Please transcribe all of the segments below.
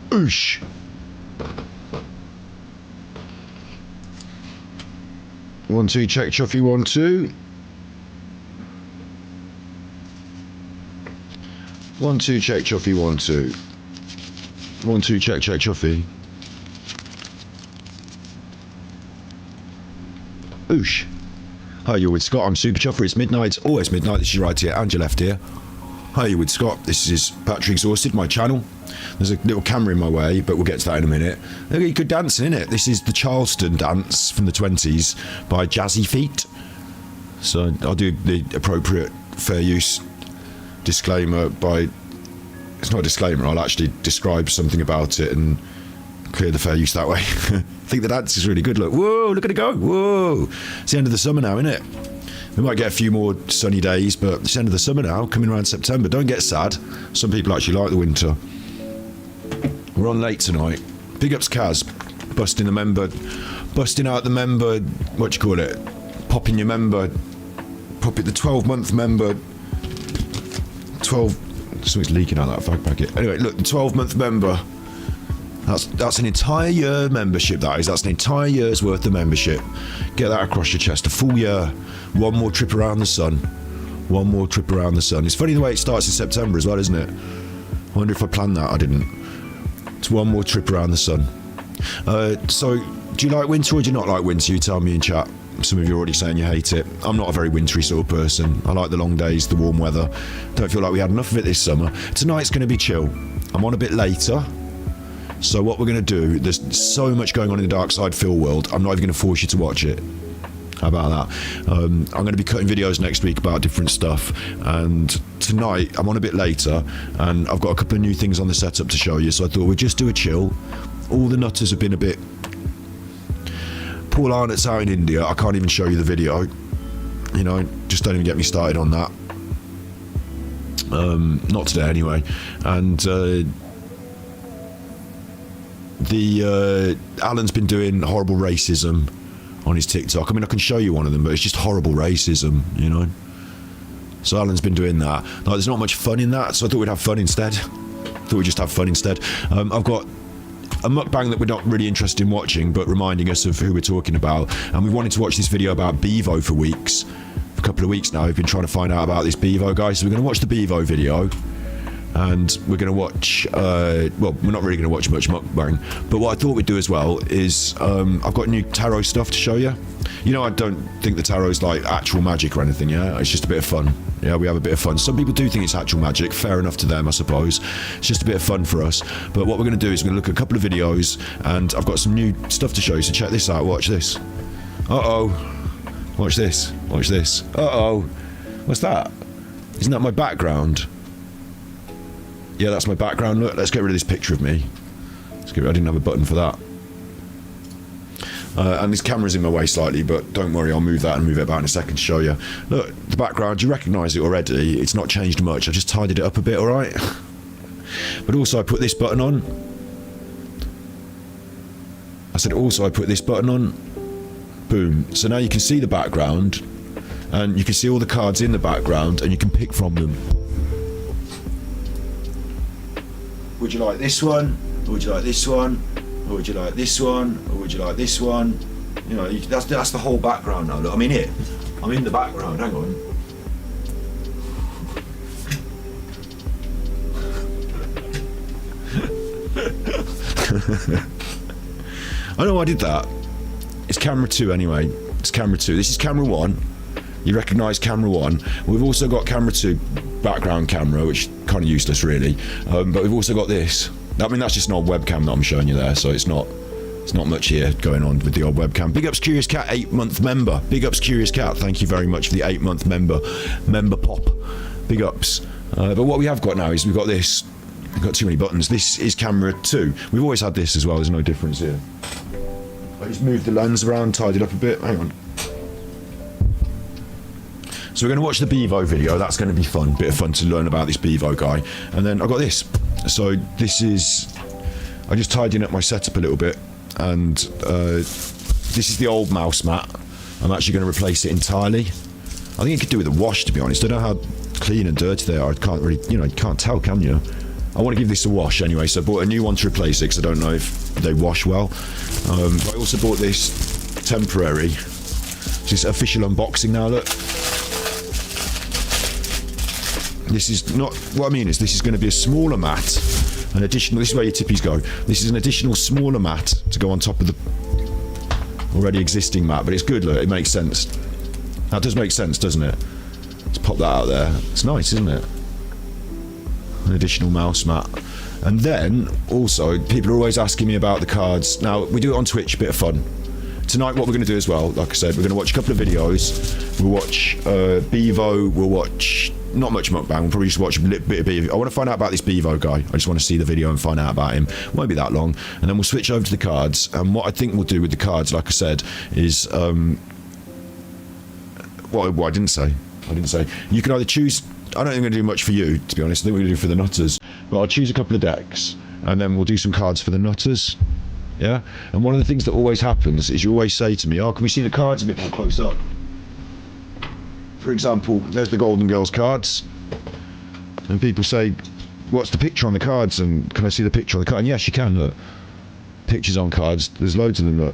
Oosh. One, two, check, Chuffy, 1, 2. 1, 2, check, Chuffy, 1, 2. 1, 2, check, Chuffy. Oosh. Hi, you're with Scott. I'm Super Chuffer. It's midnight. It's always midnight. This is your right ear and your left ear. Hi, you're with Scott. This is Battery Exhausted, my channel. There's a little camera in my way, but we'll get to that in a minute. Look at good dancing, innit? This is the Charleston dance from the 20s by Jazzy Feet. So I'll do the appropriate fair use disclaimer by... It's not a disclaimer, I'll actually describe something about it and clear the fair use that way. I think the dance is really good. Look, whoa, look at it go. Whoa. It's the end of the summer now, isn't it? We might get a few more sunny days, but it's the end of the summer now, coming around September. Don't get sad. Some people actually like the winter. We're on late tonight. Big ups Kaz. Busting out the member, what do you call it? Popping your member. Pop it, the 12-month member. 12, something's leaking out of that fag packet. Anyway, look, the 12-month member. That's an entire year membership, that is. That's an entire year's worth of membership. Get that across your chest. A full year. One more trip around the sun. One more trip around the sun. It's funny the way it starts in September as well, isn't it? I wonder if I planned that. I didn't. It's one more trip around the sun. So, do you like winter or do you not like winter? You tell me in chat. Some of you are already saying you hate it. I'm not a very wintry sort of person. I like the long days, the warm weather. Don't feel like we had enough of it this summer. Tonight's going to be chill. I'm on a bit later. So what we're going to do, there's so much going on in the Dark Side Phil world, I'm not even going to force you to watch it. How about that? I'm going to be cutting videos next week about different stuff, and tonight I'm on a bit later, and I've got a couple of new things on the setup to show you, so I thought we'd just do a chill. All the nutters have been a bit... Paul Arnott's out in India, I can't even show you the video. You know, just don't even get me started on that. Not today anyway. And... Alan's been doing horrible racism on his TikTok. I mean, I can show you one of them, but it's just horrible racism, you know. So Alan's been doing that. Like, there's not much fun in that, so I thought we'd have fun instead. Thought we'd just have fun instead. I've got a mukbang that we're not really interested in watching, but reminding us of who we're talking about. And we wanted to watch this video about Bevo for weeks. For a couple of weeks now, we've been trying to find out about this Bevo guy. So we're going to watch the Bevo video. And we're going to watch, well, we're not really going to watch much mukbang, but what I thought we'd do as well is, I've got new tarot stuff to show you. You know, I don't think the tarot's like actual magic or anything, yeah? It's just a bit of fun. Yeah, we have a bit of fun. Some people do think it's actual magic, fair enough to them, I suppose. It's just a bit of fun for us. But what we're going to do is we're going to look at a couple of videos, and I've got some new stuff to show you, so check this out, watch this. Uh-oh. Watch this, watch this. Uh-oh. What's that? Isn't that my background? Yeah, that's my background. Look, let's get rid of this picture of me. I didn't have a button for that. And this camera's in my way slightly, but don't worry, I'll move that and move it about in a second to show you. Look, the background, you recognise it already. It's not changed much. I just tidied it up a bit, alright? But also I put this button on. I said also I put this button on. Boom. So now you can see the background, and you can see all the cards in the background, and you can pick from them. Would you like this one? Or would you like this one? Or would you like this one? Or would you like this one? You know, that's the whole background now. Look, I'm in it. I'm in the background. Hang on. I know I did that. It's camera 2 anyway. It's camera 2. This is camera 1. You recognise camera 1. We've also got camera 2, background camera, which is kind of useless really. But we've also got this. I mean, that's just an old webcam that I'm showing you there, so it's not much here going on with the old webcam. Big ups Curious Cat, 8-month member. Big ups Curious Cat. Thank you very much for the 8-month member pop. Big ups. But what we have got now is we've got this. We've got too many buttons. This is camera 2. We've always had this as well. There's no difference here. I just moved the lens around, tied it up a bit. Hang on. So we're going to watch the Bevo video. That's going to be fun. Bit of fun to learn about this Bevo guy. And then I've got this. So this is... I just tidied up my setup a little bit. And this is the old mouse mat. I'm actually going to replace it entirely. I think it could do with a wash, to be honest. I don't know how clean and dirty they are. I can't really... You know, you can't tell, can you? I want to give this a wash anyway, so I bought a new one to replace it because I don't know if they wash well. I also bought this temporary. This official unboxing now, look. This is not, what I mean is this is going to be a smaller mat, an additional, this is where your tippies go. This is an additional smaller mat to go on top of the already existing mat, but it's good, look, it makes sense. That does make sense, doesn't it? Let's pop that out there. It's nice, isn't it? An additional mouse mat. And then, also, people are always asking me about the cards. Now, we do it on Twitch, a bit of fun. Tonight, what we're going to do as well, like I said, we're going to watch a couple of videos. We'll watch Bevo, we'll watch, not much mukbang, we'll probably just watch a bit of Bevo. I want to find out about this Bevo guy. I just want to see the video and find out about him. Won't be that long. And then we'll switch over to the cards. And what I think we'll do with the cards, like I said, is... what I didn't say. You can either choose... I don't think I'm going to do much for you, to be honest. I think we're going to do for the nutters. But I'll choose a couple of decks, and then we'll do some cards for the nutters. Yeah? And one of the things that always happens is you always say to me, oh, can we see the cards a bit more close up? For example, there's the Golden Girls cards. And people say, what's the picture on the cards? And can I see the picture on the card? And yes, you can, look. Pictures on cards. There's loads of them, look.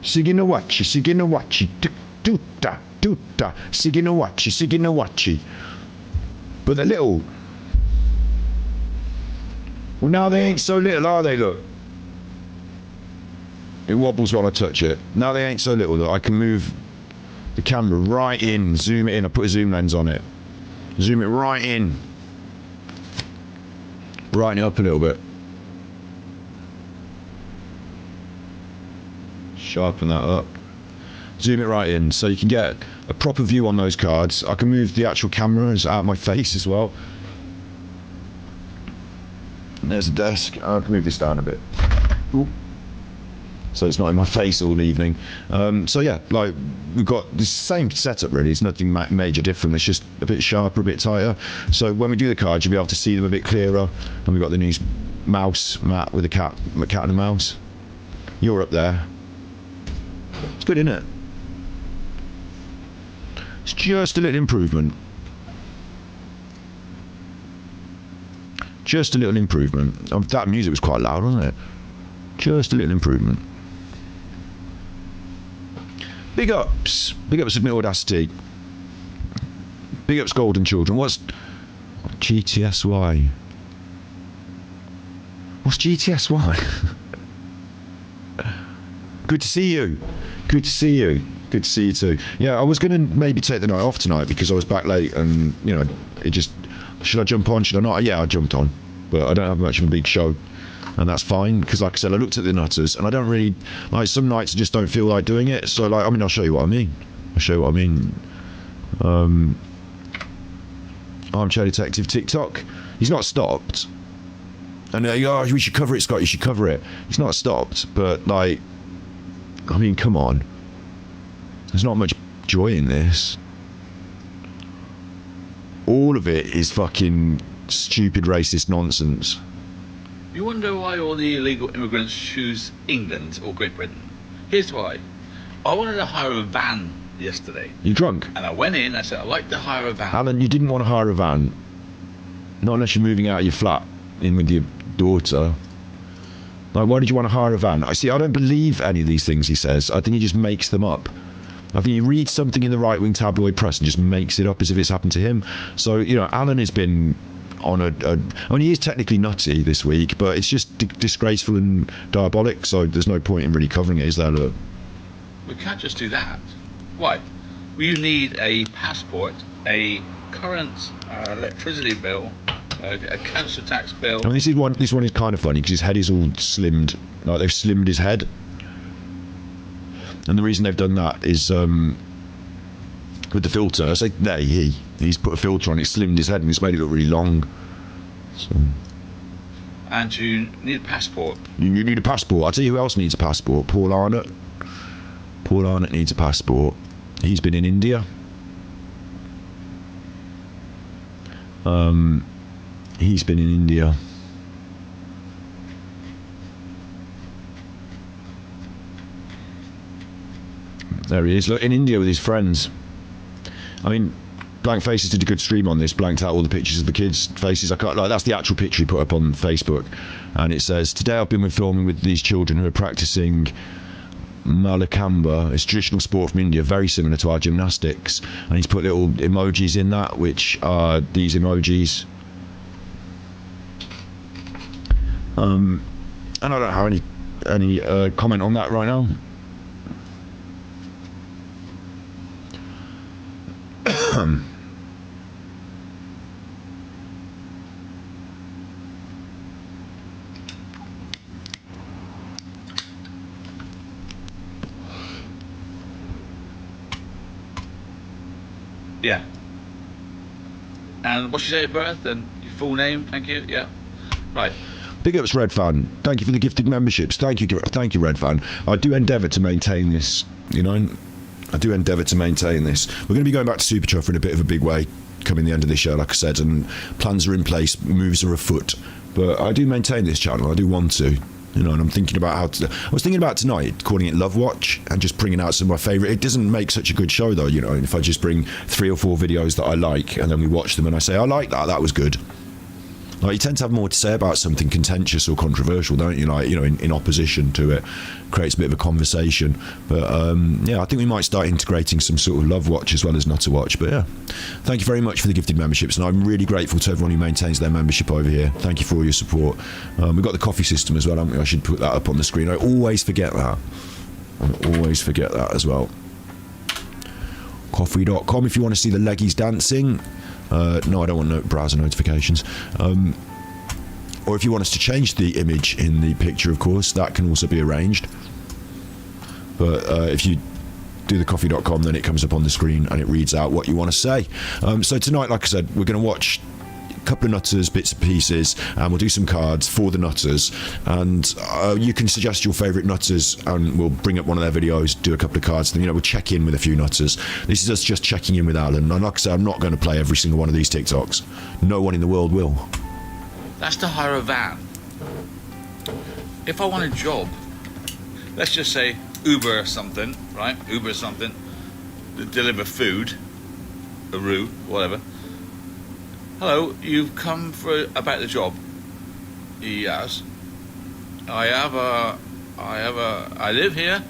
Siginawachi, tuta, Siginawachi. But they're little. Well, now they ain't so little, are they, look? It wobbles when I touch it. Now they ain't so little, look. I can move the camera right in, zoom it in. I put a zoom lens on it. Zoom it right in. Brighten it up a little bit. Sharpen that up. Zoom it right in so you can get a proper view on those cards. I can move the actual cameras out of my face as well. And there's a desk. I can move this down a bit. Ooh. So it's not in my face all evening. So yeah, like we've got the same setup really. It's nothing major different. It's just a bit sharper, a bit tighter. So when we do the cards, you'll be able to see them a bit clearer. And we've got the new mouse mat with a cat and a mouse. You're up there. It's good, isn't it? It's just a little improvement. Just a little improvement. That music was quite loud, wasn't it? Just a little improvement. Big ups. Big ups Admit Audacity. Big ups Golden Children. What's GTSY? What's GTSY? Good to see you. Good to see you. Good to see you too. Yeah, I was going to maybe take the night off tonight because I was back late and, you know, it just... Should I jump on? Should I not? Yeah, I jumped on. But I don't have much of a big show. And that's fine because, like I said, I looked at the nutters and I don't really... Like, some nights I just don't feel like doing it. So, like, I mean, I'll show you what I mean. Armchair Detective TikTok. He's not stopped. And, oh, we should cover it, Scott. You should cover it. He's not stopped. But, like... I mean, come on. There's not much joy in this. All of it is fucking stupid racist nonsense. You wonder why all the illegal immigrants choose England or Great Britain? Here's why. I wanted to hire a van yesterday. You drunk? And I went in, I said, I'd like to hire a van. Alan, you didn't want to hire a van. Not unless you're moving out of your flat in with your daughter. Like, why did you want to hire a van? I don't believe any of these things he says. I think he just makes them up. I think he reads something in the right-wing tabloid press and just makes it up as if it's happened to him. So, you know, Alan has been on I mean, he is technically nutty this week, but it's just disgraceful and diabolic, so there's no point in really covering it, is there, look? We can't just do that. Why? We need a passport, a current electricity bill, a council tax bill. I mean, this one is kind of funny because his head is all slimmed. Like, they've slimmed his head. And the reason they've done that is with the filter. I say he's put a filter on it, slimmed his head, and it's made it look really long. So. And you need a passport. You need a passport. I'll tell you who else needs a passport. Paul Arnott. Paul Arnott needs a passport. He's been in India. He's been in India. There he is. Look, in India with his friends. I mean, Blank Faces did a good stream on this, blanked out all the pictures of the kids' faces. I can't, like, that's the actual picture he put up on Facebook. And it says, today I've been filming with these children who are practicing Malakamba. It's a traditional sport from India, very similar to our gymnastics. And he's put little emojis in that, which are these emojis. And I don't have any comment on that right now. Yeah. And what's your date of birth and your full name? Thank you. Yeah. Right. Big ups, Red Fan. Thank you for the gifted memberships. Thank you, Red Fan. I do endeavour to maintain this, you know. I do endeavour to maintain this. We're going to be going back to Super Chuffer in a bit of a big way coming the end of this show, like I said, and plans are in place, moves are afoot. But I do maintain this channel. I do want to, you know, and I'm thinking about how to. I was thinking about tonight calling it Love Watch and just bringing out some of my favourite. It doesn't make such a good show though, you know. If I just bring 3 or 4 videos that I like and then we watch them and I say I like that, that was good. Like, you tend to have more to say about something contentious or controversial, don't you? Like, you know, in opposition to it, creates a bit of a conversation. But yeah, I think we might start integrating some sort of Love Watch as well as Nutterwatch. But yeah, thank you very much for the gifted memberships, and I'm really grateful to everyone who maintains their membership over here. Thank you for all your support. We've got the coffee system as well, haven't we? I should put that up on the screen. I always forget that. As well. Coffee.com if you want to see the leggies dancing. No, I don't want browser notifications. Or if you want us to change the image in the picture, of course, that can also be arranged. But if you do the coffee.com, then it comes up on the screen and it reads out what you want to say. So tonight, like I said, we're going to watch a couple of Nutters, bits and pieces, and we'll do some cards for the Nutters. And you can suggest your favourite Nutters, and we'll bring up one of their videos, do a couple of cards, then, you know, we'll check in with a few Nutters. This is us just checking in with Alan. And like I said, I'm not going to play every single one of these TikToks. No one in the world will. That's to hire a van. If I want a job, let's just say Uber something, right? Uber something, deliver food, a roux, whatever. Hello, you've come about the job. Yes. I live here.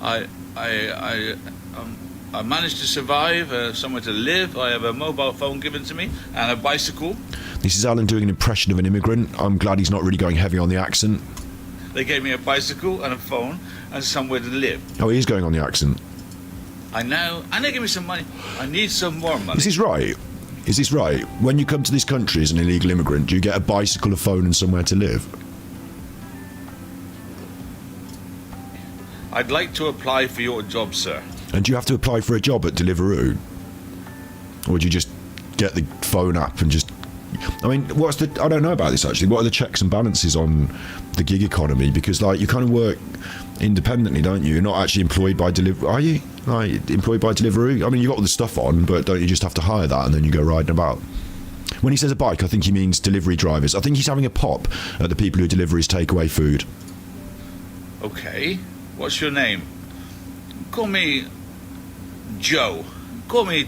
I managed to survive, somewhere to live. I have a mobile phone given to me and a bicycle. This is Alan doing an impression of an immigrant. I'm glad he's not really going heavy on the accent. They gave me a bicycle and a phone and somewhere to live. Oh, he is going on the accent. I know. And they give me some money. I need some more money. Is this right? Is this right? When you come to this country as an illegal immigrant, do you get a bicycle, a phone and somewhere to live? I'd like to apply for your job, sir. And do you have to apply for a job at Deliveroo? Or do you just get the phone app and just... I mean, I don't know about this actually. What are the checks and balances on the gig economy? Because, like, you kind of work independently, don't you? You're not actually employed by Deliveroo, are you? Like, employed by Deliveroo? I mean, you got all the stuff on, but don't you just have to hire that and then you go riding about? When he says a bike, I think he means delivery drivers. I think he's having a pop at the people who deliver his takeaway food. Okay. What's your name? Call me Joe. Call me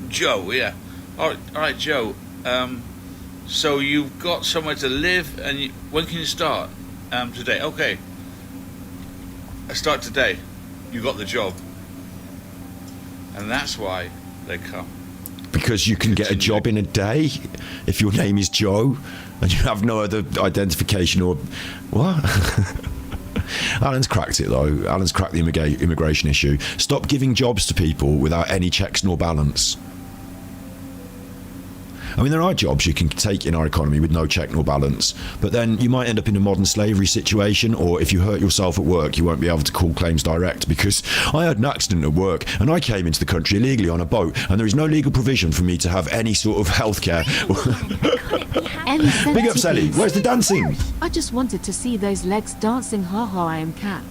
Joe, yeah. All right, Joe. So you've got somewhere to live, and when can you start? Today. Okay. I start today. You got the job. And that's why they come. Because you can get a job in a day if your name is Joe and you have no other identification or... What? Alan's cracked it though. Alan's cracked the immigration issue. Stop giving jobs to people without any checks nor balance. I mean, there are jobs you can take in our economy with no check nor balance, but then you might end up in a modern slavery situation, or if you hurt yourself at work, you won't be able to call claims direct because I had an accident at work and I came into the country illegally on a boat and there is no legal provision for me to have any sort of healthcare. Big up, Sally. Where's the dancing? I just wanted to see those legs dancing. Ha, I am cat.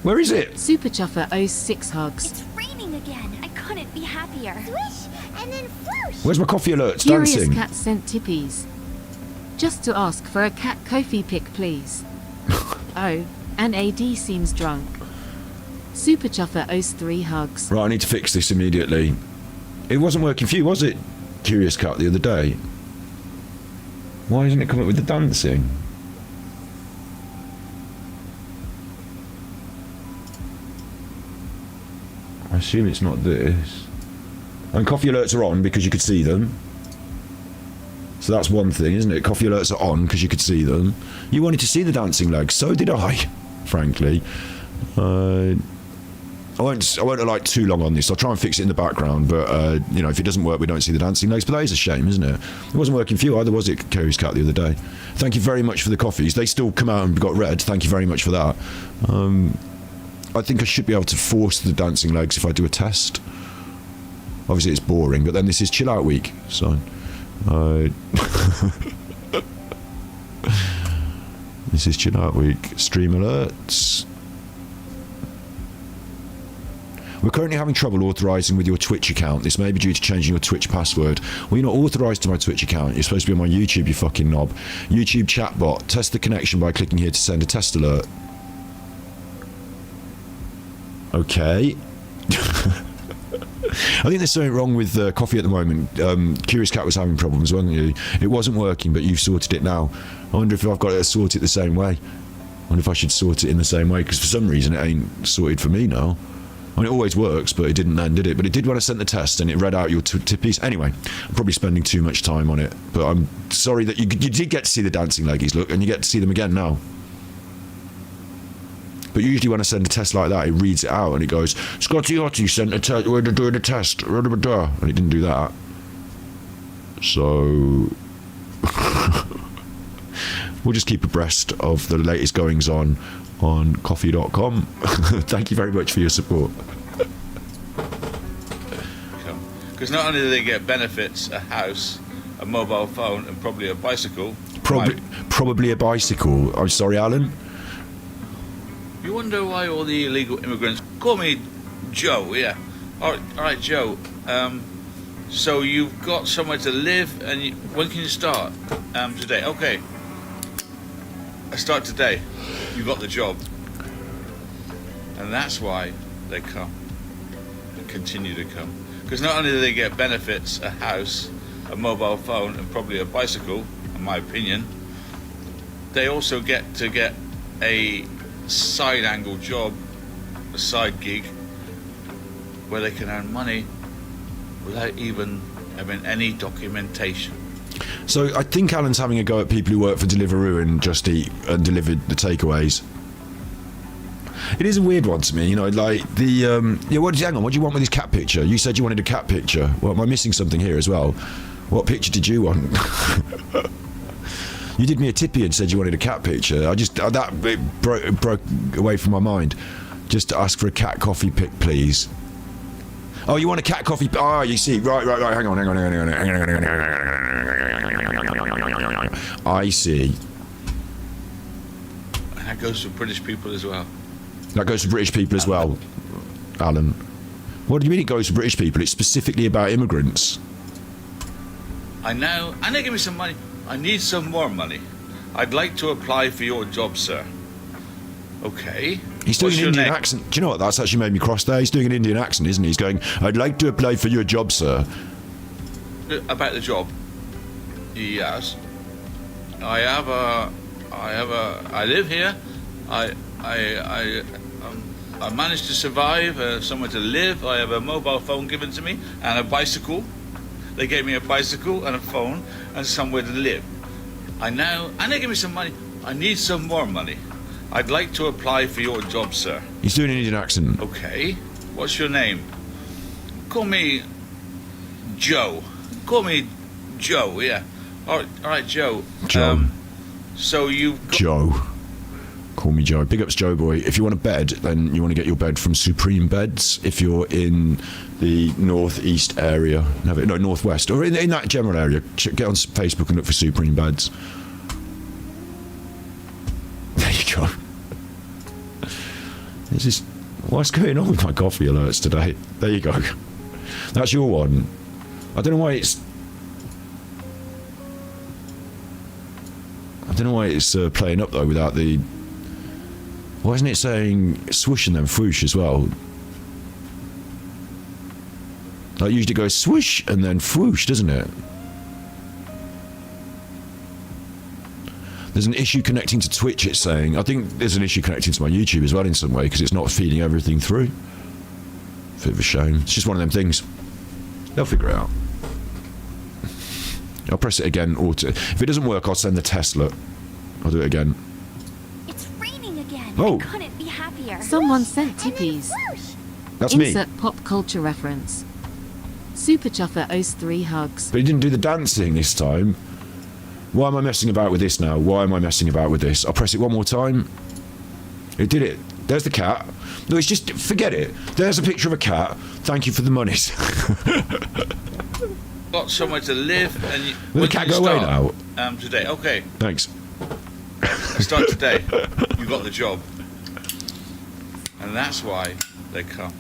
Where is it? Super Chuffer owes 6 hugs. It's raining again. I couldn't be happier. Swish and then floosh. Where's my coffee alerts? Curious Dancing. Cat sent tippies. Just to ask for a cat Kofi pic, please. Oh, and AD seems drunk. Super Chuffer owes 3 hugs. Right, I need to fix this immediately. It wasn't working for you, was it? Curious Cat the other day. Why isn't it coming up with the dancing? I assume it's not this. And coffee alerts are on because you could see them. So that's one thing, isn't it? Coffee alerts are on because you could see them. You wanted to see the dancing legs, so did I, frankly. I won't like too long on this. I'll try and fix it in the background, but you know, if it doesn't work, we don't see the dancing legs. But that is a shame, isn't it? It wasn't working for you either, was it, Curious Cat, the other day? Thank you very much for the coffees. They still come out and got read. Thank you very much for that. I think I should be able to force the dancing legs if I do a test. Obviously, it's boring, but then this is chill out week, so. This is chill out week. Stream alerts. We're currently having trouble authorising with your Twitch account. This may be due to changing your Twitch password. Well, you're not authorised to my Twitch account. You're supposed to be on my YouTube, you fucking knob. YouTube chatbot. Test the connection by clicking here to send a test alert. Okay. I think there's something wrong with coffee at the moment. Curious Cat was having problems, wasn't you? It wasn't working, but you've sorted it now. I wonder if I've got to sort it the same way. I wonder if I should sort it in the same way, because for some reason it ain't sorted for me now. I mean, it always works, but it didn't then, did it? But it did when I sent the test, and it read out your tippies. Anyway, I'm probably spending too much time on it, but I'm sorry that you did get to see the dancing leggies, look, and you get to see them again now. But usually when I send a test like that, it reads it out and it goes, Scotty Hottie sent a test, we're doing a test, and it didn't do that. So we'll just keep abreast of the latest goings on coffee.com. Thank you very much for your support. Because not only do they get benefits, a house, a mobile phone, and probably a bicycle. Probably a bicycle. I'm sorry, Alan. You wonder why all the illegal immigrants call me Joe, yeah. All right, Joe. So you've got somewhere to live, and when can you start? Today. Okay. I start today. You got the job, and that's why they come and continue to come. Because not only do they get benefits, a house, a mobile phone, and probably a bicycle, in my opinion, they also get a side angle job, a side gig, where they can earn money without even having any documentation. So I think Alan's having a go at people who work for Deliveroo and Just Eat and delivered the takeaways. It is a weird one to me, you know, like the hang on, what do you want with this cat picture? You said you wanted a cat picture. Well, am I missing something here as well? What picture did you want? You did me a tippy and said you wanted a cat picture. I just that broke away from my mind. Just to ask for a cat coffee pic, please. Oh, you want a cat coffee? Ah, you see, right. Hang on. I see. And that goes for British people as well. That goes for British people as well, Alan. What do you mean it goes for British people? It's specifically about immigrants. I know. And they give me some money. I need some more money. I'd like to apply for your job, sir. Okay. He's doing an Indian accent. Do you know what? That's actually made me cross there. He's doing an Indian accent, isn't he? He's going, I'd like to apply for your job, sir. About the job? Yes. I live here. I managed to survive, somewhere to live. I have a mobile phone given to me and a bicycle. They gave me a bicycle and a phone and somewhere to live. I know, and they give me some money. I need some more money. I'd like to apply for your job, sir. He's doing an Indian accent. Okay. What's your name? Call me Joe. Call me Joe, yeah. All right, Joe. Joe. So you've got... Joe. Call me Joe. Big ups, Joe boy. If you want a bed, then you want to get your bed from Supreme Beds. If you're in the northeast area, no, northwest, or in that general area, get on Facebook and look for Supreme Beds. There you go. This is what's going on with my coffee alerts today. There you go. That's your one. I don't know why it's playing up though without the. Why isn't it saying swoosh and then foosh as well? Like usually it goes swoosh and then whoosh, doesn't it? There's an issue connecting to Twitch, it's saying. I think there's an issue connecting to my YouTube as well in some way, because it's not feeding everything through. Bit of a shame. It's just one of them things. They'll figure it out. I'll press it again. If it doesn't work, I'll send the test. Look, I'll do it again. It's raining again. Oh. I couldn't be happier. Someone sent tippies. That's me. Insert pop culture reference. Super Chuffer owes 3 hugs. But he didn't do the dancing this time. Why am I messing about with this now? Why am I messing about with this? I'll press it one more time. It did it. There's the cat. No, it's just, forget it. There's a picture of a cat. Thank you for the monies. Got somewhere to live, and you, Will the cat go away now? Today. Okay, Thanks. let's start today. You got the job, and that's why they come.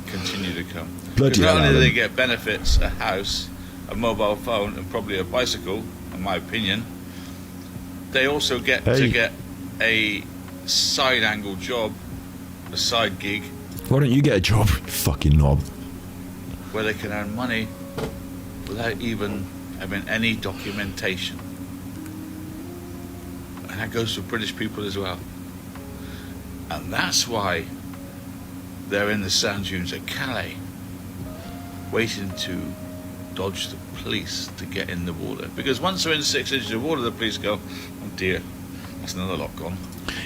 Continue to come. Bloody Because not hell, only do Alan. they get benefits, a house, a mobile phone, and probably a bicycle, in my opinion, they also get to get a side angle job, a side gig, Why don't you get a job, you fucking knob? where they can earn money without even having any documentation. And that goes for British people as well. And that's why they're in the sand dunes at Calais, waiting to dodge the police to get in the water. Because once they're in 6 inches of water, the police go, oh dear, that's another lot gone.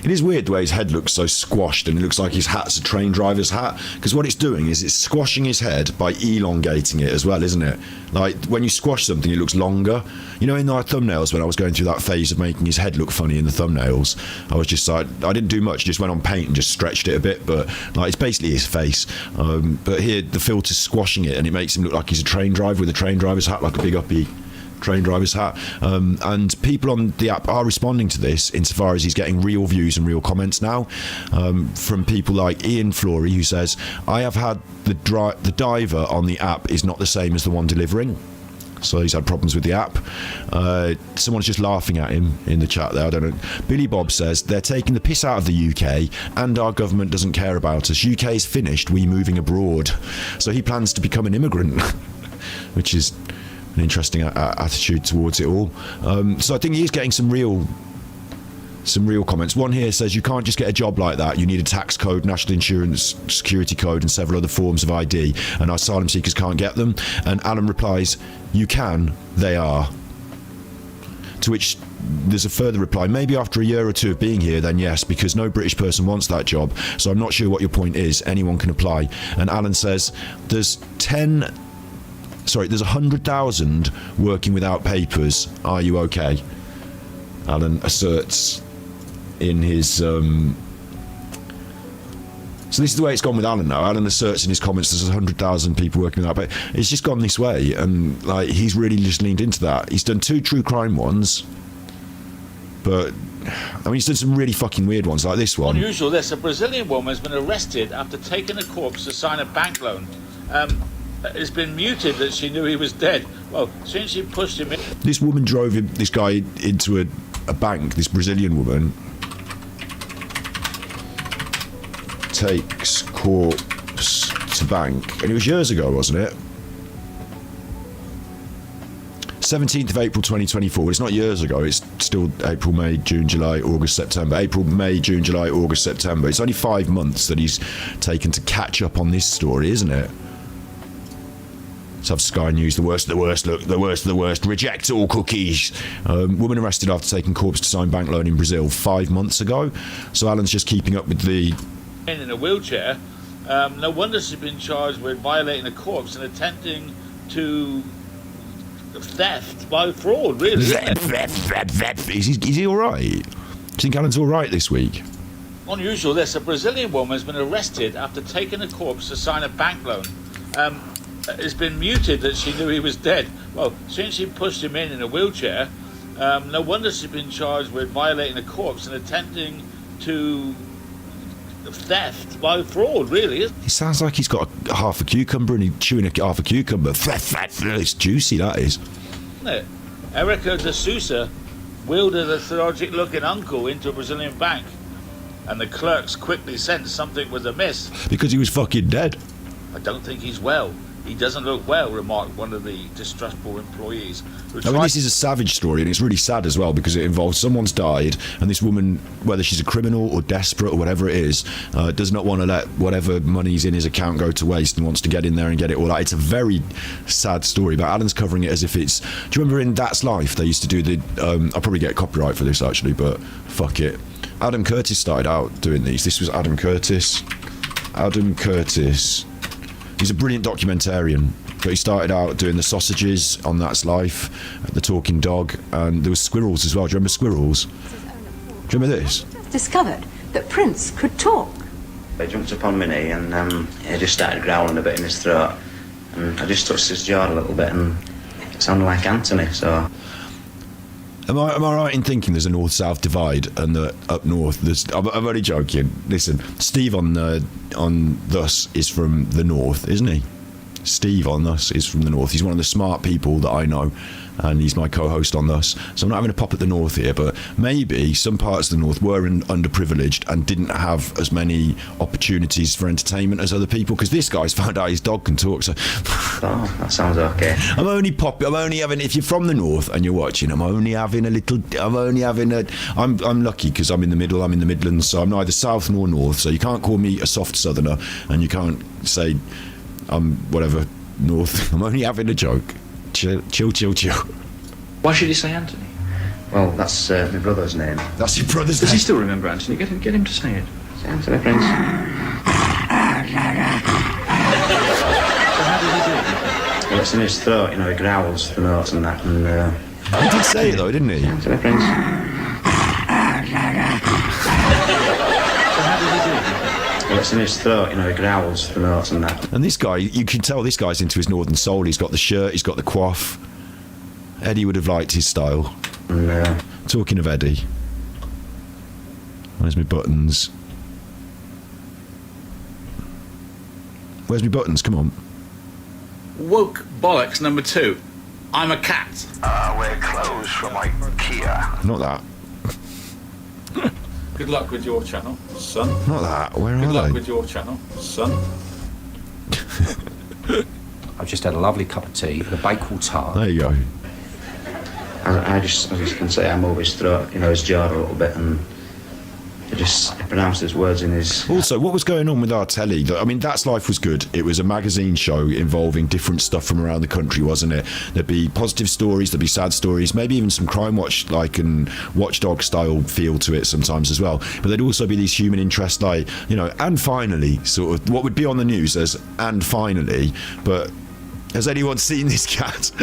It is weird the way his head looks so squashed, and it looks like his hat's a train driver's hat, because what it's doing is it's squashing his head by elongating it as well, isn't it? Like when you squash something, it looks longer. You know, in our thumbnails, when I was going through that phase of making his head look funny in the thumbnails, I was just like, I didn't do much, just went on paint and just stretched it a bit, but like it's basically his face. But here the filter's squashing it, and it makes him look like he's a train driver with a train driver's hat, like a big uppy train driver's hat. And people on the app are responding to this insofar as he's getting real views and real comments now, from people like Ian Flory, who says, I have had the diver on the app is not the same as the one delivering. So he's had problems with the app. Someone's just laughing at him in the chat there, I don't know. Billy Bob says, they're taking the piss out of the UK and our government doesn't care about us. UK is finished, we moving abroad. So he plans to become an immigrant, which is an interesting attitude towards it all. So I think he is getting some real comments. One here says, you can't just get a job like that. You need a tax code, national insurance, security code, and several other forms of ID, and our asylum seekers can't get them. And Alan replies, you can, they are. To which there's a further reply, maybe after a year or two of being here, then yes, because no British person wants that job. So I'm not sure what your point is. Anyone can apply. And Alan says, there's 100,000 working without papers. Are you okay? Alan asserts in his... So this is the way it's gone with Alan now. Alan asserts in his comments there's 100,000 people working without papers. It's just gone this way, and like he's really just leaned into that. He's done 2 true crime ones, but I mean he's done some really fucking weird ones like this one. Unusual this, a Brazilian woman has been arrested after taking a corpse to sign a bank loan. It's been muted that she knew he was dead. Well, since she pushed him in... This woman drove this guy into a bank, this Brazilian woman. Takes corpse to bank. And it was years ago, wasn't it? 17th of April 2024. Well, it's not years ago. It's still April, May, June, July, August, September. April, May, June, July, August, September. It's only 5 months that he's taken to catch up on this story, isn't it? Let's have Sky News, the worst of the worst, look, the worst of the worst, reject all cookies. Woman arrested after taking corpse to sign bank loan in Brazil 5 months ago. So Alan's just keeping up with the... In a wheelchair. No wonder she's been charged with violating a corpse and attempting to theft by fraud, really. Is he all right? Do you think Alan's all right this week? Unusual this, a Brazilian woman has been arrested after taking a corpse to sign a bank loan. It's been muted that she knew he was dead. Well, since she pushed him in a wheelchair, no wonder she's been charged with violating a corpse and attempting to theft by fraud, really. It sounds like he's got half a cucumber and he's chewing half a cucumber. It's juicy, that is. Isn't it? Erica de Sousa wheeled a lethargic-looking uncle into a Brazilian bank, and the clerks quickly sensed something was amiss. Because he was fucking dead. I don't think he's well. He doesn't look well, remarked one of the distrustful employees. I mean, this is a savage story, and it's really sad as well because it involves someone's died, and this woman, whether she's a criminal or desperate or whatever it is, does not want to let whatever money's in his account go to waste and wants to get in there and get it all out. It's a very sad story, but Alan's covering it as if it's... Do you remember in That's Life, they used to do the... I'll probably get copyright for this, actually, but fuck it. Adam Curtis started out doing these. This was Adam Curtis. Adam Curtis... He's a brilliant documentarian, but he started out doing the sausages on That's Life, the talking dog, and there was squirrels as well. Do you remember squirrels? Do you remember this? Discovered that Prince could talk. He jumped upon Minnie and he just started growling a bit in his throat, and I just touched his jaw a little bit, and it sounded like Anthony. So, am I right in thinking there's a north-south divide, and that up north there's... I'm only joking. Listen, Steve on Thus is from the north, isn't he? Steve on Thus is from the north. He's one of the smart people that I know, and he's my co-host on Thus. So I'm not having a pop at the north here, but maybe some parts of the north were underprivileged and didn't have as many opportunities for entertainment as other people, because this guy's found out his dog can talk. So oh, that sounds okay. I'm only having, if you're from the north and you're watching, I'm lucky because I'm in the middle, I'm in the Midlands, so I'm neither south nor north, so you can't call me a soft southerner, and you can't say I'm whatever north. I'm only having a joke. Chill. Why should he say Anthony? Well, that's my brother's name. That's your brother's Does name? he still remember Anthony? Get him to say it. Say Anthony, Prince. So how did he do it? Well, it's in his throat, he growls the notes and that, and He did say it though, didn't he? Anthony, Prince. So how did he do it? Well, it's in his throat, he growls the notes and that. And this guy, you can tell this guy's into his northern soul. He's got the shirt, he's got the coif. Eddie would have liked his style. And Talking of Eddie, where's my buttons? Where's my buttons? Come on. Woke bollocks number 2. I'm a cat. We're closed from IKEA. Not that. Good luck with your channel, son. Not that. Where Good are luck they? with your channel, son. I've just had a lovely cup of tea and a Bakewell tart. There you go. I just can say I move his throat, his jaw a little bit, and he pronounced his words in his... Also, what was going on with our telly? I mean, That's Life was good. It was a magazine show involving different stuff from around the country, wasn't it? There'd be positive stories, there'd be sad stories, maybe even some crime watch, and watchdog style feel to it sometimes as well. But there'd also be these human interests, and finally, sort of, what would be on the news as, and finally, but has anyone seen this cat?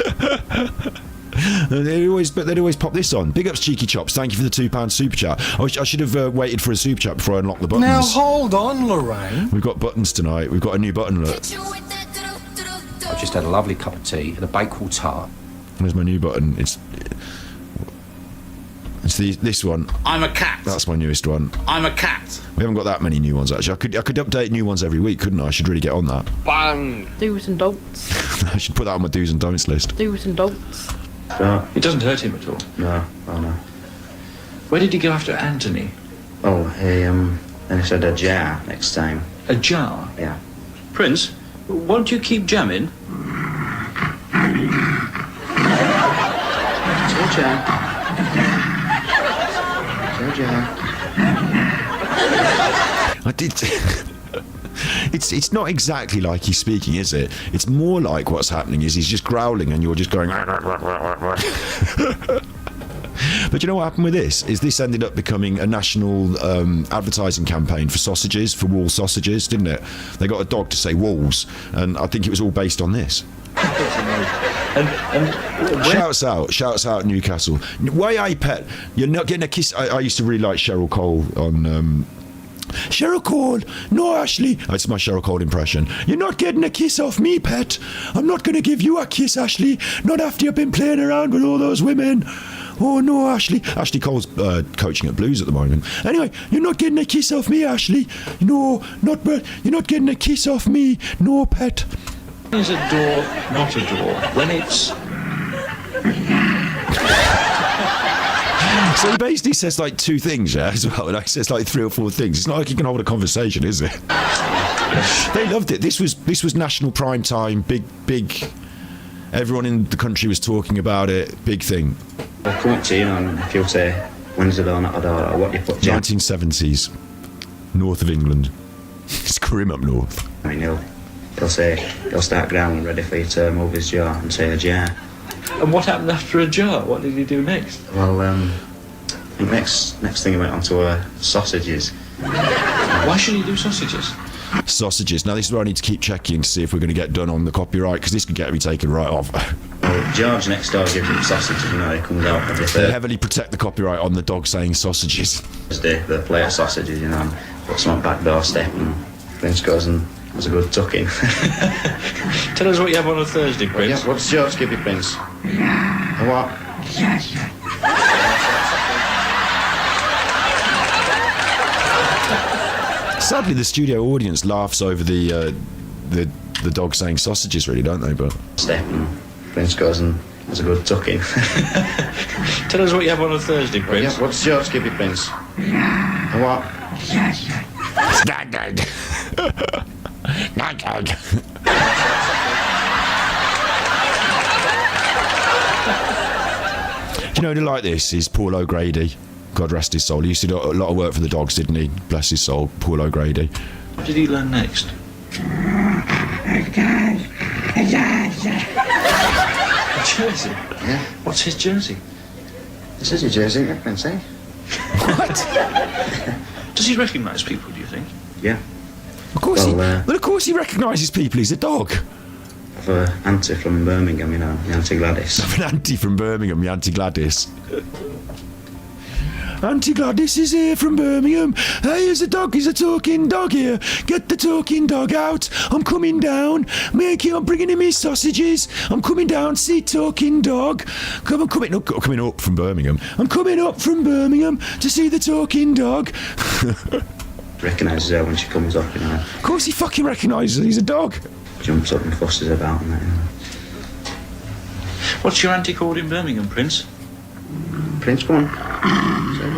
They'd always pop this on. Big ups, Cheeky Chops. Thank you for the £2 super chat. I should have waited for a super chat before I unlocked the buttons. Now hold on, Lorraine. We've got buttons tonight. We've got a new button. Look. I've just had a lovely cup of tea and a Bakewell tart. There's my new button. It's this one. I'm a cat. That's my newest one. I'm a cat. We haven't got that many new ones actually. I could update new ones every week, couldn't I? I should really get on that. Bang! Do's and don'ts. I should put that on my do's and don'ts list. Do's and don'ts. No, It doesn't hurt him at all. no. Where did he go after Anthony? Well, then he said a jar next time. A jar? Yeah. Prince, won't you keep jamming? It's a jar. It's a jar. I did. It's not exactly like he's speaking, is it? It's more like what's happening is he's just growling and you're just going. But you know what happened with this? Is this ended up becoming a national advertising campaign for sausages, for Wall sausages, didn't it? They got a dog to say Walls, and I think it was all based on this. Shouts out Newcastle. Why I pet? You're not getting a kiss. I used to really like Cheryl Cole on. Cheryl Cole, no Ashley. That's my Cheryl Cole impression. You're not getting a kiss off me, pet. I'm not going to give you a kiss, Ashley. Not after you've been playing around with all those women. Oh no, Ashley. Ashley Cole's coaching at Blues at the moment. Anyway, you're not getting a kiss off me, Ashley. No, you're not getting a kiss off me. No, pet. Is a door not a door when it's... So he basically says like two things, yeah, as well, and I says like 3 or 4 things. It's not like he can hold a conversation, is it? They loved it. This was national prime time. Big. Everyone in the country was talking about it. Big thing. I'll come up to you, and if you'll say, when's the door, not a door, or what you put down. 1970s, north of England. It's grim up north. I mean, he'll say, he'll start growling, ready for you to move his jaw and say a jar. And what happened after a jar? What did he do next? Well, I think next thing he went on to sausages. Why should he do sausages? Sausages. Now this is where I need to keep checking to see if we're going to get done on the copyright, because this could get me taken right off. Well, George next door gives him sausages, you know, he comes out every They heavily protect the copyright on the dog saying sausages. Thursday, the plate of sausages, you know, and puts them on back doorstep, and Prince goes and has a good tuck-in. Tell us what you have on a Thursday, Prince. Yeah, what's George give you, Prince? A what? Sadly, the studio audience laughs over the dog saying sausages, really, don't they? But Step, and Prince goes and has a good tuck-in. Tell us what you have on a Thursday, Prince. Yeah, what's George give you, Prince? A what? You know, like this is Paul O'Grady. God rest his soul. He used to do a lot of work for the dogs, didn't he? Bless his soul, Paul O'Grady. What did he learn next? Jersey? Yeah. What's his jersey? This is your jersey, isn't it, Prince, eh? What? Does he recognise people, do you think? Yeah. Of course Well, of course he recognises people. He's a dog. I've an auntie from Birmingham, you know, my Auntie Gladys. An auntie from Birmingham, my Auntie Gladys. Auntie Gladys is here from Birmingham. Hey, there's a dog, he's a talking dog here. Get the talking dog out. I'm coming down. I'm bringing him his sausages. I'm coming down, see talking dog. I'm coming up from Birmingham. I'm coming up from Birmingham to see the talking dog. Recognises her when she comes up, you know. Of course he fucking recognises her, he's a dog. Jumps up and fusses about and that, you know. What's your auntie called in Birmingham, Prince? Prince, go on. Say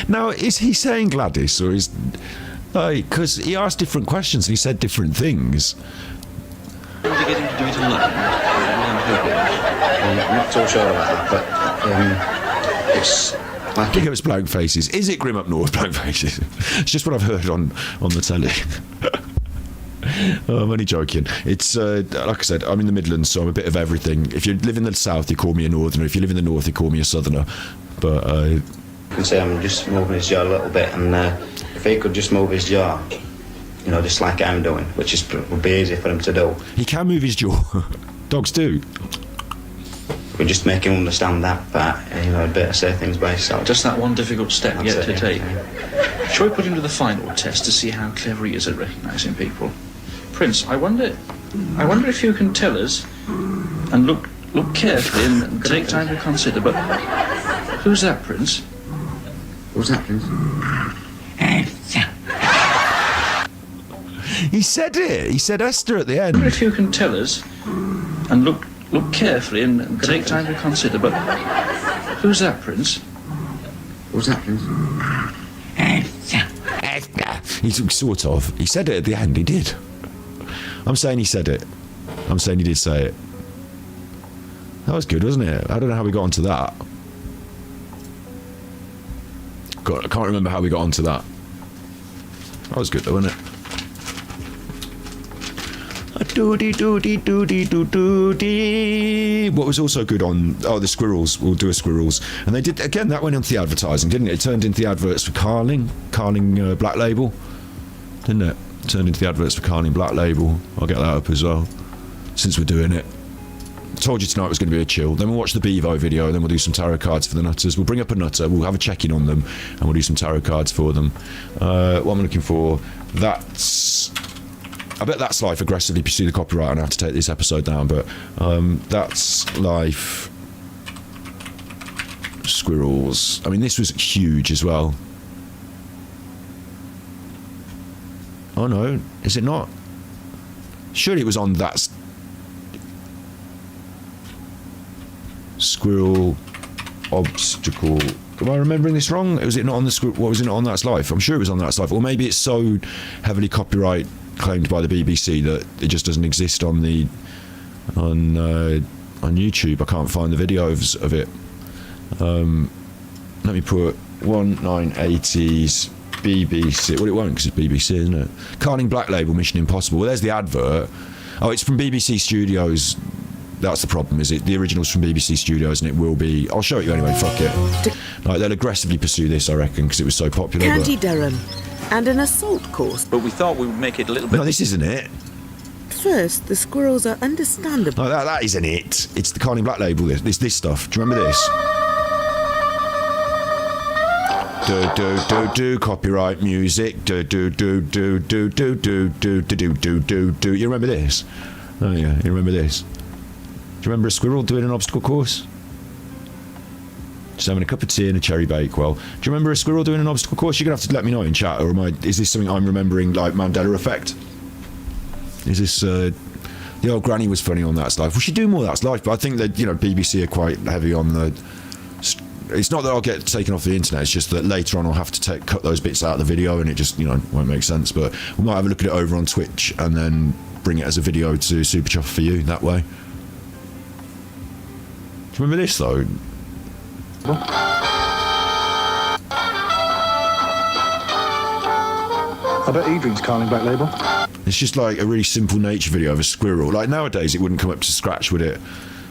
Now, is he saying Gladys, or is... Because he asked different questions and he said different things. Did you get him to do it alone? I'm not too sure about that, but it's like... Big ups bloke faces. Is it grim up north, bloke faces? It's just what I've heard on the telly. I'm only joking. It's like I said, I'm in the Midlands, so I'm a bit of everything. If you live in the south, you call me a northerner. If you live in the north, you call me a southerner. But I can say I'm just moving his jaw a little bit, and if he could just move his jaw, you know, just like I'm doing, which would be easy for him to do. He can move his jaw. Dogs do. We just make him understand that part, you know, I'd better say things by himself. Just that one difficult step That's yet to it, take. yeah. Shall we put him to the final test to see how clever he is at recognising people? Prince, I wonder if you can tell us, and look carefully and take time to consider, but who's that, Prince? Who's that, Prince? He said it. He said Esther at the I wonder end. if you can tell us, and look carefully and take time to consider, but who's that, Prince? Who's that, Prince? Esther. He's sort of. He said it at the end. He did. I'm saying he said it. I'm saying he did say it. That was good, wasn't it? I don't know how we got onto that. God, I can't remember how we got onto that. That was good though, wasn't it? Doody doody doody doo doody. What was also good on the squirrels. We'll do a squirrels, and they did again. That went into the advertising, didn't it? It turned into the adverts for Carling Black Label, didn't it? Turned into the adverts for Carling Black Label. I'll get that up as well, since we're doing it. I told you tonight was going to be a chill. Then we'll watch the Bevo video, and then we'll do some tarot cards for the nutters. We'll bring up a nutter, we'll have a check-in on them, and we'll do some tarot cards for them. What I'm looking for, I bet That's Life aggressively pursue the copyright and I have to take this episode down, but That's Life Squirrels. I mean, this was huge as well. Oh no, is it not? Surely it was on That's Squirrel Obstacle Am I remembering this wrong? Was it not on the script? What was it not on That's Life? I'm sure it was on That's Life. Or maybe it's so heavily copyright claimed by the BBC that it just doesn't exist on YouTube. I can't find the videos of it. Let me put 1980s BBC. Well, it won't because it's BBC, isn't it? Carling Black Label, Mission Impossible. Well, there's the advert. Oh, it's from BBC Studios. That's the problem, is it? The original's from BBC Studios, and it will be... I'll show it you anyway, fuck it. Like, they'll aggressively pursue this, I reckon, because it was so popular. County Durham, and an assault course. But we thought we would make it a little bit... No, this isn't it. First, the squirrels are understandable. No, that isn't it. It's the Carling Black Label, this stuff. Do you remember this? Do copyright music. Do. You remember this? Oh yeah, you remember this? Do you remember a squirrel doing an obstacle course? Just having a cup of tea and a cherry bakewell. Do you remember a squirrel doing an obstacle course? You're gonna have to let me know in chat, or is this something I'm remembering like Mandela effect? Is this the old granny was funny on That's Life? We should do more That's Life, but I think that BBC are quite heavy on the. It's not that I'll get taken off the internet. It's just that later on I'll have to cut those bits out of the video, and it just won't make sense. But we might have a look at it over on Twitch and then bring it as a video to Super Chopper for you that way. Do you remember this though? I bet he drinks Carling Black Label. It's just like a really simple nature video of a squirrel. Like nowadays it wouldn't come up to scratch, would it?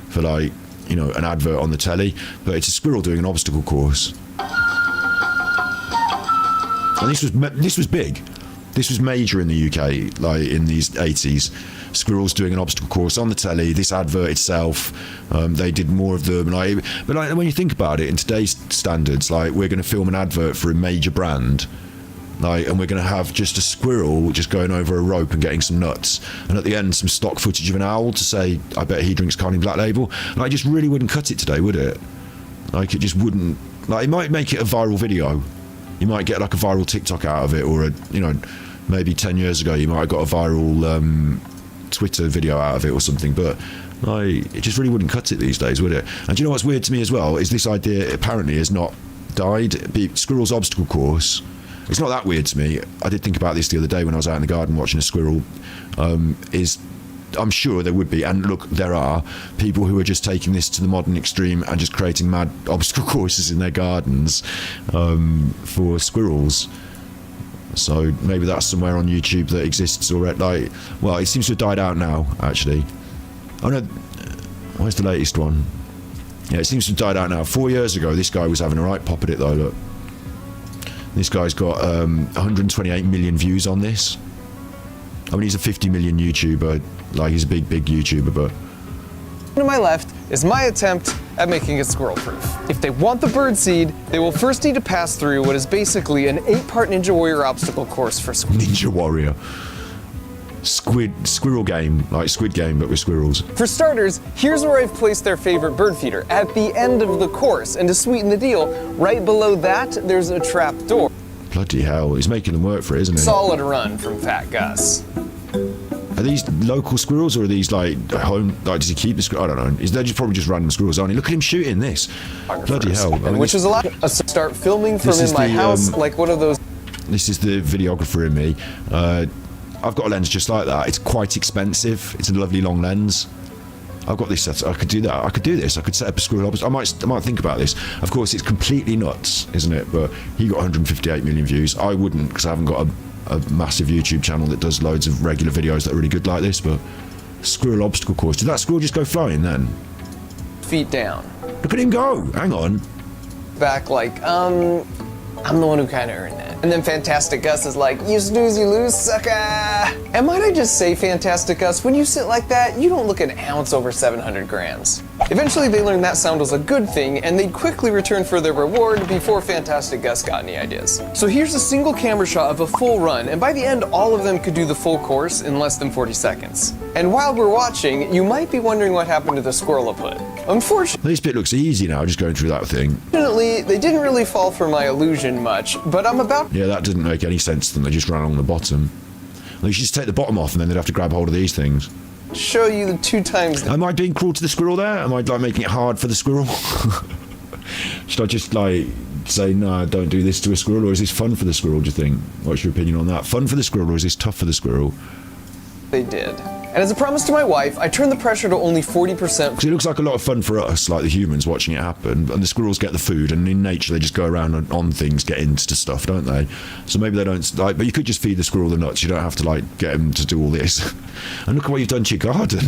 For like, an advert on the telly. But it's a squirrel doing an obstacle course. And this was big. This was major in the UK, like in these 80s. Squirrels doing an obstacle course on the telly. This advert itself, they did more of them. But when you think about it, in today's standards, like we're going to film an advert for a major brand, and we're going to have just a squirrel just going over a rope and getting some nuts, and at the end some stock footage of an owl to say, I bet he drinks Carling Black Label. It just really wouldn't cut it today, would it? Like it just wouldn't. Like it might make it a viral video. You might get like a viral TikTok out of it, or maybe 10 years ago you might have got a viral Twitter video out of it or something, but it just really wouldn't cut it these days, would it? And do you know what's weird to me as well is this idea apparently has not died. Squirrel's obstacle course. It's not that weird to me. I did think about this the other day when I was out in the garden watching a squirrel. I'm sure there would be, and look, there are people who are just taking this to the modern extreme and just creating mad obstacle courses in their gardens for squirrels. So maybe that's somewhere on YouTube that exists already. Well, it seems to have died out now, actually. Oh no, where's the latest one? Yeah, it seems to have died out now. 4 years ago, this guy was having a right pop at it, though. Look, this guy's got 128 million views on this. I mean, he's a 50 million YouTuber. Like, he's a big YouTuber, but... To my left is my attempt at making it squirrel-proof. If they want the birdseed, they will first need to pass through what is basically an 8-part Ninja Warrior obstacle course for squirrels. Ninja Warrior. Squirrel game, like Squid Game, but with squirrels. For starters, here's where I've placed their favorite bird feeder, at the end of the course. And to sweeten the deal, right below that, there's a trap door. Bloody hell, he's making them work for it, isn't he? Solid run from Fat Gus. Are these local squirrels, or are these like home? Like, does he keep the squirrels? I don't know. They're just probably just random squirrels, aren't he? Look at him shooting this. Bloody hell! I mean, which is a lot. Start filming from in my house, like one of those. This is the videographer in me. I've got a lens just like that. It's quite expensive. It's a lovely long lens. I've got this set. I could do that. I could do this. I could set up a squirrel. I might think about this. Of course, it's completely nuts, isn't it? But he got 158 million views. I wouldn't, because I haven't got a massive YouTube channel that does loads of regular videos that are really good like this. But squirrel obstacle course. Did that squirrel just go flying then? Feet down. Look at him go. Hang on. Back like, I'm the one who kind of earned that. And then Fantastic Gus is like, you snooze, you lose, sucker. And might I just say, Fantastic Gus, when you sit like that, you don't look an ounce over 700 grams. Eventually, they learned that sound was a good thing, and they'd quickly return for their reward before Fantastic Gus got any ideas. So here's a single camera shot of a full run, and by the end, all of them could do the full course in less than 40 seconds. And while we're watching, you might be wondering what happened to the squirreliput. Unfortunately, this bit looks easy now, just going through that thing. They didn't really fall for my illusion much, but I'm about... Yeah, that didn't make any sense to them. They just ran along the bottom. They should just take the bottom off, and then they'd have to grab hold of these things. Show you the 2 times... Am I being cruel to the squirrel there? Am I, like, making it hard for the squirrel? Should I just, like, say, no, don't do this to a squirrel, or is this fun for the squirrel, do you think? What's your opinion on that? Fun for the squirrel, or is this tough for the squirrel? They did. And as a promise to my wife, I turned the pressure to only 40%. Because it looks like a lot of fun for us, like the humans, watching it happen, and the squirrels get the food, and in nature they just go around on things, get into stuff, don't they? So maybe they don't, like, but you could just feed the squirrel the nuts, you don't have to, like, get him to do all this. And look at what you've done to your garden.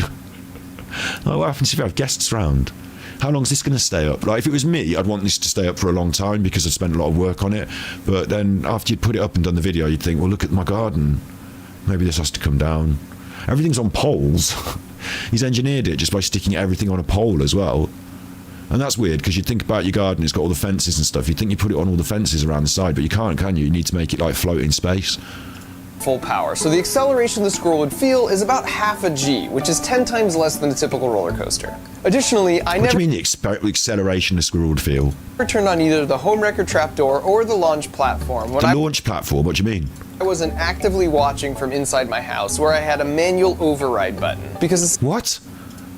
Like, what happens if you have guests round? How long is this going to stay up? Like, if it was me, I'd want this to stay up for a long time because I'd spent a lot of work on it. But then after you'd put it up and done the video, you'd think, well, look at my garden. Maybe this has to come down. Everything's on poles. He's engineered it just by sticking everything on a pole as well. And that's weird because you think about your garden, it's got all the fences and stuff. You think you put it on all the fences around the side, but you can't, can you? You need to make it like float in space. Full power. So the acceleration the squirrel would feel is about half a G, which is 10 times less than a typical roller coaster. Additionally, I What never do you mean the acceleration the squirrel would feel? turned on either the home wrecker trapdoor or the launch platform. When The launch platform, what do you mean? I wasn't actively watching from inside my house where I had a manual override button. Because as What?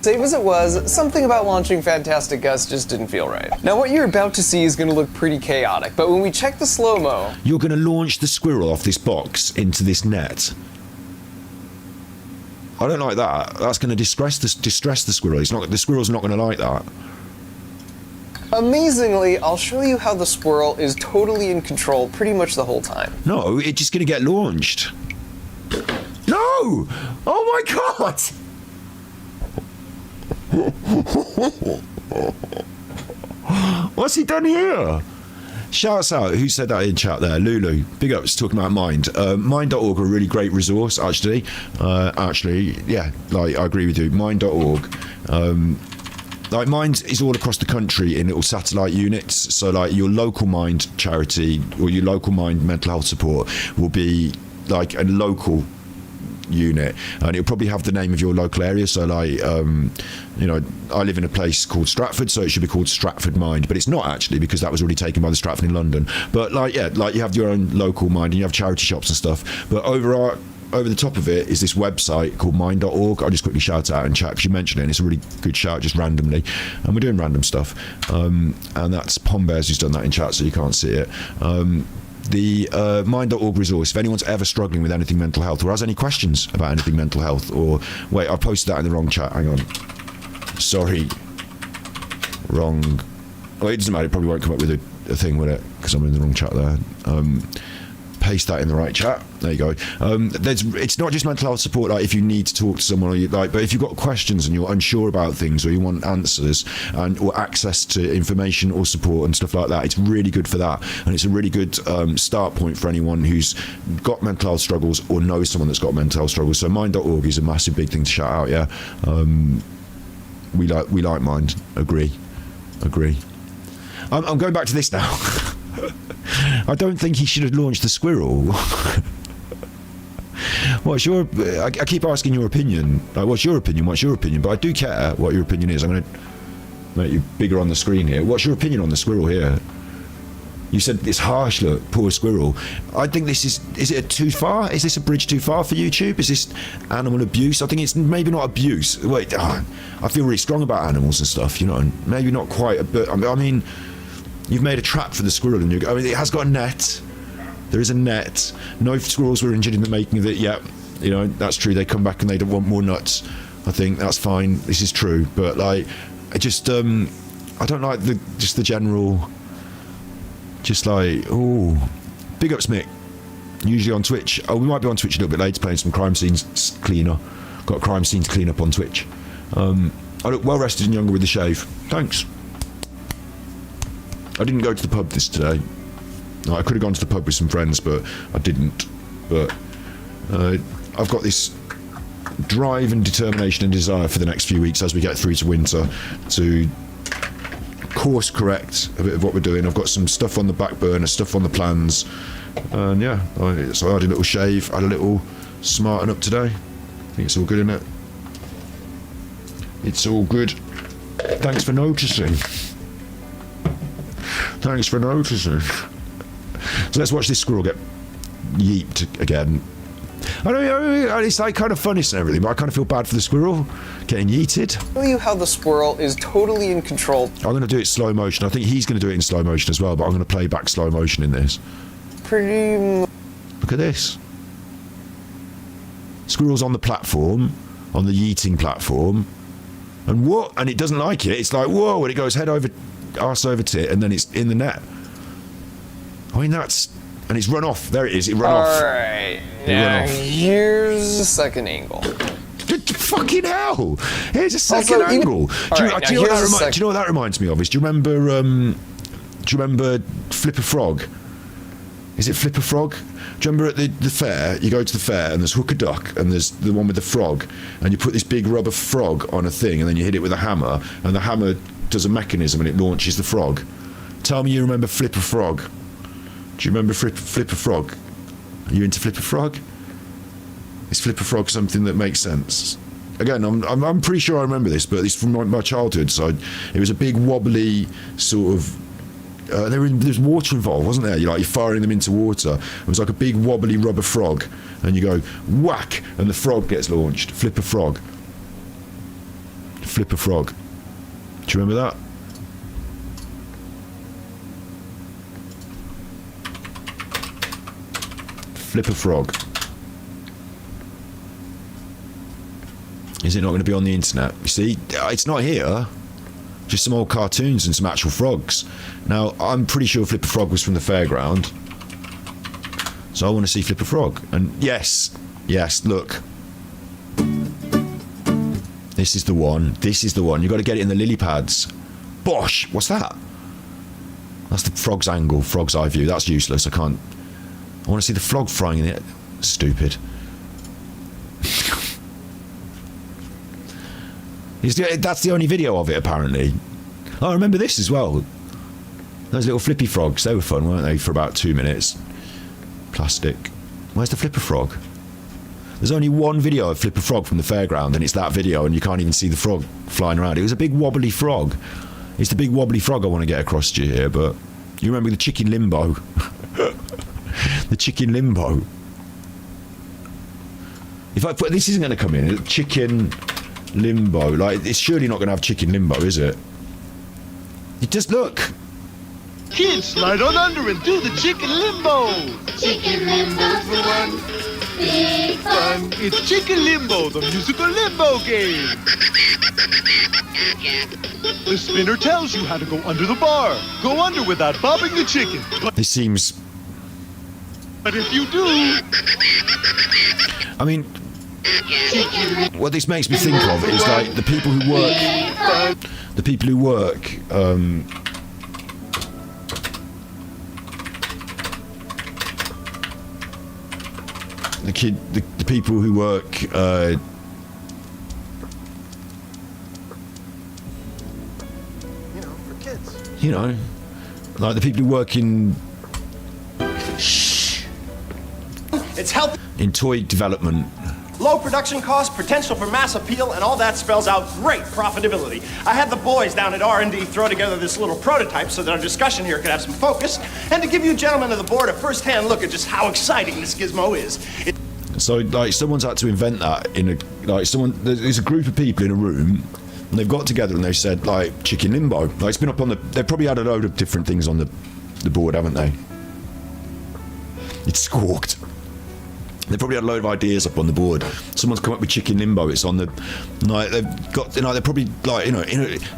safe as it was, something about launching Fantastic Gus just didn't feel right. Now what you're about to see is going to look pretty chaotic, but when we check the slow-mo... You're going to launch the squirrel off this box into this net. I don't like that. That's going to distress the squirrel. The squirrel's not going to like that. Amazingly, I'll show you how the squirrel is totally in control pretty much the whole time. No, it's just going to get launched. No! Oh my god! What's he done here? Shouts out, who said that in chat there? Lulu, big ups, talking about Mind. Mind.org are a really great resource, actually. Yeah, like, I agree with you. Mind.org. Like, Mind is all across the country in little satellite units. So, like, your local Mind charity or your local Mind mental health support will be like a local unit, and it'll probably have the name of your local area. So, like, you know, I live in a place called Stratford, so it should be called Stratford Mind, but it's not actually, because that was already taken by the Stratford in London. But, like, yeah, like, you have your own local Mind and you have charity shops and stuff, but over the top of it is this website called mind.org. I'll just quickly shout out in chat because you mentioned it, and it's a really good shout just randomly, and we're doing random stuff, and that's Pombears who's done that in chat, so you can't see it. The mind.org resource, if anyone's ever struggling with anything mental health or has any questions about anything mental health, or wait, I posted that in the wrong chat, hang on, sorry, wrong, well, it doesn't matter, it probably won't come up with a thing with it because I'm in the wrong chat there. Paste that in the right chat. There you go. It's not just mental health support, like if you need to talk to someone, or but if you've got questions and you're unsure about things, or you want answers or access to information or support and stuff like that, it's really good for that, and it's a really good start point for anyone who's got mental health struggles or knows someone that's got mental health struggles. So mind.org is a massive big thing to shout out. Yeah, we like Mind. Agree. I'm going back to this now. I don't think he should have launched the squirrel. What's your... I keep asking your opinion. Like, what's your opinion? But I do care what your opinion is. I'm going to make you bigger on the screen here. What's your opinion on the squirrel here? You said it's harsh, look, poor squirrel. I think this is it too far? Is this a bridge too far for YouTube? Is this animal abuse? I think it's maybe not abuse. Wait, I feel really strong about animals and stuff, you know, maybe not quite, but I mean... You've made a trap for the squirrel, and I mean, it has got a net. There is a net. No squirrels were injured in the making of it. Yeah, you know, that's true. They come back and they don't want more nuts. I think that's fine. This is true, but like, I just I don't like the general. Just like, oh, big ups, Mick. Usually on Twitch. Oh, we might be on Twitch a little bit later, playing some crime scenes cleaner. Got a crime scene to clean up on Twitch. I look well rested and younger with the shave. Thanks. I didn't go to the pub today. I could have gone to the pub with some friends, but I didn't. But I've got this drive and determination and desire for the next few weeks as we get through to winter to course correct a bit of what we're doing. I've got some stuff on the back burner, stuff on the plans, and yeah, so I had a little shave, had a little smarten up today. I think it's all good, isn't it? It's all good. Thanks for noticing. Thanks for noticing. So let's watch this squirrel get yeeped again. It's like kind of funny and everything, but I kind of feel bad for the squirrel getting yeeted. Show you how the squirrel is totally in control. I'm going to do it slow motion. I think he's going to do it in slow motion as well, but I'm going to play back slow motion in this. Look at this. Squirrel's on the platform, on the yeeting platform, and what? And it doesn't like it. It's like, whoa, and it goes head over, arse over tit, and then it's in the net. I mean, that's... And it's run off. There it is. It run off. Alright. Now here's the second angle. Fucking hell! Here's a second angle. Do you know what that reminds me of? Do you remember Flipper Frog? Is it Flipper Frog? Do you remember at the fair? You go to the fair and there's Hook a Duck and there's the one with the frog, and you put this big rubber frog on a thing and then you hit it with a hammer, and the hammer does a mechanism and it launches the frog. Tell me you remember Flipper Frog. Do you remember Flipper Frog? Are you into Flipper Frog? Is Flipper Frog something that makes sense? Again, I'm pretty sure I remember this, but it's from my childhood. So it was a big wobbly sort of. There's water involved, wasn't there? You're firing them into water. It was like a big wobbly rubber frog, and you go whack, and the frog gets launched. Flipper Frog. Flipper Frog. Do you remember that? Flipper Frog. Is it not going to be on the internet? You see, it's not here. Just some old cartoons and some actual frogs. Now, I'm pretty sure Flipper Frog was from the fairground. So I want to see Flipper Frog. And yes, look. This is the one. This is the one. You've got to get it in the lily pads. Bosh! What's that? That's the frog's angle, frog's eye view. That's useless. I want to see the frog frying in it. Stupid. That's the only video of it, apparently. Oh, I remember this as well. Those little flippy frogs. They were fun, weren't they, for about 2 minutes. Plastic. Where's the Flipper Frog? There's only one video of Flipper Frog from the fairground, and it's that video, and you can't even see the frog flying around. It was a big wobbly frog. It's the big wobbly frog I want to get across to you here, but you remember the chicken limbo? The chicken limbo. If I put this, isn't going to come in. Chicken limbo. Like, it's surely not going to have chicken limbo, is it? You just look. Kids, slide on under and do the chicken limbo. Chicken limbo for one. Big fun. It's Chicken Limbo, the musical limbo game. The spinner tells you how to go under the bar. Go under without bobbing the chicken. This seems... But if you do... I mean... What this makes me think of is like the people who work... The people who work... The people who work... for kids. You know, like the people who work in... It's healthy. In toy development. Low production cost, potential for mass appeal, and all that spells out great profitability. I had the boys down at R&D throw together this little prototype so that our discussion here could have some focus, and to give you gentlemen of the board a first-hand look at just how exciting this gizmo is. So, like, someone's had to invent that in a... Like, there's a group of people in a room, and they've got together and they've said, like, chicken limbo. Like, it's been up on the... They've probably had a load of different things on the board, haven't they? It squawked. They've probably had a load of ideas up on the board. Someone's come up with chicken limbo. It's on the... Like, they've got... You know, they're probably, like, you know,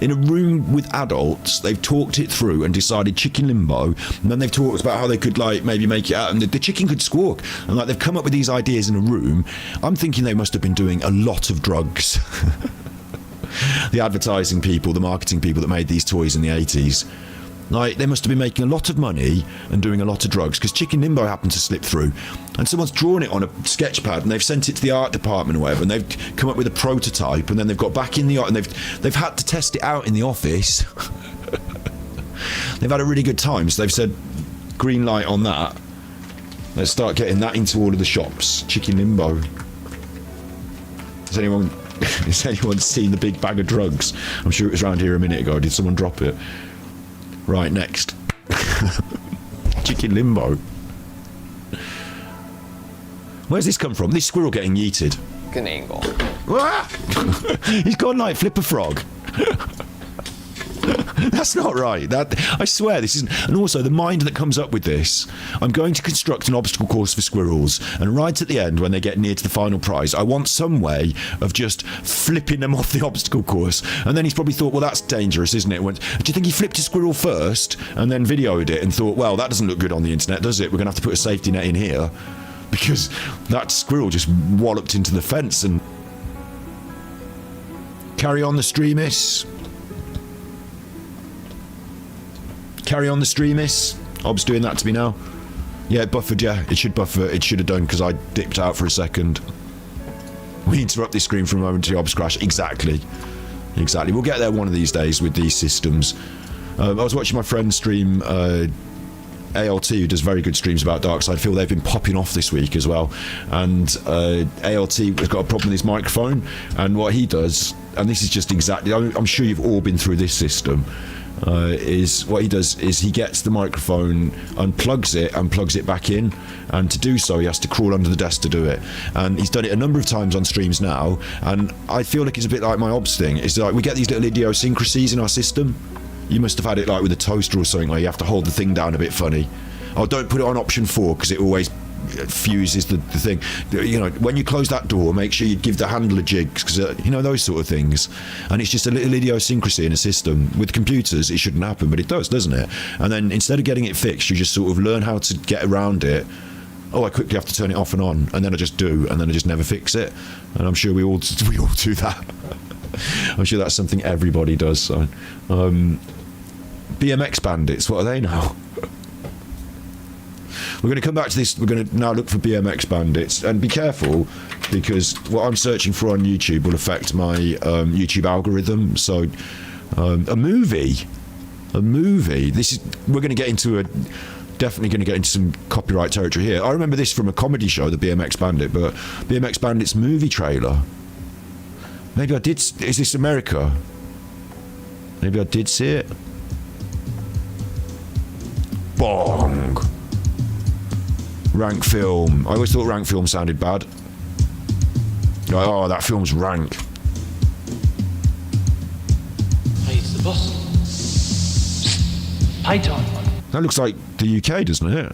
in a room with adults, they've talked it through and decided chicken limbo, and then they've talked about how they could, like, maybe make it out, and the chicken could squawk. And, like, they've come up with these ideas in a room. I'm thinking they must have been doing a lot of drugs. The advertising people, the marketing people that made these toys in the 80s. Like, they must have been making a lot of money and doing a lot of drugs, because Chicken Limbo happened to slip through. And someone's drawn it on a sketch pad, and they've sent it to the art department or whatever, and they've come up with a prototype, and then they've got back in the art, and they've had to test it out in the office. They've had a really good time, so they've said, green light on that. Let's start getting that into all of the shops. Chicken Limbo. Has anyone seen the big bag of drugs? I'm sure it was around here a minute ago. Did someone drop it? Right, next. Chicken Limbo. Where's this come from? This squirrel getting yeeted. Good angle. He's gone like Flip a Frog. That's not right. I swear this isn't. And also the mind that comes up with this. I'm going to construct an obstacle course for squirrels, and right at the end, when they get near to the final prize, I want some way of just flipping them off the obstacle course. And then he's probably thought, well, that's dangerous, isn't it? Do you think he flipped a squirrel first and then videoed it and thought, well, that doesn't look good on the internet, does it? We're going to have to put a safety net in here because that squirrel just walloped into the fence. And carry on the streamis. Carry on the streamis. Ob's doing that to me now. Yeah, it buffered, yeah. It should buffer. It should have done because I dipped out for a second. We interrupt this screen for a moment to Ob's crash. Exactly. We'll get there one of these days with these systems. I was watching my friend stream ALT, who does very good streams about Darkseid. I feel they've been popping off this week as well. And ALT has got a problem with his microphone. And what he does, and this is just exactly, I'm sure you've all been through this system, is what he does is he gets the microphone, unplugs it and plugs it back in, and to do so he has to crawl under the desk to do it. And he's done it a number of times on streams now, and I feel like it's a bit like my obs thing. It's like we get these little idiosyncrasies in our system. You must have had it like with a toaster or something, where you have to hold the thing down a bit funny. Oh, don't put it on option 4 because it always fuses the thing. You know, when you close that door, make sure you give the handle a jig, because you know, those sort of things. And it's just a little idiosyncrasy in a system. With computers it shouldn't happen, but it does, doesn't it? And then instead of getting it fixed, you just sort of learn how to get around it. Oh, I quickly have to turn it off and on, and then I just do, and then I just never fix it. And I'm sure we all do that. I'm sure that's something everybody does. So, BMX bandits, what are they now? We're going to come back to this. We're going to now look for BMX bandits, and be careful, because what I'm searching for on YouTube will affect my YouTube algorithm. So a movie. This is, we're going to get into definitely going to get into some copyright territory here. I remember this from a comedy show, the BMX Bandit, but BMX Bandit's movie trailer. Maybe I did. Is this America? Maybe I did see it. Bong. Rank film. I always thought rank film sounded bad. Like, oh, that film's rank. Hey, it's the boss. Pay time. That looks like the UK, doesn't it?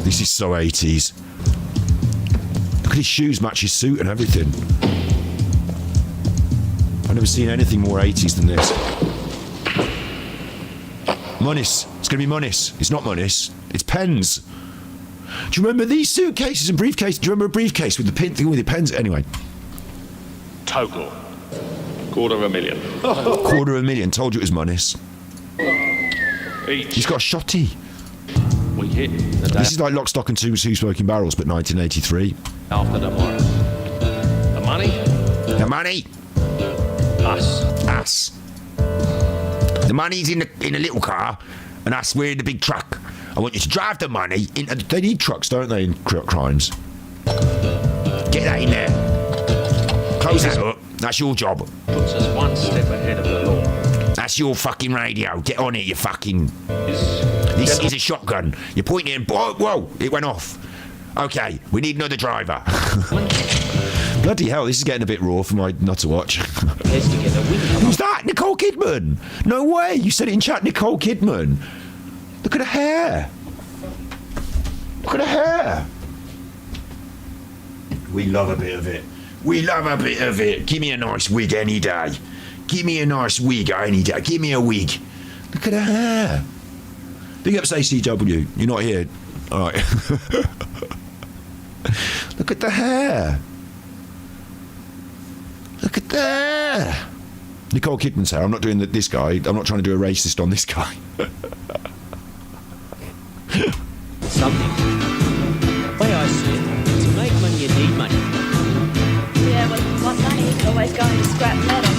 This is so 80s. Look at his shoes, match his suit and everything. I've never seen anything more 80s than this. Munis. It's going to be Munis. It's not Munis. It's pens. Do you remember these suitcases and briefcases? Do you remember a briefcase with the pin thing with the pens? Anyway. Total. $250,000. $250,000. Told you it was Munis. Each. He's got a shotty. We hit the day This is like Lock, Stock and Two Smoking Barrels, but 1983. after tomorrow. The money? The money. Us. The money's in a little car, and us, we're in the big truck. I want you to drive the money into. They need trucks, don't they, in crimes? Get that in there. Close that up. That's your job. Puts us one step ahead of the law. That's your fucking radio. Get on it, you fucking. This is a shotgun. You're pointing it and. Whoa! It went off. Okay, we need another driver. Bloody hell, this is getting a bit raw for my Nutterwatch. Who's that? Nicole Kidman! No way! You said it in chat, Nicole Kidman. Look at her hair. Look at her hair. We love a bit of it. We love a bit of it. Give me a nice wig any day. Give me a nice wig any day. Give me a wig. Look at her hair. Big up ACW. You're not here. All right. Look at the hair. Look at that. Nicole Kidman's hair. I'm not doing this guy. I'm not trying to do a racist on this guy. Something. The way I see it, to make money you need money. Yeah, well, if you want money, you can always go into scrap metal.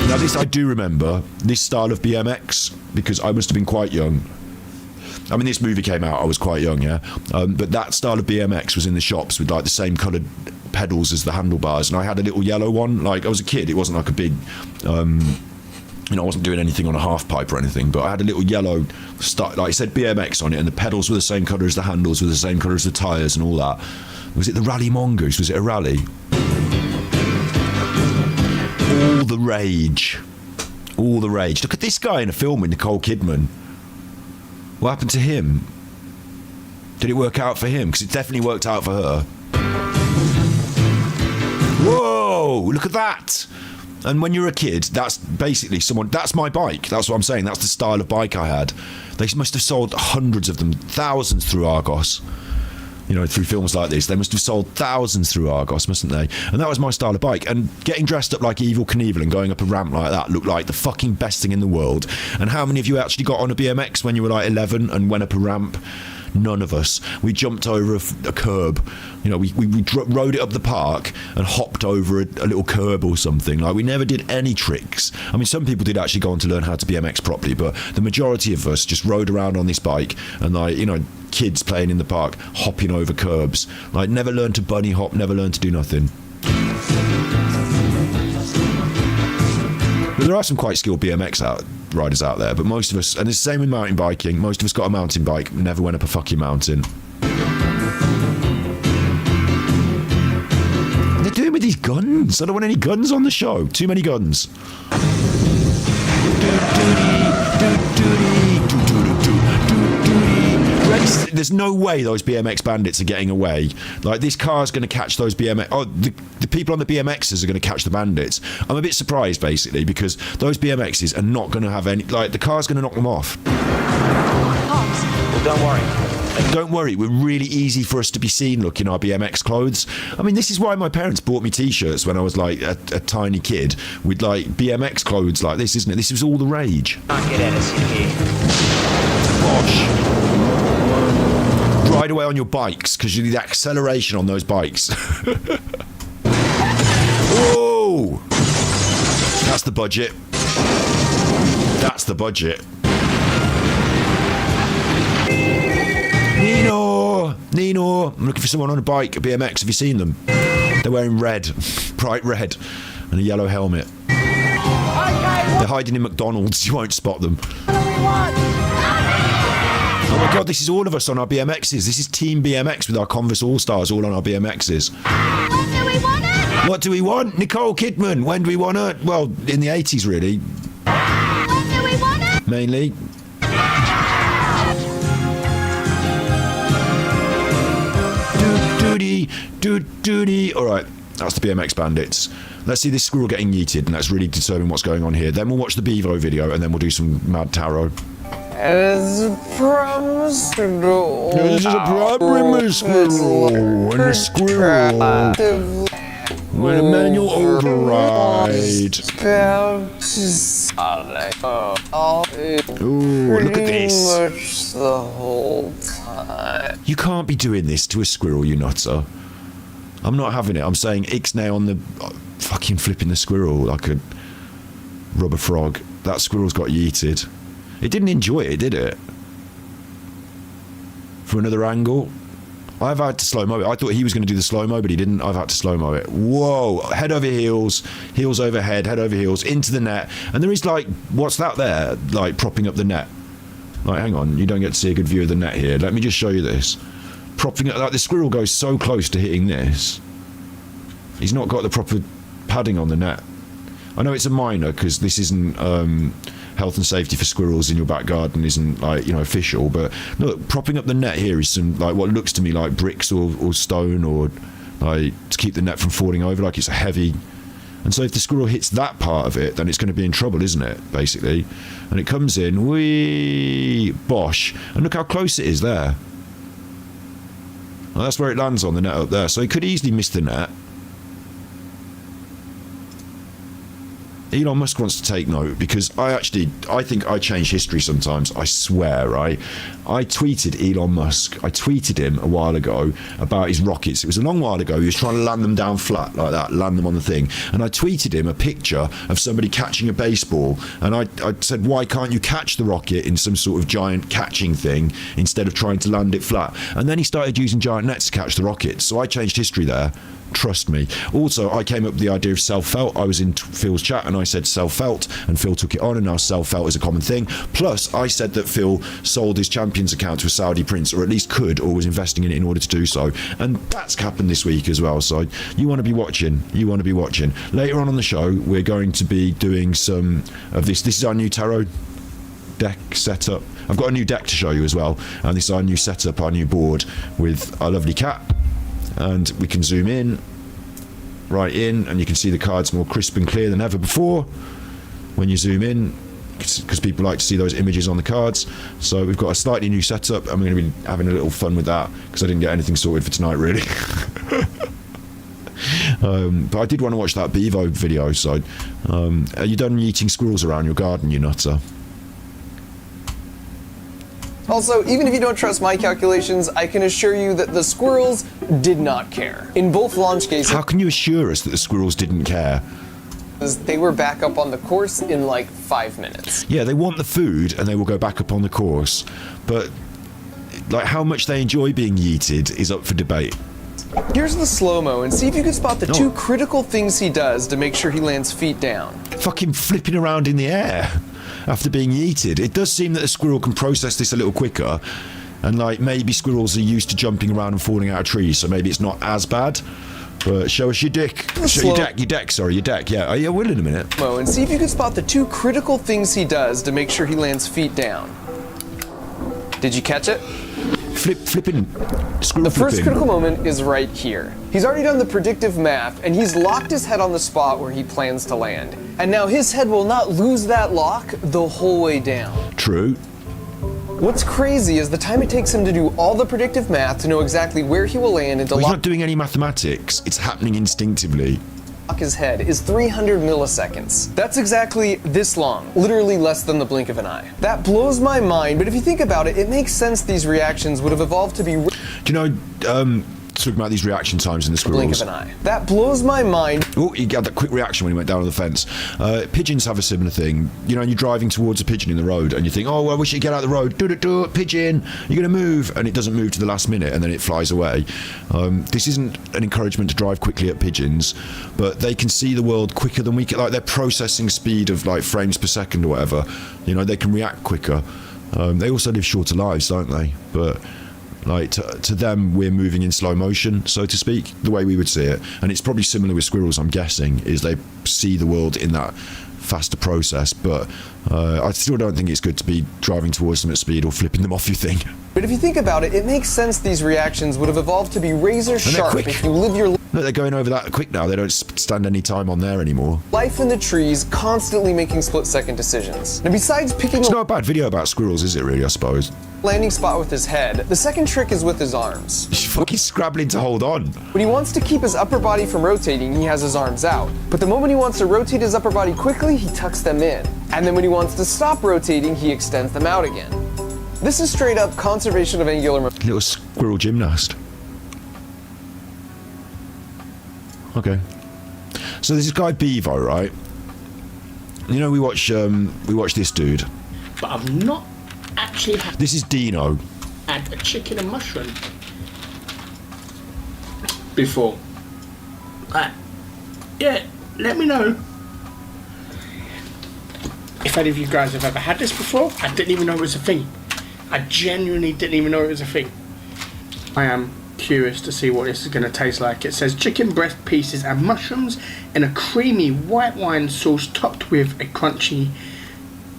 Now this I do remember, this style of BMX, because I must have been quite young. I mean, this movie came out, I was quite young, yeah? But that style of BMX was in the shops with like the same coloured pedals as the handlebars, and I had a little yellow one. Like, I was a kid, it wasn't like a big I wasn't doing anything on a half pipe or anything, but I had a little yellow, like it said BMX on it, and the pedals were the same colour as the handles, were the same colour as the tyres and all that. Was it the Rally Mongoose? Was it a rally? All the rage. All the rage. Look at this guy in a film with Nicole Kidman. What happened to him? Did it work out for him? Because it definitely worked out for her. Whoa! Look at that! And when you're a kid, that's basically that's my bike. That's what I'm saying. That's the style of bike I had. They must have sold hundreds of them, thousands through Argos. Through films like this. They must have sold thousands through Argos, mustn't they? And that was my style of bike. And getting dressed up like Evel Knievel and going up a ramp like that looked like the fucking best thing in the world. And how many of you actually got on a BMX when you were like 11 and went up a ramp? None of us. We jumped over a curb. We rode it up the park and hopped over a little curb or something. Like, we never did any tricks. I mean, some people did actually go on to learn how to BMX properly, but the majority of us just rode around on this bike and, like, kids playing in the park, hopping over curbs. Like, never learned to bunny hop, never learned to do nothing. But there are some quite skilled BMX riders out there, but most of us, and it's the same with mountain biking, most of us got a mountain bike, never went up a fucking mountain. What are they doing with these guns? I don't want any guns on the show. Too many guns. There's no way those BMX bandits are getting away. Like, this car's going to catch those BMX... Oh, the people on the BMXs are going to catch the bandits. I'm a bit surprised, basically, because those BMXs are not going to have any... Like, the car's going to knock them off. Well, don't worry. Don't worry, we're really easy for us to be seen looking our BMX clothes. I mean, this is why my parents bought me T-shirts when I was, like, a tiny kid, with, like, BMX clothes like this, isn't it? This was all the rage. Can't get at us here. Gosh. Ride away on your bikes, because you need acceleration on those bikes. Whoa! That's the budget. That's the budget. Nino, I'm looking for someone on a bike, a BMX. Have you seen them? They're wearing red, bright red, and a yellow helmet. They're hiding in McDonald's. You won't spot them. Oh my god, this is all of us on our BMXs. This is Team BMX with our Converse All-Stars all on our BMXs. When do we want it? What do we want? Nicole Kidman. When do we want her? Well, in the 80s, really. When do we want it? Mainly. Doody. Alright, that's the BMX bandits. Let's see this squirrel getting yeeted, and that's really determine what's going on here. Then we'll watch the Bevo video, and then we'll do some mad tarot. This is a promise to do. This is a promise squirrel. And a squirrel. With a manual override. Ooh, look at this. Much the whole time. You can't be doing this to a squirrel, you nutter. I'm not having it. I'm saying ixnay on the... fucking flipping the squirrel like a rubber frog. That squirrel's got yeeted. It didn't enjoy it, did it? For another angle. I've had to slow-mo it. I thought he was going to do the slow-mo, but he didn't. I've had to slow-mo it. Whoa. Head over heels. Heels over head. Head over heels. Into the net. And there is, like... What's that there? Like, propping up the net. Like, hang on. You don't get to see a good view of the net here. Let me just show you this. Propping up... Like, the squirrel goes so close to hitting this. He's not got the proper padding on the net. I know it's a minor, because this isn't... health and safety for squirrels in your back garden isn't, like, official, but look, propping up the net here is some, like, what looks to me like bricks or stone, or like to keep the net from falling over, like it's a heavy. And so if the squirrel hits that part of it, then it's going to be in trouble, isn't it, basically? And it comes in, whee, bosh, and look how close it is there. Well, that's where it lands on the net up there, so it could easily miss the net. Elon Musk wants to take note, because I think I change history sometimes. I swear, right? I tweeted Elon Musk. I tweeted him a while ago about his rockets. It was a long while ago. He was trying to land them down flat like that, land them on the thing. And I tweeted him a picture of somebody catching a baseball. And I said, why can't you catch the rocket in some sort of giant catching thing instead of trying to land it flat? And then he started using giant nets to catch the rockets. So I changed history there. Trust me. Also, I came up with the idea of self-felt. I was in Phil's chat and I said self-felt, and Phil took it on, and now self-felt is a common thing. Plus, I said that Phil sold his Champions account to a Saudi prince, or at least could, or was investing in it in order to do so. And that's happened this week as well. So you want to be watching. You want to be watching. Later on the show, we're going to be doing some of this. This is our new tarot deck setup. I've got a new deck to show you as well, and this is our new setup, our new board with our lovely cat. And we can zoom in, right in, and you can see the cards more crisp and clear than ever before when you zoom in, because people like to see those images on the cards. So we've got a slightly new setup, and we're going to be having a little fun with that, because I didn't get anything sorted for tonight, really. But I did want to watch that Bevo video, so are you done eating squirrels around your garden, you nutter? Also, even if you don't trust my calculations, I can assure you that the squirrels did not care. In both launch cases... How can you assure us that the squirrels didn't care? They were back up on the course in like 5 minutes. Yeah, they want the food and they will go back up on the course, but like how much they enjoy being yeeted is up for debate. Here's the slow-mo, and see if you can spot the two critical things he does to make sure he lands feet down. Fucking flipping around in the air after being yeeted. It does seem that a squirrel can process this a little quicker, and like maybe squirrels are used to jumping around and falling out of trees, so maybe it's not as bad. But show us your dick. Show your deck, yeah. Oh, yeah, will in a minute. And see if you can spot the two critical things he does to make sure he lands feet down. Did you catch it? Flipping. The first critical moment is right here. He's already done the predictive math, and he's locked his head on the spot where he plans to land. And now his head will not lose that lock the whole way down. True. What's crazy is the time it takes him to do all the predictive math to know exactly where he will land and to he's not doing any mathematics. It's happening instinctively. Lock his head is 300 milliseconds. That's exactly this long, literally less than the blink of an eye. That blows my mind, but if you think about it, it makes sense these reactions would have evolved to be... Do you know, talking about these reaction times in the squirrels. Blink of an eye. That blows my mind. Oh, he got that quick reaction when he went down on the fence. Pigeons have a similar thing. You know, you're driving towards a pigeon in the road and you think, oh, well, I wish you'd get out of the road. Do it, pigeon. You're going to move. And it doesn't move to the last minute and then it flies away. This isn't an encouragement to drive quickly at pigeons, but they can see the world quicker than we can. Like, their processing speed of like frames per second or whatever, you know, they can react quicker. They also live shorter lives, don't they? But like to them, we're moving in slow motion, so to speak, the way we would see it. And it's probably similar with squirrels, I'm guessing, is they see the world in that faster process. But I still don't think it's good to be driving towards them at speed or flipping them off your thing. But if you think about it, it makes sense these reactions would have evolved to be razor sharp if you live your... Look, they're going over that quick now. They don't stand any time on there anymore. Life in the trees, constantly making split-second decisions. Now, besides picking... It's not a bad video about squirrels, is it really, I suppose? Landing spot with his head, the second trick is with his arms. He's fucking scrabbling to hold on. When he wants to keep his upper body from rotating, he has his arms out. But the moment he wants to rotate his upper body quickly, he tucks them in. And then when he wants to stop rotating, he extends them out again. This is straight up conservation of angular motion. Little squirrel gymnast. Okay. So there's this guy Bevo, right? You know, we watch this dude. But I've not actually had... This is Dino. ...had a chicken and mushroom before. Yeah, let me know if any of you guys have ever had this before. I didn't even know it was a thing. I genuinely didn't even know it was a thing. I am curious to see what this is going to taste like. It says chicken breast pieces and mushrooms in a creamy white wine sauce topped with a crunchy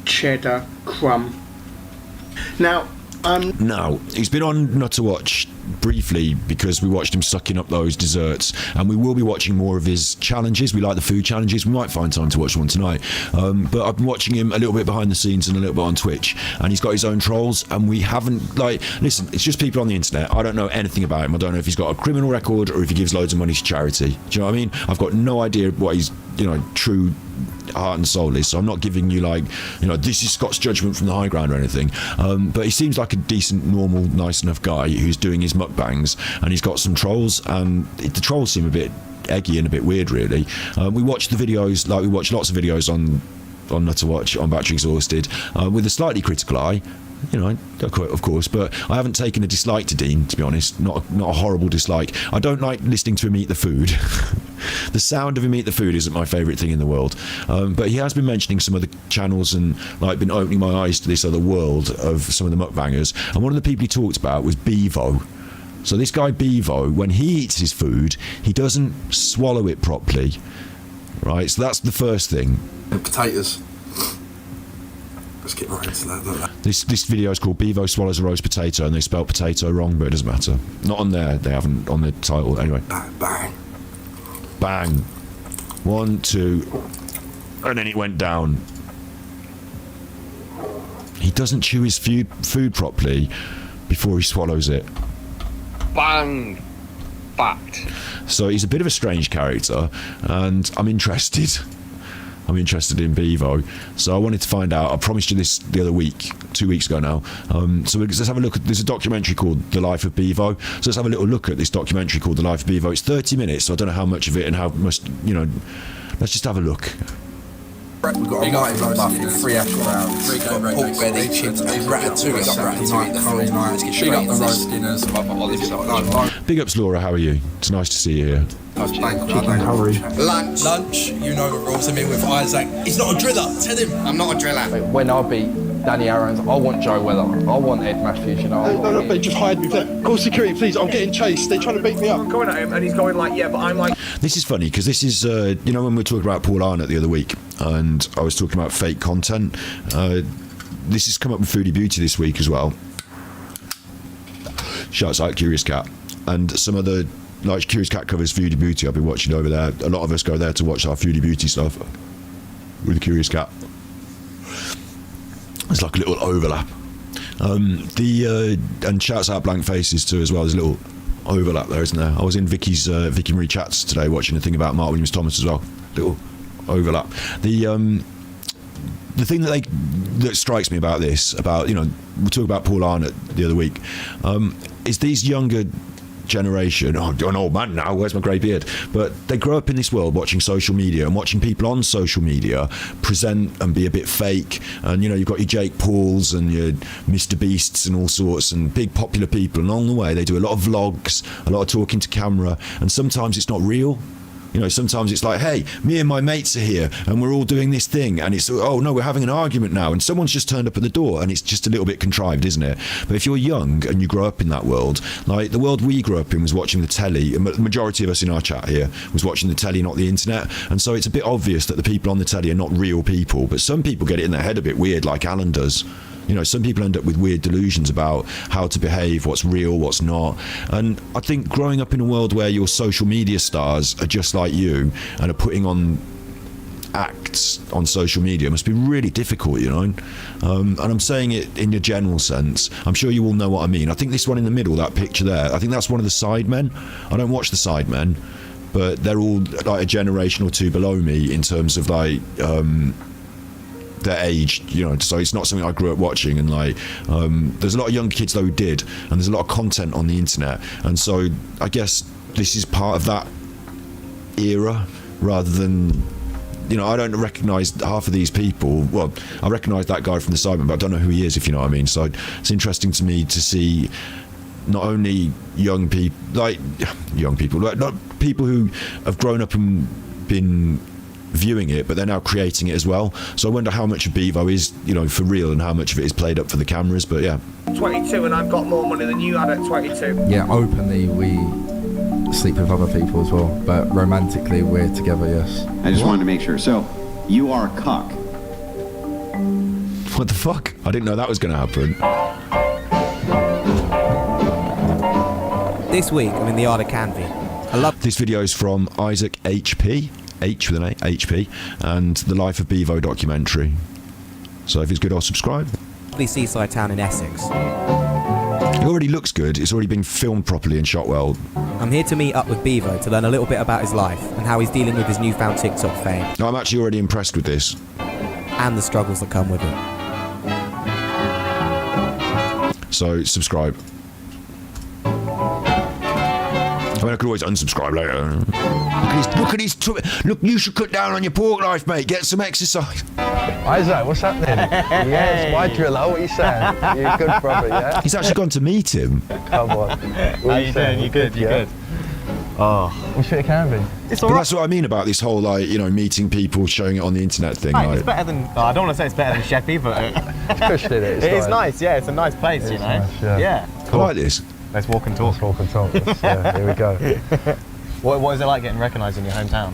cheddar crumb. Now, No, he's been on Nutterwatch briefly because we watched him sucking up those desserts, and we will be watching more of his challenges. We like the food challenges. We might find time to watch one tonight, but I've been watching him a little bit behind the scenes and a little bit on Twitch, and he's got his own trolls, and we haven't, like, listen, it's just people on the internet. I don't know anything about him. I don't know if he's got a criminal record or if he gives loads of money to charity. Do you know what I mean? I've got no idea what his, true heart and soul is, so I'm not giving you this is Scott's judgment from the high ground or anything, but he seems like a decent, normal, nice enough guy who's doing his mukbangs, and he's got some trolls, and the trolls seem a bit eggy and a bit weird, really. We watch the videos, like we watch lots of videos on on Nutterwatch on Battery Exhausted with a slightly critical eye. You know, of course, but I haven't taken a dislike to Dean, to be honest. Not a horrible dislike. I don't like listening to him eat the food. The sound of him eat the food isn't my favourite thing in the world. But he has been mentioning some other channels and like been opening my eyes to this other world of some of the mukbangers. And one of the people he talked about was Bevo. So this guy Bevo, when he eats his food, he doesn't swallow it properly. Right? So that's the first thing. And potatoes. Let's get right into that. This video is called Bevo Swallows a Roast Potato, and they spelled potato wrong, but it doesn't matter. Not on there, they haven't on the title. Anyway. Bang. Bang. 1, 2, and then it went down. He doesn't chew his food properly before he swallows it. Bang. Fact. So he's a bit of a strange character, and I'm interested. I'm interested in Bevo, so I wanted to find out. I promised you this the other week, 2 weeks ago now. So let's have a look at. There's a documentary called The Life of Bevo. So let's have a little look at this documentary called The Life of Bevo. It's 30 minutes, so I don't know how much of it and how much. You know, let's just have a look. We've got a mighty muffin, 3 hash browns, pork belly, chips, and ratatouille. Big up the roast dinners. Big ups, Laura. How are you? It's nice to see you here. Lunch, you know the rules. I'm in with Isaac. He's not a driller. Tell him I'm not a driller. When I beat Danny Aaron's, I want Joe Weather. I want Ed Matthews, you know. No, but just hide me there. Call security, please. I'm getting chased. They're trying to beat me up. I'm going at him and he's going like, yeah, but I'm like... This is funny because this is, you know, when we were talking about Paul Arnott the other week and I was talking about fake content, this has come up with Foodie Beauty this week as well. Shouts out Curious Cat. And some other, like Curious Cat covers Foodie Beauty I've been watching over there. A lot of us go there to watch our Foodie Beauty stuff with Curious Cat. There's like a little overlap. And shouts out Blank Faces too as well. There's a little overlap there, isn't there? I was in Vicky's Vicky Marie Chats today watching a thing about Mark Williams Thomas as well. Little overlap. The thing that strikes me about this, about, you know, we'll talk about Paul Arnott the other week, is these younger generation, I'm an old man now, where's my grey beard, but they grow up in this world watching social media and watching people on social media present and be a bit fake. And you know, you've got your Jake Pauls and your Mr. Beasts and all sorts and big popular people, and along the way they do a lot of vlogs, a lot of talking to camera, and sometimes it's not real. You know, sometimes it's like, hey, me and my mates are here and we're all doing this thing, and it's, oh no, we're having an argument now, and someone's just turned up at the door, and it's just a little bit contrived, isn't it? But if you're young and you grow up in that world, like the world we grew up in was watching the telly, and the majority of us in our chat here was watching the telly, not the internet, and so it's a bit obvious that the people on the telly are not real people, but some people get it in their head a bit weird, like Alan does. You know, some people end up with weird delusions about how to behave, what's real, what's not. And I think growing up in a world where your social media stars are just like you and are putting on acts on social media must be really difficult, you know. And I'm saying it in your general sense. I'm sure you all know what I mean. I think this one in the middle, that picture there, I think that's one of the Sidemen. I don't watch the Sidemen, but they're all like a generation or two below me in terms of like... their age, you know, so it's not something I grew up watching. And like there's a lot of young kids though who did, and there's a lot of content on the internet, and so I guess this is part of that era rather than, you know, I don't recognise half of these people. Well, I recognise that guy from the Sidemen, but I don't know who he is, if you know what I mean. So it's interesting to me to see not only young people, like not people who have grown up and been viewing it, but they're now creating it as well. So I wonder how much of Bevo is, you know, for real, and how much of it is played up for the cameras. But yeah, 22 and I've got more money than you had at 22. Yeah, openly we sleep with other people as well, but romantically we're together, yes. I just wanted to make sure. So you are a cuck. What the fuck? I didn't know that was going to happen. This week I'm in the Art of Canvey. I love this. Video is from Isaac HP. H with an A, HP, and the Life of Bevo documentary. So if it's good, I'll subscribe. The seaside town in Essex. It already looks good. It's already been filmed properly and shot well. I'm here to meet up with Bevo to learn a little bit about his life and how he's dealing with his newfound TikTok fame. No, I'm actually already impressed with this. And the struggles that come with it. So subscribe. I mean, I could always unsubscribe later. Look, you should cut down on your pork life, mate. Get some exercise. Isaac, what's happening? Yes, my driller, what are you saying? You're a good brother, yeah? He's actually gone to meet him. Come on. How you doing? You good? You good? Oh. We should can be. It's But alright. that's what I mean about this whole, like, you know, meeting people, showing it on the internet thing. Mate, like, it's better than. I don't want to say it's better than Sheppey, but It's cushy, it is nice. Yeah, it's a nice place, you know. Nice, yeah. I like this. Let's walk and talk. Let's walk and talk. Here we go. What is it like getting recognised in your hometown?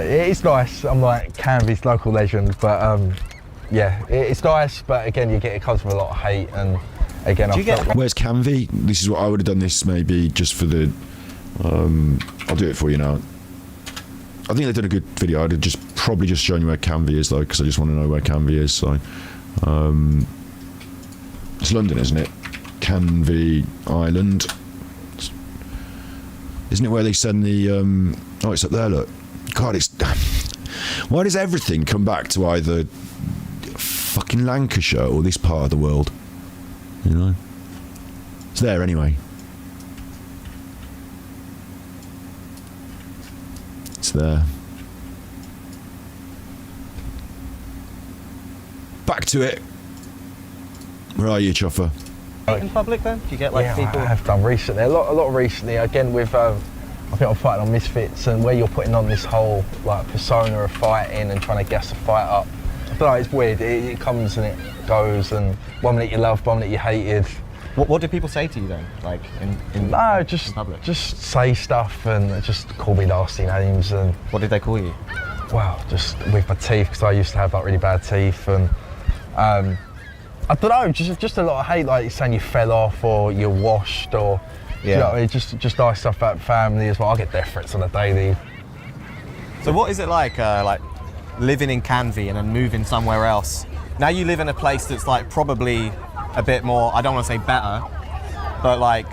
It's nice. I'm like Canvy's local legend, but yeah, it's nice. But again, it comes with a lot of hate, and again, Where's Canvey? This is what I would have done. This maybe just for the. I'll do it for you now. I think they did a good video. I'd have probably just shown you where Canvey is, though, because I just want to know where Canvey is. So, it's London, isn't it? Canvey Island. Isn't it where they send the? Oh, it's up there. Look, God, it's. Why does everything come back to either fucking Lancashire or this part of the world? You know, it's there anyway. It's there. Back to it. Where are you, Chuffer? In public then? Do you get like people? I have done recently. A lot recently. Again, with I think I'm fighting on Misfits, and where you're putting on this whole like persona of fighting and trying to gas the fight up. I don't know. It's weird. It comes and it goes, and one minute you loved, one minute you hated. What do people say to you then? Like in public? Just say stuff and just call me nasty names. And what did they call you? Well, just with my teeth, because I used to have like really bad teeth, and I don't know, just a lot of hate, like saying you fell off or you're washed, or you know what I mean? Just nice stuff about family as well. I get death threats on a daily. So what is it like living in Canvey and then moving somewhere else? Now you live in a place that's like probably a bit more, I don't want to say better, but like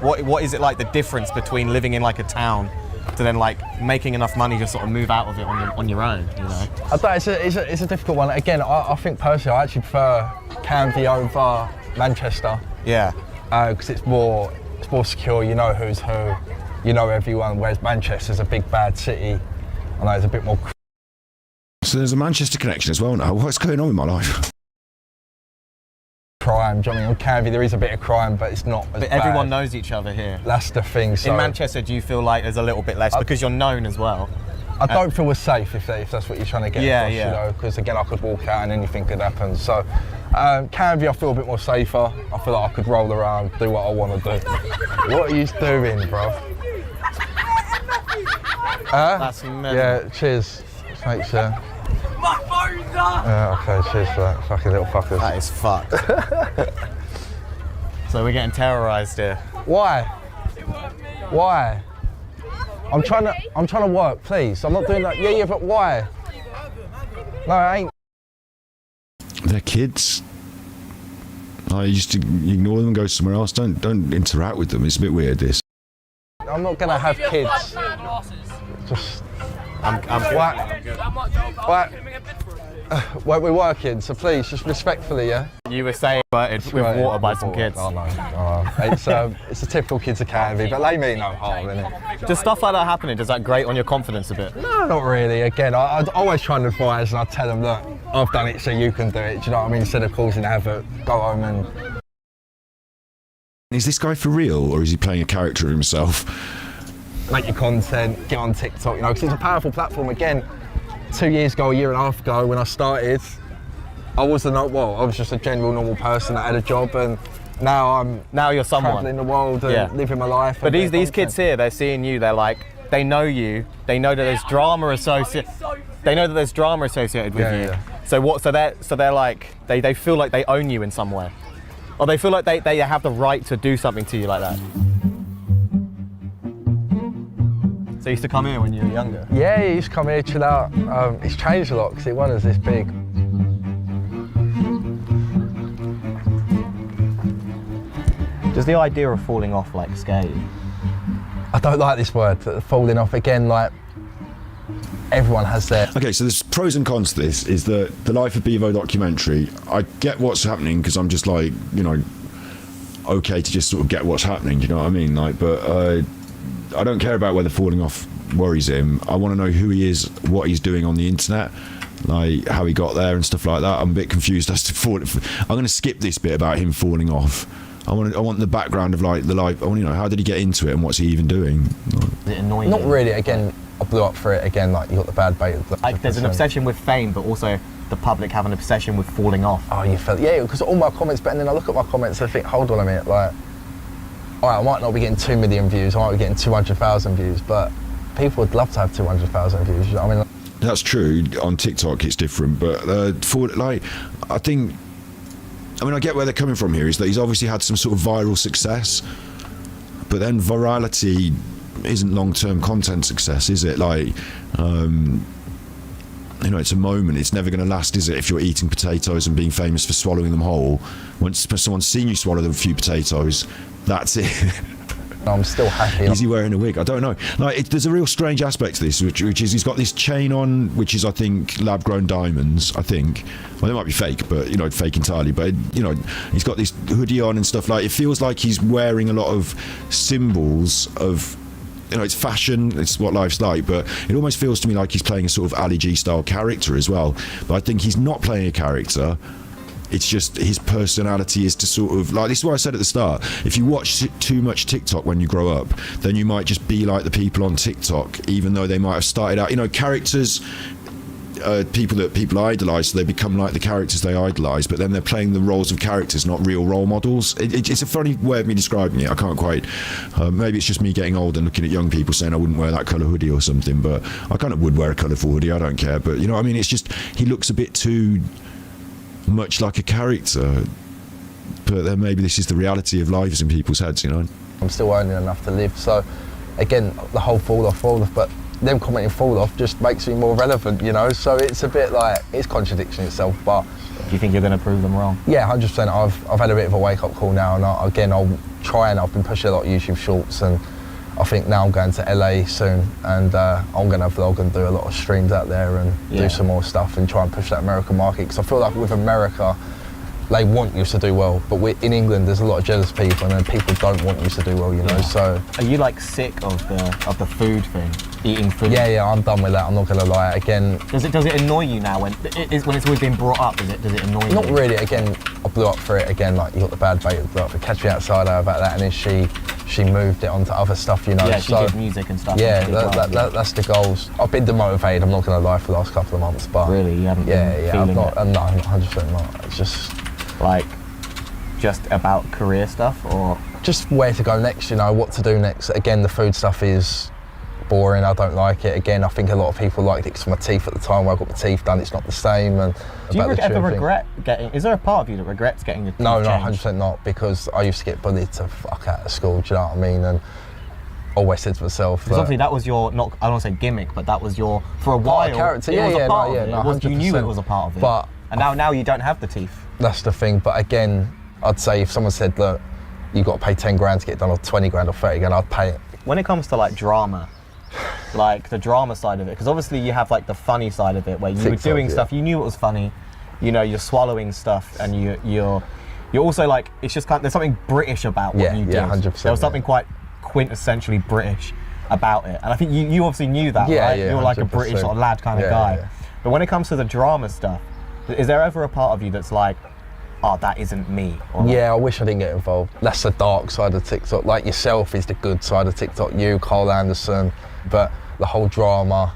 what is it like, the difference between living in like a town to then like making enough money to sort of move out of it on your own, you know? I don't, it's a difficult one. Again, I think personally I actually prefer Canvey over Manchester. Yeah. Because it's more secure, you know who's who, you know everyone, whereas Manchester's a big bad city. I know it's a bit more... So there's a Manchester connection as well now. What's going on with my life? Crime, do you know what I mean? On Canvey there is a bit of crime, but it's not as But bad. everyone knows each other here. That's the thing. So in Manchester, do you feel like there's a little bit less because you're known as well? I don't feel as safe if that's what you're trying to get across, you know, because again I could walk out and anything could happen. So Canvey I feel a bit more safer. I feel like I could roll around, do what I want to do. What are you doing, bro? That's mental. Yeah, cheers. Thanks, yeah. My phone's up! Yeah, okay, cheers for that. Fucking little fuckers. That is fucked. So we're getting terrorised here. Why? Why? I'm trying to work, please. I'm not doing that. Yeah, but why? No, I ain't. They're kids. I used to ignore them and go somewhere else. Don't interact with them. It's a bit weird, this. I'm not gonna have kids. Just. What? Well, we're working, so please, just respectfully, yeah? You were saying with water by some kids. Oh, no. It's a typical Kids Academy, but they mean no harm, innit? Does stuff like that happening, does that grate on your confidence a bit? No, not really. Again, I'd always try and advise, and I'd tell them, look, I've done it so you can do it, do you know what I mean? Instead of causing havoc, go home and... Is this guy for real, or is he playing a character himself? Make your content, get on TikTok, you know, because it's a powerful platform. Again, 2 years ago, a year and a half ago, when I started, I was just a general normal person that had a job, and now you're someone traveling the world and living my life. But these kids here, they're seeing you. They're like, they know you. They know that there's drama associated. They know that there's drama associated with you. Yeah. So they're like, they feel like they own you in some way, or they feel like they have the right to do something to you like that. So you used to come here when you were younger? Yeah, you used to come here, chill out. It's changed a lot because it wasn't this big. Does the idea of falling off like scare you? I don't like this word, falling off. Again, like everyone has their... Okay, so there's pros and cons to this. Is the Life of Bevo documentary. I get what's happening because I'm just like, you know, okay to just sort of get what's happening, do you know what I mean? Like, but I don't care about whether falling off worries him. I want to know who he is, what he's doing on the internet, like how he got there and stuff like that. I'm a bit confused as to I'm going to skip this bit about him falling off. I want the background of like the life. I want to know, how did he get into it and what's he even doing? Is it annoying? Not really. Again, I blew up for it. Again, like you got the bad bait. Like there's an obsession with fame, but also the public have an obsession with falling off. Oh, you felt, yeah, because all my comments, but then I look at my comments and I think, hold on a minute, like, all right, I might not be getting 2 million views, I might be getting 200,000 views, but people would love to have 200,000 views. You know what I mean? That's true. On TikTok, it's different, but for like, I think. I mean, I get where they're coming from here. Is that he's obviously had some sort of viral success, but then virality isn't long-term content success, is it? Like, you know, it's a moment. It's never going to last, is it? If you're eating potatoes and being famous for swallowing them whole, once someone's seen you swallow a few potatoes, that's it. I'm still happy. Is he wearing a wig? I don't know. Like, there's a real strange aspect to this, which is he's got this chain on, which is, I think, lab-grown diamonds. I think. Well, they might be fake, but you know, fake entirely. But you know, he's got this hoodie on and stuff. Like, it feels like he's wearing a lot of symbols of. You know, it's fashion, it's what life's like, but it almost feels to me like he's playing a sort of Ali G style character as well. But I think he's not playing a character. It's just his personality is to sort of, like, this is what I said at the start. If you watch too much TikTok when you grow up, then you might just be like the people on TikTok, even though they might have started out, you know, characters, people that people idolise, so they become like the characters they idolise, but then they're playing the roles of characters, not real role models. It's a funny way of me describing it. I can't quite, maybe it's just me getting old and looking at young people saying I wouldn't wear that colour hoodie or something, but I kind of would wear a colourful hoodie, I don't care. But you know what I mean, it's just, he looks a bit too much like a character, but then maybe this is the reality of lives in people's heads, you know. I'm still earning enough to live, so again, the whole fall off, but them commenting fall off just makes me more relevant, you know, so it's a bit like, it's contradicting itself, but... Do you think you're going to prove them wrong? Yeah, 100%. I've had a bit of a wake-up call now, and I'll try, and I've been pushing a lot of YouTube shorts, and I think now I'm going to LA soon, and I'm going to vlog and do a lot of streams out there and do some more stuff and try and push that American market, because I feel like with America, they want you to do well, but in England there's a lot of jealous people, and then people don't want you to do well, you know, so... Are you like sick of the food thing? Eating food? Yeah, I'm done with that, I'm not going to lie. Again... Does it annoy you now when it's always been brought up, does it annoy you? Not really, again, I blew up for it, again, like you got the bad bait, blew up for Catch Me Outside about that, and then she moved it onto other stuff, you know. Yeah, she did music and stuff. Yeah, that's the goals. I've been demotivated, I'm not going to lie, for the last couple of months, but... Really? You haven't I'm not 100% not. It's just... Like, just about career stuff, or...? Just where to go next, you know, what to do next. Again, the food stuff is boring, I don't like it. Again, I think a lot of people liked it because my teeth at the time, when I got my teeth done, it's not the same. And do you ever regret getting, is there a part of you that regrets getting your teeth changed? No, changed? 100% not, because I used to get bullied to fuck out of school, do you know what I mean? And always said to myself that... Obviously that was your, not, I don't want to say gimmick, but that was your, for a while, character. It Yeah, was yeah, a part no, of yeah, it. no, 100%. You knew it was a part of it. But and now you don't have the teeth. That's the thing, but again, I'd say if someone said, look, you've got to pay 10 grand to get done, or 20 grand or 30 grand, I'd pay it. When it comes to like drama, like the drama side of it, because obviously you have like the funny side of it, where you were doing stuff, you knew it was funny, you know, you're swallowing stuff, and you're also like, it's just kind of, there's something British about what you did. Yeah, 100%. There was something quite quintessentially British about it, and I think you obviously knew that, right? Yeah, you were like 100%. a British sort of lad kind of guy. Yeah. But when it comes to the drama stuff, is there ever a part of you that's like, oh, that isn't me? Yeah, I wish I didn't get involved. That's the dark side of TikTok. Like yourself is the good side of TikTok, you, Carl Anderson, but the whole drama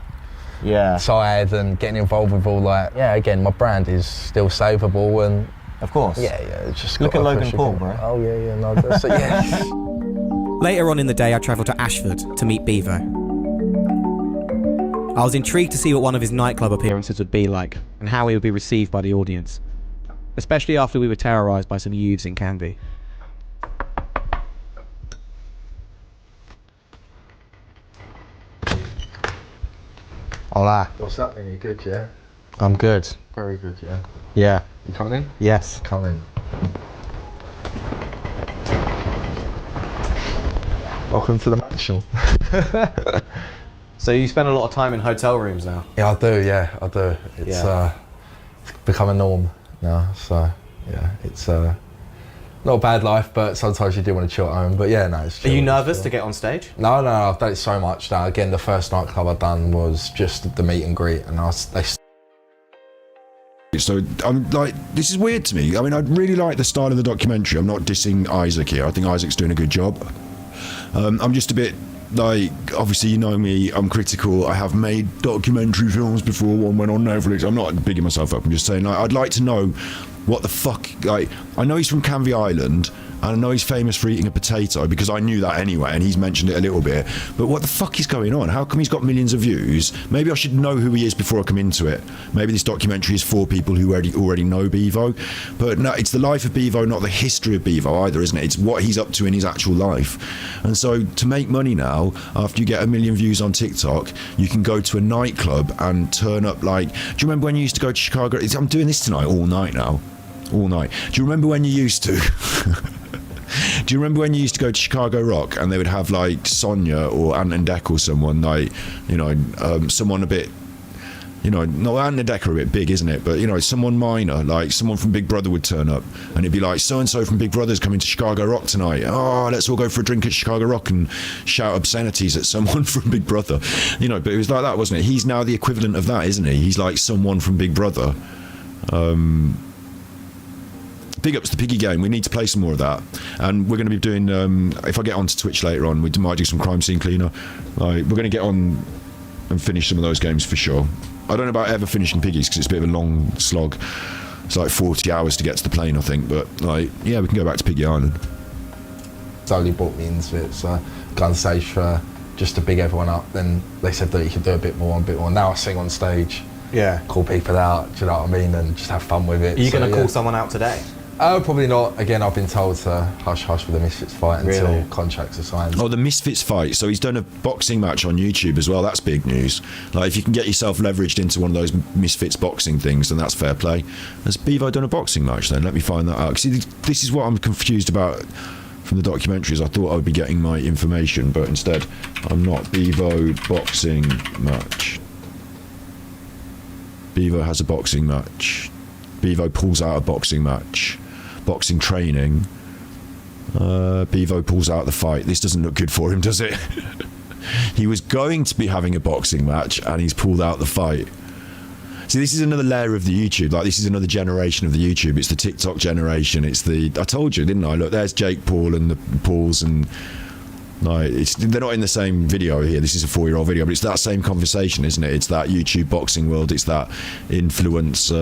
side and getting involved with all that. Yeah, again, my brand is still savable, and of course. Yeah, it's just look at Logan Paul, bro. Oh yeah, no, that's it, yeah. Later on in the day, I travelled to Ashford to meet Bevo. I was intrigued to see what one of his nightclub appearances would be like, and how he would be received by the audience, especially after we were terrorised by some youths in Candy. Hola. What's happening? You good, yeah? I'm good. Very good, yeah. Yeah. You coming in? Yes. Come in. Welcome to the mansion. So you spend a lot of time in hotel rooms now? Yeah, I do. It's become a norm now, so yeah, it's not a bad life, but sometimes you do want to chill at home. But yeah, no, it's Are chill. you nervous to get on stage? No, I've done it so much now. Again, the first nightclub I've done was just the meet and greet, and So I'm like, this is weird to me. I mean, I really like the style of the documentary. I'm not dissing Isaac here. I think Isaac's doing a good job. I'm just a bit like, obviously you know me, I'm critical. I have made documentary films before. One went on Netflix. I'm not bigging myself up. I'm just saying, like, I'd like to know what the fuck. Like, I know he's from Canvey Island, and I know he's famous for eating a potato because I knew that anyway, and he's mentioned it a little bit. But what the fuck is going on? How come he's got millions of views? Maybe I should know who he is before I come into it. Maybe this documentary is for people who already know Bevo. But no, it's the life of Bevo, not the history of Bevo either, isn't it? It's what he's up to in his actual life. And so to make money now, after you get 1 million views on TikTok, you can go to a nightclub and turn up like... Do you remember when you used to go to Chicago? I'm doing this tonight all night now. All night. Do you remember when you used to... Do you remember when you used to go to Chicago Rock and they would have like Sonia or Ant and Dec or someone like, you know, someone a bit, you know, no, Ant and Dec are a bit big, isn't it? But, you know, someone minor, like someone from Big Brother would turn up and it'd be like, so-and-so from Big Brother's coming to Chicago Rock tonight. Oh, let's all go for a drink at Chicago Rock and shout obscenities at someone from Big Brother. You know, but it was like that, wasn't it? He's now the equivalent of that, isn't he? He's like someone from Big Brother. Big ups the Piggy game. We need to play some more of that, and we're going to be doing. If I get onto Twitch later on, we might do some crime scene cleaner. We're going to get on and finish some of those games for sure. I don't know about ever finishing Piggies because it's a bit of a long slog. It's like 40 hours to get to the plane, I think. But like, yeah, we can go back to Piggy Island. Slowly brought me into it, so got on stage for just to big everyone up. Then they said that you could do a bit more. Now I sing on stage. Yeah. Call people out. Do you know what I mean? And just have fun with it. Are you going to call someone out today? Oh, probably not. Again, I've been told to hush hush for the Misfits fight until contracts are signed. Oh, the Misfits fight. So he's done a boxing match on YouTube as well. That's big news. Like, if you can get yourself leveraged into one of those Misfits boxing things, then that's fair play. Has Bevo done a boxing match then? Let me find that out. See, this is what I'm confused about from the documentaries. I thought I would be getting my information, but instead I'm not. Bevo boxing match. Bevo has a boxing match. Bevo pulls out a boxing match. Boxing training. Bevo pulls out the fight. This doesn't look good for him, does it? He was going to be having a boxing match and he's pulled out the fight. See, this is another layer of the YouTube. Like, this is another generation of the YouTube. It's the TikTok generation. It's the... I told you, didn't I? Look, there's Jake Paul and the Pauls and... Like, they're not in the same video here. This is a 4-year-old video, but it's that same conversation, isn't it? It's that YouTube boxing world. It's that influence...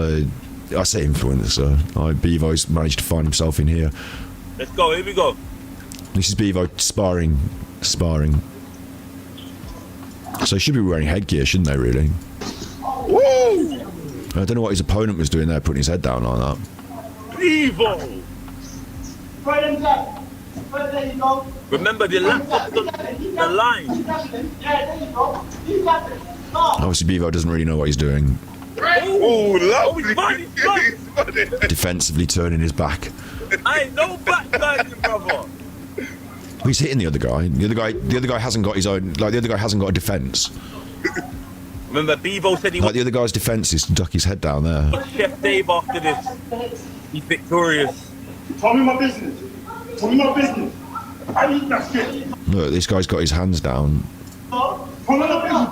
I say influencer. Like, Bevo's managed to find himself in here. Let's go, here we go. This is Bevo sparring. So they should be wearing headgear, shouldn't they, really? Woo! I don't know what his opponent was doing there, putting his head down like that. Bevo! Remember, the laptop's on the line. Obviously, Bevo doesn't really know what he's doing. Oh, lovely. Defensively turning his back. I ain't no backsliding, brother. He's hitting the other guy. The other guy hasn't got his own. Like, the other guy hasn't got a defense. Remember, Bevo said he like the other guy's defense is to duck his head down there. was Chef Dave after this. He's victorious. Tell me my business. Tell me my business. I need that shit. Look, this guy's got his hands down. Tell me my business.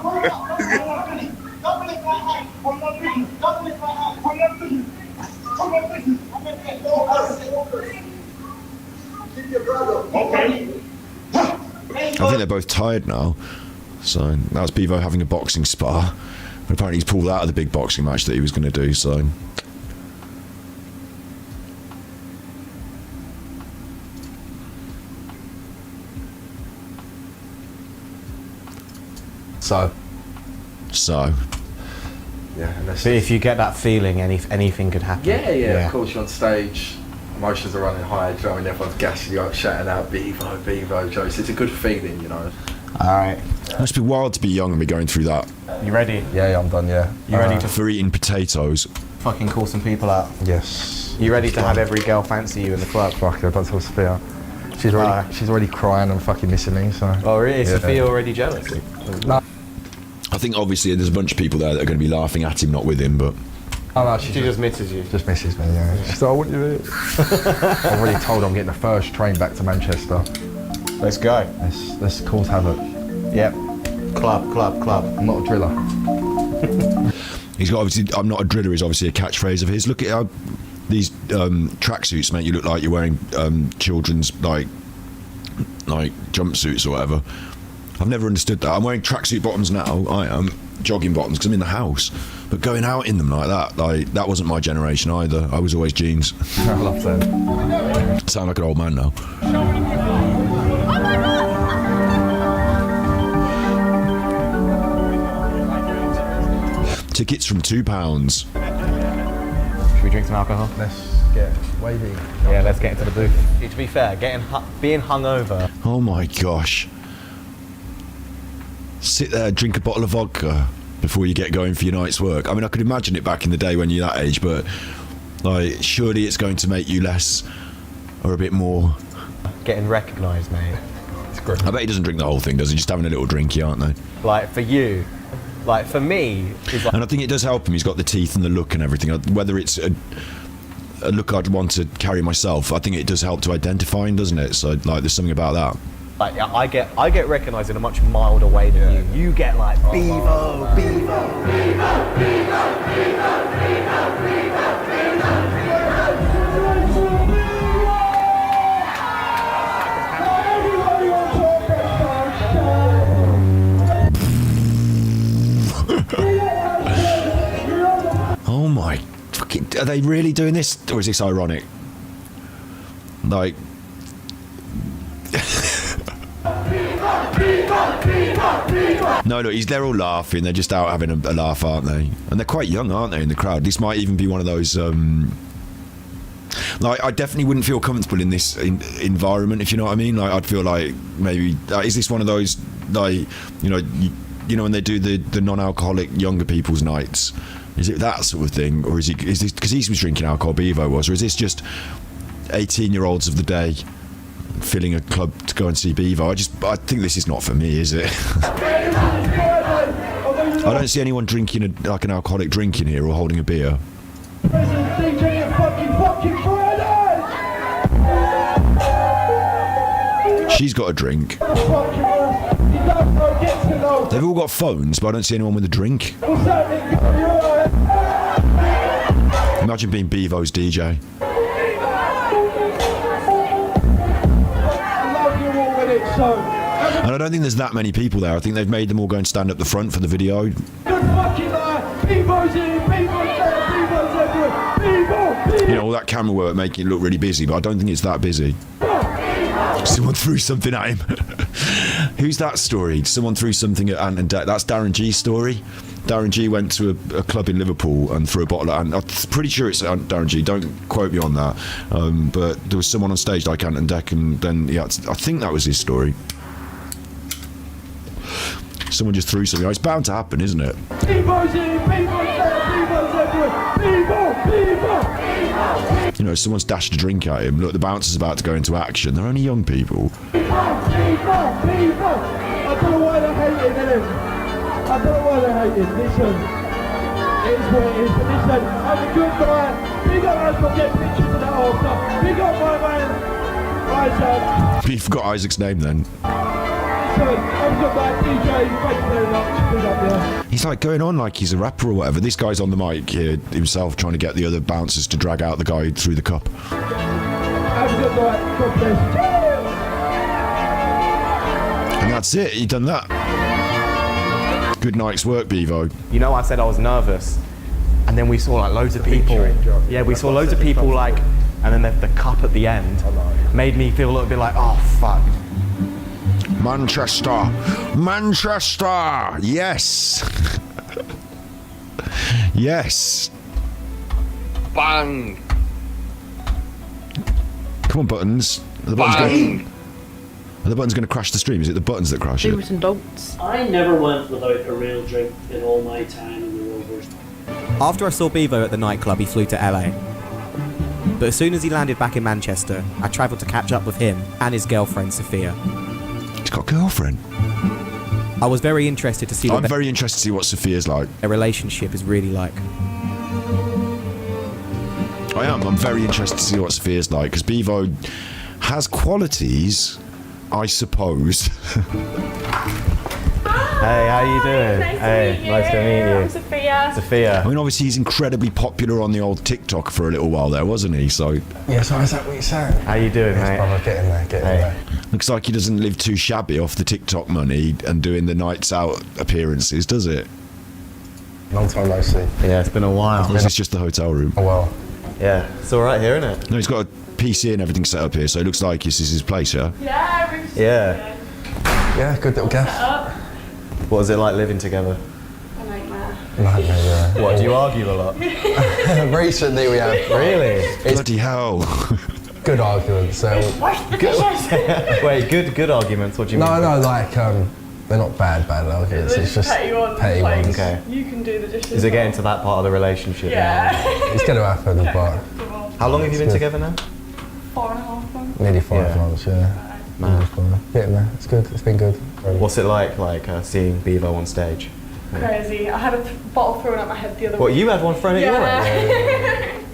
Okay. I think they're both tired now. So that was Bevo having a boxing spar. But apparently he's pulled out of the big boxing match that he was going to do, so... Yeah, and But if you get that feeling, anything could happen. Yeah, of course, you're on stage, emotions are running high, do you know what I mean? Everyone's gassing you up, shouting out, Bevo, Joyce. It's a good feeling, you know. Alright. It must be wild to be young and be going through that. You ready? Yeah, I'm done, yeah. You ready to for eating potatoes? Fucking call some people out? Yes. You ready to have every girl fancy you in the club? Fuck, I don't tell Sophia. She's already crying and fucking missing me, so... Oh really? Is Sophia already jealous? No. I think obviously there's a bunch of people there that are going to be laughing at him, not with him, but... Oh no, She just misses you. Just misses me, yeah. She's like, I want you here. I've already told her I'm getting the first train back to Manchester. Let's go. Let's cause havoc. Yep. Club. I'm not a driller. He's got obviously. I'm not a driller is obviously a catchphrase of his. Look at how these tracksuits make you look like you're wearing children's like jumpsuits or whatever. I've never understood that. I'm wearing tracksuit bottoms now. I am jogging bottoms because I'm in the house. But going out in them like that wasn't my generation either. I was always jeans. I love that. Sound like an old man now. Tickets from £2. Should we drink some alcohol? Let's get wavy. Yeah, let's get into the booth. To be fair, being hungover. Oh my gosh. Sit there, drink a bottle of vodka before you get going for your night's work. I mean, I could imagine it back in the day when you're that age, but like, surely it's going to make you less or a bit more. Getting recognised, mate. It's great. I bet he doesn't drink the whole thing, does he? Just having a little drinky, aren't they? Like, for you. Like, for me, it's like... And I think it does help him. He's got the teeth and the look and everything. Whether it's a look I'd want to carry myself, I think it does help to identify him, doesn't it? So, like, there's something about that. Like, I get recognised in a much milder way than you. You get like, Bevo. Oh my fucking... Are they really doing this? Or is this ironic? Like... No, they're all laughing. They're just out having a laugh, aren't they? And they're quite young, aren't they, in the crowd? This might even be one of those... like, I definitely wouldn't feel comfortable in this environment, if you know what I mean. Like, I'd feel like maybe... is this one of those, like, you know when they do the non-alcoholic younger people's nights? Is it that sort of thing? Or is this... Because he was drinking alcohol, Bevo was. Or is this just 18-year-olds of the day filling a club to go and see Bevo? I think this is not for me, is it? I don't see anyone drinking an alcoholic drink in here or holding a beer. She's got a drink. They've all got phones, but I don't see anyone with a drink. Imagine being Bevo's DJ. And I don't think there's that many people there. I think they've made them all go and stand up the front for the video. You know, all that camera work making it look really busy, but I don't think it's that busy. Someone threw something at him. Who's that story? Someone threw something at Ant and Dec. That's Darren G's story. Darren G went to a club in Liverpool and threw a bottle at Ant. I'm pretty sure it's Darren G. Don't quote me on that. But there was someone on stage like Ant and Dec, and then I think that was his story. Someone just threw something. It's bound to happen, isn't it? You know, someone's dashed a drink at him. Look, the bouncer's about to go into action. They're only young people. I don't know why they're hating him. I don't know why they're hating. Listen, it is what it is. But listen, I'm a good guy. Big up us for getting pictures of that after. Big up my man, Isaac. You forgot Isaac's name then. Listen, I'm a good guy, DJ. Thank you very much. Big up, yeah. He's like going on like he's a rapper or whatever. This guy's on the mic here himself trying to get the other bouncers to drag out the guy through the cup. Have a good night. God bless. And that's it. You've done that. Good night's work, Bevo. You know, I said I was nervous, and then we saw like loads of people. Yeah, we saw loads of people like, and then the cup at the end made me feel a little bit like, oh fuck. Manchester, yes, yes. Bang. Come on, buttons. Are the buttons going to crash the stream? Is it the buttons that crash it? Do's and don'ts. I never went without a real drink in all my time in the Rovers. After I saw Bevo at the nightclub, he flew to LA. But as soon as he landed back in Manchester, I travelled to catch up with him and his girlfriend, Sophia. He's got a girlfriend? I was very interested to see I'm very interested to see what Sophia's like. A relationship is really like. I am. I'm very interested to see what Sophia's like, because Bevo has qualities, I suppose. Hey, how you doing? Nice to meet you. I'm Sophia. Sophia. I mean, obviously he's incredibly popular on the old TikTok for a little while there, wasn't he? So Yeah, so is that what you're saying? How you doing, Yes, mate? brother, get in there, get in there. looks like he doesn't live too shabby off the TikTok money and doing the nights out appearances, does it? Long time no see. Yeah, it's been a while. Or is this just the hotel room? Oh well. Yeah, it's all right here, isn't it? No, he's got a PC and everything set up here, so it looks like this is his place, yeah? Yeah. Yeah, good little gaff. What was it like living together? Nightmare, yeah. What, do you argue a lot? Recently we have. Really? Bloody hell. Good arguments. Wait, good arguments? What do you mean? No, like, they're not bad arguments. It's just petty ones. Okay. You can do the dishes. Is it getting to that part of the relationship now? It's going to happen, but... How long have you been together now? 4.5 months. Nearly 5 months, yeah. Man. Getting there. It's good. It's been good. What's it like seeing Bevo on stage? Crazy. I had a bottle thrown at my head the other What, week. you had one thrown at your head?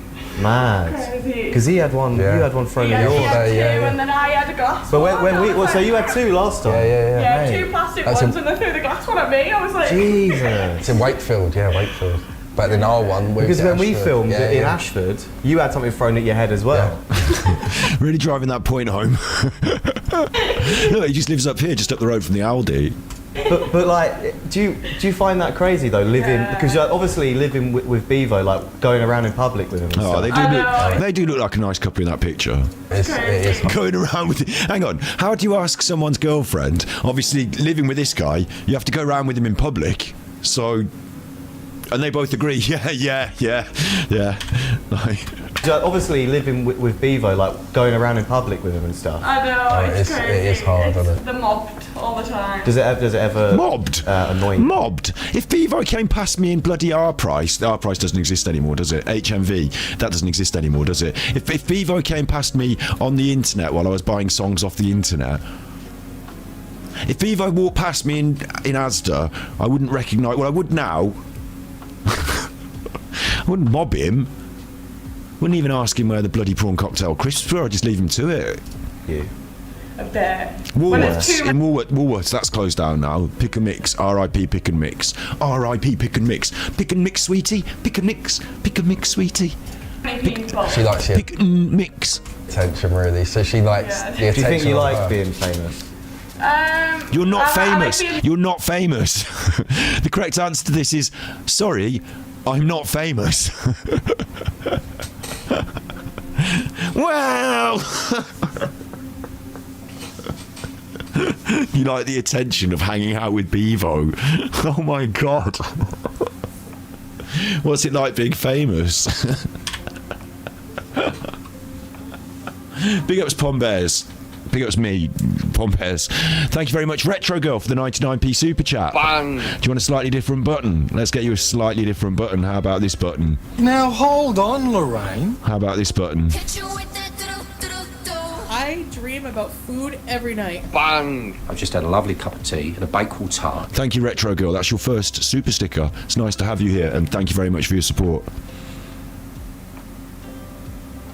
Mad. Crazy. Because he had one, you had one thrown at your head. head. Two, and then I had a glass But one. so you had two last time? Yeah, mate. two plastic That's ones, and they threw the glass one at me. I was like... Jesus. It's in Wakefield, Wakefield. But then our one... Because when we filmed in Ashford, you had something thrown at your head as well. Really driving that point home. No, he just lives up here, just up the road from the Aldi. But like, do you find that crazy though, living because you're obviously living with Bevo, like going around in public with him? And stuff. They do look like a nice couple in that picture. It is. Going around with. Hang on, how do you ask someone's girlfriend? Obviously, living with this guy, you have to go around with him in public. So, and they both agree. Yeah. Like, obviously living with Bevo, like going around in public with him and stuff. I know, it's crazy. It is hard, isn't it? The mobbed all the time. Does it ever mobbed? Annoy you? Mobbed? If Bevo came past me in bloody R Price doesn't exist anymore, does it? HMV, that doesn't exist anymore, does it? If Bevo came past me on the internet while I was buying songs off the internet, if Bevo walked past me in Asda, I wouldn't recognise. Well, I would now. I wouldn't mob him. Wouldn't even ask him where the bloody prawn cocktail crisps were. I'd just leave him to it. Yeah. A bit. Woolworths, that's closed down now. Pick and mix, R.I.P. Pick and mix, R.I.P. Pick and mix, pick and mix, sweetie, pick and mix, sweetie. She likes the pick and mix attention, really. So she likes the attention. Do you think you like her. being famous? You're not famous. Like You're not famous. The correct answer to this is sorry, I'm not famous. Well. You like the attention of hanging out with Bevo. Oh my god. What's it like being famous? Big ups Pom Bears. Big ups me, Pom Bears. Thank you very much, Retro Girl, for the 99p super chat. Bang. Do you want a slightly different button? Let's get you a slightly different button. How about this button? Now hold on, Lorraine. How about this button? I dream about food every night. Bang. I've just had a lovely cup of tea and a Bakewell tart. Thank you, Retro Girl. That's your first super sticker. It's nice to have you here, and thank you very much for your support.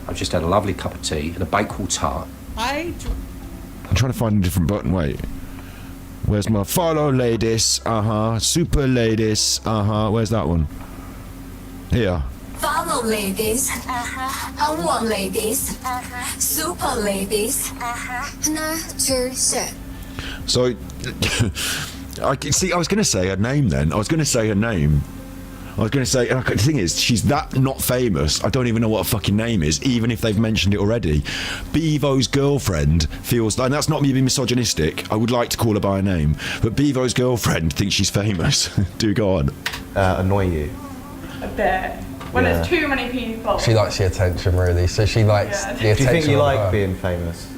I've just had a lovely cup of tea and a Bakewell tart. I'm trying to find a different button. Wait. Where's my follow ladies? Super ladies. Where's that one? Here. Follow ladies. I want ladies. Super ladies. Nutterwatch. So, I was going to say her name then. The thing is, she's that not famous, I don't even know what her fucking name is, even if they've mentioned it already. Bevo's girlfriend feels like, and that's not me being misogynistic, I would like to call her by a name, but Bevo's girlfriend thinks she's famous. Do go on. Annoy you? A bit. When it's too many people. She likes the attention, really. So she likes the attention. Do you think you like her. being famous?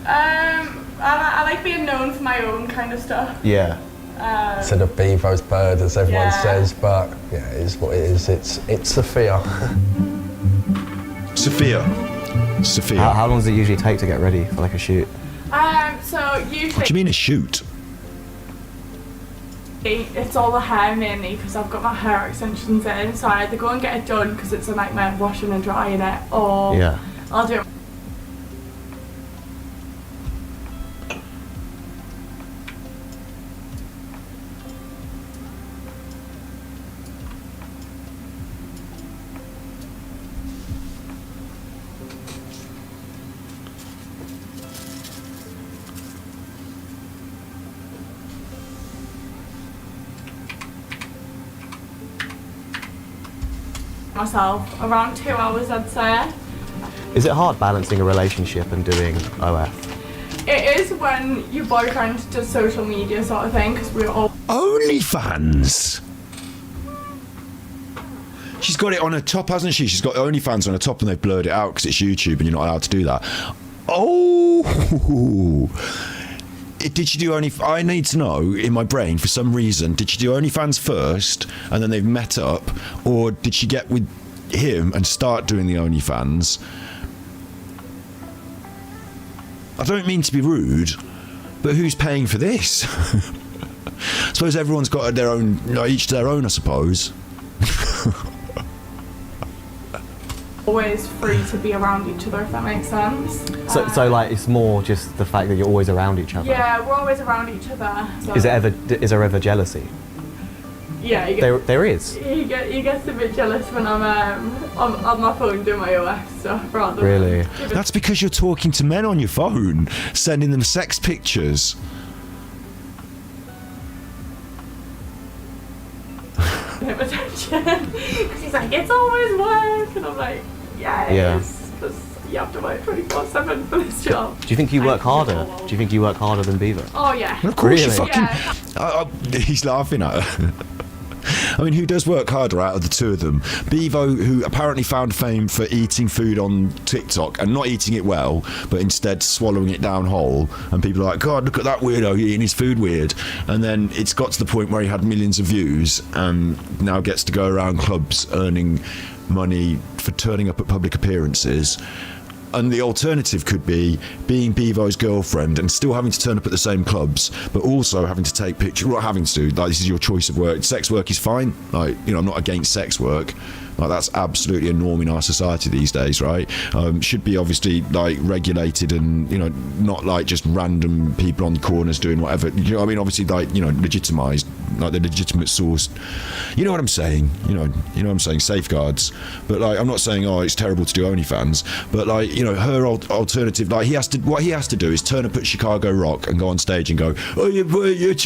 I like being known for my own kind of stuff. Yeah. To the Bevo's bird, as everyone says, but yeah, it is what it is. It's Sophia. Sophia. How long does it usually take to get ready for like a shoot? So usually. What do you mean a shoot? It's all the hair mainly because I've got my hair extensions in, so I either go and get it done because it's a nightmare washing and drying it, or I'll do it. Myself around 2 hours, I'd say. Is it hard balancing a relationship and doing OF? It is when your boyfriend does social media sort of thing, because we're all OnlyFans. She's got it on her top, hasn't she? She's got OnlyFans on her top, and they've blurred it out because it's YouTube and you're not allowed to do that. Oh. Did she do only? I need to know in my brain for some reason. Did she do OnlyFans first, and then they've met up, or did she get with him and start doing the OnlyFans? I don't mean to be rude, but who's paying for this? I suppose everyone's got their own, each to their own, I suppose. always free to be around each other, if that makes sense. So like it's more just the fact that you're always around each other. Yeah, we're always around each other. So. Is there ever jealousy? Yeah, there is. He gets a bit jealous when I'm on my phone doing my OS stuff rather. Really? That's because you're talking to men on your phone, sending them sex pictures. Him attention. He's like, it's always work, and I'm like, yeah, it is, because you have to work 24/7 for this job. Do you think you work harder? Do you think you work harder than Beaver? Oh yeah. Of course, really? you fucking. He's laughing at her. I mean, who does work harder out of the two of them? Bevo, who apparently found fame for eating food on TikTok and not eating it well, but instead swallowing it down whole, and people are like, God, look at that weirdo eating his food weird. And then it's got to the point where he had millions of views and now gets to go around clubs earning money for turning up at public appearances. And the alternative could be being Bevo's girlfriend and still having to turn up at the same clubs, but also having to take pictures. Not having to, like, this is your choice of work. Sex work is fine. Like, you know, I'm not against sex work. Like, that's absolutely a norm in our society these days, right? Should be obviously like regulated and, you know, not like just random people on corners doing whatever. You know what I mean? Obviously, like, you know, legitimized, like the legitimate source. You know what I'm saying? You know what I'm saying? Safeguards. But like, I'm not saying, oh, it's terrible to do OnlyFans. But like, you know, her alternative, like, what he has to do is turn up at Chicago Rock and go on stage and go, oh, you're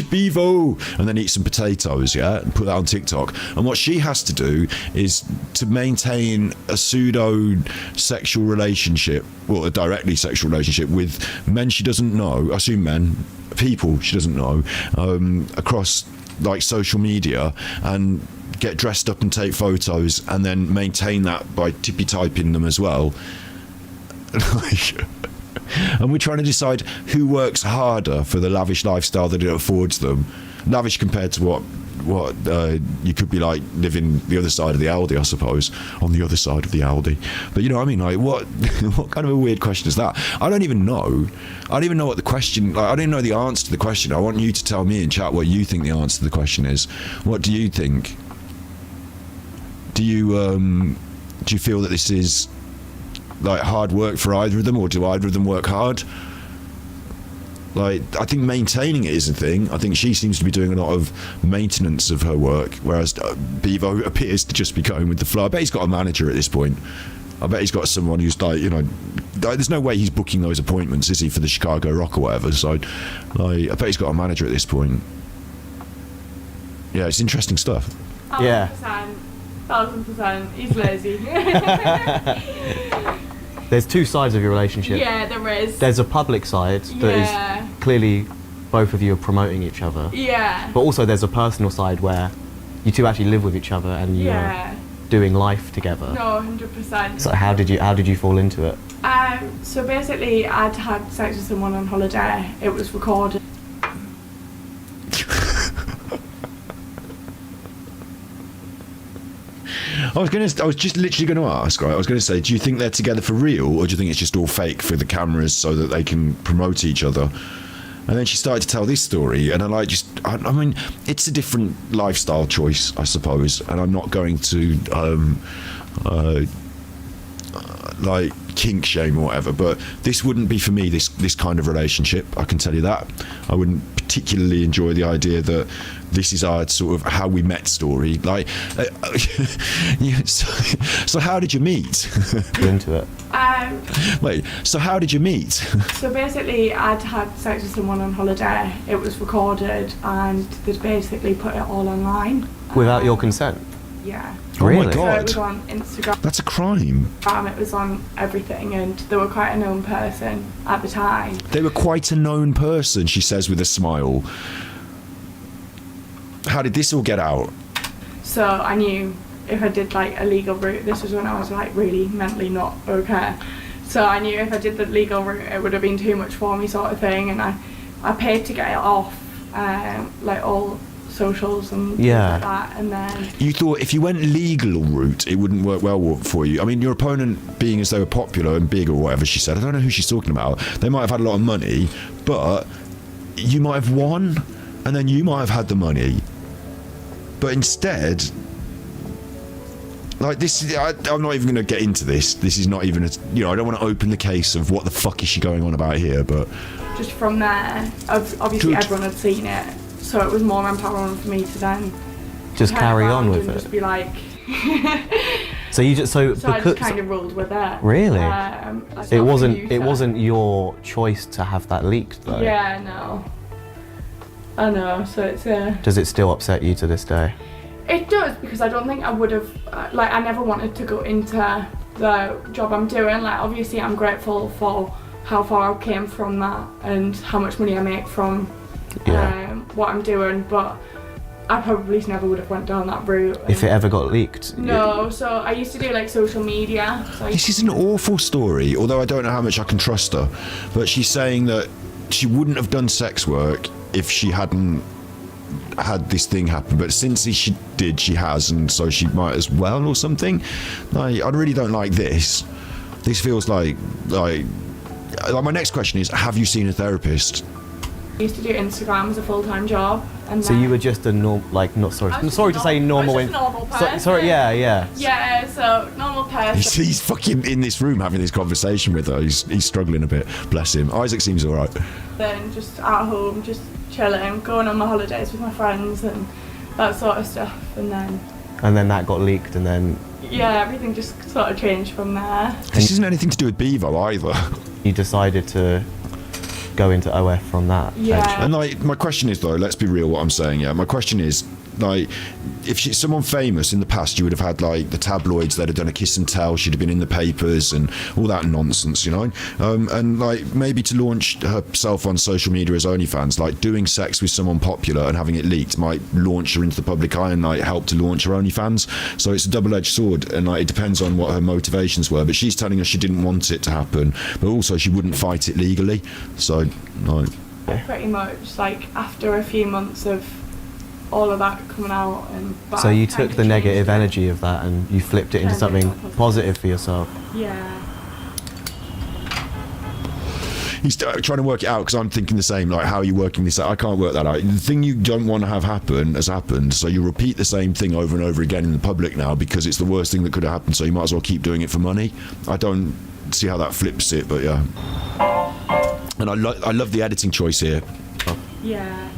Bevo, and then eat some potatoes, yeah, and put that on TikTok. And what she has to do is to maintain a pseudo sexual relationship, well, a directly sexual relationship with men she doesn't know, I assume men, people she doesn't know, across like social media, and get dressed up and take photos and then maintain that by tippy typing them as well. And we're trying to decide who works harder for the lavish lifestyle that it affords them. Lavish compared to what you could be like living the other side of the Aldi, I suppose, on the other side of the Aldi. But you know what I mean? Like, what kind of a weird question is that? I don't even know what the question, like, I don't even know the answer to the question. I want you to tell me in chat what you think the answer to the question is. What do you think? Do you feel that this is like hard work for either of them, or do either of them work hard? Like, I think maintaining it is a thing. I think she seems to be doing a lot of maintenance of her work, whereas Bevo appears to just be going with the flow. I bet he's got a manager at this point. I bet he's got someone who's like, you know, there's no way he's booking those appointments, is he, for the Chicago Rock or whatever? So, like, I bet he's got a manager at this point. Yeah, it's interesting stuff. 1,000%. He's lazy. There's two sides of your relationship. Yeah, there is. There's a public side that is clearly both of you are promoting each other. Yeah. But also there's a personal side where you two actually live with each other and you're doing life together. No, 100%. So how did you fall into it? So basically, I'd had sex with someone on holiday. It was recorded. I was just literally going to ask, right? I was going to say, do you think they're together for real, or do you think it's just all fake for the cameras so that they can promote each other? And then she started to tell this story, and I mean, it's a different lifestyle choice, I suppose, and I'm not going to like kink shame or whatever, but this wouldn't be for me, this kind of relationship, I can tell you that. I wouldn't particularly enjoy the idea that this is our sort of how we met story. Like, so how did you meet? Into it. Wait, so how did you meet? So basically, I'd had sex with someone on holiday. It was recorded, and they'd basically put it all online. Without your consent? Yeah. Oh Really? my So God. it was on Instagram. That's a crime. It was on everything, and they were quite a known person at the time. They were quite a known person, she says with a smile. How did this all get out? So I knew if I did like a legal route, this was when I was like really mentally not okay. So I knew if I did the legal route, it would have been too much for me, sort of thing. And I paid to get it off, like all socials and things like that. And then You thought if you went legal route, it wouldn't work well for you. I mean, your opponent being as they were popular and big or whatever she said, I don't know who she's talking about. They might have had a lot of money, but you might have won, and then you might have had the money. But instead, like this, I'm not even going to get into this. This is not even, I don't want to open the case of what the fuck is she going on about here, but just from there, obviously everyone had seen it, so it was more empowering for me to then Just turn carry around on with and it. just be like. So you just So I just kind of ruled with it. Really? It's It not for wasn't. you, It so- wasn't your choice to have that leaked, though. Yeah, no. I know. So it's Does it still upset you to this day? It does, because I don't think I would have, I never wanted to go into the job I'm doing. Like, obviously I'm grateful for how far I came from that and how much money I make from what I'm doing, but I probably never would have went down that route. If it ever got leaked? No, so I used to do like social media. So this is an awful story, although I don't know how much I can trust her. But she's saying that she wouldn't have done sex work if she hadn't had this thing happen, but since she did, she has, and so she might as well, or something. Like, I really don't like this. This feels like my next question is, have you seen a therapist? I used to do Instagram as a full-time job, and So then you were just a I'm sorry to say normal. I was just a normal person. Sorry, yeah. Yeah, so normal person. He's fucking in this room having this conversation with her. He's struggling a bit. Bless him. Isaac seems all right. Then just at home, just chilling, going on my holidays with my friends and that sort of stuff, and then that got leaked, and then yeah, everything just sort of changed from there. This isn't anything to do with Bevo either. You decided to go into OF from that. Yeah. And like, my question is though, let's be real what I'm saying, yeah. My question is, like, if she's someone famous in the past, you would have had like the tabloids that had done a kiss and tell, she'd have been in the papers and all that nonsense, and like maybe to launch herself on social media as OnlyFans, like doing sex with someone popular and having it leaked might launch her into the public eye and like help to launch her OnlyFans. So it's a double-edged sword, and like it depends on what her motivations were, but she's telling us she didn't want it to happen, but also she wouldn't fight it legally. So like, Pretty much, like after a few months of all of that coming out, and So you took the negative energy of that and you flipped it into something positive for yourself. Yeah. he's trying to work it out, because I'm thinking the same, like, how are you working this out? I can't work that out. The thing you don't want to have happen has happened, so you repeat the same thing over and over again in the public now because it's the worst thing that could have happened, so you might as well keep doing it for money. I don't see how that flips it, but yeah. And I love the editing choice here. Yeah.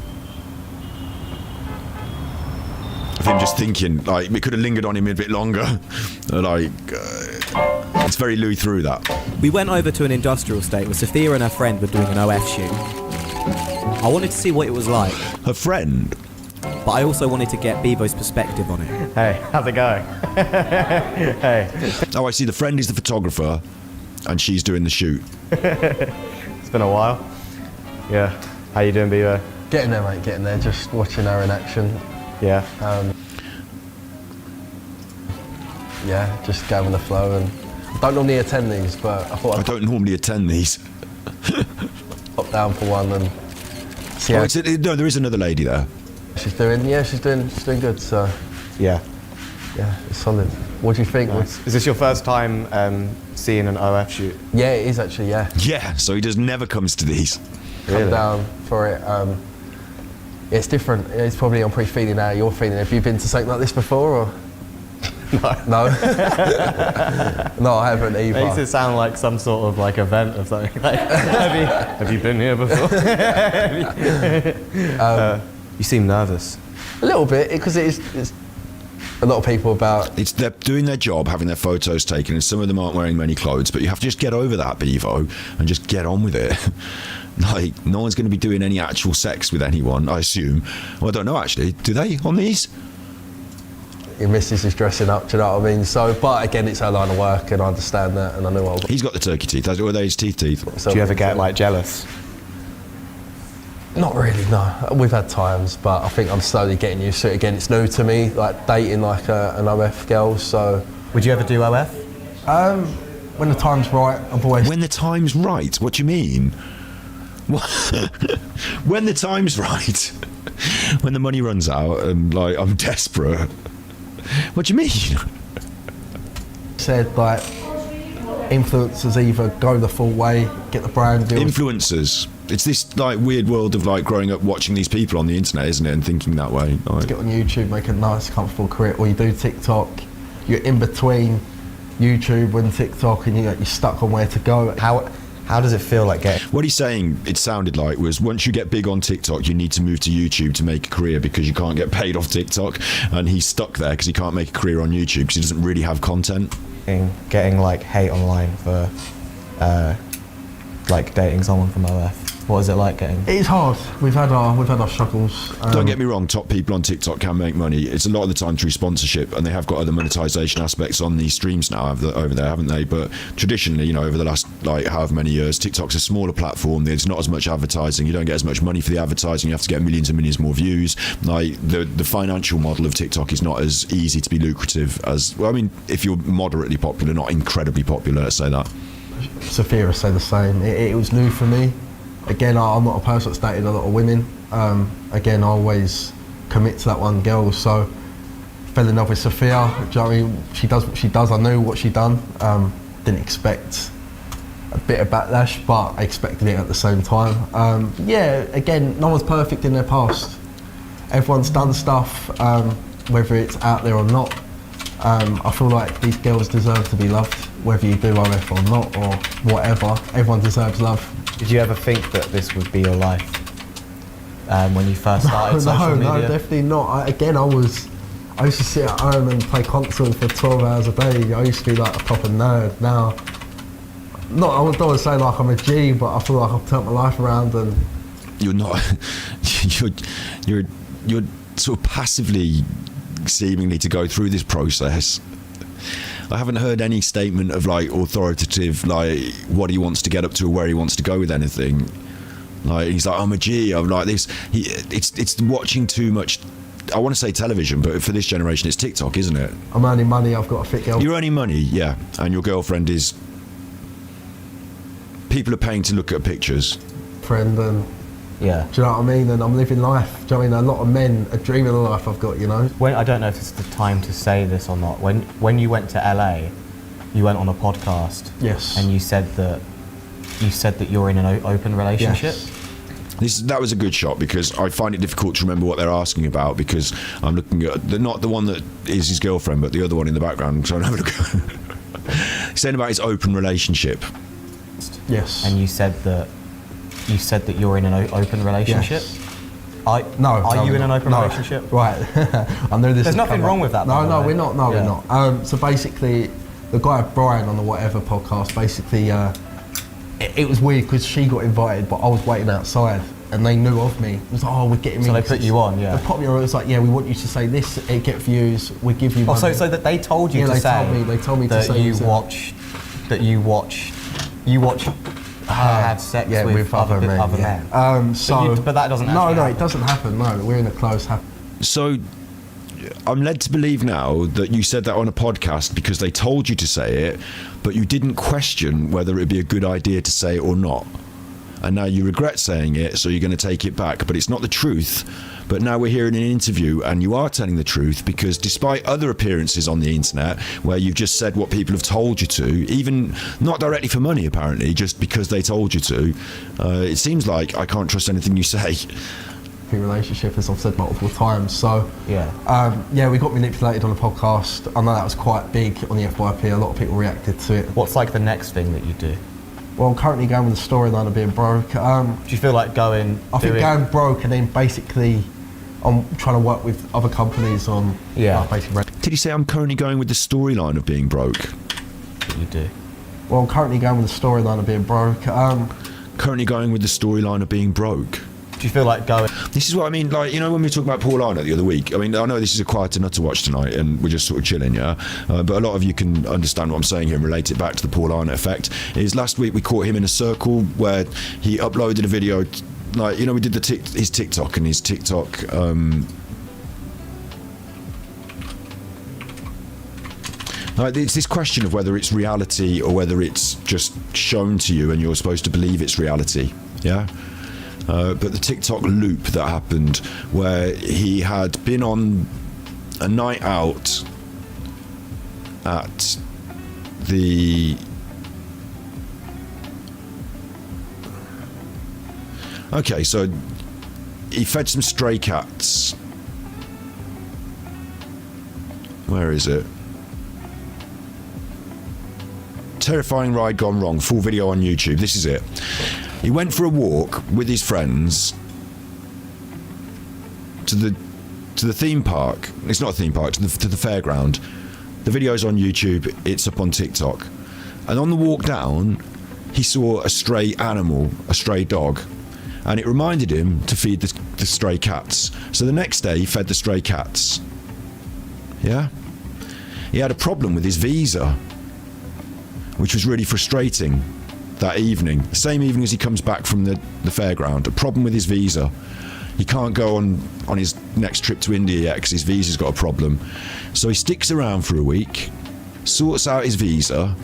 Of him just thinking, like, it could have lingered on him a bit longer. It's very Louis through that. We went over to an industrial estate where Sophia and her friend were doing an OF shoot. I wanted to see what it was like. Her friend? But I also wanted to get Bevo's perspective on it. Hey, how's it going? Hey. Oh, I see, the friend is the photographer and she's doing the shoot. It's been a while. Yeah. How you doing, Bevo? Getting there, mate, getting there. Just watching her in action. Yeah. Yeah, just going with the flow. And I don't normally attend these, but I thought I don't normally attend these. Pop down for one and see Oh, how no, there is another lady there. she's doing. Yeah, she's doing good. So yeah, it's solid. What do you think? Nice. Is this your first time seeing an OF shoot? Yeah, it is actually. Yeah. Yeah, so he just never comes to these. come Really? down for it. It's different. It's probably I'm pretty feeling how you're feeling. Have you been to something like this before? Or? No. No? No, I haven't either. Makes it sound like some sort of like event or something. Like, have you been here before? You seem nervous. A little bit, because it's a lot of people about. They're doing their job, having their photos taken, and some of them aren't wearing many clothes, but you have to just get over that, Bevo, and just get on with it. Like, no one's going to be doing any actual sex with anyone, I assume. Well, I don't know, actually. Do they on these? Your missus is dressing up, do you know what I mean? So, but again, it's her line of work, and I understand that, and I know I'll. He's got the turkey teeth. Are they his teeth? So do you ever get like jealous? Not really, no. We've had times, but I think I'm slowly getting used to it. Again, it's new to me, like dating like an OF girl, so. Would you ever do OF? When the time's right, I've always. When the time's right? What do you mean? What? When the time's right? When the money runs out and like I'm desperate. What do you mean? Said like influencers either go the full way, get the brand deals. Influencers. It's this like weird world of like growing up watching these people on the internet, isn't it, and thinking that way. Like, get on YouTube, make a nice, comfortable career, or you do TikTok. You're in between YouTube and TikTok, and you're stuck on where to go. How does it feel like getting? What he's saying, it sounded like, was once you get big on TikTok, you need to move to YouTube to make a career because you can't get paid off TikTok, and he's stuck there because he can't make a career on YouTube because he doesn't really have content. Getting like hate online for like dating someone from OF. What is it like getting? It's hard. We've had our struggles. Don't get me wrong, top people on TikTok can make money. It's a lot of the time through sponsorship, and they have got other monetization aspects on these streams now over there, haven't they? But traditionally, you know, over the last like however many years, TikTok's a smaller platform. There's not as much advertising. You don't get as much money for the advertising. You have to get millions and millions more views. Like the financial model of TikTok is not as easy to be lucrative as, well, I mean, if you're moderately popular, not incredibly popular, let's say that. Sophia said the same. It was new for me. Again, I'm not a person that's dated a lot of women. Again, I always commit to that one girl. So, fell in love with Sophia. Do you know what I mean? She does what she does. I knew what she'd done. Didn't expect a bit of backlash, but I expected it at the same time. Yeah, again, no one's perfect in their past. Everyone's done stuff, whether it's out there or not. I feel like these girls deserve to be loved, whether you do OF or not, or whatever. Everyone deserves love. Did you ever think that this would be your life when you first started social media? No, definitely not. I used to sit at home and play console for 12 hours a day. I used to be like a proper nerd. Now, I don't want to say like I'm a G, but I feel like I've turned my life around. And you're not. You're sort of passively seemingly to go through this process. I haven't heard any statement of like authoritative, like what he wants to get up to or where he wants to go with anything. Like he's like, I'm a G. I'm like this. It's watching too much. I want to say television, but for this generation, it's TikTok, isn't it? I'm earning money. I've got a fit girl. You're earning money, yeah, and your girlfriend is. People are paying to look at pictures. Friend and. Yeah. Do you know what I mean? And I'm living life. Do you know what I mean? A lot of men are dreaming of the life I've got, you know? I don't know if it's the time to say this or not. When you went to LA, you went on a podcast. Yes. And you said that you're in an open relationship. Yes. That was a good shot because I find it difficult to remember what they're asking about because I'm looking at not the one that is his girlfriend, but the other one in the background. So I'm having a look. He's saying about his open relationship. Yes. And you said that you're in an open relationship. Yes. Are you in an open relationship? Right. I know this. There's nothing wrong with that. No, we're not. No, we're not. So basically, the guy Brian on the Whatever podcast, basically, it was weird because she got invited, but I was waiting outside, and they knew of me. It was like, we're getting. So they put you on, yeah. They put me on. It was like, we want you to say this. It get views. We give you. Money. So that they told you to say. They told me that to say you watch her have sex with other men. But that doesn't. No, it doesn't happen. No, we're in a close. So, I'm led to believe now that you said that on a podcast because they told you to say it, but you didn't question whether it'd be a good idea to say it or not. and now you regret saying it, so you're going to take it back, but it's not the truth. But now we're here in an interview and you are telling the truth, because despite other appearances on the internet where you've just said what people have told you to, even not directly for money apparently, just because they told you to, it seems like I can't trust anything you say. Relationship, as I've said multiple times. So yeah, we got manipulated on the podcast. I know that was quite big on the FYP. A lot of people reacted to it. What's like the next thing that you do? Well, I'm currently going with the storyline of being broke. Do you feel like going broke and then basically I'm trying to work with other companies on basically. Did you say I'm currently going with the storyline of being broke? You do. Well, I'm currently going with the storyline of being broke. Currently going with the storyline of being broke. Do you feel like going? This is what I mean, like, you know, when we talked about Paul Arnott the other week, I mean, I know this is a quieter Nutterwatch tonight and we're just sort of chilling, yeah? But a lot of you can understand what I'm saying here and relate it back to the Paul Arnott effect. Is last week we caught him in a circle where he uploaded a video, like, you know, we did his TikTok and his TikTok... Like, it's this question of whether it's reality or whether it's just shown to you and you're supposed to believe it's reality, yeah? But the TikTok loop that happened where he had been on a night out at the... Okay, so he fed some stray cats. Where is it? Terrifying ride gone wrong. Full video on YouTube. This is it. He went for a walk with his friends to the theme park. It's not a theme park, to the fairground. The video's on YouTube. It's up on TikTok. And on the walk down, he saw a stray animal, a stray dog, and it reminded him to feed the stray cats. So the next day, he fed the stray cats. Yeah? He had a problem with his visa, which was really frustrating that evening. The same evening as he comes back from the fairground. A problem with his visa. He can't go on his next trip to India yet because his visa's got a problem. So he sticks around for a week, sorts out his visa.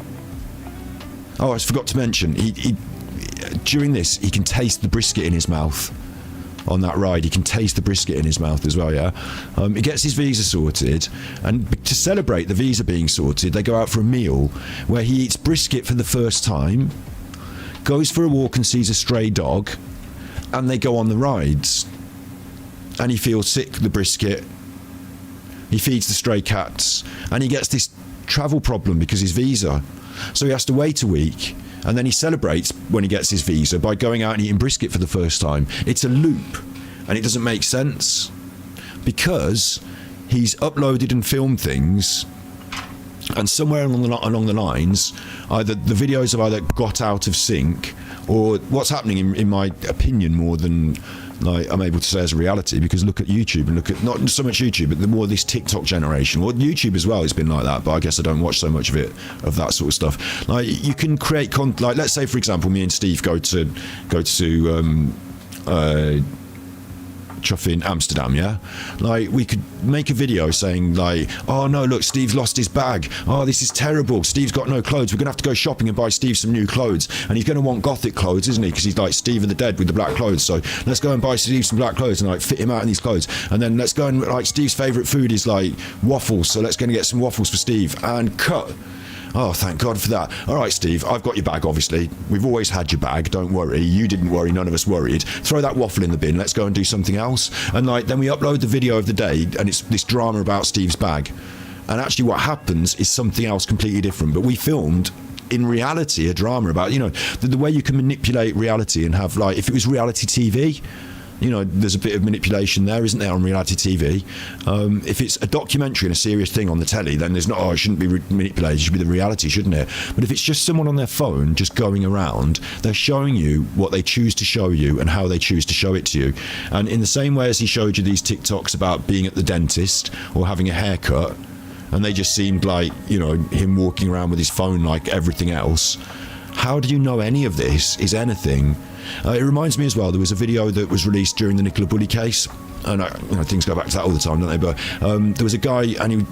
Oh, I forgot to mention, he during this, he can taste the brisket in his mouth. On that ride, he can taste the brisket in his mouth as well, yeah? He gets his visa sorted, and to celebrate the visa being sorted, they go out for a meal where he eats brisket for the first time, goes for a walk and sees a stray dog, and they go on the rides. And he feels sick, the brisket. He feeds the stray cats, and he gets this travel problem because his visa. So he has to wait a week, and then he celebrates when he gets his visa by going out and eating brisket for the first time. It's a loop, and it doesn't make sense because he's uploaded and filmed things, and somewhere along the lines, either the videos have either got out of sync, or what's happening, in my opinion, more than like I'm able to say as a reality, because look at YouTube and look at not so much YouTube, but the more this TikTok generation, or YouTube as well, it's been like that. But I guess I don't watch so much of it, of that sort of stuff. Like, you can create like, let's say for example, me and Steve go to in Amsterdam, yeah? Like, we could make a video saying like, oh no, look, Steve's lost his bag. Oh, this is terrible. Steve's got no clothes. We're gonna have to go shopping and buy Steve some new clothes. And he's gonna want gothic clothes, isn't he? Because he's like Steve of the Dead with the black clothes. So let's go and buy Steve some black clothes and like fit him out in these clothes. And then let's go and, like, Steve's favourite food is like waffles. So let's go and get some waffles for Steve and cut. Oh, thank God for that. All right, Steve, I've got your bag, obviously. We've always had your bag, don't worry. You didn't worry, none of us worried. Throw that waffle in the bin, let's go and do something else. And like, then we upload the video of the day, and it's this drama about Steve's bag. And actually what happens is something else completely different. But we filmed, in reality, a drama about, you know, the way you can manipulate reality and have, like, if it was reality TV, you know, there's a bit of manipulation there, isn't there, on reality TV? If it's a documentary and a serious thing on the telly, then there's not, oh, it shouldn't be manipulated, it should be the reality, shouldn't it? But if it's just someone on their phone just going around, they're showing you what they choose to show you and how they choose to show it to you. And in the same way as he showed you these TikToks about being at the dentist or having a haircut, and they just seemed like, you know, him walking around with his phone like everything else, how do you know any of this is anything? It reminds me as well, there was a video that was released during the Nicola Bulley case, and things go back to that all the time, don't they? But there was a guy, and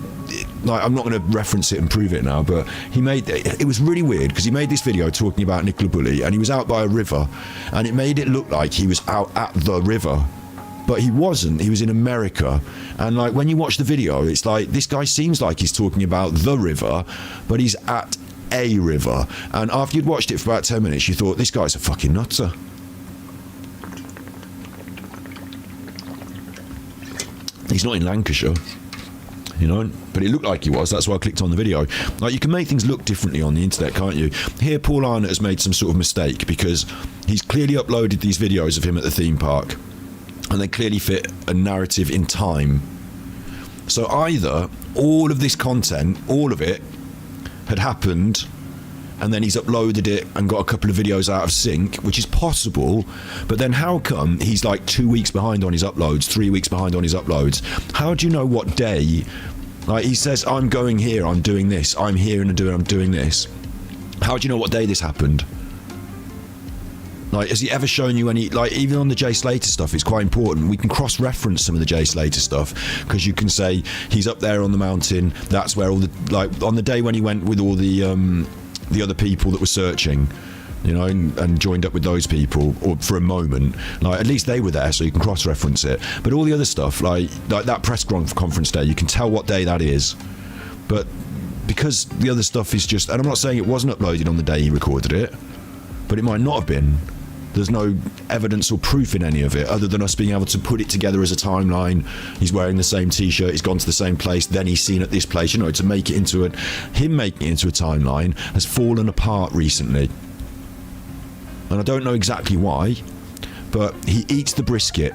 like, I'm not going to reference it and prove it now, but it was really weird because he made this video talking about Nicola Bulley, and he was out by a river, and it made it look like he was out at the river. But he wasn't. He was in America. And like when you watch the video, it's like this guy seems like he's talking about the river, but he's at a river. And after you'd watched it for about 10 minutes, you thought, this guy's a fucking nutter. He's not in Lancashire, you know, but it looked like he was. That's why I clicked on the video. Like, you can make things look differently on the internet, can't you? Here, Paul Arnott has made some sort of mistake because he's clearly uploaded these videos of him at the theme park, and they clearly fit a narrative in time. So either all of this content, all of it, had happened, and then he's uploaded it and got a couple of videos out of sync, which is possible, but then how come he's like 2 weeks behind on his uploads, 3 weeks behind on his uploads? How do you know what day? Like, he says, I'm going here, I'm doing this, I'm here and I'm doing this. How do you know what day this happened? Like, has he ever shown you any, like, even on the Jay Slater stuff, it's quite important. We can cross-reference some of the Jay Slater stuff, because you can say, he's up there on the mountain, that's where all the, like, on the day when he went with all the other people that were searching, you know, and joined up with those people, or for a moment, like, at least they were there, so you can cross-reference it. But all the other stuff, like that press conference day, you can tell what day that is. But because the other stuff is just, and I'm not saying it wasn't uploaded on the day he recorded it, but it might not have been. There's no evidence or proof in any of it, other than us being able to put it together as a timeline. He's wearing the same t-shirt, he's gone to the same place, then he's seen at this place, you know, to make it into him making it into a timeline has fallen apart recently. And I don't know exactly why, but he eats the brisket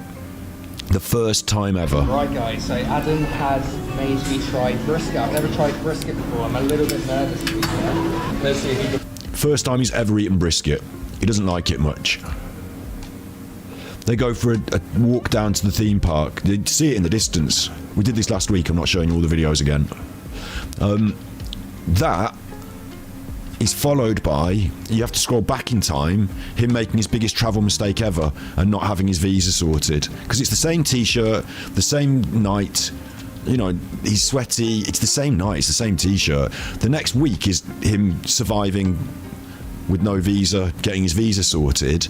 the first time ever. Right guys, so Adam has made me try brisket. I've never tried brisket before, I'm a little bit nervous. Let's see if he can... First time he's ever eaten brisket. He doesn't like it much. They go for a walk down to the theme park. They see it in the distance. We did this last week. I'm not showing you all the videos again. That is followed by, you have to scroll back in time, him making his biggest travel mistake ever and not having his visa sorted. Because it's the same t-shirt, the same night, you know, he's sweaty, it's the same night, it's the same t-shirt. The next week is him surviving with no visa, getting his visa sorted.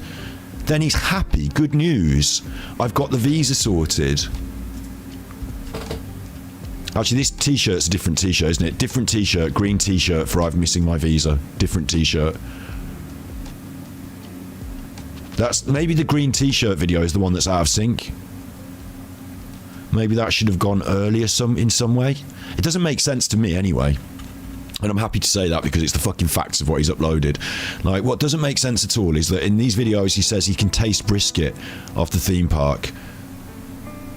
Then he's happy, good news, I've got the visa sorted. Actually, this t-shirt's a different t-shirt, isn't it? Different t-shirt, green t-shirt for I'm missing my visa. Different t-shirt. That's, maybe the green t-shirt video is the one that's out of sync. Maybe that should have gone earlier in some way. It doesn't make sense to me anyway. And I'm happy to say that because it's the fucking facts of what he's uploaded. Like, what doesn't make sense at all is that in these videos he says he can taste brisket off the theme park.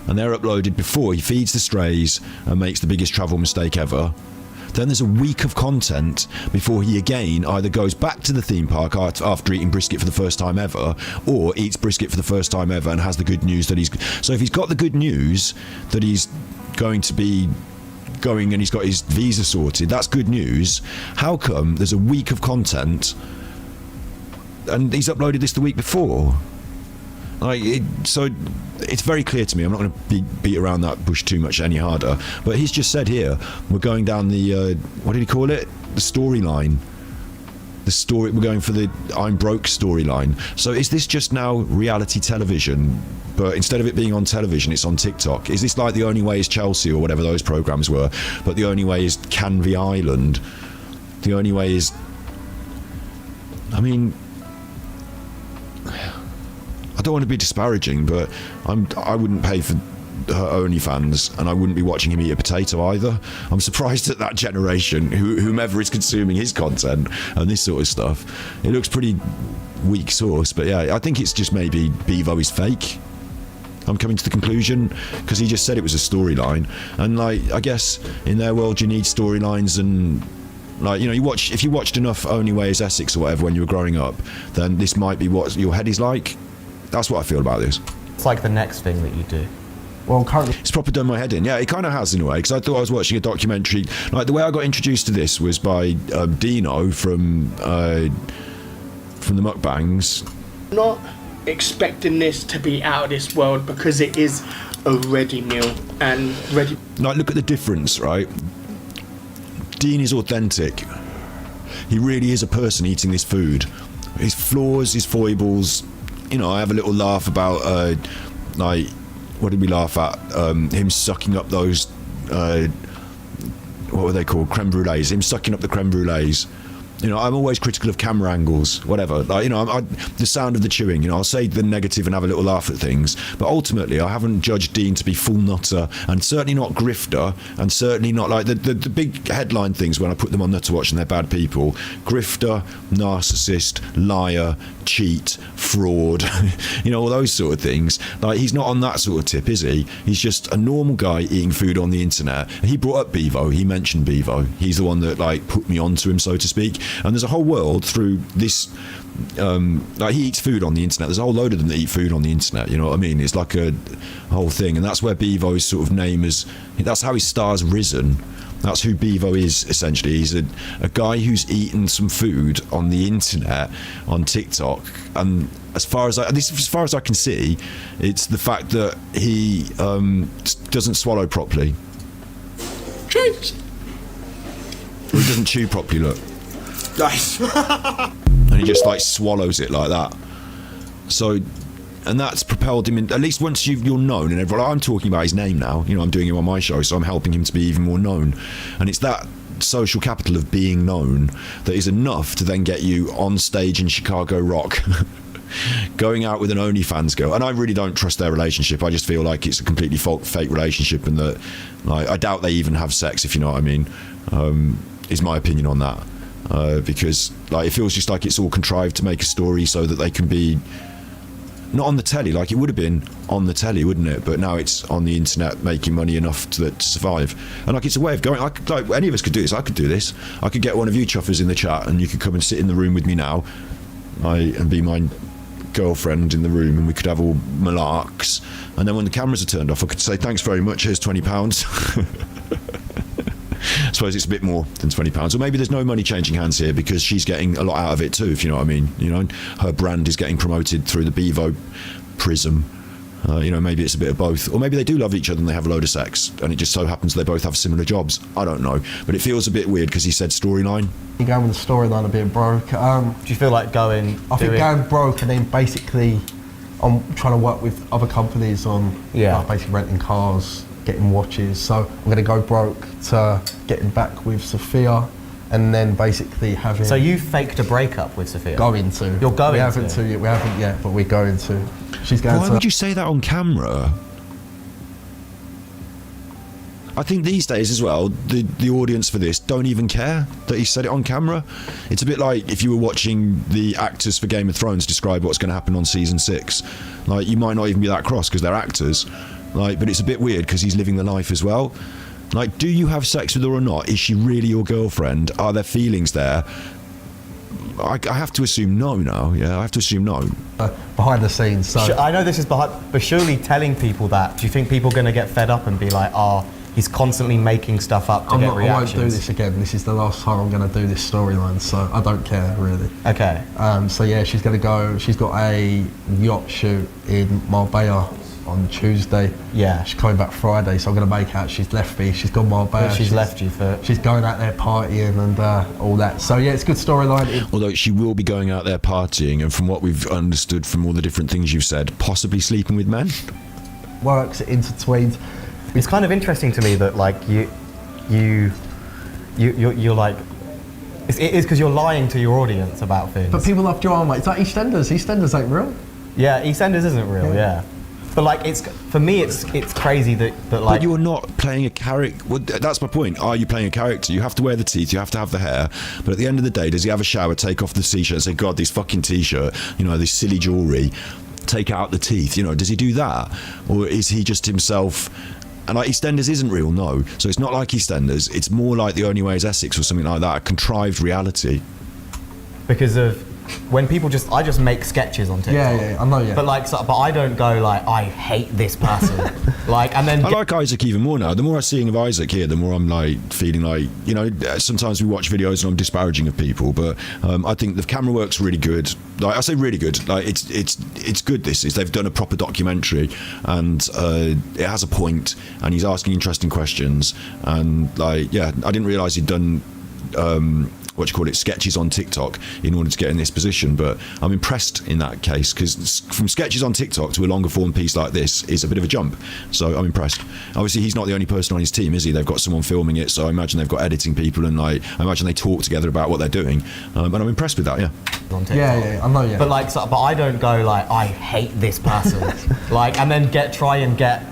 And they're uploaded before he feeds the strays and makes the biggest travel mistake ever. Then there's a week of content before he again either goes back to the theme park after eating brisket for the first time ever, or eats brisket for the first time ever and has the good news that he's... So if he's got the good news that he's going to be going and he's got his visa sorted, that's good news. How come there's a week of content and he's uploaded this the week before? Like, so it's very clear to me. I'm not going to beat around that bush too much any harder, but he's just said here we're going down the what did he call it, the storyline, we're going for the I'm broke storyline. So is this just now reality television, but instead of it being on television it's on TikTok? Is this like The Only Way is Chelsea or whatever those programs were, but The Only Way is Canvey Island? The Only Way is, I mean, I don't want to be disparaging, but I wouldn't pay for her OnlyFans, and I wouldn't be watching him eat a potato either. I'm surprised that that generation, whomever is consuming his content and this sort of stuff, it looks pretty weak sauce. But yeah, I think it's just maybe Bevo is fake. I'm coming to the conclusion because he just said it was a storyline, and like, I guess in their world you need storylines, and like, you know, if you watched enough Only Way is Essex or whatever when you were growing up, then this might be what your head is like. That's what I feel about this. It's like the next thing that you do. Well, currently... It's proper done my head in. Yeah, it kind of has in a way, because I thought I was watching a documentary. Like, the way I got introduced to this was by Dino from the Mukbangs. Not expecting this to be out of this world because it is a ready meal and ready. Like, look at the difference, right? Dean is authentic. He really is a person eating this food. His flaws, his foibles. You know, I have a little laugh about like, what did we laugh at? Him sucking up those what were they called? Creme brulees. Him sucking up the creme brulees. You know, I'm always critical of camera angles, whatever. Like, you know, the sound of the chewing. You know, I'll say the negative and have a little laugh at things, but ultimately, I haven't judged Dean to be full nutter, and certainly not grifter, and certainly not like the big headline things when I put them on Nutterwatch and they're bad people: grifter, narcissist, liar, cheat, fraud. You know, all those sort of things. Like, he's not on that sort of tip, is he? He's just a normal guy eating food on the internet. He brought up Bevo. He mentioned Bevo. He's the one that like put me onto him, so to speak. And there's a whole world through this. Like, he eats food on the internet. There's a whole load of them that eat food on the internet. You know what I mean? It's like a whole thing, and that's where Bevo's sort of name is. That's how his star's risen. That's who Bevo is, essentially. He's a guy who's eaten some food on the internet, on TikTok, and as far as I can see, it's the fact that he doesn't swallow properly. Cheers. Or he doesn't chew properly. Look. Nice. And he just like swallows it like that. So, and that's propelled him in. At least once you're known, and everyone, I'm talking about his name now. You know, I'm doing him on my show, so I'm helping him to be even more known. And it's that social capital of being known that is enough to then get you on stage in Chicago Rock, going out with an OnlyFans girl. And I really don't trust their relationship. I just feel like it's a completely fake relationship, and that, like, I doubt they even have sex, if you know what I mean. Is my opinion on that. Because like, it feels just like it's all contrived to make a story so that they can be not on the telly. Like, it would have been on the telly, wouldn't it? But now it's on the internet, making money enough to survive. And like, it's a way of going. Like, any of us could do this. I could do this. I could get one of you chuffers in the chat, and you could come and sit in the room with me now, and be my girlfriend in the room, and we could have all malarks. And then when the cameras are turned off, I could say, thanks very much, here's £20. I suppose it's a bit more than £20, or maybe there's no money changing hands here because she's getting a lot out of it too, if you know what I mean. You know, her brand is getting promoted through the Bevo prism. You know, maybe it's a bit of both, or maybe they do love each other and they have a load of sex, and it just so happens they both have similar jobs. I don't know, but it feels a bit weird because he said storyline. You going with the storyline a bit broke. Do you feel like going? I think going broke, and then basically, I'm trying to work with other companies on like, basically renting cars, getting watches. So I'm going to go broke to getting back with Sophia, and then basically having. So you faked a breakup with Sophia? Going to. You're going. We haven't yet, but we're going to. She's going to. Why would you say that on camera? I think these days as well, the audience for this don't even care that he said it on camera. It's a bit like if you were watching the actors for Game of Thrones describe what's going to happen on season 6. Like, you might not even be that cross because they're actors. Like, but it's a bit weird because he's living the life as well. Like, do you have sex with her or not? Is she really your girlfriend? Are there feelings there? I have to assume no now. Yeah, I have to assume no. Behind the scenes. So I know this is behind, but surely telling people that, do you think people are going to get fed up and be like, oh, he's constantly making stuff up to get reactions? I won't do this again. This is the last time I'm going to do this storyline, so I don't care really. Okay. So yeah, she's going to go. She's got a yacht shoot in Marbella on Tuesday. Yeah. She's coming back Friday, so I'm going to make out she's left me. She's gone Marbella. She's left you for. She's going out there partying and all that. So yeah, it's a good storyline. Although she will be going out there partying, and from what we've understood from all the different things you've said, possibly sleeping with men. Works intertwined. It's kind of interesting to me that like you're like. It is because you're lying to your audience about things. But people love drama. It's like EastEnders. EastEnders ain't real. Yeah, EastEnders isn't real. Yeah. But like, it's for me, it's crazy that like. But you're not playing a character. Well, that's my point. Are you playing a character? You have to wear the teeth. You have to have the hair. But at the end of the day, does he have a shower, take off the t-shirt, and say, "God, this fucking t-shirt, you know, this silly jewelry, take out the teeth"? You know, does he do that, or is he just himself? And like, EastEnders isn't real, no. So it's not like EastEnders. It's more like The Only Way Is Essex or something like that, a contrived reality. Because of when people I just make sketches on TikTok. Yeah, I know, yeah. But like, but I don't go like, I hate this person. Like, and then I like Isaac even more now. The more I'm seeing of Isaac here, the more I'm like feeling like, you know, sometimes we watch videos and I'm disparaging of people, but I think the camera work's really good. Like I say, really good. Like it's good. They've done a proper documentary, and it has a point, and he's asking interesting questions, and like, yeah, I didn't realise he'd done. Sketches on TikTok in order to get in this position, but I'm impressed in that case, because from sketches on TikTok to a longer form piece like this is a bit of a jump, so I'm impressed. Obviously he's not the only person on his team, is he? They've got someone filming it, so I imagine they've got editing people, and like I imagine they talk together about what they're doing, and I'm impressed with that. On TikTok. Yeah, I know, yeah. But like, but I don't go like, I hate this person. Like, and then try and get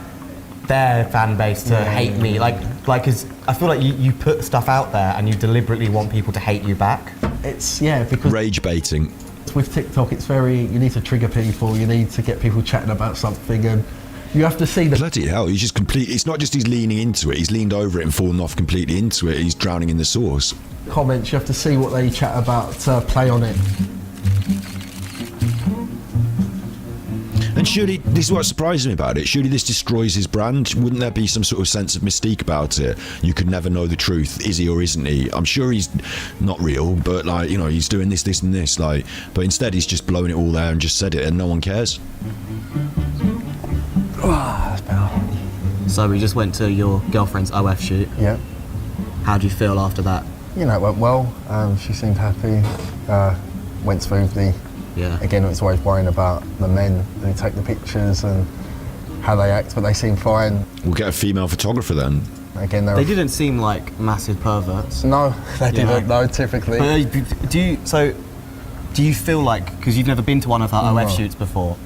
their fan base to hate me, like, cause I feel like you put stuff out there and you deliberately want people to hate you back. It's, because rage baiting. With TikTok, it's very, you need to trigger people, you need to get people chatting about something, and you have to see the... Bloody hell, he's just completely... It's not just he's leaning into it, he's leaned over it and fallen off completely into it, he's drowning in the sauce. Comments, you have to see what they chat about, play on it. And surely, this is what surprises me about it, surely this destroys his brand. Wouldn't there be some sort of sense of mystique about it? You could never know the truth, is he or isn't he? I'm sure he's not real, but like, you know, he's doing this, this and this, like, but instead he's just blowing it all there and just said it and no one cares. That's better. So we just went to your girlfriend's OF shoot. Yeah. How do you feel after that? You know, it went well, she seemed happy, went smoothly. Yeah. Again, it's always worrying about the men who take the pictures and how they act, but they seem fine. We'll get a female photographer then. Again, they didn't seem like massive perverts. No, they didn't. No, typically. But do you feel like, because you've never been to one of her OF shoots before,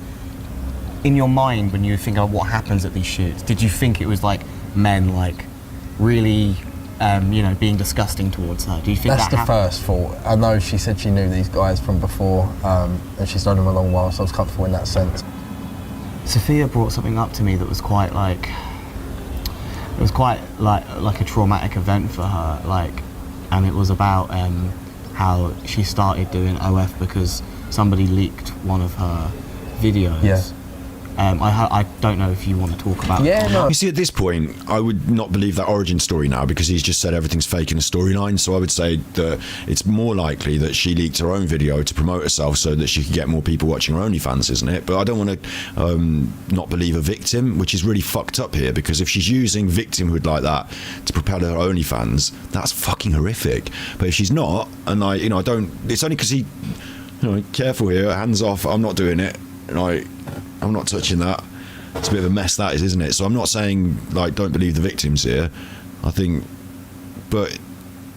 in your mind when you think of what happens at these shoots, did you think it was like men like really? Being disgusting towards her. Do you think that's the first thought? I know she said she knew these guys from before, and she's known them a long while, so I was comfortable in that sense. Sophia brought something up to me that was quite like, it was quite like a traumatic event for her, like, and it was about how she started doing OF because somebody leaked one of her videos. Yeah. I don't know if you want to talk about no. You see, at this point, I would not believe that origin story now, because he's just said everything's fake in a storyline, so I would say that it's more likely that she leaked her own video to promote herself so that she could get more people watching her OnlyFans, isn't it? But I don't want to not believe a victim, which is really fucked up here, because if she's using victimhood like that to propel her OnlyFans, that's fucking horrific. But if she's not, and I don't, it's only because he, careful here, hands off, I'm not doing it, and I'm not touching that. It's a bit of a mess, that is, isn't it? So I'm not saying like don't believe the victims here. I think, but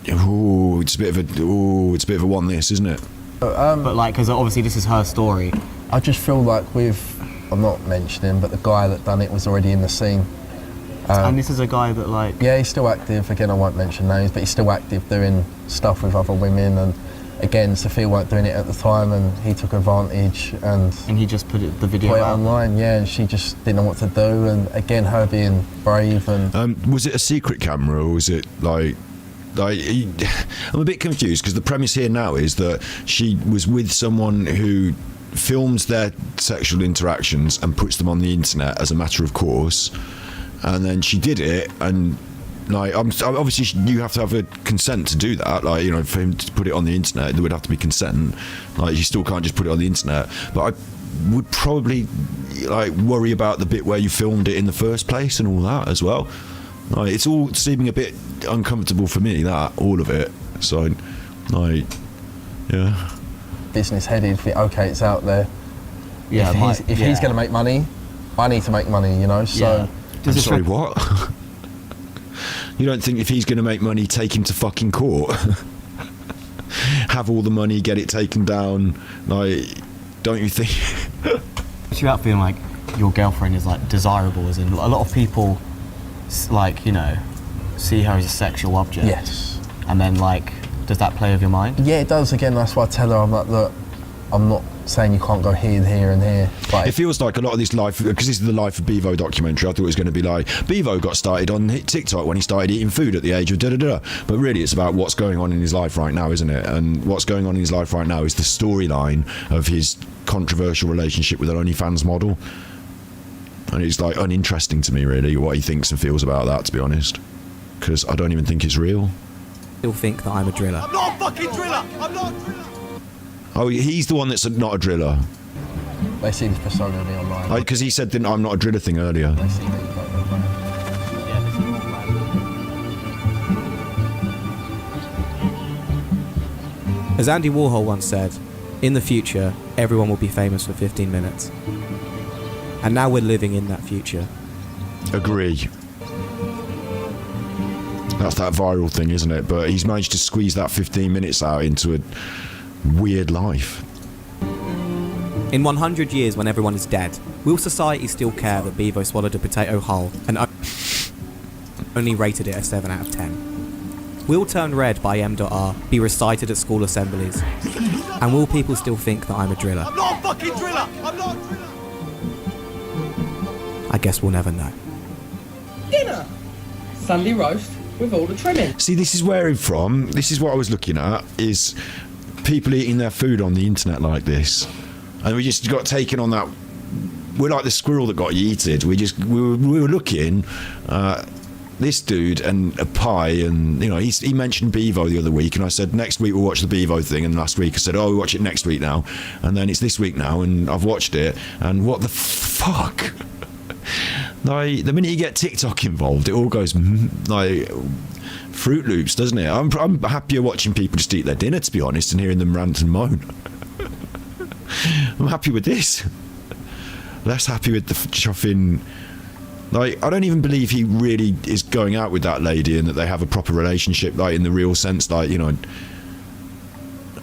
it's a bit of a one this, isn't it? But like, because obviously this is her story. I just feel like I'm not mentioning, but the guy that done it was already in the scene. And this is a guy that like... Yeah, he's still active. Again, I won't mention names, but he's still active doing stuff with other women, and again, Sophia weren't doing it at the time, and he took advantage and he just put the video out online. Yeah, and she just didn't know what to do. And again, her being brave and. Was it a secret camera, or was it like? I'm a bit confused, because the premise here now is that she was with someone who films their sexual interactions and puts them on the internet as a matter of course, and then she did it, and like obviously you have to have a consent to do that, like, for him to put it on the internet there would have to be consent, like you still can't just put it on the internet. But I would probably like worry about the bit where you filmed it in the first place and all that as well. Like, it's all seeming a bit uncomfortable for me, that all of it. So like, yeah, business headed, okay, it's out there. Yeah, if he's going to make money, I need to make money, so I'm sorry, what? You don't think if he's going to make money, take him to fucking court? Have all the money, get it taken down, like, don't you think? It's about feeling like your girlfriend is like desirable, as in a lot of people like, see her as a sexual object. Yes. And then like, does that play with your mind? Yeah, it does. Again, that's why I tell her, I'm like, look, I'm not saying you can't go here and here and here. But it feels like a lot of this life, because this is the Life of Bevo documentary, I thought it was going to be like, Bevo got started on TikTok when he started eating food at the age of da-da-da. But really it's about what's going on in his life right now, isn't it? And what's going on in his life right now is the storyline of his controversial relationship with an OnlyFans model. And it's like uninteresting to me, really, what he thinks and feels about that, to be honest. Because I don't even think it's real. Still think that I'm a driller. I'm not a fucking driller! I'm not a driller! Oh, he's the one that's not a driller. They see the persona of me online. Because he said I'm not a driller thing earlier. They see me. As Andy Warhol once said, in the future, everyone will be famous for 15 minutes. And now we're living in that future. Agree. That's that viral thing, isn't it? But he's managed to squeeze that 15 minutes out into a weird life. In 100 years, when everyone is dead, will society still care that Bevo swallowed a potato whole and only rated it a 7 out of 10? Will Turn Red by M.R. be recited at school assemblies? And will people still think that I'm a driller? I'm not a fucking driller! I'm not a driller! I guess we'll never know. Dinner! Sunday roast with all the trimming. See, this is where I'm from. This is what I was looking at, is people eating their food on the internet like this. And we just got taken on that. We're like the squirrel that got yeeted. We were looking this dude and a pie, and you know, he mentioned Bevo the other week, and I said next week we'll watch the Bevo thing, and last week I said, oh, we'll watch it next week now, and then it's this week now, and I've watched it, and what the fuck? Like, the minute you get TikTok involved, it all goes like Fruit Loops, doesn't it? I'm happier watching people just eat their dinner, to be honest, and hearing them rant and moan. I'm happy with this. Less happy with the chuffing. Like, I don't even believe he really is going out with that lady and that they have a proper relationship, like in the real sense. Like, you know,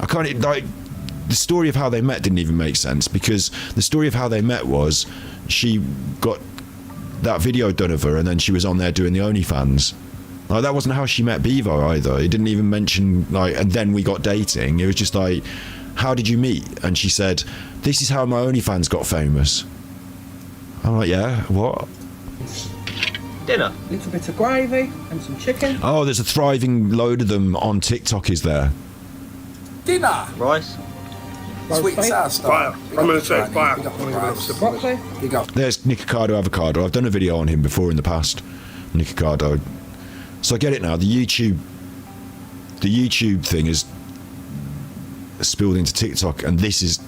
I can't, like, the story of how they met didn't even make sense, because the story of how they met was she got that video done of her and then she was on there doing the OnlyFans. Like, that wasn't how she met Bevo either. It didn't even mention, like, and then we got dating. It was just like, how did you meet? And she said, this is how my OnlyFans got famous. I'm like, yeah, what? Dinner. A little bit of gravy and some chicken. Oh, there's a thriving load of them on TikTok, is there? Dinner. Rice. Sweet and sour stuff. Fire. I'm going to say fire. Broccoli. Big up. There's Nikocado Avocado. I've done a video on him before in the past. Nikocado. So I get it now. The YouTube thing is spilled into TikTok, and this is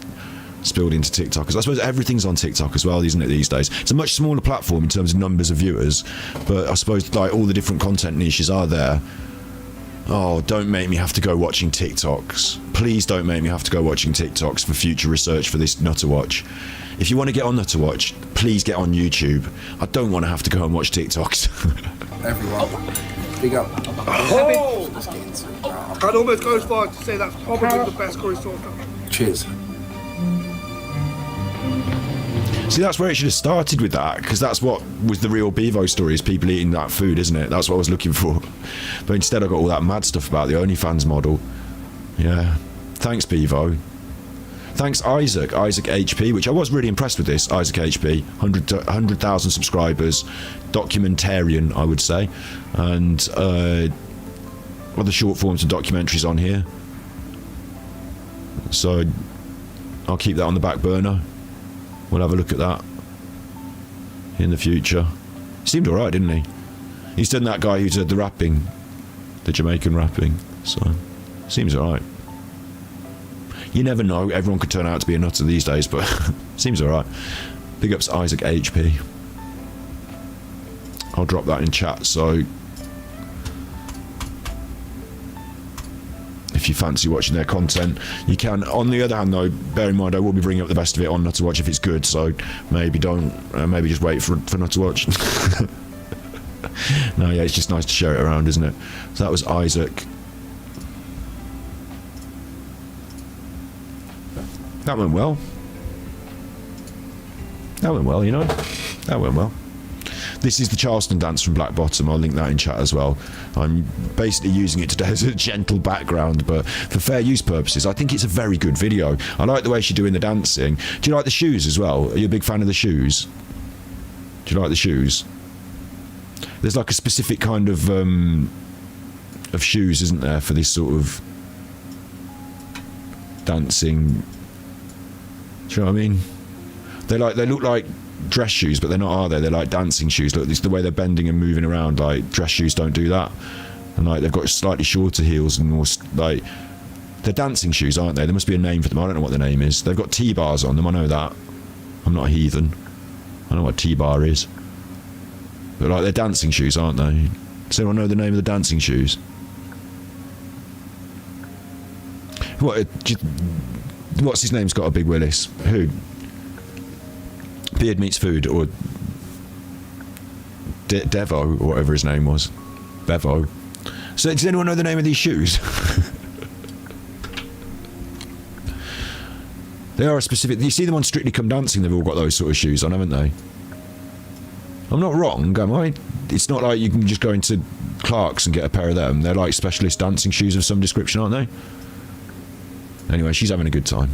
spilled into TikTok, because I suppose everything's on TikTok as well, isn't it, these days? It's a much smaller platform in terms of numbers of viewers, but I suppose like all the different content niches are there. Oh, don't make me have to go watching TikToks. Please don't make me have to go watching TikToks for future research for this Nutterwatch. If you want to get on Nutterwatch, please get on YouTube. I don't want to have to go and watch TikToks. Everyone. Big up. Oh! I'd almost go as far as to say that's probably the best curry sauce. Cheers. See, that's where it should have started with that, because that's what was the real Bevo story, is people eating that food, isn't it? That's what I was looking for. But instead I got all that mad stuff about the OnlyFans model. Yeah. Thanks, Bevo. Thanks, Isaac HP, which I was really impressed with this. Isaac HP, 100,000 subscribers, documentarian, I would say. And other short forms and documentaries on here. So I'll keep that on the back burner. We'll have a look at that in the future. Seemed alright, didn't he? He's done that guy who did the rapping, the Jamaican rapping, so seems alright. You never know, everyone could turn out to be a nutter these days, but seems alright. Big ups Isaac HP. I'll drop that in chat, so if you fancy watching their content, you can. On the other hand, though, bear in mind I will be bringing up the best of it on Nutterwatch if it's good, so maybe don't, maybe just wait for Nutterwatch. No, yeah, it's just nice to share it around, isn't it? So that was Isaac. That went well. That went well, you know. That went well. This is the Charleston dance from Black Bottom. I'll link that in chat as well. I'm basically using it today as a gentle background, but for fair use purposes, I think it's a very good video. I like the way she's doing the dancing. Do you like the shoes as well? Are you a big fan of the shoes? Do you like the shoes? There's like a specific kind of shoes, isn't there, for this sort of dancing? Do you know what I mean? They look like dress shoes, but they're not, are they? They're like dancing shoes. Look, it's the way they're bending and moving around. Like dress shoes don't do that, and like they've got slightly shorter heels and more like they're dancing shoes, aren't they? There must be a name for them. I don't know what the name is. They've got T-bars on them. I know that. I'm not a heathen. I know what a T-bar is. But like they're dancing shoes, aren't they? Does anyone know the name of the dancing shoes? What's his name's got a Big Willis? Who? Beard Meets Food, or Devo, or whatever his name was. Bevo. So does anyone know the name of these shoes? They are a specific... You see them on Strictly Come Dancing, they've all got those sort of shoes on, haven't they? I'm not wrong, am I? It's not like you can just go into Clark's and get a pair of them. They're like specialist dancing shoes of some description, aren't they? Anyway, she's having a good time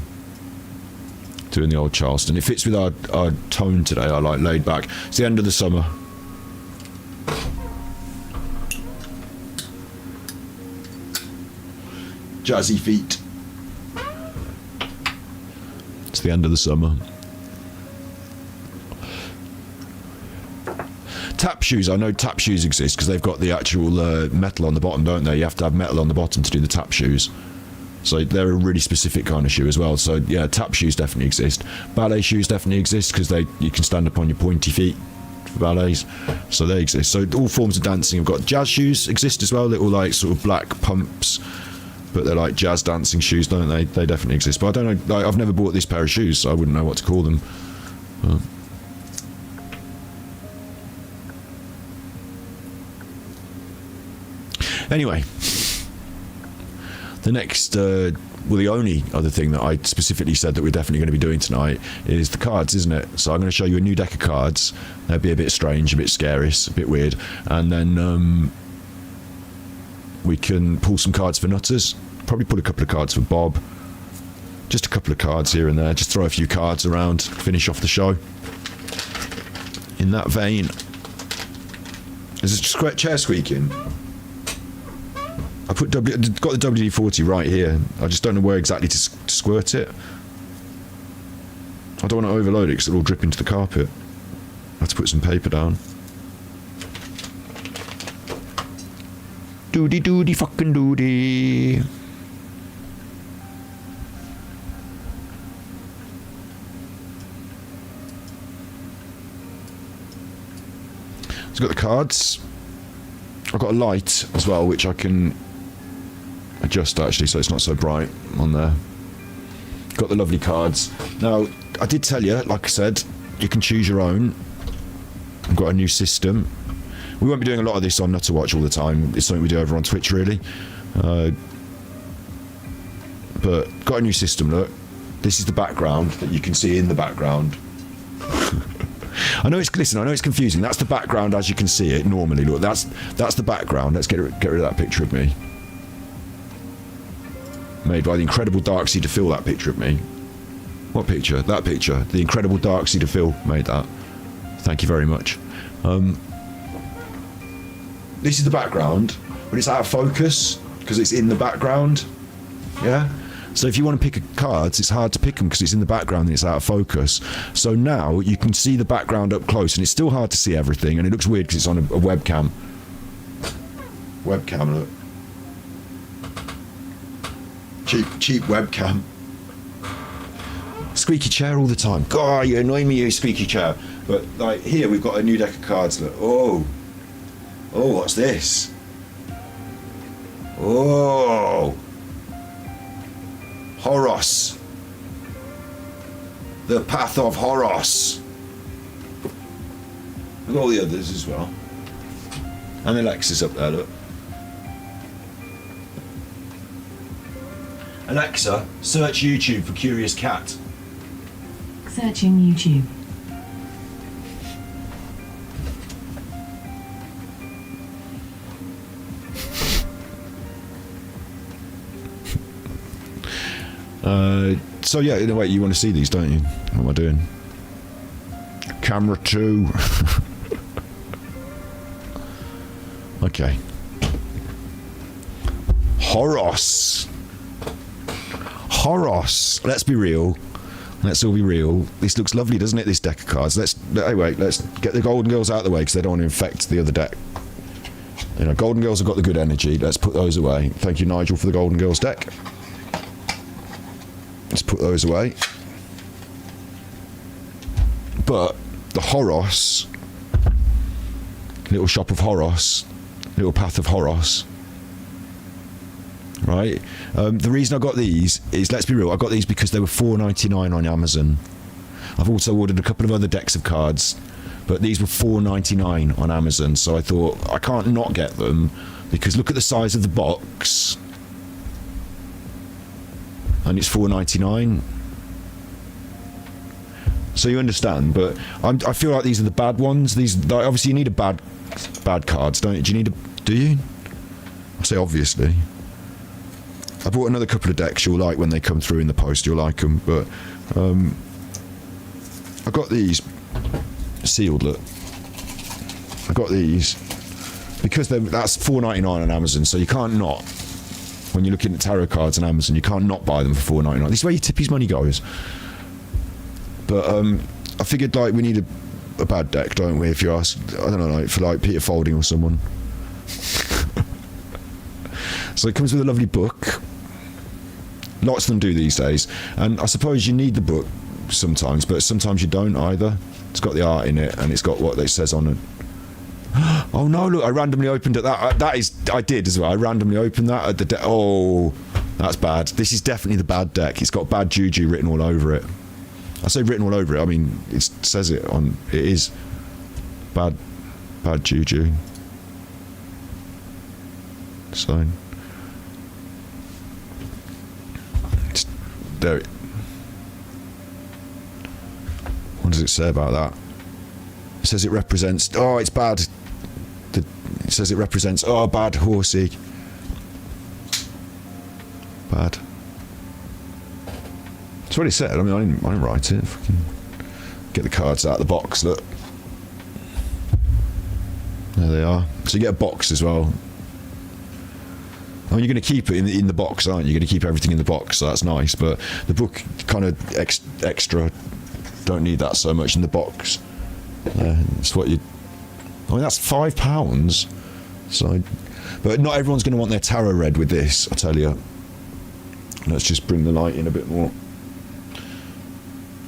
doing the old Charleston. It fits with our tone today. I like laid back. It's the end of the summer. Jazzy feet. It's the end of the summer. Tap shoes. I know tap shoes exist because they've got the actual metal on the bottom, don't they? You have to have metal on the bottom to do the tap shoes. So they're a really specific kind of shoe as well. So yeah, tap shoes definitely exist. Ballet shoes definitely exist because you can stand up on your pointy feet for ballets. So they exist. So all forms of dancing have got. Jazz shoes exist as well. Little like sort of black pumps, but they're like jazz dancing shoes, don't they? They definitely exist. But I don't know. Like, I've never bought this pair of shoes, so I wouldn't know what to call them. Anyway. The next, well, the only other thing that I specifically said that we're definitely going to be doing tonight is the cards, isn't it? So I'm going to show you a new deck of cards. They'll be a bit strange, a bit scary, a bit weird. And then we can pull some cards for Nutters. Probably pull a couple of cards for Bob. Just a couple of cards here and there. Just throw a few cards around, finish off the show. In that vein. Is a chair squeaking? I got the WD-40 right here. I just don't know where exactly to squirt it. I don't want to overload it because it'll all drip into the carpet. I have to put some paper down. Doody doody fucking doody. So I've got the cards. I've got a light as well, which I can adjust actually so it's not so bright on there. Got the lovely cards. Now, I did tell you, like I said, you can choose your own. I've got a new system. We won't be doing a lot of this on Nutterwatch all the time. It's something we do over on Twitch, really. But got a new system, look. This is the background that you can see in the background. I know it's confusing. That's the background as you can see it normally. Look, that's the background. Let's get rid of that picture of me. Made by the incredible Darkseid Phil, that picture of me. What picture? That picture. The incredible Darkseid Phil made that. Thank you very much. This is the background, but it's out of focus because it's in the background. Yeah? So if you want to pick cards, it's hard to pick them because it's in the background and it's out of focus. So now you can see the background up close, and it's still hard to see everything, and it looks weird because it's on a webcam. Webcam, look. Cheap webcam. Squeaky chair all the time. God, you annoy me, you squeaky chair. But like here, we've got a new deck of cards. Look. Oh, what's this? Oh. Horos. The Path of Horos. Look at all the others as well. And Alexa's up there, look. Alexa, search YouTube for Curious Cat. Searching YouTube. So yeah, in a way, you want to see these, don't you? What am I doing? Camera 2. Okay. Horos. Let's be real. Let's all be real. This looks lovely, doesn't it? This deck of cards. Anyway, let's get the Golden Girls out of the way because they don't want to infect the other deck. You know, Golden Girls have got the good energy. Let's put those away. Thank you, Nigel, for the Golden Girls deck. Let's put those away. But the Horos, little shop of Horos, little path of Horos. Right. The reason I got these is, let's be real, I got these because they were $4.99 on Amazon. I've also ordered a couple of other decks of cards, but these were $4.99 on Amazon. So I thought I can't not get them because look at the size of the box, and it's $4.99. So you understand, but I feel like these are the bad ones. These, like, obviously you need a bad cards, don't you? Do you? I say obviously. I bought another couple of decks you'll like when they come through in the post. You'll like them, but I got these sealed. Look, I got these because that's $4.99 on Amazon. So you can't not. When you're looking at tarot cards on Amazon, you can't not buy them for $4.99. This is where your Tippy's money goes. But I figured like we need a bad deck, don't we? If you ask, I don't know, like for like Peter Folding or someone. So it comes with a lovely book. Lots of them do these days, and I suppose you need the book sometimes, but sometimes you don't either. It's got the art in it, and it's got what it says on it. Oh no! Look, I randomly opened it. I did as well. I randomly opened that at the deck. Oh, that's bad. This is definitely the bad deck. It's got bad juju written all over it. I say written all over it. I mean, it says it on. It is bad juju. So. There. What does it say about that? It says it represents. Oh, it's bad. It says it represents. Oh, bad horsey. Bad. That's what it said. I mean, I didn't write it. Fucking get the cards out of the box. Look. There they are. So you get a box as well. I mean, you're going to keep it in the box, aren't you? You're going to keep everything in the box, so that's nice. But the book, kind of extra, don't need that so much in the box. It's what you. I mean, that's £5. So, but not everyone's going to want their tarot read with this. I tell you. Let's just bring the light in a bit more,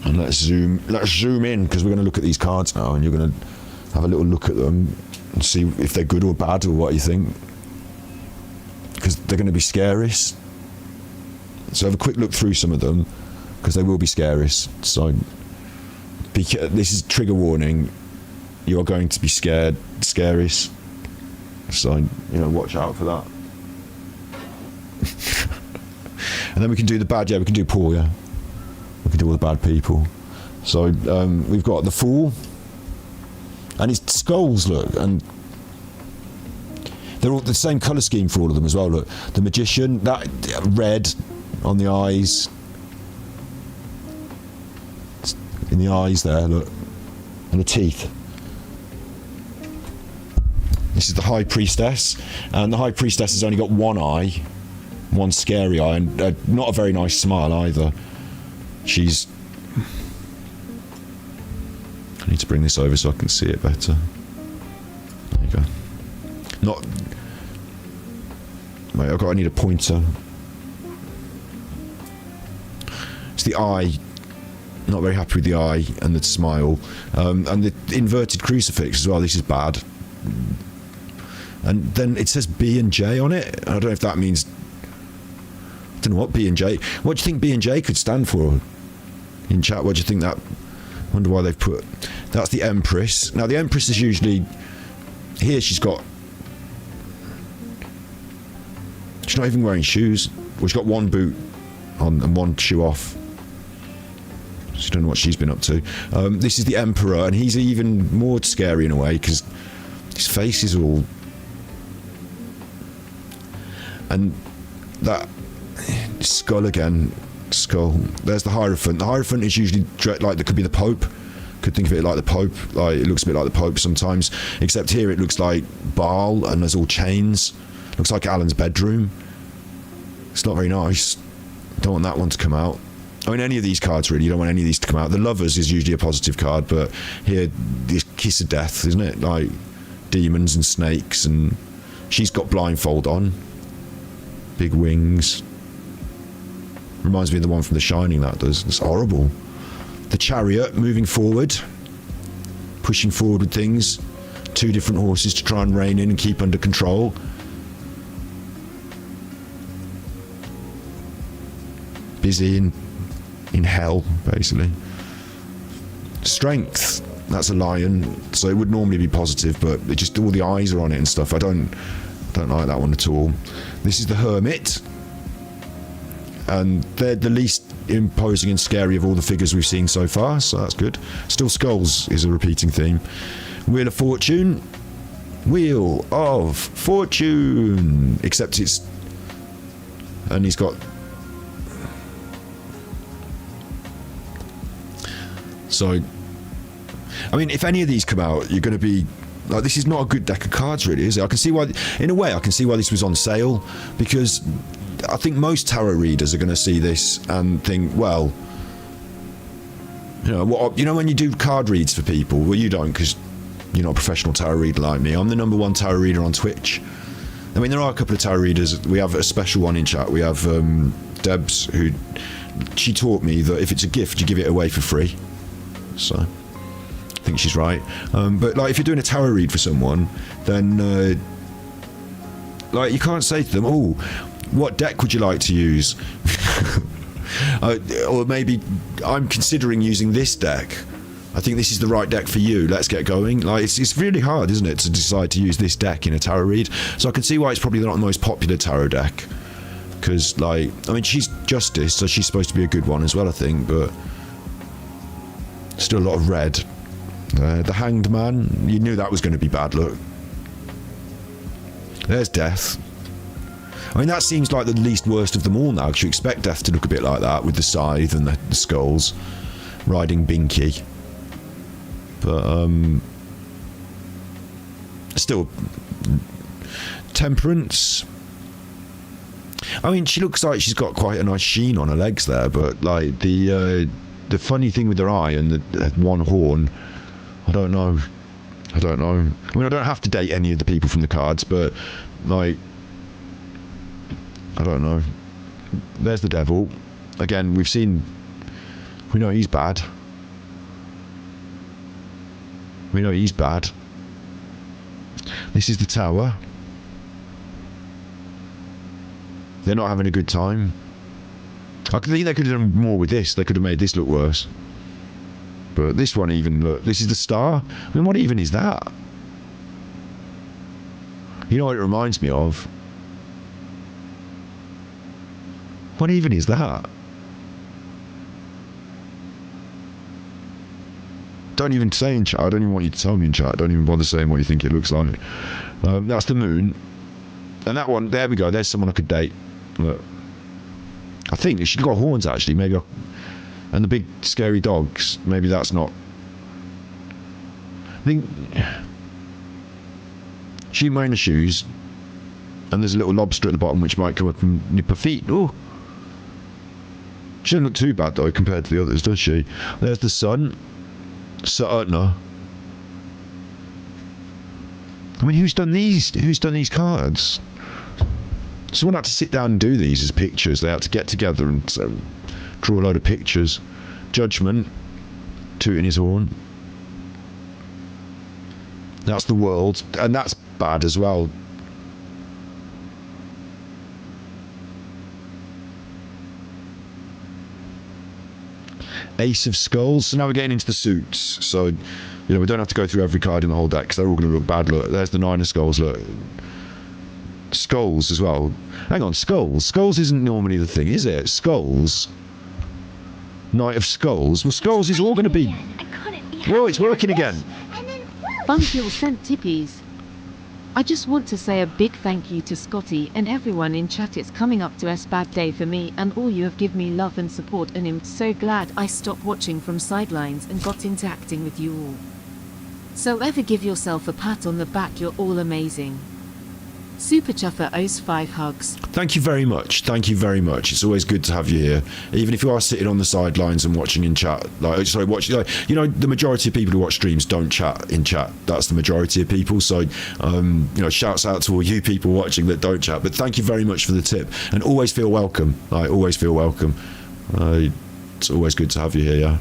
and let's zoom in because we're going to look at these cards now, and you're going to have a little look at them and see if they're good or bad or what you think. Because they're going to be scariest. So have a quick look through some of them, because they will be scariest. So this is trigger warning. You are going to be scariest. So, you know, watch out for that. And then we can do the bad. Yeah, we can do Paul. Yeah, we can do all the bad people. So we've got the Fool, and his skulls. Look, and they're all the same colour scheme for all of them as well. Look, the Magician, that red on the eyes, in the eyes there, look, and the teeth. This is the High Priestess, and the High Priestess has only got one eye, one scary eye, and not a very nice smile either. She's... I need to bring this over so I can see it better. There you go. Not... Wait, I need a pointer. It's the eye. Not very happy with the eye and the smile. And the inverted crucifix as well. This is bad. And then it says B and J on it. I don't know if that means... I don't know what B and J... What do you think B and J could stand for? In chat, what do you think that... I wonder why they've put... That's the Empress. Now, the Empress is usually... Here she's got... She's not even wearing shoes. Well, she's got one boot on and one shoe off. So I don't know what she's been up to. This is the Emperor, and he's even more scary in a way because his face is all... And that skull again, skull. There's the Hierophant. The Hierophant is usually like there could be the Pope. Could think of it like the Pope. Like it looks a bit like the Pope sometimes. Except here it looks like Baal and there's all chains. Looks like Alan's bedroom. It's not very nice. Don't want that one to come out. I mean, any of these cards really. You don't want any of these to come out. The Lovers is usually a positive card, but here, this Kiss of Death, isn't it? Like demons and snakes, and she's got blindfold on. Big wings. Reminds me of the one from The Shining, that does. It's horrible. The Chariot, moving forward. Pushing forward with things. 2 different horses to try and rein in and keep under control. Busy in hell, basically. Strength, that's a lion, so it would normally be positive, but it just all the eyes are on it and stuff. I don't like that one at all. This is the Hermit, and they're the least imposing and scary of all the figures we've seen so far, so that's good. Still, skulls is a repeating theme. Wheel of Fortune. Wheel of Fortune, except it's, and he's got, so I mean, if any of these come out, you're going to be like, this is not a good deck of cards really, is it? I can see why, in a way I can see why this was on sale, because I think most tarot readers are going to see this and think, well, you know what, you know, when you do card reads for people, well, you don't, because you're not a professional tarot reader like me. I'm the #1 tarot reader on Twitch. I mean, there are a couple of tarot readers. We have a special one in chat. We have Debs, who, she taught me that if it's a gift, you give it away for free. So I think she's right. But like, if you're doing a tarot read for someone, then like, you can't say to them, oh, what deck would you like to use? Or maybe, I'm considering using this deck. I think this is the right deck for you. Let's get going. Like, it's really hard, isn't it, to decide to use this deck in a tarot read. So I can see why it's probably not the most popular tarot deck. Because, like, I mean, she's Justice, so she's supposed to be a good one as well, I think, but still a lot of red. The Hanged Man, you knew that was going to be bad luck. There's Death. I mean, that seems like the least worst of them all now, because you expect Death to look a bit like that, with the scythe and the skulls. Riding Binky. But, still, Temperance. I mean, she looks like she's got quite a nice sheen on her legs there, but, like, the funny thing with her eye and the one horn, I don't know. I mean, I don't have to date any of the people from the cards, but, like, I don't know. There's the Devil. Again, we know he's bad. We know he's bad. This is the Tower. They're not having a good time. I think they could have done more with this. They could have made this look worse. But this one even, look, this is the Star. I mean, what even is that? You know what it reminds me of? What even is that? Don't even say in chat. I don't even want you to tell me in chat. Don't even bother saying what you think it looks like. That's the Moon. And that one, there we go. There's someone I could date. Look. I think she's got horns, actually. Maybe and the big scary dogs. Maybe that's not. I think she's wearing the shoes, and there's a little lobster at the bottom which might come up and nip her feet. Oh, she doesn't look too bad though compared to the others, does she? There's the Sun. Saturna. I mean, who's done these? Who's done these cards? Someone had to sit down and do these as pictures. They had to get together and draw a load of pictures. Judgment, tooting his horn. That's the World, and that's bad as well. Ace of Skulls. So now we're getting into the suits. So, you know, we don't have to go through every card in the whole deck because they're all going to look bad. Look, there's the Nine of Skulls. Look. Skulls as well. Hang on, Skulls. Skulls isn't normally the thing, is it? Skulls. Knight of Skulls. Well, Skulls is all going to be... Whoa, it's working again. Bunkill sent tippies. I just want to say a big thank you to Scotty and everyone in chat. It's coming up to a bad day for me, and all you have given me love and support, and I'm so glad I stopped watching from sidelines and got into acting with you all. So ever give yourself a pat on the back, you're all amazing. Super Chuffer owes 5 hugs. Thank you very much. Thank you very much. It's always good to have you here, even if you are sitting on the sidelines and watching in chat. The majority of people who watch streams don't chat in chat. That's the majority of people. So, shouts out to all you people watching that don't chat. But thank you very much for the tip, and always feel welcome. Always feel welcome. It's always good to have you here. Yeah.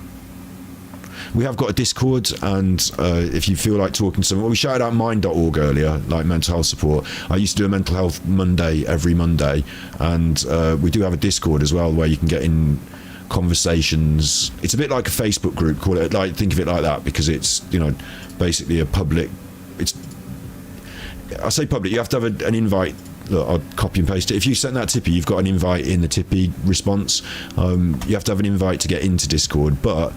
We have got a Discord, and if you feel like talking to someone, we shouted out mind.org earlier, like mental health support. I used to do a mental health Monday every Monday, and we do have a Discord as well where you can get in conversations. It's a bit like a Facebook group, think of it like that, because it's basically a public. I say public. You have to have an invite. Look, I'll copy and paste it. If you send that Tippy, you've got an invite in the Tippy response. You have to have an invite to get into Discord, but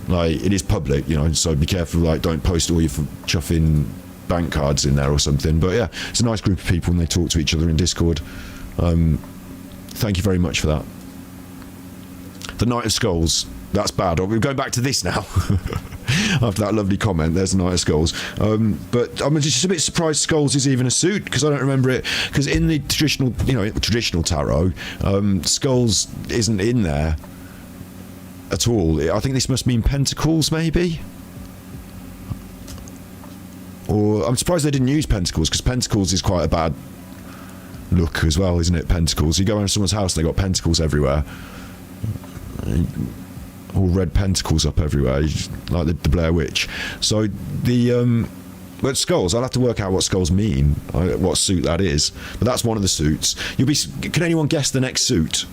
it is public, so be careful, don't post all your chuffing bank cards in there or something. But yeah, it's a nice group of people, and they talk to each other in Discord. Thank you very much for that. The Knight of Skulls, that's bad. We're going back to this now. After that lovely comment, there's the Knight of Skulls. But I'm just a bit surprised Skulls is even a suit, because I don't remember it. Because in the traditional tarot, Skulls isn't in there at all. I think this must mean pentacles, maybe? Or I'm surprised they didn't use pentacles, because pentacles is quite a bad look as well, isn't it? Pentacles. You go around someone's house, they got pentacles everywhere. All red pentacles up everywhere, like the Blair Witch. So but skulls, I'll have to work out what skulls mean, what suit that is. But that's one of the suits. Can anyone guess the next suit?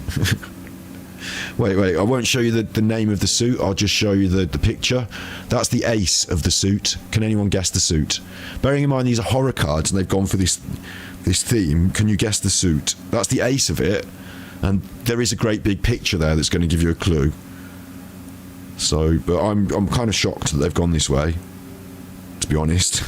Wait, I won't show you the name of the suit, I'll just show you the picture. That's the ace of the suit. Can anyone guess the suit? Bearing in mind these are horror cards and they've gone for this theme, can you guess the suit? That's the ace of it, and there is a great big picture there that's going to give you a clue. So, but I'm kind of shocked that they've gone this way, to be honest.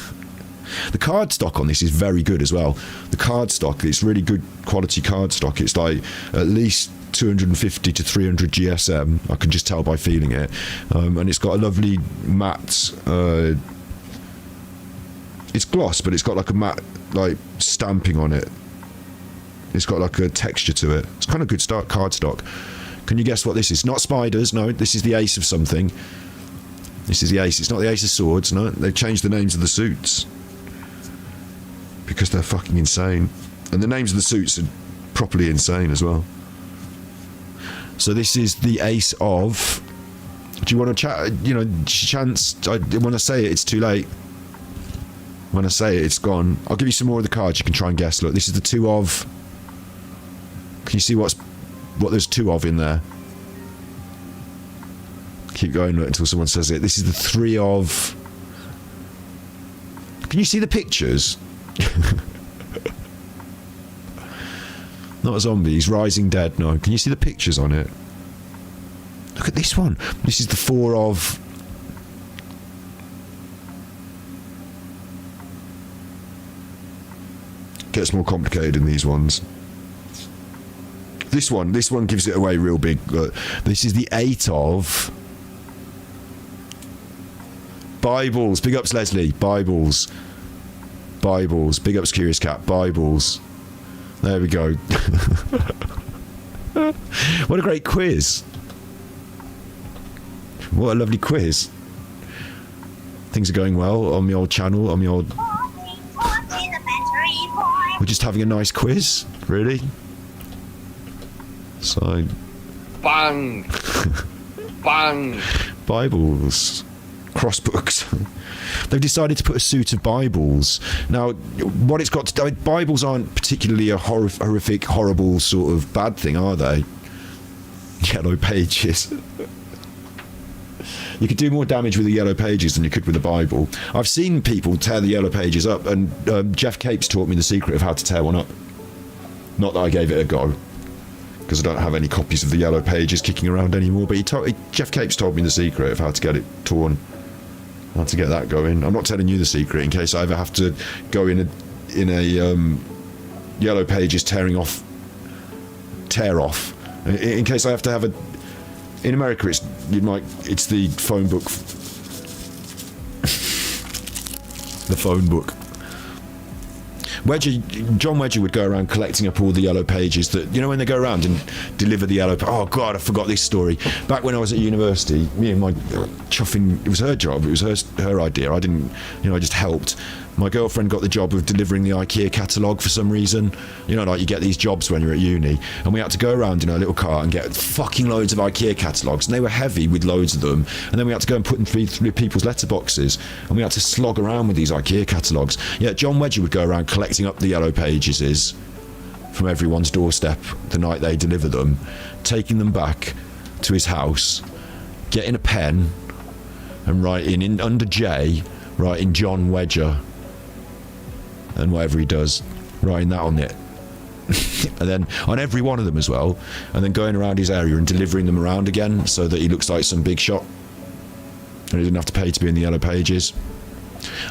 The card stock on this is very good as well. The card stock, it's really good quality card stock. It's like at least 250 to 300 GSM. I can just tell by feeling it. And it's got a lovely matte. It's gloss, but it's got like a matte stamping on it. It's got like a texture to it. It's kind of good card stock. Can you guess what this is? Not spiders, no. This is the ace of something. This is the ace. It's not the ace of swords, no. They've changed the names of the suits because they're fucking insane. And the names of the suits are properly insane as well. So this is the ace of... Do you want to chat? Chance... When I say it, it's too late. When I say it, it's gone. I'll give you some more of the cards you can try and guess. Look, this is the 2 of... Can you see what there's 2 of in there? Keep going, look, until someone says it. This is the 3 of... Can you see the pictures? Not a zombie, he's rising dead, no. Can you see the pictures on it? Look at this one. This is the 4 of... Gets more complicated in these ones. This one gives it away real big. Look, this is the 8 of... Bibles. Big ups, Leslie. Bibles. Big ups, Curious Cat. Bibles. There we go. What a great quiz. What a lovely quiz. Things are going well on my old channel, on my old... We're just having a nice quiz, really. So... Bang! Bang! Bibles. Crossbooks. They've decided to put a suit of Bibles. Now, what it's got to do... Bibles aren't particularly a horrific, horrible sort of bad thing, are they? Yellow pages. You could do more damage with the yellow pages than you could with the Bible. I've seen people tear the yellow pages up, and Jeff Capes taught me the secret of how to tear one up. Not that I gave it a go, because I don't have any copies of the yellow pages kicking around anymore, but Jeff Capes told me the secret of how to get it torn. How to get that going. I'm not telling you the secret in case I ever have to go in in a Yellow Pages tear off. In case I have to have a. In America, it's the phone book. The phone book. John Wedger would go around collecting up all the Yellow Pages that, when they go around and deliver the Yellow. Oh God, I forgot this story. Back when I was at university, me and my chuffing, it was her job, it was her idea. I didn't, I just helped. My girlfriend got the job of delivering the IKEA catalogue for some reason. Like you get these jobs when you're at uni, and we had to go around in our little car and get fucking loads of IKEA catalogues, and they were heavy with loads of them, and then we had to go and put them through people's letterboxes, and we had to slog around with these IKEA catalogues. Yeah, John Wedger would go around collecting up the Yellow Pages from everyone's doorstep the night they deliver them, taking them back to his house, getting a pen and writing in under J, writing John Wedger and whatever he does, writing that on it. And then on every one of them as well, and then going around his area and delivering them around again so that he looks like some big shot and he doesn't have to pay to be in the Yellow Pages.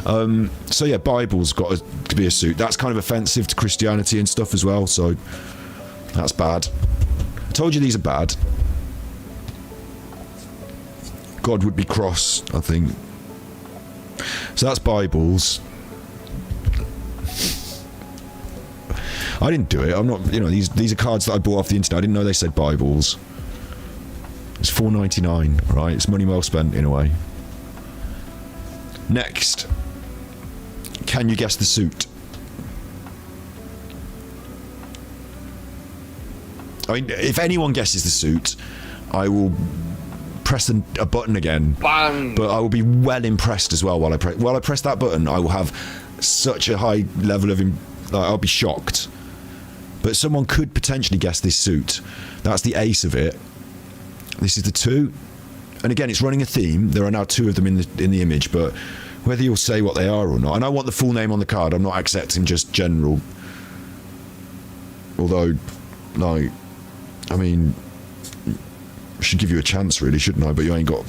So yeah, Bible's got to be a suit. That's kind of offensive to Christianity and stuff as well, so that's bad. I told you these are bad. God would be cross, I think. So that's Bibles. I didn't do it. I'm not, these are cards that I bought off the internet. I didn't know they said Bibles. It's $4.99, right? It's money well spent in a way. Next. Can you guess the suit? I mean, if anyone guesses the suit, I will press a button again. Bang! But I will be well impressed as well while I press that button. I will have such a high level of I'll be shocked. But someone could potentially guess this suit. That's the ace of it. This is the 2. And again, it's running a theme. There are now 2 of them in the image, but whether you'll say what they are or not. And I want the full name on the card. I'm not accepting just general. Although, I mean, I should give you a chance really, shouldn't I? But you ain't got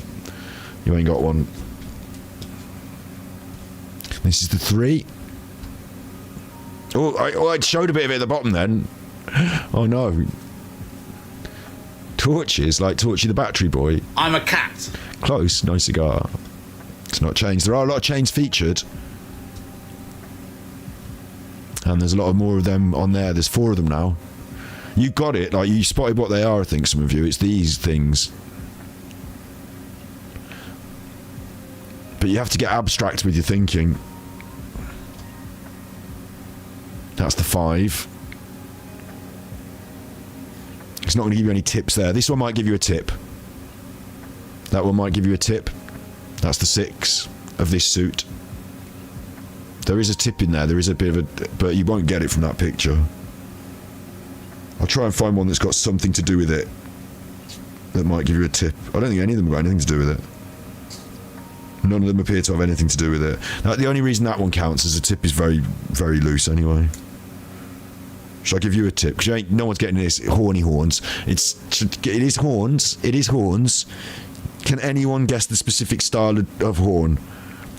one. This is the 3. I showed a bit of it at the bottom then. Oh no. Torches, like Torchy the Battery Boy. I'm a cat. Close, no cigar. It's not chains. There are a lot of chains featured. And there's a lot more of them on there. There's 4 of them now. You got it, like you spotted what they are, I think, some of you. It's these things. But you have to get abstract with your thinking. That's the 5. It's not going to give you any tips there. This one might give you a tip. That one might give you a tip. That's the 6 of this suit. There is a tip in there. There is a bit of a... But you won't get it from that picture. I'll try and find one that's got something to do with it. That might give you a tip. I don't think any of them have got anything to do with it. None of them appear to have anything to do with it. Now, the only reason that one counts is the tip is very, very loose anyway. Shall I give you a tip? Because no one's getting this. Horny horns. It is horns. It is horns. Can anyone guess the specific style of horn?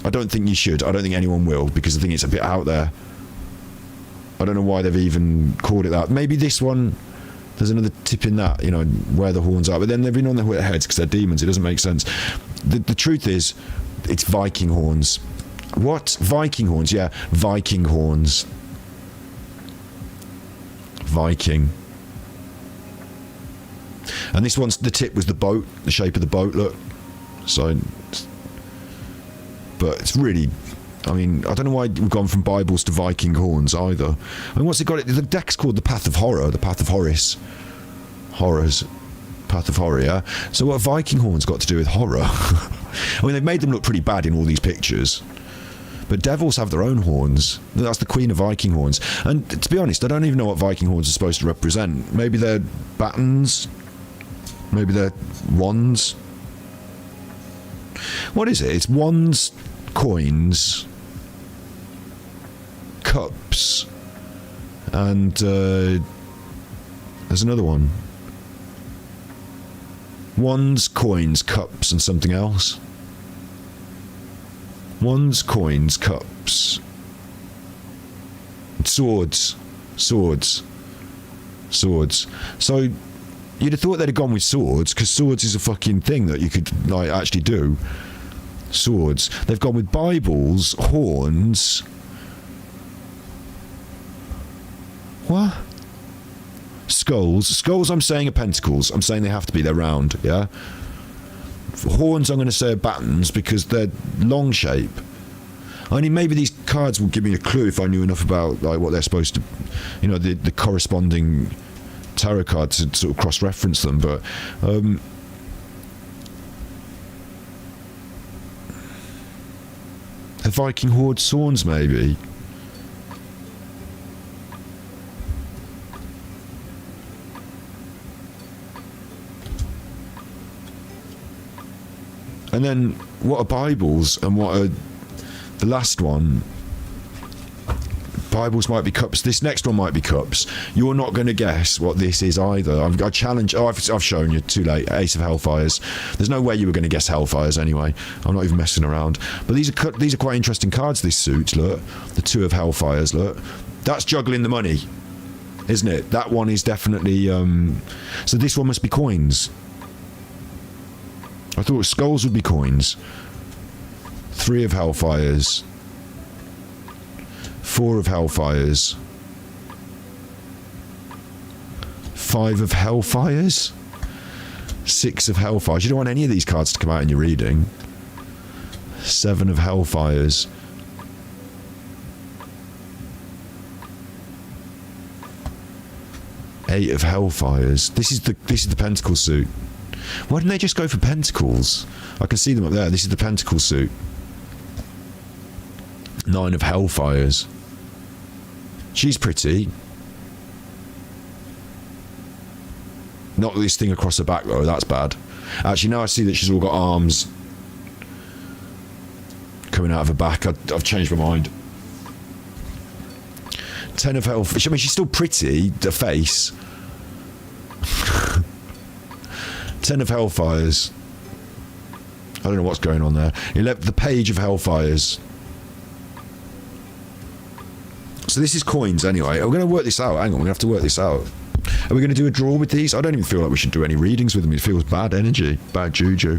I don't think you should. I don't think anyone will, because I think it's a bit out there. I don't know why they've even called it that. Maybe this one, there's another tip in that, where the horns are. But then they've been on their heads because they're demons. It doesn't make sense. The truth is, it's Viking horns. What? Viking horns? Yeah, Viking horns. Viking. And this one's, the tip was the boat, the shape of the boat, look. So, but it's really, I mean, I don't know why we've gone from Bibles to Viking horns either. I mean, what's it got? The deck's called the Path of Horror, the Path of Horus. Horrors. Path of Horror, yeah? So what have Viking horns got to do with horror? I mean, they've made them look pretty bad in all these pictures. But devils have their own horns. That's the Queen of Viking horns. And to be honest, I don't even know what Viking horns are supposed to represent. Maybe they're batons. Maybe they're wands. What is it? It's wands, coins, cups, and there's another one. Wands, coins, cups, and something else. Wands, coins, cups. Swords. Swords. Swords. So you'd have thought they'd have gone with swords, because swords is a fucking thing that you could like actually do. Swords. They've gone with Bibles, horns. What? Skulls. Skulls, I'm saying, are pentacles. I'm saying they have to be. They're round, yeah? Horns, I'm going to say are batons because they're long shape. I mean, maybe these cards will give me a clue if I knew enough about like what they're supposed to, you know, the corresponding tarot cards to sort of cross-reference them, but the Viking Horde Swords, maybe. And then, what are Bibles, and what are the last one? Bibles might be cups. This next one might be cups. You're not going to guess what this is either. I challenge. Oh, I've shown you. Too late. Ace of Hellfires. There's no way you were going to guess Hellfires anyway. I'm not even messing around. But these are quite interesting cards. This suit. Look, the Two of Hellfires. Look, that's juggling the money, isn't it? That one is definitely. So this one must be coins. I thought skulls would be coins. Three of Hellfires. Four of Hellfires. Five of Hellfires. Six of Hellfires. You don't want any of these cards to come out in your reading. Seven of Hellfires. Eight of Hellfires. This is the Pentacle suit. Why didn't they just go for Pentacles? I can see them up there. This is the Pentacle suit. Nine of Hellfires. She's pretty. Not this thing across her back though, that's bad. Actually, now I see that she's all got arms coming out of her back. I've changed my mind. Ten of Hellfires. I mean, she's still pretty, the face. 10 of Hellfires. I don't know what's going on there. 11, the Page of Hellfires. So this is coins anyway. We're going to work this out. Hang on, we're going to have to work this out. Are we going to do a draw with these? I don't even feel like we should do any readings with them. It feels bad energy. Bad juju.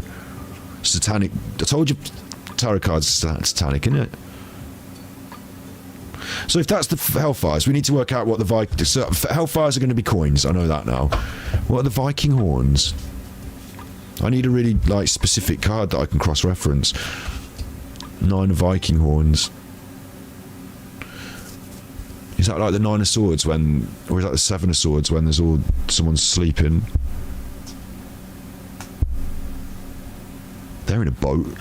Satanic. I told you tarot cards are satanic, isn't it? So if that's the Hellfires, we need to work out what the Viking... So Hellfires are going to be coins. I know that now. What are the Viking horns? I need a really like specific card that I can cross-reference. 9 of Viking horns. Is that like the 9 of swords when, or is that the 7 of swords when there's all someone's sleeping? They're in a boat.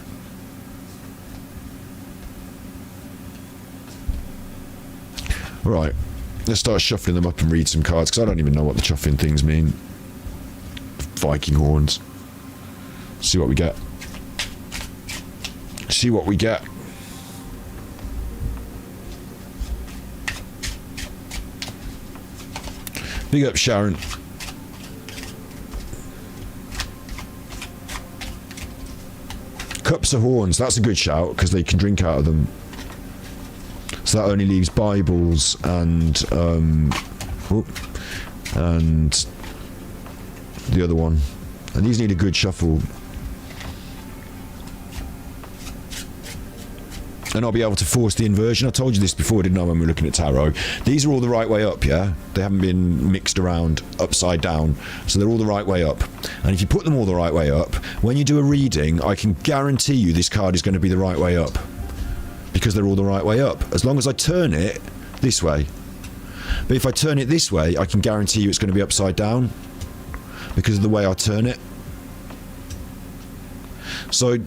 Right, let's start shuffling them up and read some cards because I don't even know what the chuffing things mean. Viking horns. See what we get. See what we get. Big up, Sharon. Cups of horns. That's a good shout because they can drink out of them. So that only leaves Bibles and the other one. And these need a good shuffle. And I'll be able to force the inversion. I told you this before, didn't I, when we were looking at tarot. These are all the right way up, yeah? They haven't been mixed around upside down. So they're all the right way up. And if you put them all the right way up, when you do a reading, I can guarantee you this card is going to be the right way up. Because they're all the right way up. As long as I turn it this way. But if I turn it this way, I can guarantee you it's going to be upside down. Because of the way I turn it. So,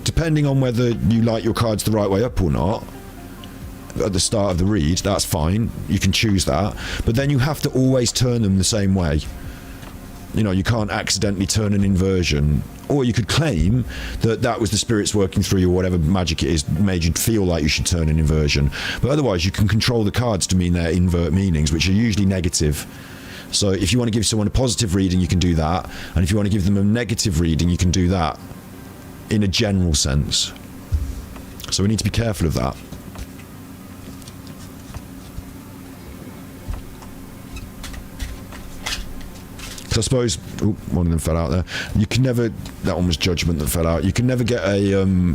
depending on whether you like your cards the right way up or not, at the start of the read, that's fine. You can choose that. But then you have to always turn them the same way. You know, you can't accidentally turn an inversion. Or you could claim that that was the spirits working through you, or whatever magic it is, made you feel like you should turn an inversion. But otherwise, you can control the cards to mean their invert meanings, which are usually negative. So if you want to give someone a positive reading, you can do that. And if you want to give them a negative reading, you can do that. In a general sense. So we need to be careful of that. So I suppose one of them fell out there. You can never. That one was Judgment that fell out. You can never get a. You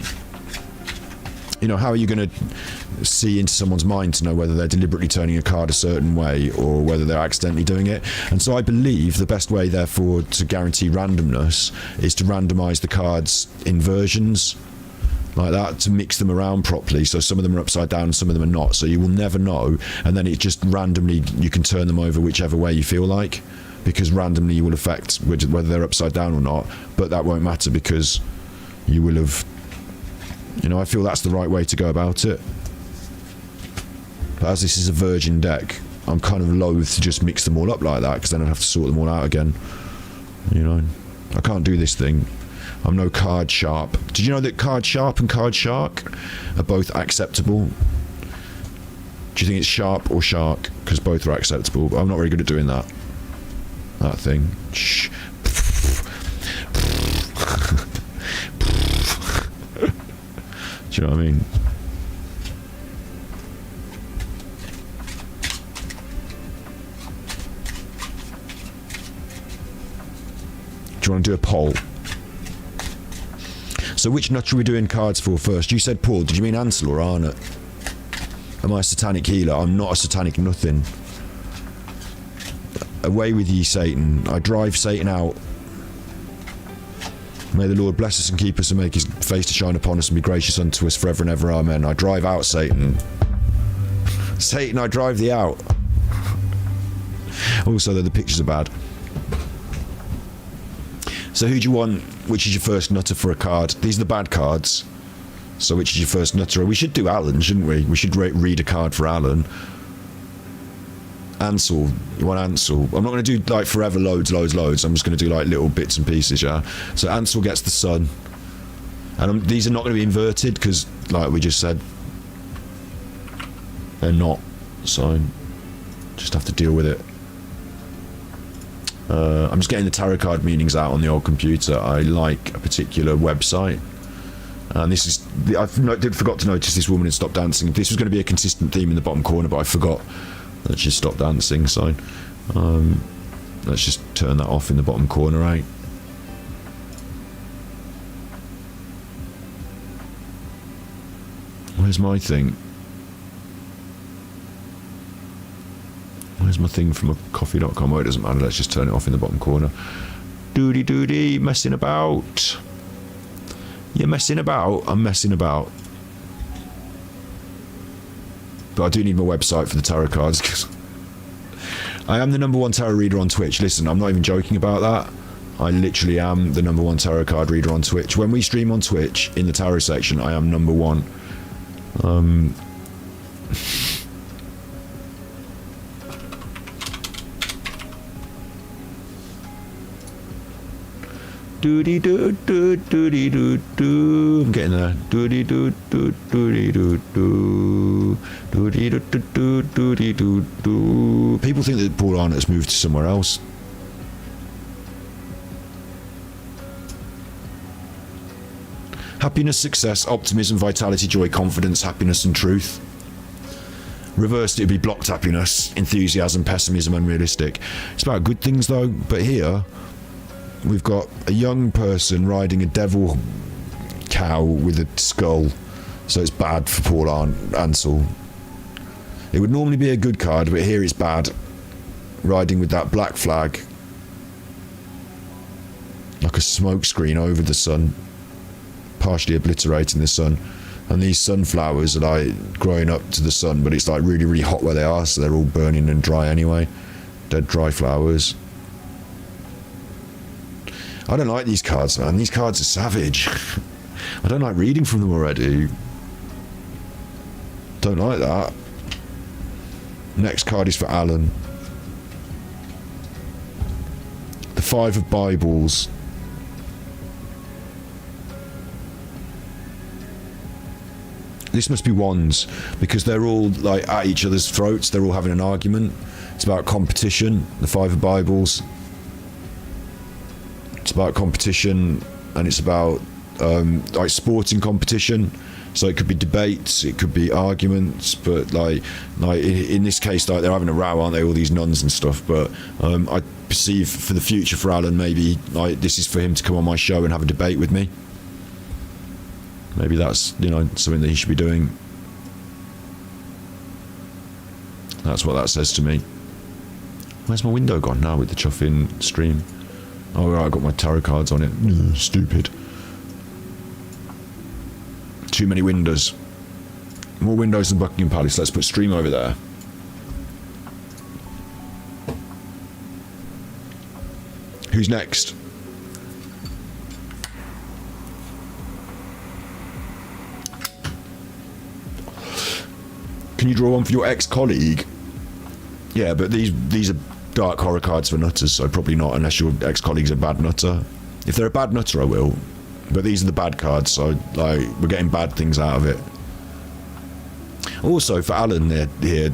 know, how are you going to see into someone's mind to know whether they're deliberately turning a card a certain way or whether they're accidentally doing it? And so I believe the best way, therefore, to guarantee randomness is to randomise the cards in versions like that, to mix them around properly, so some of them are upside down and some of them are not, so you will never know, and then it just randomly, you can turn them over whichever way you feel like, because randomly you will affect whether they're upside down or not, but that won't matter because you will have, you know, I feel that's the right way to go about it. But as this is a virgin deck, I'm kind of loath to just mix them all up like that, because then I'd have to sort them all out again, you know. I can't do this thing. I'm no card sharp. Did you know that card sharp and card shark are both acceptable? Do you think it's sharp or shark? Because both are acceptable, but I'm not very good at doing that thing. Shh. Do you know what I mean? Do you want to do a poll? So which nut are we doing cards for first? You said Paul. Did you mean Ansel or Arnott? Am I a satanic healer? I'm not a satanic nothing. Away with ye, Satan. I drive Satan out. May the Lord bless us and keep us and make his face to shine upon us and be gracious unto us forever and ever. Amen. I drive out Satan. Satan, I drive thee out. Also, though, the pictures are bad. So who do you want? Which is your first nutter for a card? These are the bad cards. So which is your first nutter? We should do Alan, shouldn't we? We should read a card for Alan. Ansel. You want Ansel? I'm not going to do like forever loads. I'm just going to do like little bits and pieces, yeah? So Ansel gets the sun. And these are not going to be inverted because, like we just said, they're not. So just have to deal with it. I'm just getting the tarot card meanings out on the old computer. I like a particular website. And this is... I forgot to notice this woman had stopped dancing. This was going to be a consistent theme in the bottom corner, but I forgot that she stopped dancing, so... let's just turn that off in the bottom corner, right? Where's my thing? Where's my thing from a coffee.com? Oh, it doesn't matter. Let's just turn it off in the bottom corner. Doody doody, messing about. You're messing about? I'm messing about. But I do need my website for the tarot cards because I am the #1 tarot reader on Twitch. Listen, I'm not even joking about that. I literally am the #1 tarot card reader on Twitch. When we stream on Twitch, in the tarot section, I am #1. Doody doo doo doody doo doo. I'm getting there. Doody doo doo doody doo doo. Doody doo doo doody doo doo. People think that Paul Arnott's moved to somewhere else. Happiness, success, optimism, vitality, joy, confidence, happiness and truth. Reversed, it'd be blocked happiness, enthusiasm, pessimism, unrealistic. It's about good things though, but here we've got a young person riding a devil cow with a skull, so it's bad for Paul Ansel. It would normally be a good card, but here it's bad. Riding with that black flag, like a smoke screen over the sun, partially obliterating the sun. And these sunflowers are like growing up to the sun, but it's like really, really hot where they are, so they're all burning and dry anyway. Dead, dry flowers. I don't like these cards, man. These cards are savage. I don't like reading from them already. Don't like that. Next card is for Alan. The 5 of Bibles. This must be wands, because they're all like at each other's throats. They're all having an argument. It's about competition. The 5 of Bibles. It's about competition, and it's about like sporting competition. So it could be debates, it could be arguments, but like in this case, like they're having a row, aren't they? All these nuns and stuff. But I perceive for the future for Alan, maybe like this is for him to come on my show and have a debate with me. Maybe that's, you know, something that he should be doing. That's what that says to me. Where's my window gone now with the chuffing stream? Oh right, I've got my tarot cards on it. Stupid. Too many windows. More windows than Buckingham Palace. Let's put stream over there. Who's next? Can you draw one for your ex-colleague? Yeah, but these are dark horror cards for nutters, so probably not unless your ex-colleague's a bad nutter. If they're a bad nutter, I will. But these are the bad cards, so like we're getting bad things out of it. Also, for Alan here,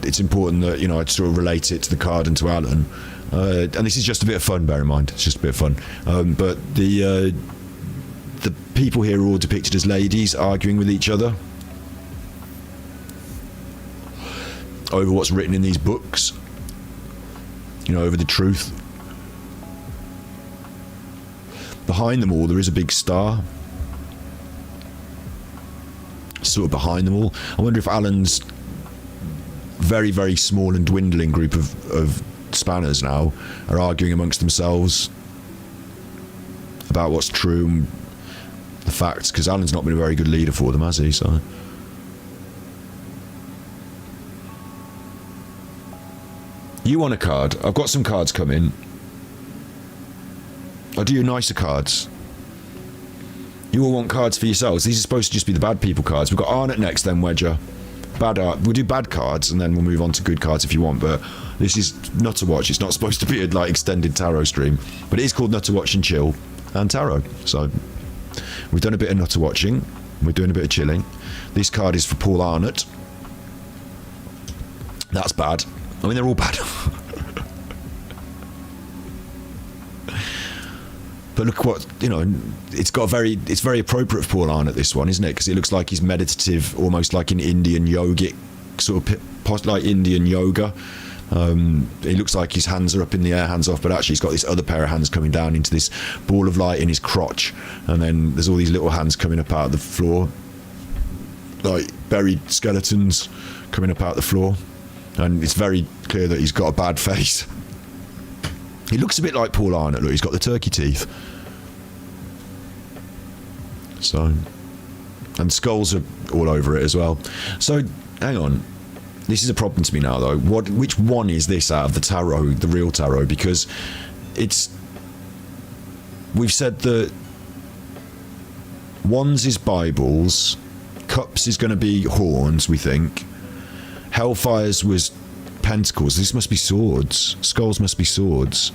it's important that, you know, I'd sort of relate it to the card and to Alan. And this is just a bit of fun, bear in mind. It's just a bit of fun. But the people here are all depicted as ladies arguing with each other over what's written in these books. You know, over the truth. Behind them all, there is a big star. Sort of behind them all. I wonder if Alan's very, very small and dwindling group of spanners now are arguing amongst themselves about what's true and the facts, because Alan's not been a very good leader for them, has he? So you want a card? I've got some cards coming. I'll do you nicer cards. You all want cards for yourselves. These are supposed to just be the bad people cards. We've got Arnott next, then Wedger. Bad art. We'll do bad cards, and then we'll move on to good cards if you want. But this is Nutterwatch. It's not supposed to be a like extended tarot stream, but it is called Nutterwatch and Chill and Tarot. So we've done a bit of Nutterwatching. We're doing a bit of chilling. This card is for Paul Arnott. That's bad. I mean, they're all bad. But look what, you know, it's very appropriate for Paul Arnott, this one, isn't it? Because it looks like he's meditative, almost like an Indian yogic, sort of like Indian yoga. It looks like his hands are up in the air, hands off, but actually he's got this other pair of hands coming down into this ball of light in his crotch. And then there's all these little hands coming up out of the floor. Like buried skeletons coming up out the floor. And it's very clear that he's got a bad face. He looks a bit like Paul Arnott. Look, he's got the turkey teeth. So, and skulls are all over it as well. So, hang on. This is a problem to me now, though. Which one is this out of the tarot, the real tarot? Because we've said that wands is Bibles, cups is going to be horns, we think. Hellfires was pentacles. This must be swords. Skulls must be swords.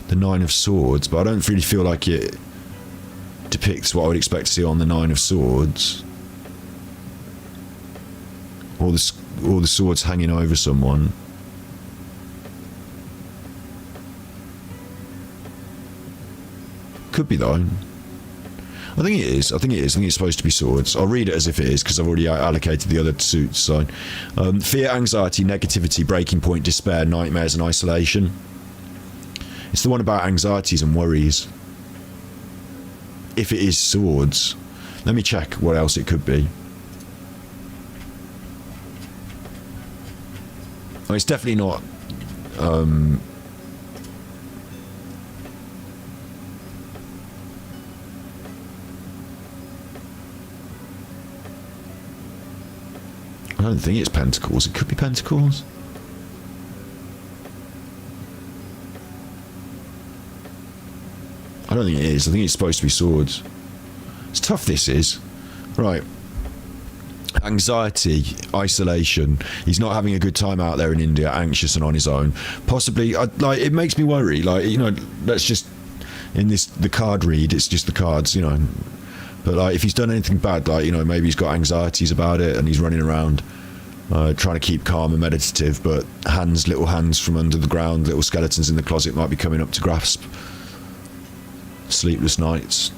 The Nine of Swords, but I don't really feel like it depicts what I would expect to see on the Nine of Swords. Or the swords hanging over someone. Could be though. I think it is. I think it's supposed to be swords. I'll read it as if it is because I've already allocated the other suits. So, fear, anxiety, negativity, breaking point, despair, nightmares, and isolation. It's the one about anxieties and worries. If it is swords, let me check what else it could be. Oh, it's definitely not. I don't think it's pentacles. It could be pentacles. I don't think it is. I think it's supposed to be swords. It's tough, this is. Right. Anxiety, isolation. He's not having a good time out there in India, anxious and on his own. Possibly, like, it makes me worry. Like, you know, let's just, in the card read, it's just the cards, you know. But like, if he's done anything bad, like, you know, maybe he's got anxieties about it and he's running around trying to keep calm and meditative, but little hands from under the ground, little skeletons in the closet might be coming up to grasp. Sleepless nights.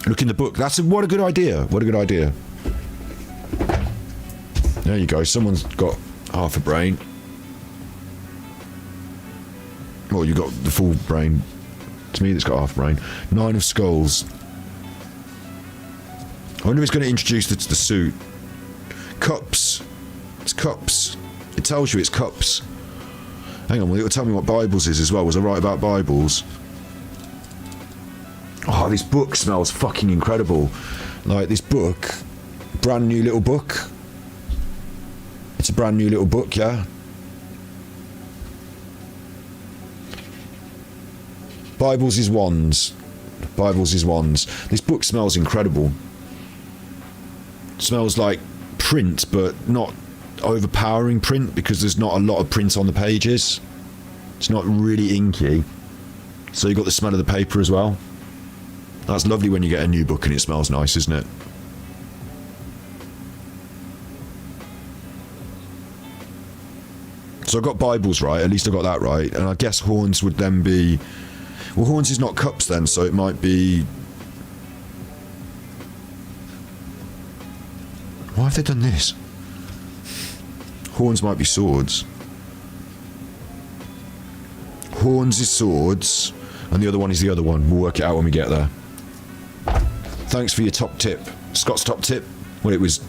Look in the book. What a good idea. What a good idea. There you go. Someone's got half a brain. Well, you got the full brain. To me, that's got half a brain. 9 of skulls. I wonder if it's going to introduce the suit. Cups. It's cups. It tells you it's cups. Hang on, well, it'll tell me what Bibles is as well. Was I right about Bibles? Oh, this book smells fucking incredible. Like, this book, brand new little book. It's a brand new little book, yeah? Bibles is wands. Bibles is wands. This book smells incredible. It smells like print, but not overpowering print, because there's not a lot of print on the pages. It's not really inky. So you got the smell of the paper as well. That's lovely when you get a new book and it smells nice, isn't it? So I got Bibles right, at least I got that right. And I guess horns would then be... Well, horns is not cups then, so it might be... Why have they done this? Horns might be swords. Horns is swords, and the other one is the other one. We'll work it out when we get there. Thanks for your top tip. Scott's top tip? Well, it was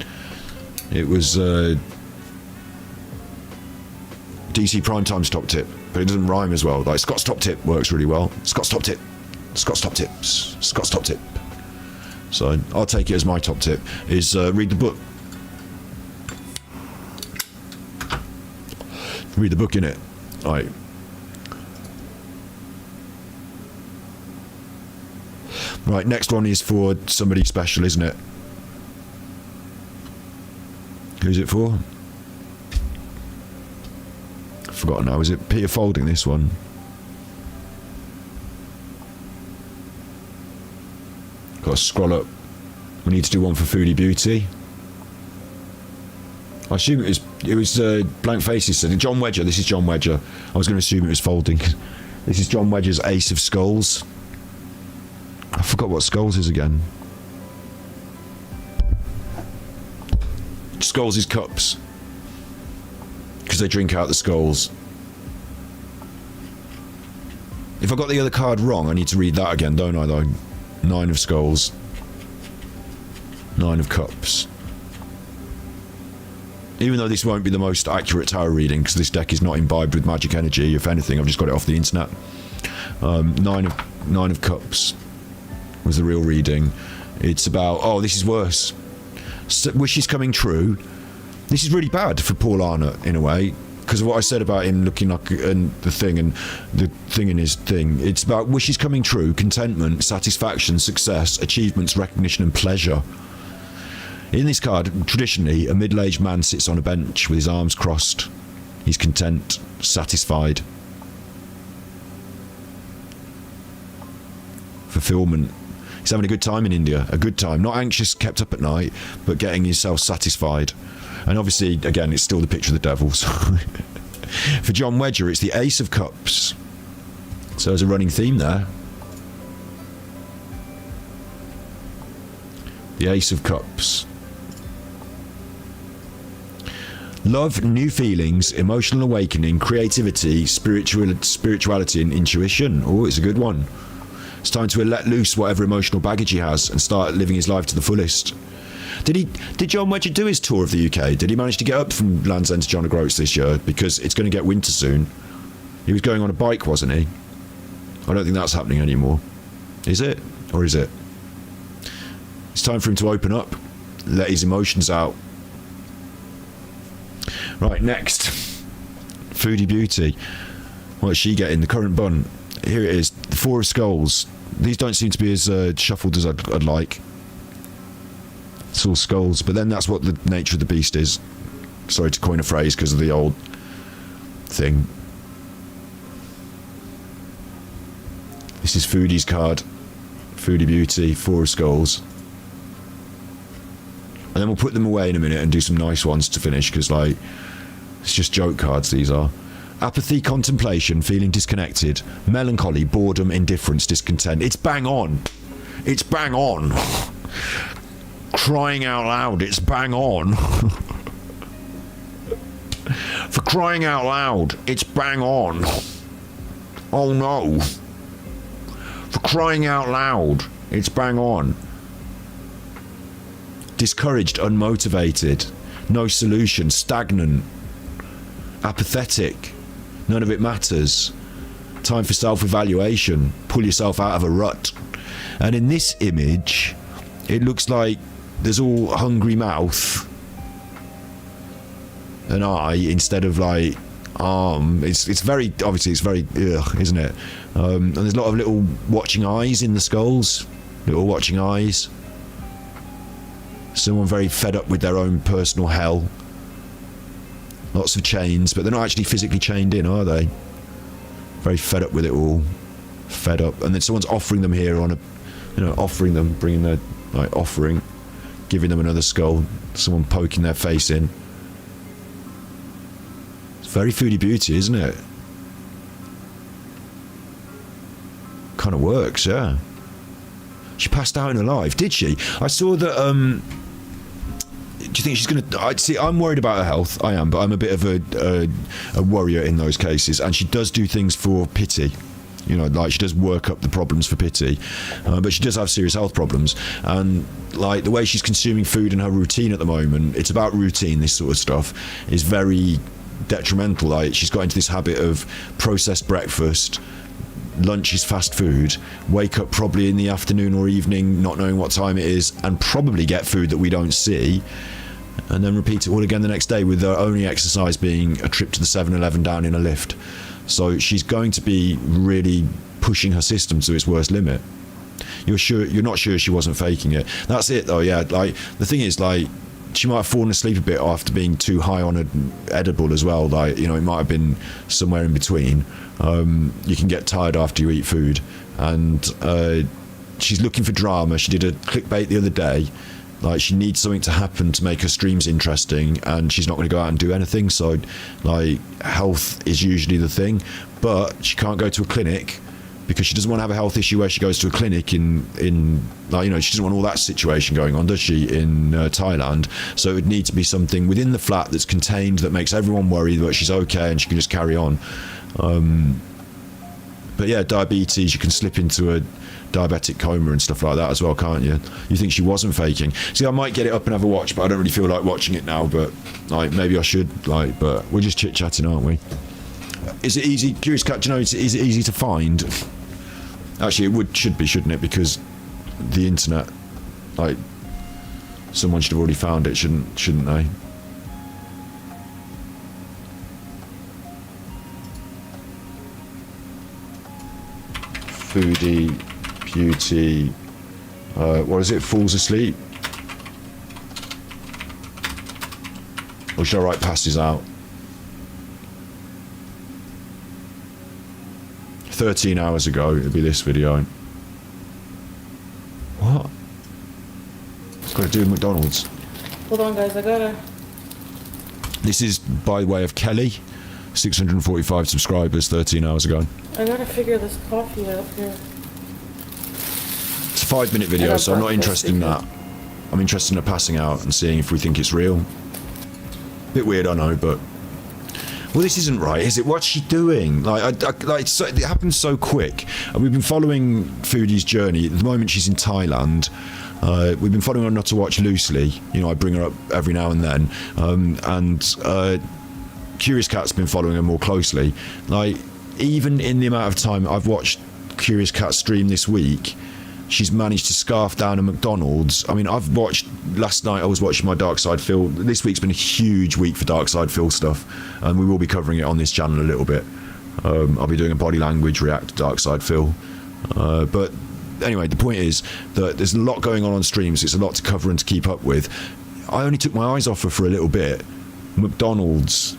DC Primetime's top tip, but it doesn't rhyme as well. Like, Scott's top tip works really well. Scott's top tip. Scott's top tips. Scott's top tip. So I'll take it as my top tip, is read the book. Read the book, innit? Right. Right, next one is for somebody special, isn't it? Who's it for? I've forgotten now. Is it Peter Folding, this one? Got to scroll up. We need to do one for Foodie Beauty. I assume it was Blank Faces said it. John Wedger. This is John Wedger. I was going to assume it was Folding. This is John Wedger's Ace of Skulls. I forgot what skulls is again. Skulls is cups. Because they drink out the skulls. If I got the other card wrong, I need to read that again, don't I, though? 9 of skulls. 9 of cups. Even though this won't be the most accurate tarot reading, because this deck is not imbibed with magic energy. If anything, I've just got it off the internet. 9 of cups was the real reading. It's about, oh, this is worse. Wishes coming true. This is really bad for Paul Arnott, in a way, because of what I said about him looking like the thing and the thing in his thing. It's about wishes coming true, contentment, satisfaction, success, achievements, recognition, and pleasure. In this card, traditionally, a middle-aged man sits on a bench with his arms crossed. He's content, satisfied. Fulfillment. He's having a good time in India, a good time. Not anxious, kept up at night, but getting himself satisfied. And obviously, again, it's still the picture of the devil. So for John Wedger, it's the Ace of Cups. So there's a running theme there. The Ace of Cups. Love, new feelings, emotional awakening, creativity, spirituality and intuition. Oh, it's a good one. It's time to let loose whatever emotional baggage he has and start living his life to the fullest. Did John Wedger do his tour of the UK? Did he manage to get up from Land's End to John O'Groats this year? Because it's going to get winter soon. He was going on a bike, wasn't he? I don't think that's happening anymore. Is it? Or is it? It's time for him to open up, let his emotions out. Right, next. Foodie Beauty. What's she getting? The current bun. Here it is. The 4 of Skulls. These don't seem to be as shuffled as I'd like. It's all skulls, but then that's what the nature of the beast is. Sorry to coin a phrase because of the old thing. This is Foodie's card. Foodie Beauty, 4 of Skulls. And then we'll put them away in a minute and do some nice ones to finish, because, like, it's just joke cards, these are. Apathy, contemplation, feeling disconnected, melancholy, boredom, indifference, discontent. It's bang on. It's bang on. Crying out loud, it's bang on. For crying out loud, it's bang on. Oh no. For crying out loud, it's bang on. Discouraged, unmotivated, no solution, stagnant, apathetic, none of it matters. Time for self-evaluation, pull yourself out of a rut. And in this image, it looks like there's all hungry mouth, an eye instead of like arm. It's very, obviously it's very, isn't it? And there's a lot of little watching eyes in the skulls, little watching eyes. Someone very fed up with their own personal hell. Lots of chains, but they're not actually physically chained in, are they? Very fed up with it all. Fed up. And then someone's offering them here on a, offering them, bringing their, like, offering, giving them another skull. Someone poking their face in. It's very Foodie Beauty, isn't it? Kind of works, yeah. She passed out in her life, did she? I saw that, do you think she's going to... I'm worried about her health, I am, but I'm a bit of a worrier in those cases, and she does do things for pity. Like she does work up the problems for pity, but she does have serious health problems, and like the way she's consuming food and her routine at the moment, it's about routine, this sort of stuff, is very detrimental. Like she's got into this habit of processed breakfast, lunch is fast food, wake up probably in the afternoon or evening not knowing what time it is, and probably get food that we don't see, and then repeat it all again the next day, with her only exercise being a trip to the 7-Eleven down in a lift. So she's going to be really pushing her system to its worst limit. You're not sure she wasn't faking it. That's it though, yeah. Like the thing is, like, she might have fallen asleep a bit after being too high on an edible as well. Like, it might have been somewhere in between. You can get tired after you eat food, and she's looking for drama. She did a clickbait the other day. Like, she needs something to happen to make her streams interesting, and she's not going to go out and do anything. So, like, health is usually the thing, but she can't go to a clinic because she doesn't want to have a health issue where she goes to a clinic in like, she doesn't want all that situation going on, does she, in Thailand? So it would need to be something within the flat that's contained, that makes everyone worry that she's okay and she can just carry on. But yeah, diabetes, you can slip into a diabetic coma and stuff like that as well, can't you? You think she wasn't faking? See, I might get it up and have a watch, but I don't really feel like watching it now, but like maybe I should, like, but we're just chit-chatting, aren't we? Is it easy? Curious Cat, do you know, is it easy to find? Actually, it should be, shouldn't it? Because the internet, like, someone should have already found it, shouldn't they? Foodie Beauty, what is it? Falls asleep? Or should I write passes out? 13 hours ago, it'd be this video. What? It's got to do with McDonald's. Hold on, guys, I gotta... This is by way of Kelly, 645 subscribers 13 hours ago. I gotta figure this coffee out here. It's a 5-minute video, so I'm not interested in that. I'm interested in her passing out and seeing if we think it's real. Bit weird, I know, but... Well, this isn't right, is it? What's she doing? Like, it happens so quick. And we've been following Foodie's journey. At the moment, she's in Thailand. We've been following her on Nutterwatch loosely. I bring her up every now and then. And Curious Cat's been following her more closely. Like, even in the amount of time I've watched Curious Cat stream this week, she's managed to scarf down a McDonald's. I mean, last night I was watching my Dark Side Phil. This week's been a huge week for Dark Side Phil stuff, and we will be covering it on this channel a little bit. I'll be doing a body language react to Dark Side Phil. But anyway, the point is that there's a lot going on streams. It's a lot to cover and to keep up with. I only took my eyes off her for a little bit. McDonald's.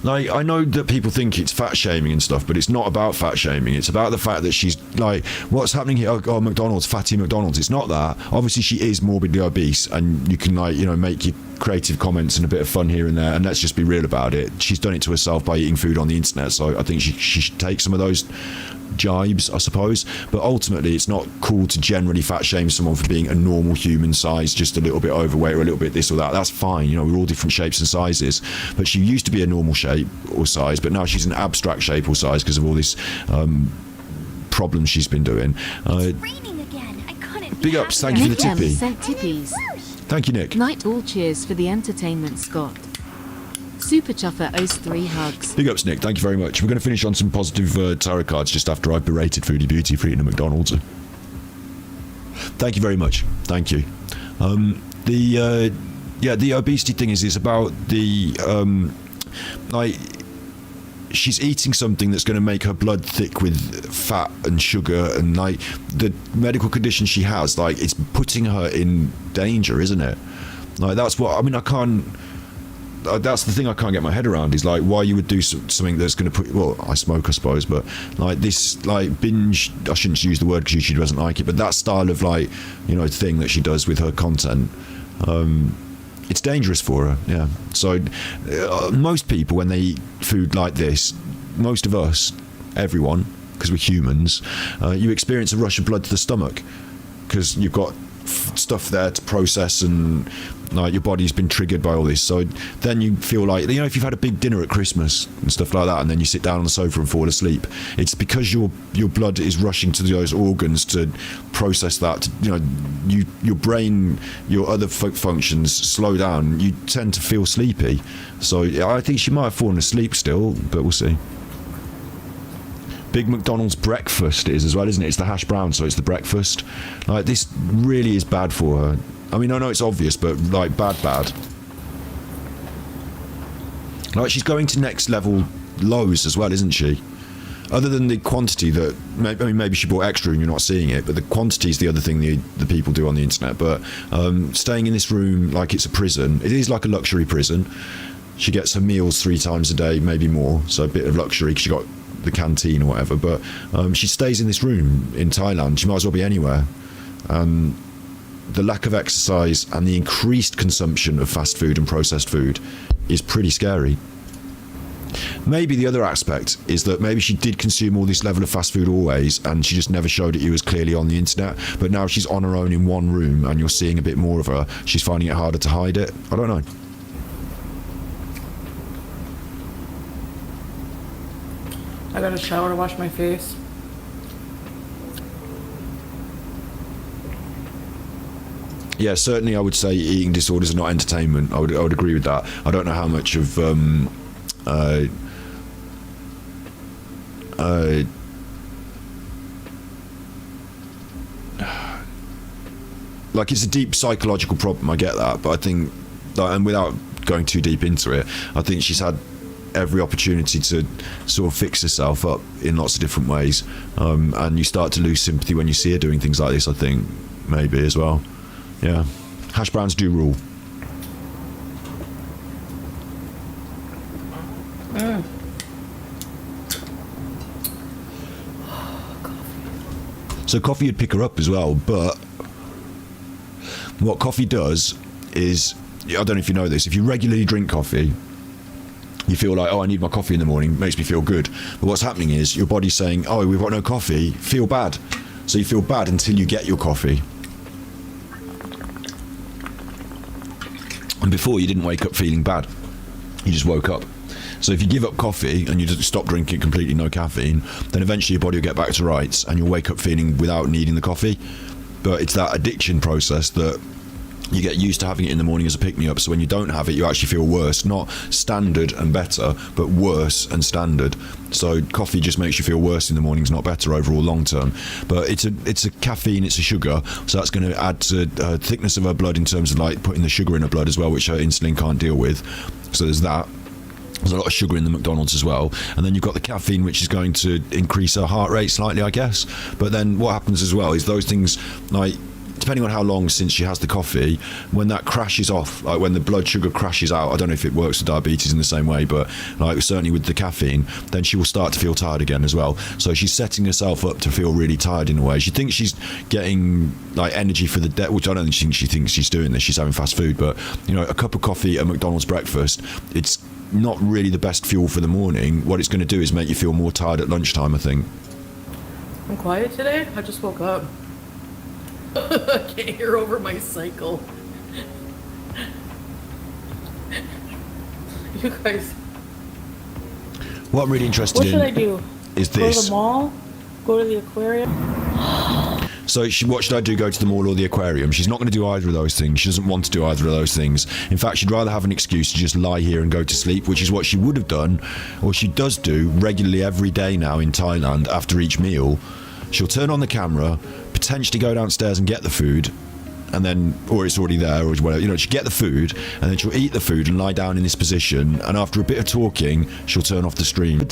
Like, I know that people think it's fat shaming and stuff, but it's not about fat shaming. It's about the fact that she's like, what's happening here? Oh, McDonald's, fatty McDonald's. It's not that. Obviously, she is morbidly obese, and you can, like, make your creative comments and a bit of fun here and there, and let's just be real about it. She's done it to herself by eating food on the internet, so I think she should take some of those jibes, I suppose. But ultimately, it's not cool to generally fat shame someone for being a normal human size, just a little bit overweight or a little bit this or that. That's fine. You know, we're all different shapes and sizes. But she used to be a normal shape or size, but now she's an abstract shape or size because of all this problems she's been doing. Big ups. Thank you for the Nick M tippy. sent tippies. Thank you, Nick. Night all cheers for the entertainment, Scott. Super Chuffer owes 3 hugs. Big ups, Nick. Thank you very much. We're going to finish on some positive tarot cards just after I've berated Foodie Beauty for eating a McDonald's. Thank you very much. Thank you. The obesity thing is about the like, she's eating something that's going to make her blood thick with fat and sugar, and like the medical condition she has, like it's putting her in danger, isn't it? Like that's what I mean. I can't. That's the thing I can't get my head around, is like why you would do something that's going to put. Well, I smoke, I suppose, but like this, like binge. I shouldn't use the word because she doesn't like it, but that style of like, you know, thing that she does with her content. It's dangerous for her, yeah. So most people, when they eat food like this, most of us, everyone, because we're humans, you experience a rush of blood to the stomach because you've got stuff there to process, and like your body's been triggered by all this. So then you feel like, you know, if you've had a big dinner at Christmas and stuff like that, and then you sit down on the sofa and fall asleep, it's because your blood is rushing to those organs to process that. You know, your brain, your other functions slow down. You tend to feel sleepy. So I think she might have fallen asleep still, but we'll see. Big McDonald's breakfast is as well, isn't it? It's the hash brown, so it's the breakfast. Like, this really is bad for her. I mean, I know it's obvious, but like bad. Like, she's going to next level lows as well, isn't she? Other than the quantity that, maybe she bought extra and you're not seeing it, but the quantity is the other thing the people do on the internet. But staying in this room like it's a prison, it is like a luxury prison. She gets her meals 3 times a day, maybe more, so a bit of luxury because she got the canteen or whatever, but she stays in this room in Thailand. She might as well be anywhere. The lack of exercise and the increased consumption of fast food and processed food is pretty scary. Maybe the other aspect is that maybe she did consume all this level of fast food always, and she just never showed it you as clearly on the internet, but now she's on her own in one room and you're seeing a bit more of her. She's finding it harder to hide it. I don't know. I got a shower to wash my face. Yeah, certainly I would say eating disorders are not entertainment. I would agree with that. I don't know how much of like, it's a deep psychological problem, I get that, but I think, and without going too deep into it, I think she's had every opportunity to sort of fix herself up in lots of different ways, and you start to lose sympathy when you see her doing things like this, I think, maybe as well. Yeah, hash browns do rule. So coffee would pick her up as well, but what coffee does is, I don't know if you know this, if you regularly drink coffee, you feel like, oh, I need my coffee in the morning, makes me feel good. But what's happening is your body's saying, oh, we've got no coffee, feel bad. So you feel bad until you get your coffee. And before, you didn't wake up feeling bad. You just woke up. So if you give up coffee and you just stop drinking completely, no caffeine, then eventually your body will get back to rights and you'll wake up feeling without needing the coffee. But it's that addiction process that you get used to having it in the morning as a pick-me-up, so when you don't have it, you actually feel worse. Not standard and better, but worse and standard. So coffee just makes you feel worse in the mornings, not better overall long term. But it's a caffeine, it's a sugar, so that's going to add to thickness of her blood in terms of like putting the sugar in her blood as well, which her insulin can't deal with. So there's that. There's a lot of sugar in the McDonald's as well. And then you've got the caffeine, which is going to increase her heart rate slightly, I guess. But then what happens as well is those things, like, depending on how long since she has the coffee, when that crashes off, like when the blood sugar crashes out, I don't know if it works with diabetes in the same way, but like certainly with the caffeine, then she will start to feel tired again as well. So she's setting herself up to feel really tired in a way. She thinks she's getting like energy for the day, which I don't think she thinks she's doing this. She's having fast food, but you know, a cup of coffee at McDonald's breakfast, it's not really the best fuel for the morning. What it's going to do is make you feel more tired at lunchtime, I think. I'm quiet today? I just woke up. I can't hear over my cycle. You guys. What I'm really interested What in should I do? is Go to this. the mall? Go to the aquarium? So what should I do, go to the mall or the aquarium? She's not going to do either of those things. She doesn't want to do either of those things. In fact, she'd rather have an excuse to just lie here and go to sleep, which is what she would have done, or she does do regularly every day now in Thailand after each meal. She'll turn on the camera, potentially go downstairs and get the food, and then, or it's already there, or whatever, you know, she'll get the food, and then she'll eat the food and lie down in this position, and after a bit of talking, she'll turn off the stream.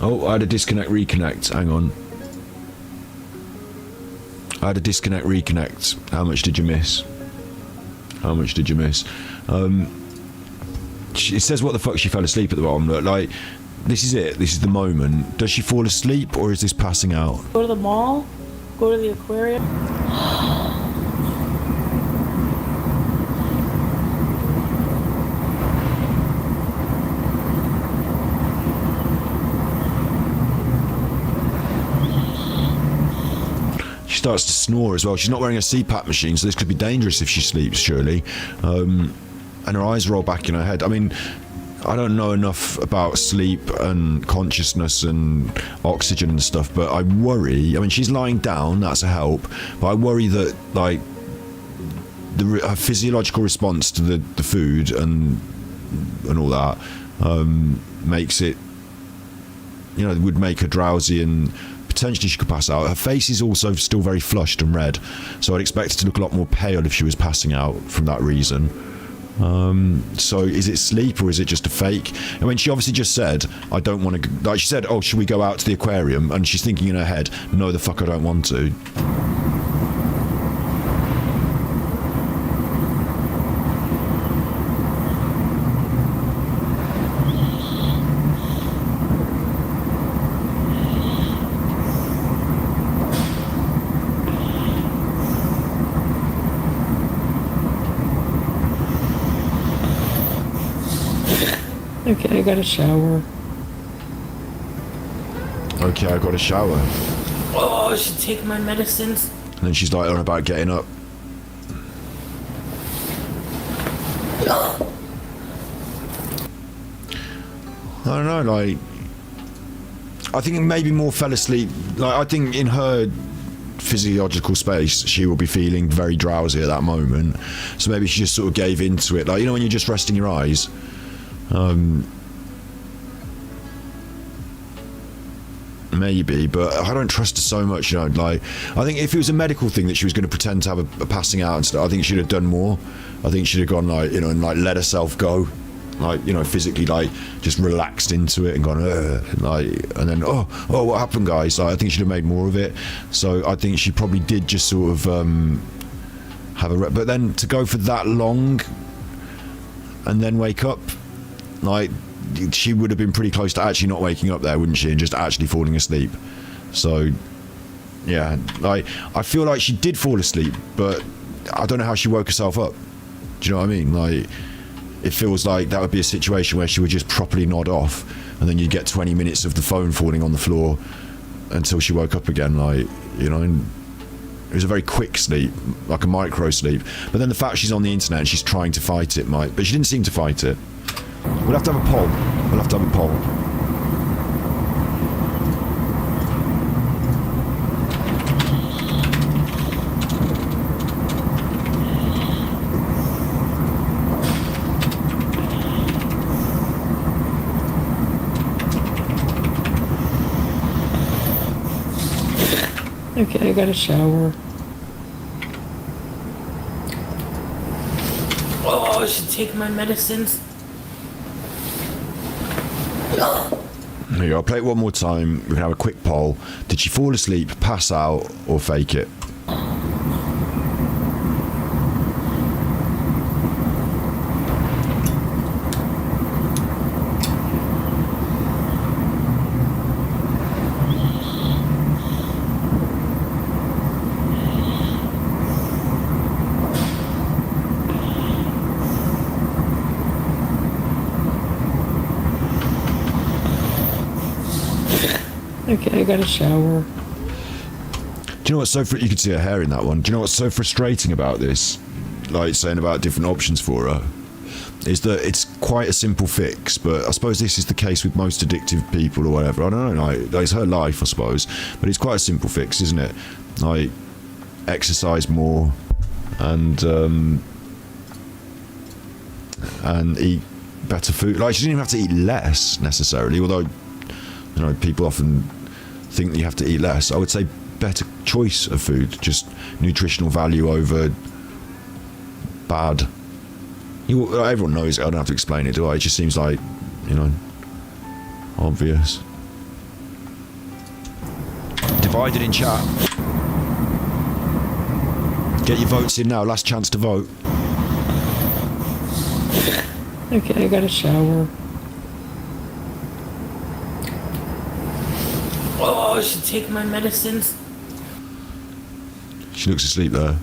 Oh, I had a disconnect, reconnect. Hang on. I had a disconnect, reconnect. How much did you miss? How much did you miss? It says what the fuck she fell asleep at the bottom. Look, like, this is it. This is the moment. Does she fall asleep or is this passing out? Go to the mall? Go to the aquarium? She starts to snore as well. She's not wearing a CPAP machine, so this could be dangerous if she sleeps, surely. And her eyes roll back in her head. I mean, I don't know enough about sleep and consciousness and oxygen and stuff, but I worry. I mean, she's lying down, that's a help, but I worry that, like, her physiological response to the food and all that makes it, you know, would make her drowsy and potentially she could pass out. Her face is also still very flushed and red, so I'd expect her to look a lot more pale if she was passing out from that reason. So is it sleep or is it just a fake? I mean, she obviously just said, I don't want to, like she said, oh, should we go out to the aquarium? And she's thinking in her head, no, the fuck I don't want to. Okay, I got a shower. Okay, I got a shower. Oh, I should take my medicines. And then she's like on about getting up. I don't know, like, I think maybe more fell asleep. Like, I think in her physiological space, she will be feeling very drowsy at that moment. So maybe she just sort of gave into it. Like, you know, when you're just resting your eyes. Maybe, but I don't trust her so much, you know. Like, I think if it was a medical thing that she was going to pretend to have a passing out and stuff, I think she'd have done more. I think she'd have gone, like, you know, and like let herself go, like, you know, physically, like, just relaxed into it and gone, like, and then, oh, what happened, guys? Like, I think she'd have made more of it. So I think she probably did just sort of have a, but then to go for that long and then wake up, like, she would have been pretty close to actually not waking up there, wouldn't she, and just actually falling asleep. So yeah, like, I feel like she did fall asleep, but I don't know how she woke herself up. Do you know what I mean? Like, it feels like that would be a situation where she would just properly nod off and then you'd get 20 minutes of the phone falling on the floor until she woke up again, like, you know. And it was a very quick sleep, like a micro sleep. But then the fact she's on the internet and she's trying to fight it, but she didn't seem to fight it. We'll have to have a poll. We'll have to have a poll. Okay, I got a shower. Oh, I should take my medicines. There you go. I'll play it one more time. We can have a quick poll. Did she fall asleep, pass out, or fake it? Okay, I got a shower. Do you know what's so you could see her hair in that one. Do you know what's so frustrating about this? Like saying about different options for her, is that it's quite a simple fix, but I suppose this is the case with most addictive people or whatever. I don't know, like it's her life, I suppose, but it's quite a simple fix, isn't it? Like exercise more and eat better food. Like she didn't even have to eat less necessarily, although you know people often think that you have to eat less. I would say better choice of food, just nutritional value over bad. Everyone knows it, I don't have to explain it, do I? It just seems like, you know, obvious. Divided in chat. Get your votes in now, last chance to vote. Okay, I got a shower. Oh, I should take my medicines. She looks asleep there.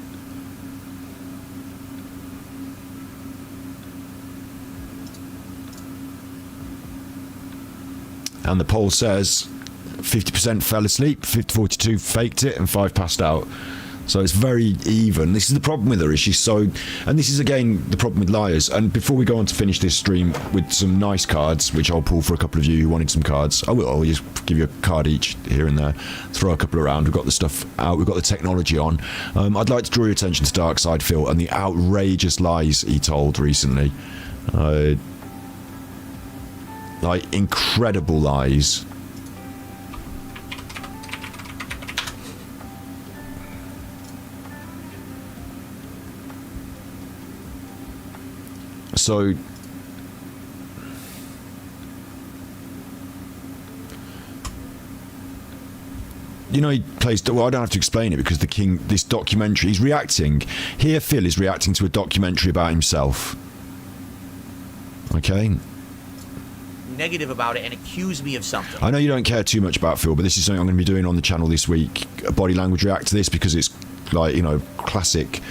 And the poll says 50% fell asleep, 42 faked it, and 5 passed out. So it's very even. This is the problem with her, is she's so... And this is, again, the problem with liars. And before we go on to finish this stream with some nice cards, which I'll pull for a couple of you who wanted some cards. I'll just give you a card each here and there. Throw a couple around. We've got the stuff out. We've got the technology on. I'd like to draw your attention to Darkside Phil and the outrageous lies he told recently. Like, incredible lies. So, you know, he plays... Well, I don't have to explain it because the king... This documentary... He's reacting... Here, Phil is reacting to a documentary about himself. Okay? Negative about it and accuse me of something. I know you don't care too much about Phil, but this is something I'm going to be doing on the channel this week. A body language react to this because it's, like, you know, classic...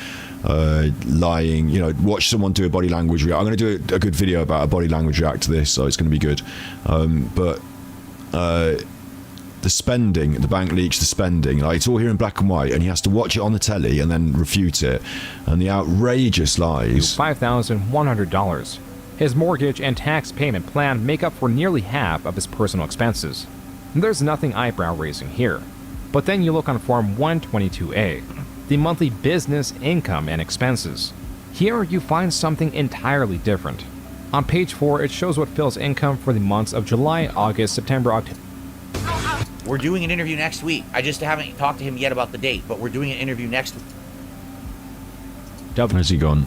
lying, you know, watch someone do a body language react. I'm going to do a good video about a body language react to this, so it's going to be good. But the spending, the bank leaks, the spending, like, it's all here in black and white, and he has to watch it on the telly and then refute it. And the outrageous lies. $5,100. His mortgage and tax payment plan make up for nearly half of his personal expenses. There's nothing eyebrow-raising here. But then you look on Form 122A. The monthly business income and expenses. Here you find something entirely different. On page 4, it shows what Phil's income for the months of July, August, September, October. We're doing an interview next week. I just haven't talked to him yet about the date, but we're doing an interview next week. Where's he gone?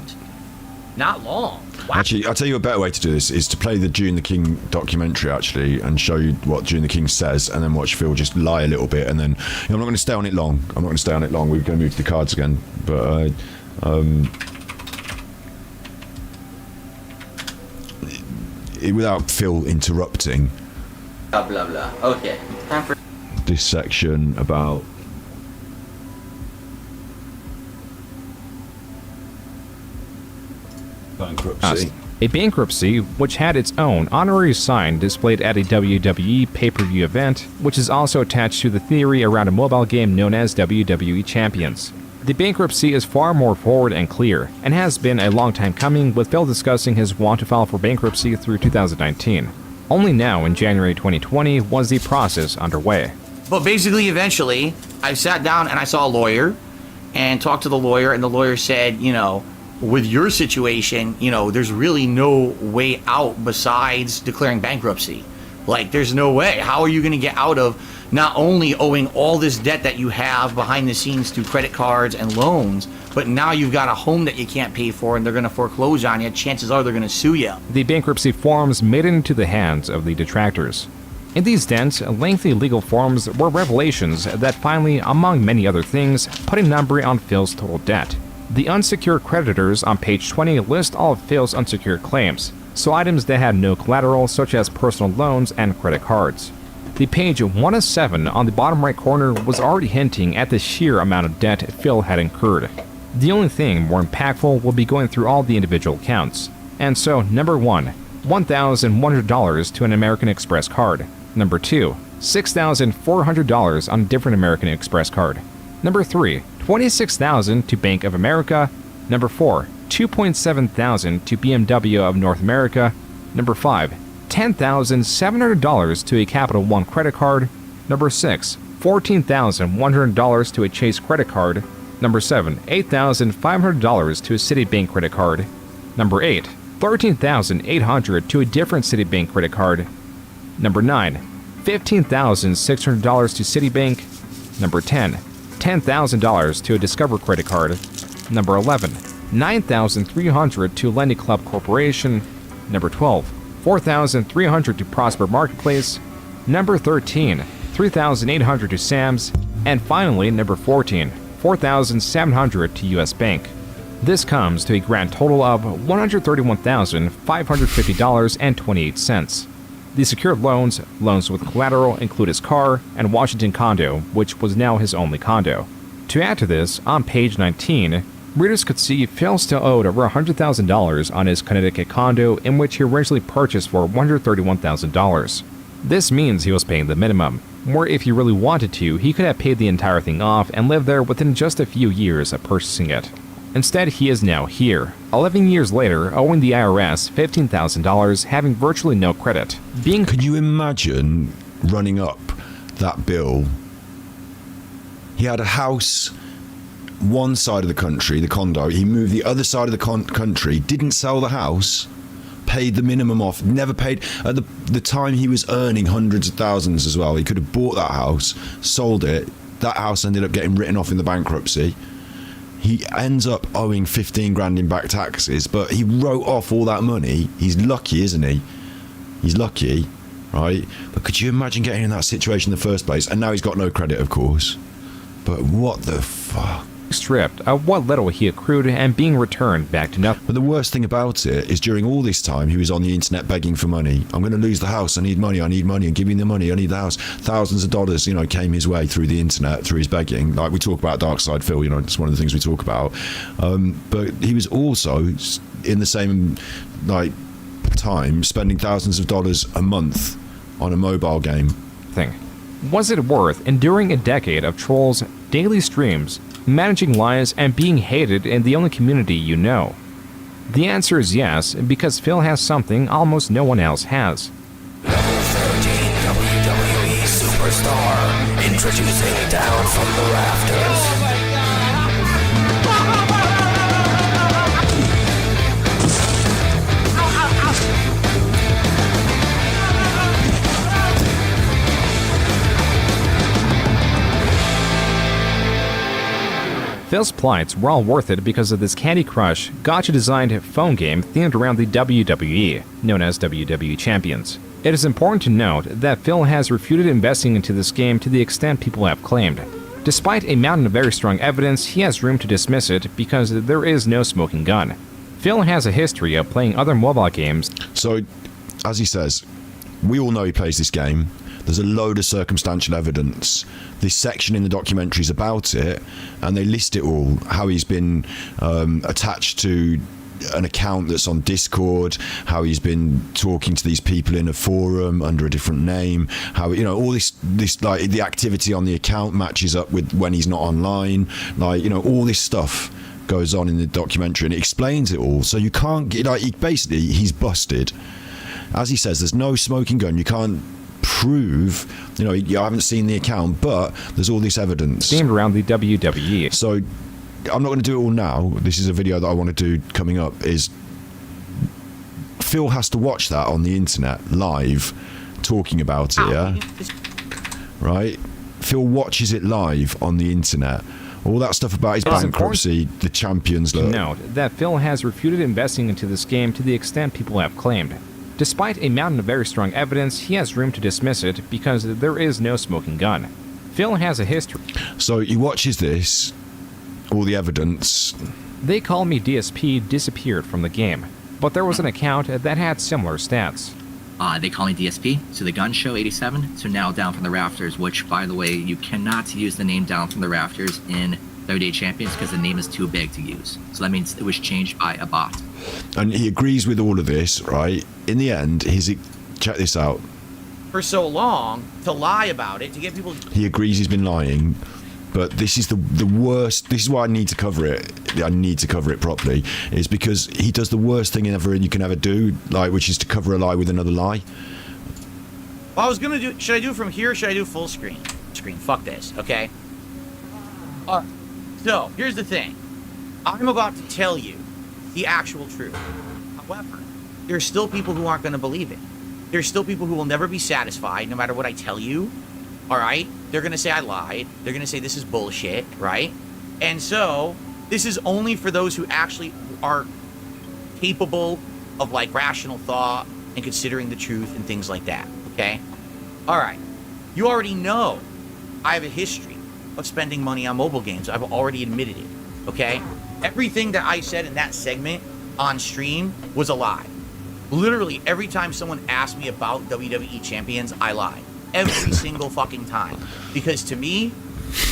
Not long. Wow. Actually, I'll tell you a better way to do this is to play the June the King documentary, actually, and show you what June the King says, and then watch Phil just lie a little bit, and then... You know, I'm not going to stay on it long. We're going to move to the cards again, but... without Phil interrupting... Blah, blah, blah. Okay. Time for... This section about... bankruptcy. A bankruptcy which had its own honorary sign displayed at a WWE pay-per-view event, which is also attached to the theory around a mobile game known as WWE Champions. The bankruptcy is far more forward and clear, and has been a long time coming, with Phil discussing his want to file for bankruptcy through 2019. Only now, in January 2020, was the process underway. But basically, eventually, I sat down and I saw a lawyer, and talked to the lawyer, and the lawyer said, you know, with your situation, you know, there's really no way out besides declaring bankruptcy. Like, there's no way. How are you going to get out of not only owing all this debt that you have behind the scenes through credit cards and loans, but now you've got a home that you can't pay for and they're going to foreclose on you. Chances are they're going to sue you. The bankruptcy forms made it into the hands of the detractors. In these dense, lengthy legal forms were revelations that finally, among many other things, put a number on Phil's total debt. The unsecured creditors on page 20 list all of Phil's unsecured claims, so items that had no collateral such as personal loans and credit cards. The page 1 of 7 on the bottom right corner was already hinting at the sheer amount of debt Phil had incurred. The only thing more impactful will be going through all the individual accounts. And so, number 1, $1,100 to an American Express card. Number 2, $6,400 on a different American Express card. Number 3, $26,000 to Bank of America. Number 4, $2,700 to BMW of North America. Number 5, $10,700 to a Capital One credit card. Number 6, $14,100 to a Chase credit card. Number 7, $8,500 to a Citibank credit card. Number 8, $13,800 to a different Citibank credit card. Number 9, $15,600 to Citibank. Number 10, $10,000 to a Discover credit card. Number 11, $9,300 to Lending Club Corporation. Number 12, $4,300 to Prosper Marketplace. Number 13, $3,800 to Sam's. And finally, number 14, $4,700 to US Bank. This comes to a grand total of $131,550.28. The secured loans with collateral, include his car and Washington condo, which was now his only condo. To add to this, on page 19, readers could see Phil still owed over $100,000 on his Connecticut condo, in which he originally purchased for $131,000. This means he was paying the minimum, or if he really wanted to, he could have paid the entire thing off and lived there within just a few years of purchasing it. Instead, he is now here, 11 years later, owing the IRS $15,000, having virtually no credit. Can you imagine running up that bill? He had a house one side of the country, the condo. He moved the other side of the country, didn't sell the house, paid the minimum off, never paid. At the time, he was earning hundreds of thousands as well. He could have bought that house, sold it. That house ended up getting written off in the bankruptcy. He ends up owing 15 grand in back taxes, but he wrote off all that money. He's lucky, isn't he? He's lucky, right? But could you imagine getting in that situation in the first place? And now he's got no credit, of course. But what the fuck? Stripped of what little he accrued and being returned back to nothing. But the worst thing about it is during all this time he was on the internet begging for money. I'm going to lose the house, I need money, and give me the money, I need the house. Thousands of dollars, came his way through the internet, through his begging. Like we talk about Dark Side Phil, it's one of the things we talk about. But he was also in the same time spending thousands of dollars a month on a mobile game. Was it worth enduring a decade of trolls, daily streams, managing lies, and being hated in the only community you know? The answer is yes, because Phil has something almost no one else has. Level 13 WWE Superstar, introducing Down from the Rafters. Phil's plights were all worth it because of this Candy Crush, gacha-designed phone game themed around the WWE, known as WWE Champions. It is important to note that Phil has refuted investing into this game to the extent people have claimed. Despite a mountain of very strong evidence, he has room to dismiss it because there is no smoking gun. Phil has a history of playing other mobile games. So, as he says, we all know he plays this game. There's a load of circumstantial evidence. This section in the documentary is about it, and they list it all. How he's been attached to an account that's on Discord, how he's been talking to these people in a forum under a different name, how all this like the activity on the account matches up with when he's not online, all this stuff goes on in the documentary, and it explains it all. So you can't get basically he's busted. As he says, there's no smoking gun. You can't prove, I haven't seen the account, but there's all this evidence themed around the WWE. So I'm not going to do it all now. This is a video that I want to do coming up. Is Phil has to watch that on the internet live, talking about it. Yeah, right. Phil watches it live on the internet. All that stuff about his bankruptcy, the champions. Note that Phil has refuted investing into this game to the extent people have claimed. Despite a mountain of very strong evidence, he has room to dismiss it because there is no smoking gun. Phil has a history. So he watches this, all the evidence. They Call Me DSP disappeared from the game, but there was an account that had similar stats. They Call Me DSP, so the Gun Show 87, so now Down from the Rafters, which, by the way, you cannot use the name Down from the Rafters in WWE Champions because the name is too big to use. So that means it was changed by a bot. And he agrees with all of this, right? In the end, check this out. for so long to lie about it, to get people... He agrees he's been lying, but this is the worst. This is why I need to cover it. I need to cover it properly, is because he does the worst thing ever you can ever do, like, which is to cover a lie with another lie. Well, I was gonna do... Should I do it from here, or should I do full screen? Fuck this, okay? So, here's the thing. I'm about to tell you the actual truth. However, there's still people who aren't going to believe it. There's still people who will never be satisfied no matter what I tell you, all right? They're going to say I lied. They're going to say this is bullshit, right? And so, this is only for those who actually are capable of, like, rational thought and considering the truth and things like that, okay? All right. You already know I have a history of spending money on mobile games. I've already admitted it, okay? Everything that I said in that segment on stream was a lie. Literally, every time someone asked me about WWE Champions, I lied. Every single fucking time. Because to me,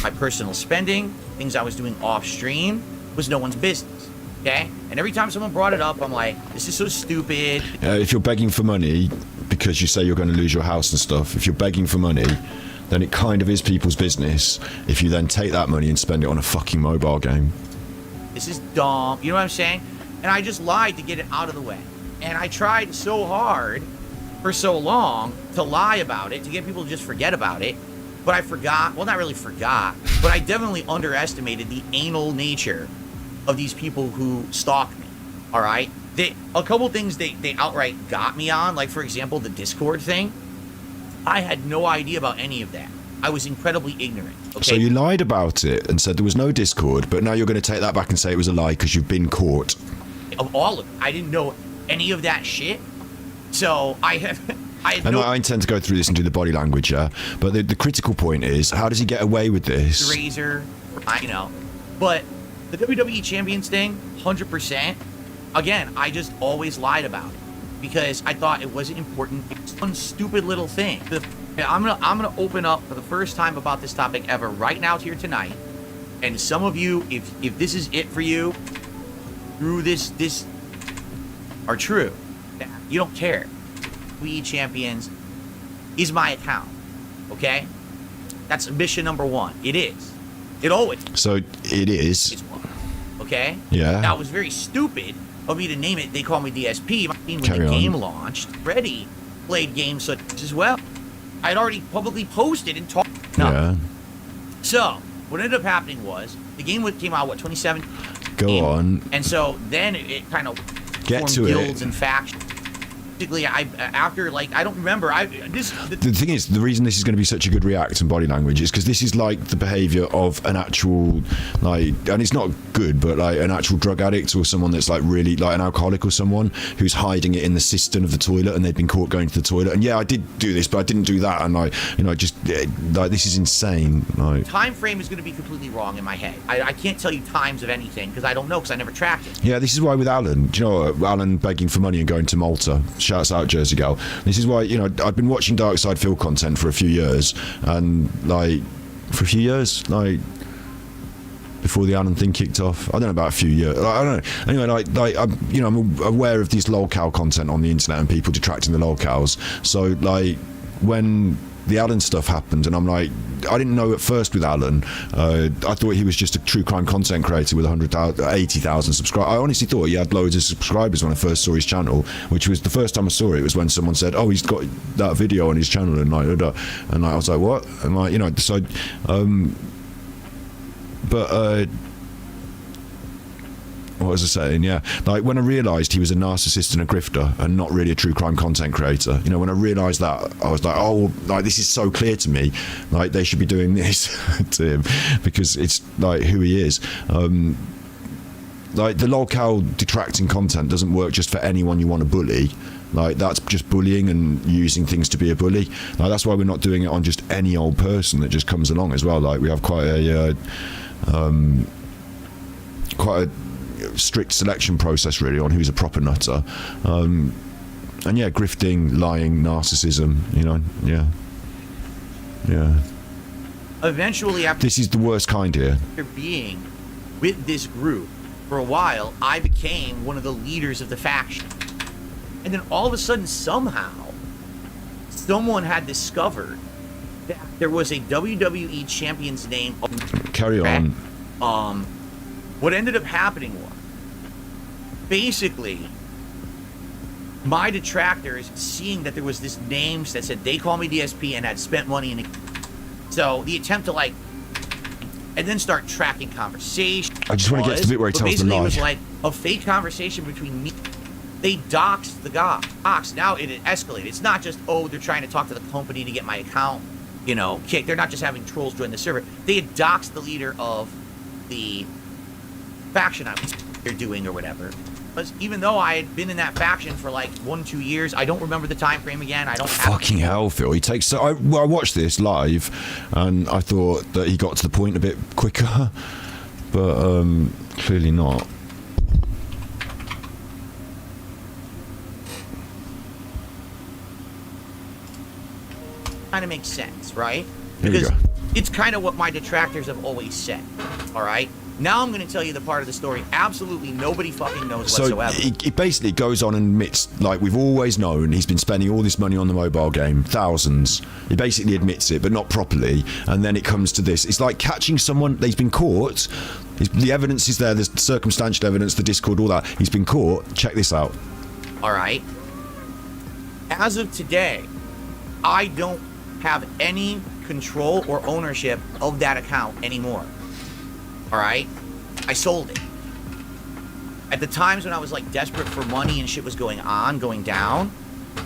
my personal spending, things I was doing off stream, was no one's business, okay? And every time someone brought it up, I'm like, this is so stupid. If you're begging for money because you say you're going to lose your house and stuff, if you're begging for money, then it kind of is people's business if you then take that money and spend it on a fucking mobile game. This is dumb. You know what I'm saying? And I just lied to get it out of the way. And I tried so hard for so long to lie about it, to get people to just forget about it. But I forgot, well, not really forgot, but I definitely underestimated the anal nature of these people who stalk me, all right? A couple things they outright got me on, like, for example, the Discord thing. I had no idea about any of that. I was incredibly ignorant. Okay? So you lied about it and said there was no Discord, but now you're going to take that back and say it was a lie because you've been caught. Of all of it. I didn't know any of that shit. So I had I intend to go through this and do the body language, yeah? But the critical point is, how does he get away with this? Razor, you know. But the WWE Champions thing, 100%, again, I just always lied about it. Because I thought it wasn't important. It's one stupid little thing. I'm gonna open up for the first time about this topic ever right now here tonight. And some of you, if this is it for you, through this are true. You don't care. We Champions is my account. Okay? That's mission number one. It is. It always. So it is. It's one. Okay? Yeah. That was very stupid of me to name it. They call me DSP. When Carry the on. game launched, Reddy played games such as well. I'd already publicly posted and talked. Yeah. So what ended up happening was the game came out 27. Go on. And so then it kind of Get formed to it. guilds and factions. Basically, I don't remember. The thing is, the reason this is going to be such a good react and body language is because this is like the behaviour of an actual, like, and it's not good, but like an actual drug addict or someone that's like really like an alcoholic or someone who's hiding it in the cistern of the toilet and they've been caught going to the toilet. And yeah, I did do this, but I didn't do that. And like, you know, just like this is insane. Like, time frame is going to be completely wrong in my head. I can't tell you times of anything because I don't know because I never tracked it. yeah, this is why with Alan, do you know what? Alan begging for money and going to Malta. Shouts out Jersey Gal. This is why, you know, I've been watching Dark Side Phil content for a few years, and like before the Alan thing kicked off. I don't know, about a few years. I don't know. Anyway, I'm aware of these lolcow content on the internet and people detracting the lolcows. So like when the Alan stuff happened, and I'm like, I didn't know at first with Alan. I thought he was just a true crime content creator with 80,000 subscribers. I honestly thought he had loads of subscribers when I first saw his channel, which was the first time I saw it was when someone said, "Oh, he's got that video on his channel," and like, I was like, "What?" And like, you know, so, what was I saying? Yeah, like when I realised he was a narcissist and a grifter and not really a true crime content creator, you know, when I realised that, I was like, oh, like this is so clear to me, like they should be doing this to him because it's like who he is. Like the lolcow detracting content doesn't work just for anyone you want to bully. Like that's just bullying and using things to be a bully. Like that's why we're not doing it on just any old person that just comes along as well. Like we have quite a strict selection process really on who's a proper nutter, and yeah, grifting, lying, narcissism, you know, yeah. Eventually, after this is the worst kind here. Being with this group for a while, I became one of the leaders of the faction, and then all of a sudden, somehow, someone had discovered that there was a WWE champion's name. Carry on. What ended up happening was, basically, my detractors seeing that there was this name that said they call me DSP and had spent money in it. So the attempt to like, and then start tracking conversation. I just want to get to the bit where he tells the basically lie. it was like a fake conversation between me. They doxed the guy. Now it had escalated. It's not just, oh, they're trying to talk to the company to get my account, you know, kicked. They're not just having trolls join the server. They had doxed the leader of the faction I was doing or whatever. Because even though I had been in that faction for like 1-2 years, I don't remember the time frame again. I don't have Fucking hell, Phil. He takes so. I watched this live, and I thought that he got to the point a bit quicker, but clearly not. kind of makes sense, right? Here Because we go. it's kind of what my detractors have always said, all right? Now I'm going to tell you the part of the story absolutely nobody fucking knows So whatsoever. he basically goes on and admits, like we've always known, he's been spending all this money on the mobile game, thousands. He basically admits it, but not properly. And then it comes to this. It's like catching someone. He's been caught. The evidence is there. There's circumstantial evidence, the Discord, all that. He's been caught. Check this out. All right? As of today, I don't have any control or ownership of that account anymore. All right? I sold it. At the times when I was like desperate for money and shit was going down,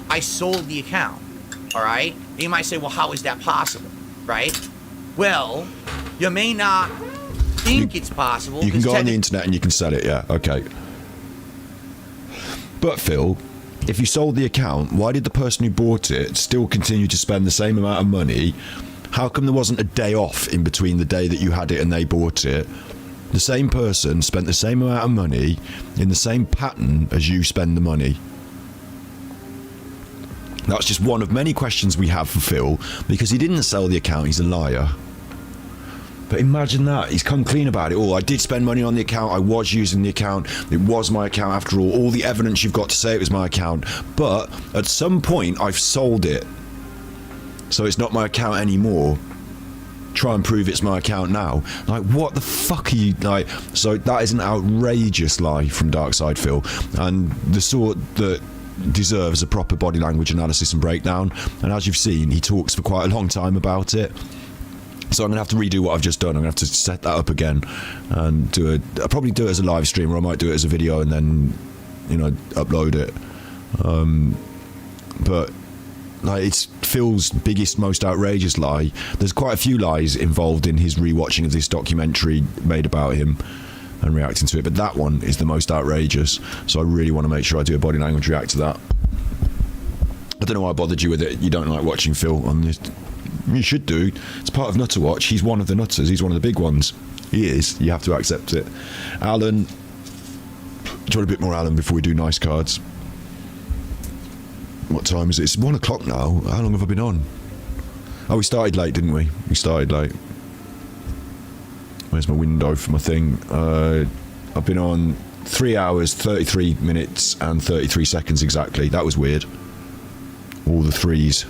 I sold the account. All right? And you might say, well, how is that possible? Right? Well, you may not think it's possible. You can 'cause go on the internet and you can sell it, yeah, okay. But Phil, if you sold the account, why did the person who bought it still continue to spend the same amount of money? How come there wasn't a day off in between the day that you had it and they bought it? The same person spent the same amount of money in the same pattern as you spend the money. That's just one of many questions we have for Phil, because he didn't sell the account, he's a liar. But imagine that, he's come clean about it all. I did spend money on the account, I was using the account, it was my account after all the evidence you've got to say it was my account. But at some point I've sold it, so it's not my account anymore. Try and prove it's my account now. Like, what the fuck are you, like? So that is an outrageous lie from Darkside Phil, and the sort that deserves a proper body language analysis and breakdown. And as you've seen, he talks for quite a long time about it. So I'm going to have to redo what I've just done. I'm going to have to set that up again and do it. I'll probably do it as a live stream, or I might do it as a video and then, you know, upload it. But like, it's Phil's biggest, most outrageous lie. There's quite a few lies involved in his rewatching of this documentary made about him and reacting to it, but that one is the most outrageous. So I really want to make sure I do a body language react to that. I don't know why I bothered you with it. You don't like watching Phil on this. You should do. It's part of Nutterwatch. He's one of the nutters. He's one of the big ones. He is. You have to accept it. Alan, do you want a bit more Alan before we do nice cards? What time is it? It's 1 o'clock now. How long have I been on? Oh, we started late, didn't we? We started late. Where's my window for my thing? I've been on 3 hours, 33 minutes and 33 seconds exactly. That was weird. All the threes.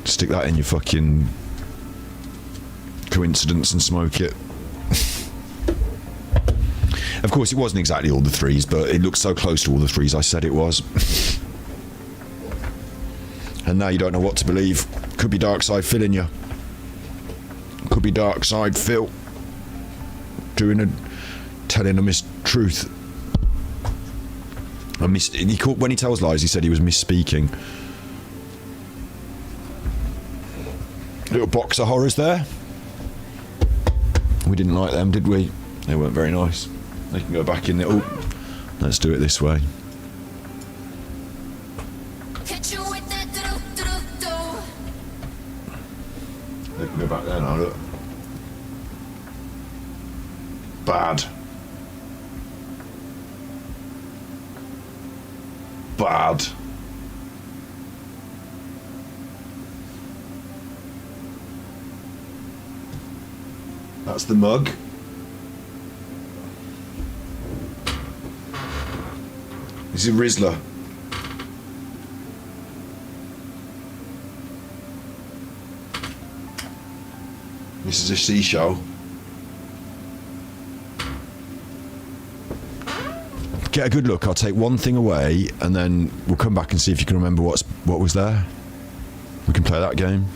Stick that in your fucking coincidence and smoke it. Of course, it wasn't exactly all the threes, but it looked so close to all the threes I said it was. And now you don't know what to believe. Could be Darkside Phil in you. Could be Darkside Phil telling a mistruth. When he tells lies, he said he was misspeaking. Little box of horrors there. We didn't like them, did we? They weren't very nice. They can go back in there. Oh, let's do it this way. They can go back there now, look. Bad. Bad. That's the mug. This is Rizzler. This is a seashell. Get a good look. I'll take one thing away, and then we'll come back and see if you can remember what was there. We can play that game.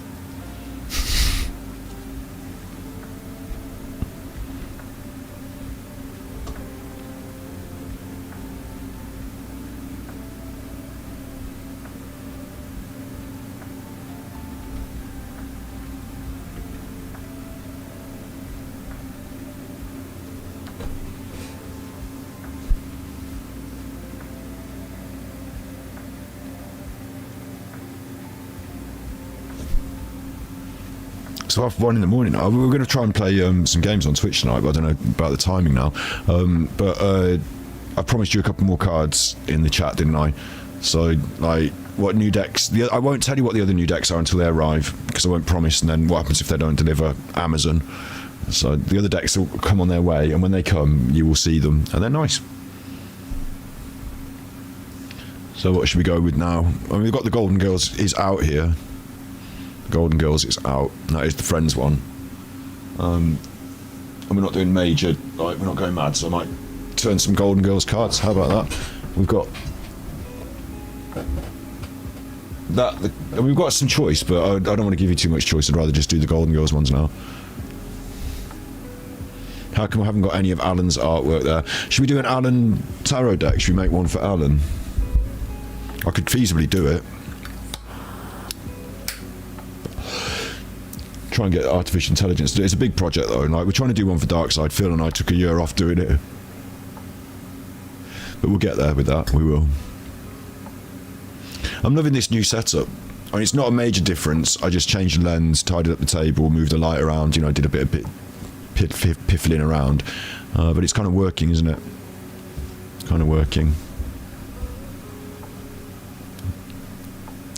So half 1 in the morning. We were going to try and play some games on Twitch tonight, but I don't know about the timing now. But I promised you a couple more cards in the chat, didn't I? So, like, what new decks... I won't tell you what the other new decks are until they arrive, because I won't promise, and then what happens if they don't deliver? Amazon. So the other decks will come on their way, and when they come, you will see them, and they're nice. So what should we go with now? I mean, we've got the Golden Girls is out here. Golden Girls is out. That is the Friends one. And we're not doing major, like, we're not going mad, so I might turn some Golden Girls cards. How about that? We've got that. We've got some choice, but I don't want to give you too much choice. I'd rather just do the Golden Girls ones now. How come I haven't got any of Alan's artwork there? Should we do an Alan tarot deck? Should we make one for Alan? I could feasibly do it. Try and get artificial intelligence to do it. It's a big project though, and like we're trying to do one for Darkside. Phil and I took a year off doing it, but we'll get there with that. We will. I'm loving this new setup. I mean, it's not a major difference. I just changed the lens, tidied up the table, moved the light around. You know, did a bit of piffling around, but it's kind of working, isn't it? Kind of working.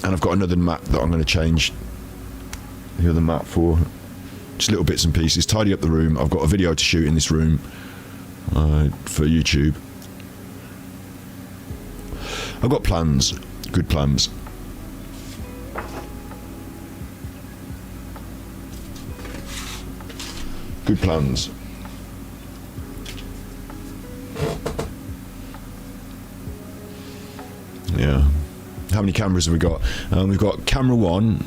And I've got another map that I'm going to change the other map for. Just little bits and pieces. Tidy up the room. I've got a video to shoot in this room for YouTube. I've got plans. Good plans. Good plans. Yeah. How many cameras have we got? We've got camera 1.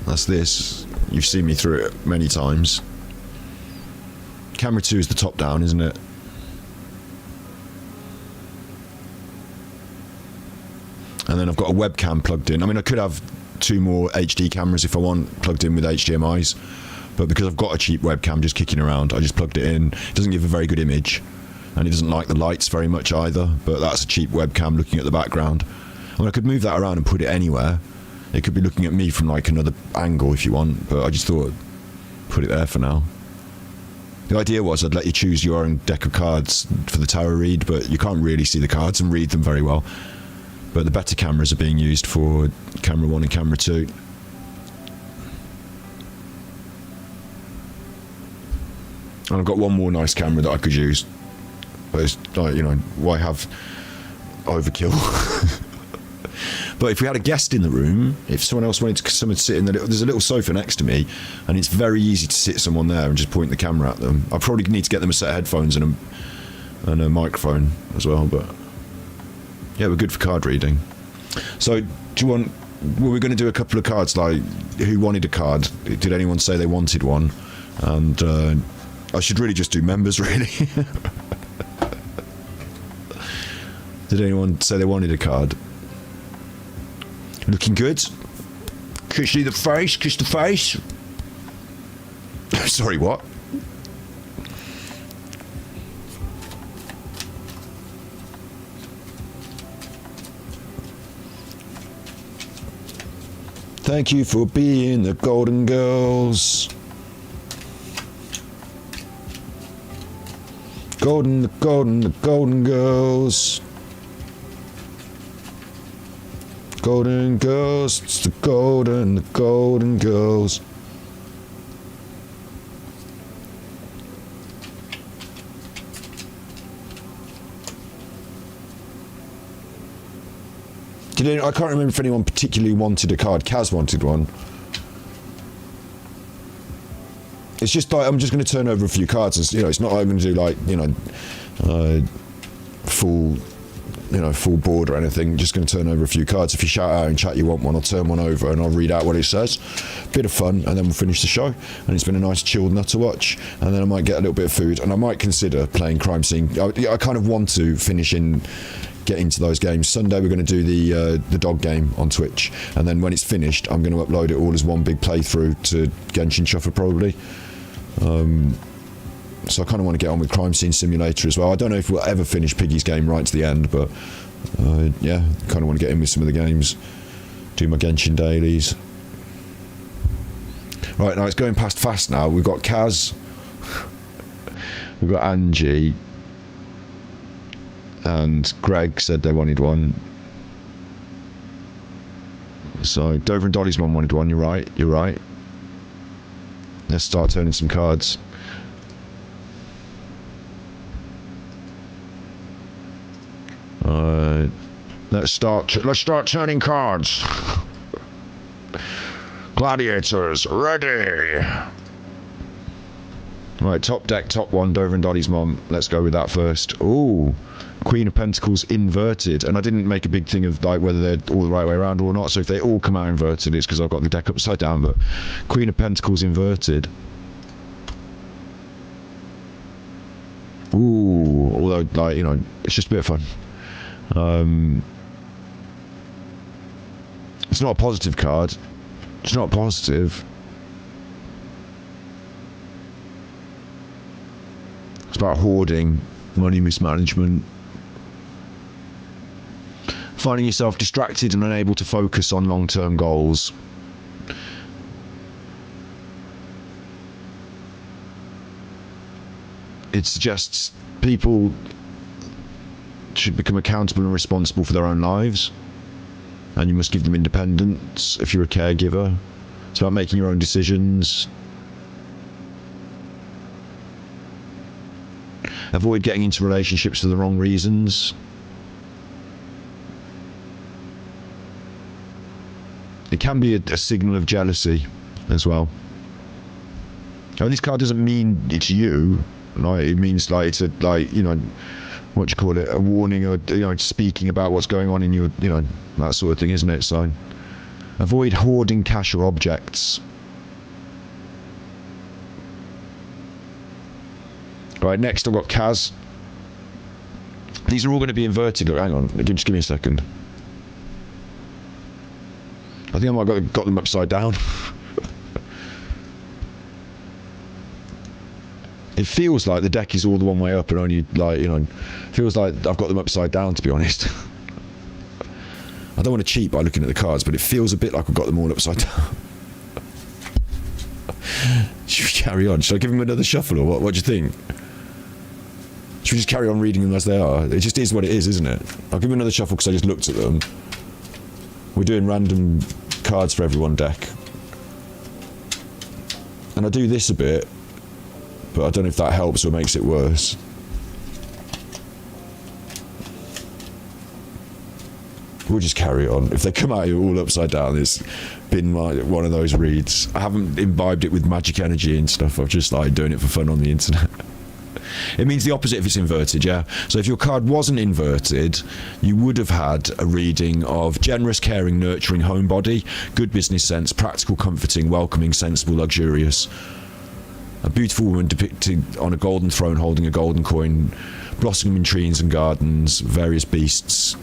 That's this. You've seen me through it many times. Camera 2 is the top down, isn't it? And then I've got a webcam plugged in. I mean, I could have 2 more HD cameras if I want, plugged in with HDMIs. But because I've got a cheap webcam just kicking around, I just plugged it in. It doesn't give a very good image. And it doesn't like the lights very much either. But that's a cheap webcam looking at the background. I mean, I could move that around and put it anywhere. It could be looking at me from like another angle if you want. But I just thought, put it there for now. The idea was I'd let you choose your own deck of cards for the tarot read, but you can't really see the cards and read them very well. But the better cameras are being used for camera 1 and camera 2. And I've got one more nice camera that I could use. But it's like, you know, why have overkill? But if we had a guest in the room, if someone else wanted someone to sit in there's a little sofa next to me, and it's very easy to sit someone there and just point the camera at them. I probably need to get them a set of headphones and a microphone as well, but yeah, we're good for card reading. So, do you want... Were we going to do a couple of cards, like, who wanted a card? Did anyone say they wanted one? And I should really just do members, really. Did anyone say they wanted a card? Looking good. Kiss the face, kiss the face. Sorry, what? Thank you for being the Golden Girls. The Golden Girls. Golden Girls, it's the Golden Girls. I can't remember if anyone particularly wanted a card. Kaz wanted one. It's just like I'm just going to turn over a few cards. It's, it's not like I'm going to do like full board or anything. Just going to turn over a few cards. If you shout out in chat you want one, I'll turn one over and I'll read out what it says. Bit of fun, and then we'll finish the show. And it's been a nice chilled Nutterwatch. And then I might get a little bit of food, and I might consider playing Crime Scene. I kind of want to get into those games. Sunday we're going to do the dog game on Twitch, and then when it's finished I'm going to upload it all as one big playthrough to Genshin Shuffle probably. So I kind of want to get on with Crime Scene Simulator as well. I don't know if we'll ever finish Piggy's game right to the end, but yeah, kind of want to get in with some of the games. Do my Genshin dailies. Right, now it's going past fast now. We've got Kaz. We've got Angie. And Greg said they wanted one. So Dover and Dolly's mum wanted one. You're right. Let's start turning some cards. Let's start turning cards. Gladiators, ready. Right, top deck, top one, Dover and Dolly's mom. Let's go with that first. Ooh, Queen of Pentacles inverted. And I didn't make a big thing of like whether they're all the right way around or not. So if they all come out inverted, it's because I've got the deck upside down. But Queen of Pentacles inverted. Ooh, although like, it's just a bit of fun. It's not a positive card. It's not positive. It's about hoarding, money mismanagement, finding yourself distracted and unable to focus on long-term goals. It suggests people should become accountable and responsible for their own lives, and you must give them independence if you're a caregiver. It's about making your own decisions. Avoid getting into relationships for the wrong reasons. It can be a signal of jealousy as well. Now, this card doesn't mean it's you. Like, it means like it's a what do you call it? A warning, or speaking about what's going on in your, that sort of thing, isn't it? So, avoid hoarding cash or objects. Right, next I've got Kaz. These are all going to be inverted. Look, hang on, just give me a second. I think I might have got them upside down. It feels like the deck is all the one way up and only feels like I've got them upside down, to be honest. I don't want to cheat by looking at the cards, but it feels a bit like I've got them all upside down. Should we carry on? Should I give them another shuffle, or what do you think? Should we just carry on reading them as they are? It just is what it is, isn't it? I'll give them another shuffle because I just looked at them. We're doing random cards for everyone deck. And I do this a bit, but I don't know if that helps or makes it worse. We'll just carry on. If they come out all upside down, it's been one of those reads. I haven't imbibed it with magic energy and stuff. I've just doing it for fun on the internet. It means the opposite if it's inverted, yeah? So if your card wasn't inverted, you would have had a reading of generous, caring, nurturing homebody, good business sense, practical, comforting, welcoming, sensible, luxurious. A beautiful woman depicted on a golden throne holding a golden coin, blossoming trees and gardens, various beasts,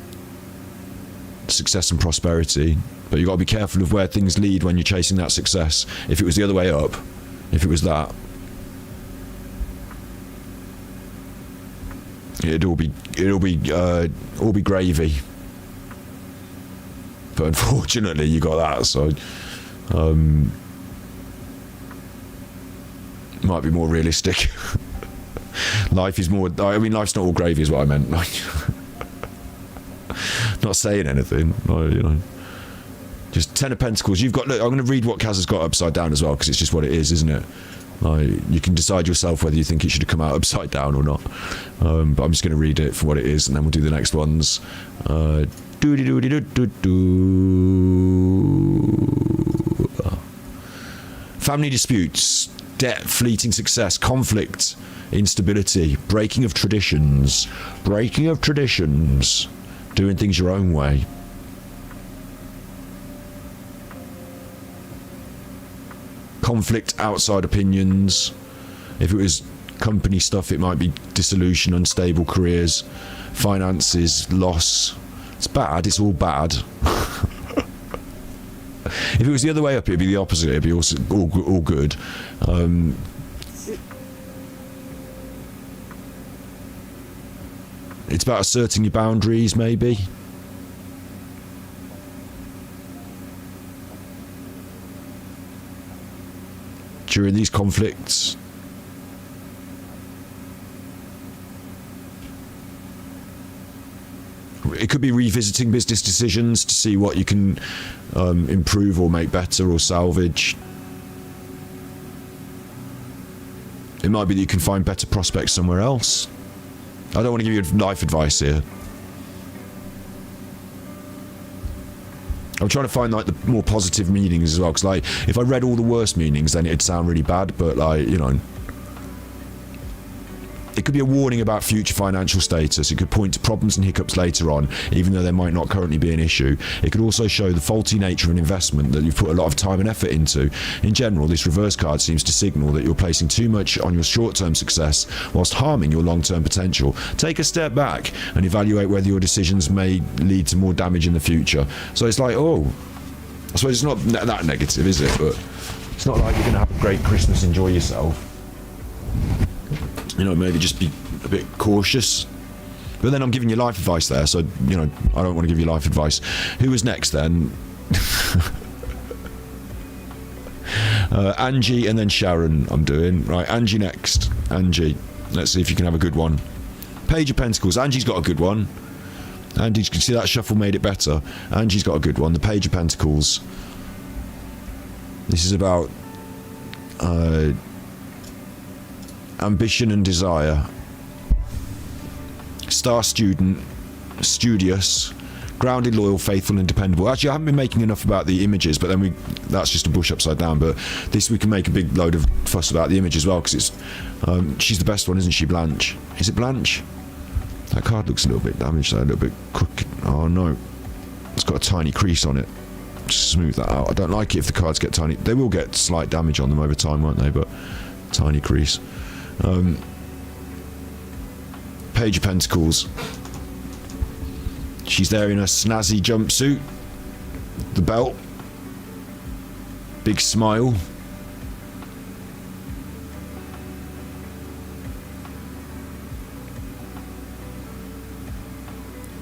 success and prosperity. But you've got to be careful of where things lead when you're chasing that success. If it was the other way up, if it was that, it'd all be gravy. But unfortunately, you got that, so might be more realistic. Life is more. I mean, life's not all gravy, is what I meant. Not saying anything. Just Ten of Pentacles. You've got. Look, I'm going to read what Kaz has got upside down as well, because it's just what it is, isn't it? You can decide yourself whether you think it should have come out upside down or not. But I'm just going to read it for what it is, and then we'll do the next ones. Family disputes, debt, fleeting success, conflict, instability, breaking of traditions, doing things your own way. Conflict, outside opinions. If it was company stuff, it might be dissolution, unstable careers, finances, loss. It's bad, it's all bad. If it was the other way up, it'd be the opposite. It'd be also all good. It's about asserting your boundaries, maybe. During these conflicts. It could be revisiting business decisions to see what you can improve or make better or salvage. It might be that you can find better prospects somewhere else. I don't want to give you life advice here. I'm trying to find like the more positive meanings as well, because like if I read all the worst meanings, then it'd sound really bad. But like, you know, it could be a warning about future financial status. It could point to problems and hiccups later on, even though there might not currently be an issue. It could also show the faulty nature of an investment that you've put a lot of time and effort into. In general, this reverse card seems to signal that you're placing too much on your short-term success whilst harming your long-term potential. Take a step back and evaluate whether your decisions may lead to more damage in the future. So it's like, oh, I suppose it's not that negative, is it? But it's not like you're going to have a great Christmas, enjoy yourself. You know, maybe just be a bit cautious. But then I'm giving you life advice there, so, you know, I don't want to give you life advice. Who was next then? Angie and then Sharon I'm doing. Right, Angie next. Angie, let's see if you can have a good one. Page of Pentacles. Angie's got a good one. Angie, you can see that shuffle made it better. Angie's got a good one. The Page of Pentacles. This is about... ambition and desire. Star student, studious, grounded, loyal, faithful and dependable. Actually, I haven't been making enough about the images, but then that's just a bush upside down. But this, we can make a big load of fuss about the image as well, because it's she's the best one, isn't she? Blanche. Is it Blanche? That card looks a little bit damaged, though, a little bit crooked. Oh no, it's got a tiny crease on it. Just smooth that out. I don't like it if the cards get tiny. They will get slight damage on them over time, won't they? But tiny crease. Page of Pentacles. She's there in a snazzy jumpsuit, the belt, big smile.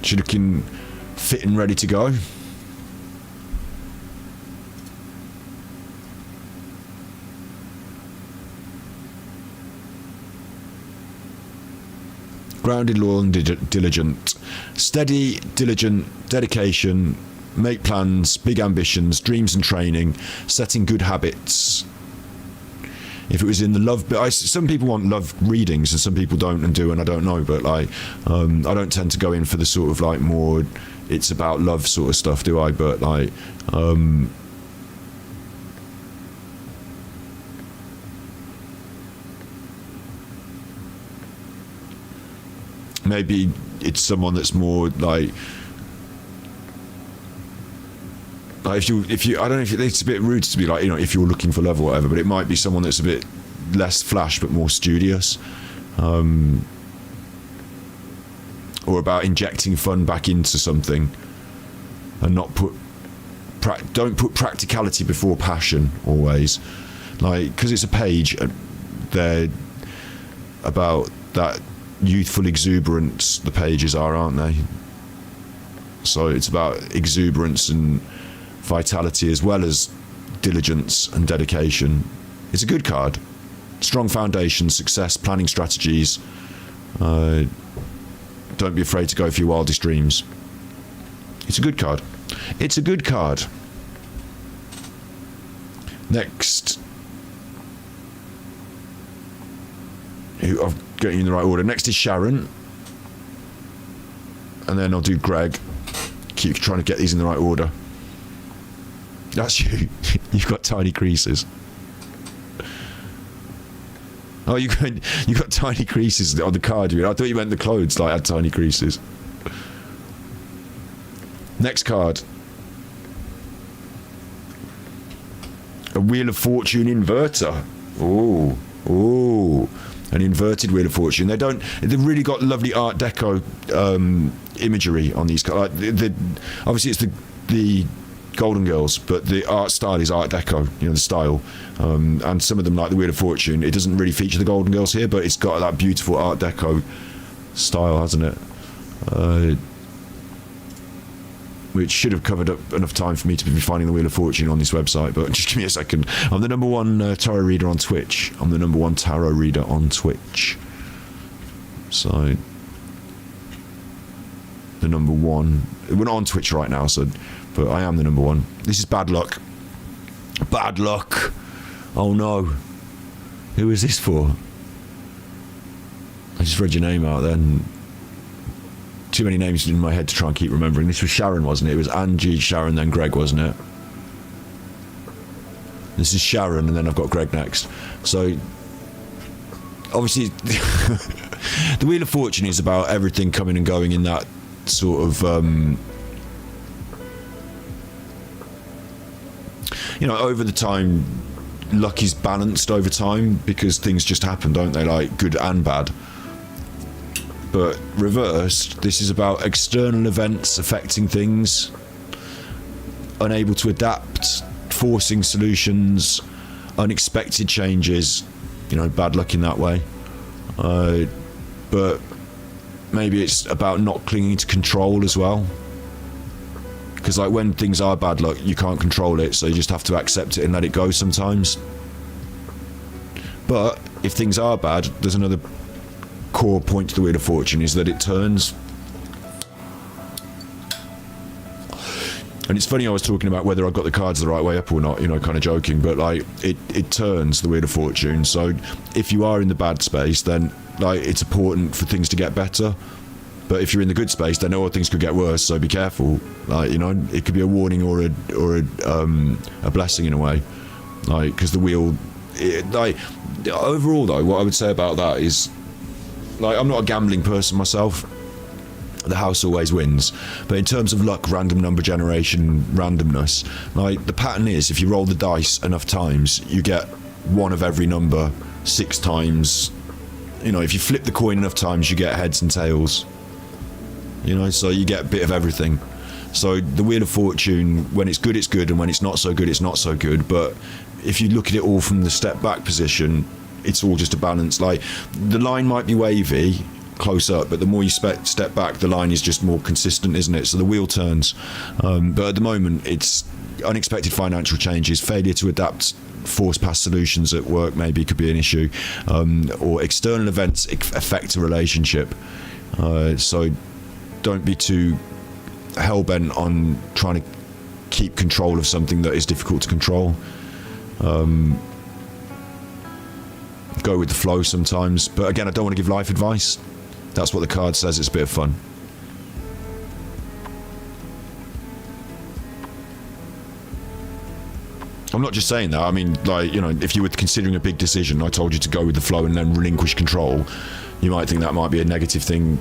She's looking fit and ready to go. Grounded, loyal and diligent. Steady, diligent, dedication, make plans, big ambitions, dreams and training, setting good habits. If it was in the love bit, some people want love readings and some people don't and do, and I don't know, but like I don't tend to go in for the sort of like more it's about love sort of stuff, do I? But like maybe it's someone that's more like if you I don't know if it's a bit rude to be like, you know, if you're looking for love or whatever, but it might be someone that's a bit less flash but more studious, or about injecting fun back into something and not don't put practicality before passion always, like, because it's a page, they're about that youthful exuberance, the pages are, aren't they? So it's about exuberance and vitality as well as diligence and dedication. It's a good card. Strong foundation, success, planning strategies. Don't be afraid to go for your wildest dreams. It's a good card. It's a good card. Next. I'm getting you in the right order. Next is Sharon. And then I'll do Greg. keep trying to get these in the right order. That's you. You've got tiny creases. Oh, you got tiny creases on the card. I thought you meant the clothes like had tiny creases. Next card. A Wheel of Fortune inverter. Oh, oh, an inverted Wheel of Fortune. They've really got lovely Art Deco imagery on these cards. Like obviously it's the Golden Girls, but the art style is Art Deco, the style. And some of them, like the Wheel of Fortune, it doesn't really feature the Golden Girls here, but it's got that beautiful Art Deco style, hasn't it? Which should have covered up enough time for me to be finding the Wheel of Fortune on this website, but just give me a second. I'm the number one tarot reader on Twitch. So, the number one. We're not on Twitch right now, but I am the number one. This is bad luck. Bad luck. Oh no. Who is this for? I just read your name out then. Too many names in my head to try and keep remembering. This was Sharon, wasn't it? It was Angie, Sharon, then Greg, wasn't it? This is Sharon, and then I've got Greg next. So, obviously, the Wheel of Fortune is about everything coming and going in that sort of, over the time, luck is balanced over time because things just happen, don't they? Like good and bad. But reversed, this is about external events affecting things, unable to adapt, forcing solutions, unexpected changes, bad luck in that way. But maybe it's about not clinging to control as well. Because like when things are bad luck, you can't control it, so you just have to accept it and let it go sometimes. But if things are bad, there's another core point to the Wheel of Fortune is that it turns. And it's funny, I was talking about whether I got the cards the right way up or not, kind of joking, but like it turns the Wheel of Fortune. So if you are in the bad space, then like it's important for things to get better. But if you're in the good space, then all things could get worse. So be careful. Like it could be a warning or a blessing in a way. Like because the wheel, overall though, what I would say about that is. Like, I'm not a gambling person myself. The house always wins. But in terms of luck, random number generation, randomness, like, the pattern is if you roll the dice enough times, you get one of every number 6 times. If you flip the coin enough times, you get heads and tails. So you get a bit of everything. So the Wheel of Fortune, when it's good, and when it's not so good, it's not so good. But if you look at it all from the step back position, it's all just a balance. Like the line might be wavy close up, but the more you step back, the line is just more consistent, isn't it? So the wheel turns. But at the moment, it's unexpected financial changes, failure to adapt, force past solutions at work maybe could be an issue, or external events affect a relationship. So don't be too hell-bent on trying to keep control of something that is difficult to control. Go with the flow sometimes, but again, I don't want to give life advice. That's what the card says. It's a bit of fun. I'm not just saying that. I mean, like, if you were considering a big decision, I told you to go with the flow and then relinquish control, you might think that might be a negative thing,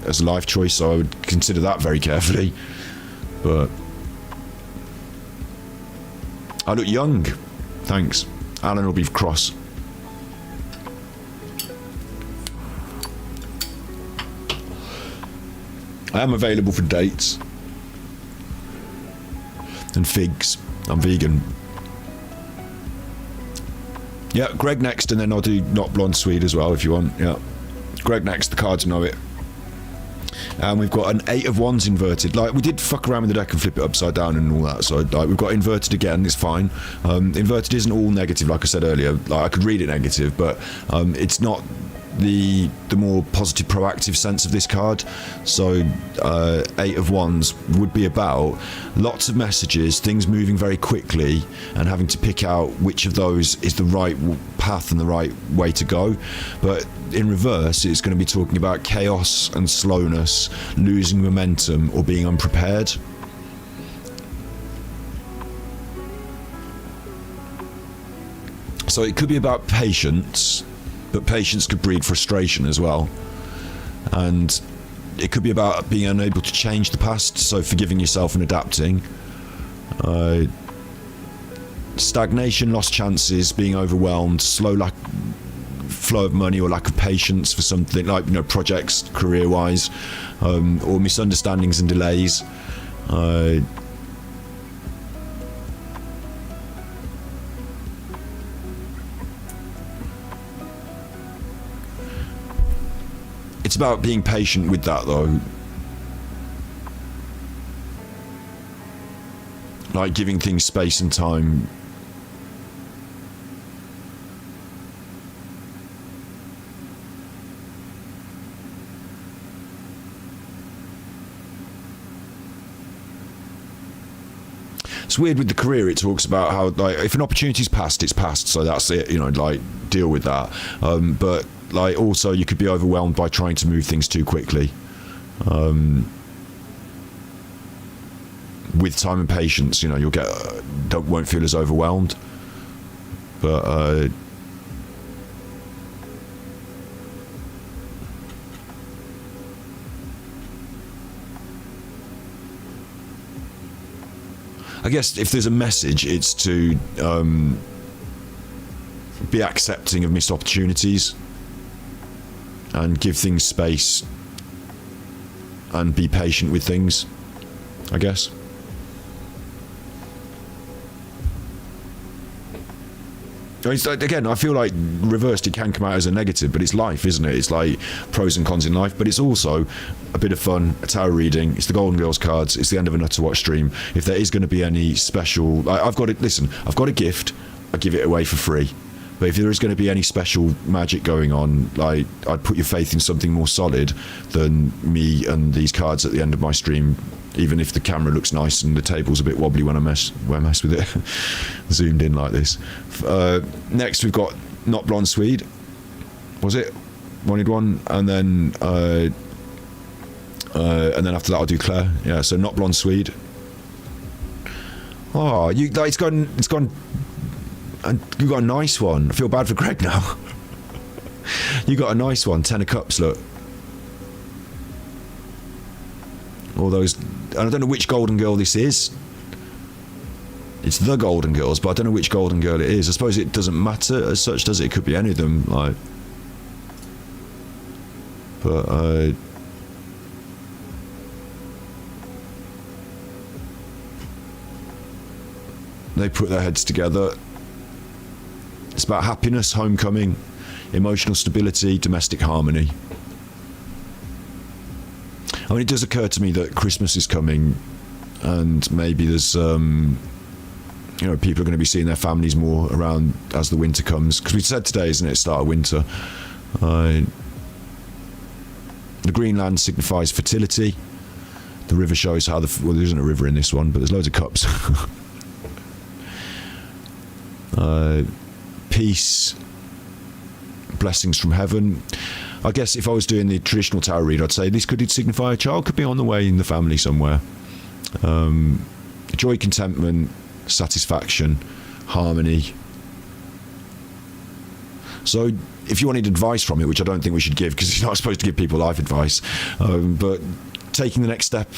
as a life choice, so I would consider that very carefully. But I look young. Thanks. Alan will be cross. I am available for dates and figs. I'm vegan. Yeah, Greg next, and then I'll do Not Blonde Swede as well if you want. Yeah, Greg next. The cards know it. And we've got an 8 of Wands inverted. Like, we did fuck around with the deck and flip it upside down and all that. So, like, we've got inverted again. It's fine. Inverted isn't all negative, like I said earlier. Like, I could read it negative, but it's not the more positive, proactive sense of this card. So 8 of Wands would be about lots of messages, things moving very quickly, and having to pick out which of those is the right path and the right way to go. But in reverse, it's going to be talking about chaos and slowness, losing momentum, or being unprepared. So it could be about patience, but patience could breed frustration as well. And it could be about being unable to change the past, so forgiving yourself and adapting. Stagnation, lost chances, being overwhelmed, slow flow of money or lack of patience for something like, you know, projects, career-wise, or misunderstandings and delays. It's about being patient with that, though. Like giving things space and time. It's weird with the career. It talks about how, like, if an opportunity's passed, it's passed, so that's it, you know, like, deal with that. But like, also you could be overwhelmed by trying to move things too quickly. With time and patience, you know, you'll won't feel as overwhelmed. But I guess if there's a message, it's to be accepting of missed opportunities and give things space and be patient with things, I guess. It's like, again, I feel like reversed it can come out as a negative, but it's life, isn't it? It's like pros and cons in life, but it's also a bit of fun, a tarot reading, it's the Golden Girls cards, it's the end of a Nutterwatch stream. If there is going to be any special, I've got a gift, I give it away for free. But if there is going to be any special magic going on, like, I'd put your faith in something more solid than me and these cards at the end of my stream, even if the camera looks nice and the table's a bit wobbly when I mess with it. Zoomed in like this. Next we've got Not Blonde Swede. Was it? Wanted one, and then after that I'll do Claire. Yeah, so Not Blonde Swede. Oh, it's gone. And you got a nice one. I feel bad for Greg now. You got a nice one. 10 of Cups, look. All those, and I don't know which Golden Girl this is. It's the Golden Girls, but I don't know which Golden Girl it is. I suppose it doesn't matter as such, does it? It could be any of them, like. But they put their heads together. It's about happiness, homecoming, emotional stability, domestic harmony. I mean, it does occur to me that Christmas is coming, and maybe there's, you know, people are going to be seeing their families more around as the winter comes. Because we said today, isn't it, start of winter. The green land signifies fertility. The river shows how well, there isn't a river in this one, but there's loads of cups. Peace, blessings from heaven. I guess if I was doing the traditional tarot read, I'd say this could signify a child could be on the way in the family somewhere. Joy, contentment, satisfaction, harmony. So if you wanted advice from it, which I don't think we should give because you're not supposed to give people life advice, but taking the next step,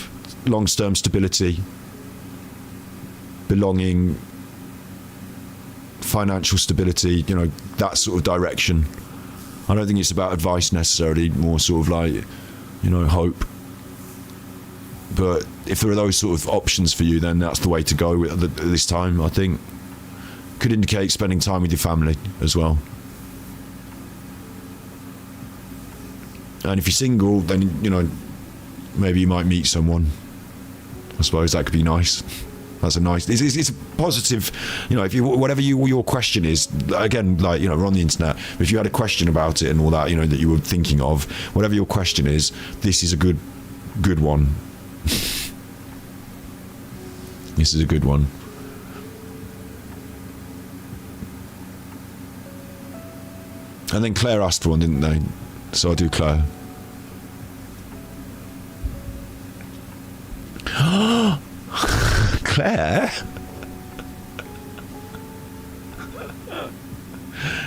long-term stability, belonging, financial stability, you know, that sort of direction. I don't think it's about advice necessarily, more sort of like, you know, hope. But if there are those sort of options for you, then that's the way to go at this time, I think. Could indicate spending time with your family as well. And if you're single, then, you know, maybe you might meet someone. I suppose that could be nice. That's a nice. It's a positive. You know, if you whatever your question is, again, like, you know, we're on the internet. If you had a question about it and all that, you know, that you were thinking of, whatever your question is, this is a good one. This is a good one. And then Claire asked for one, didn't they? So I'll do Claire. Claire?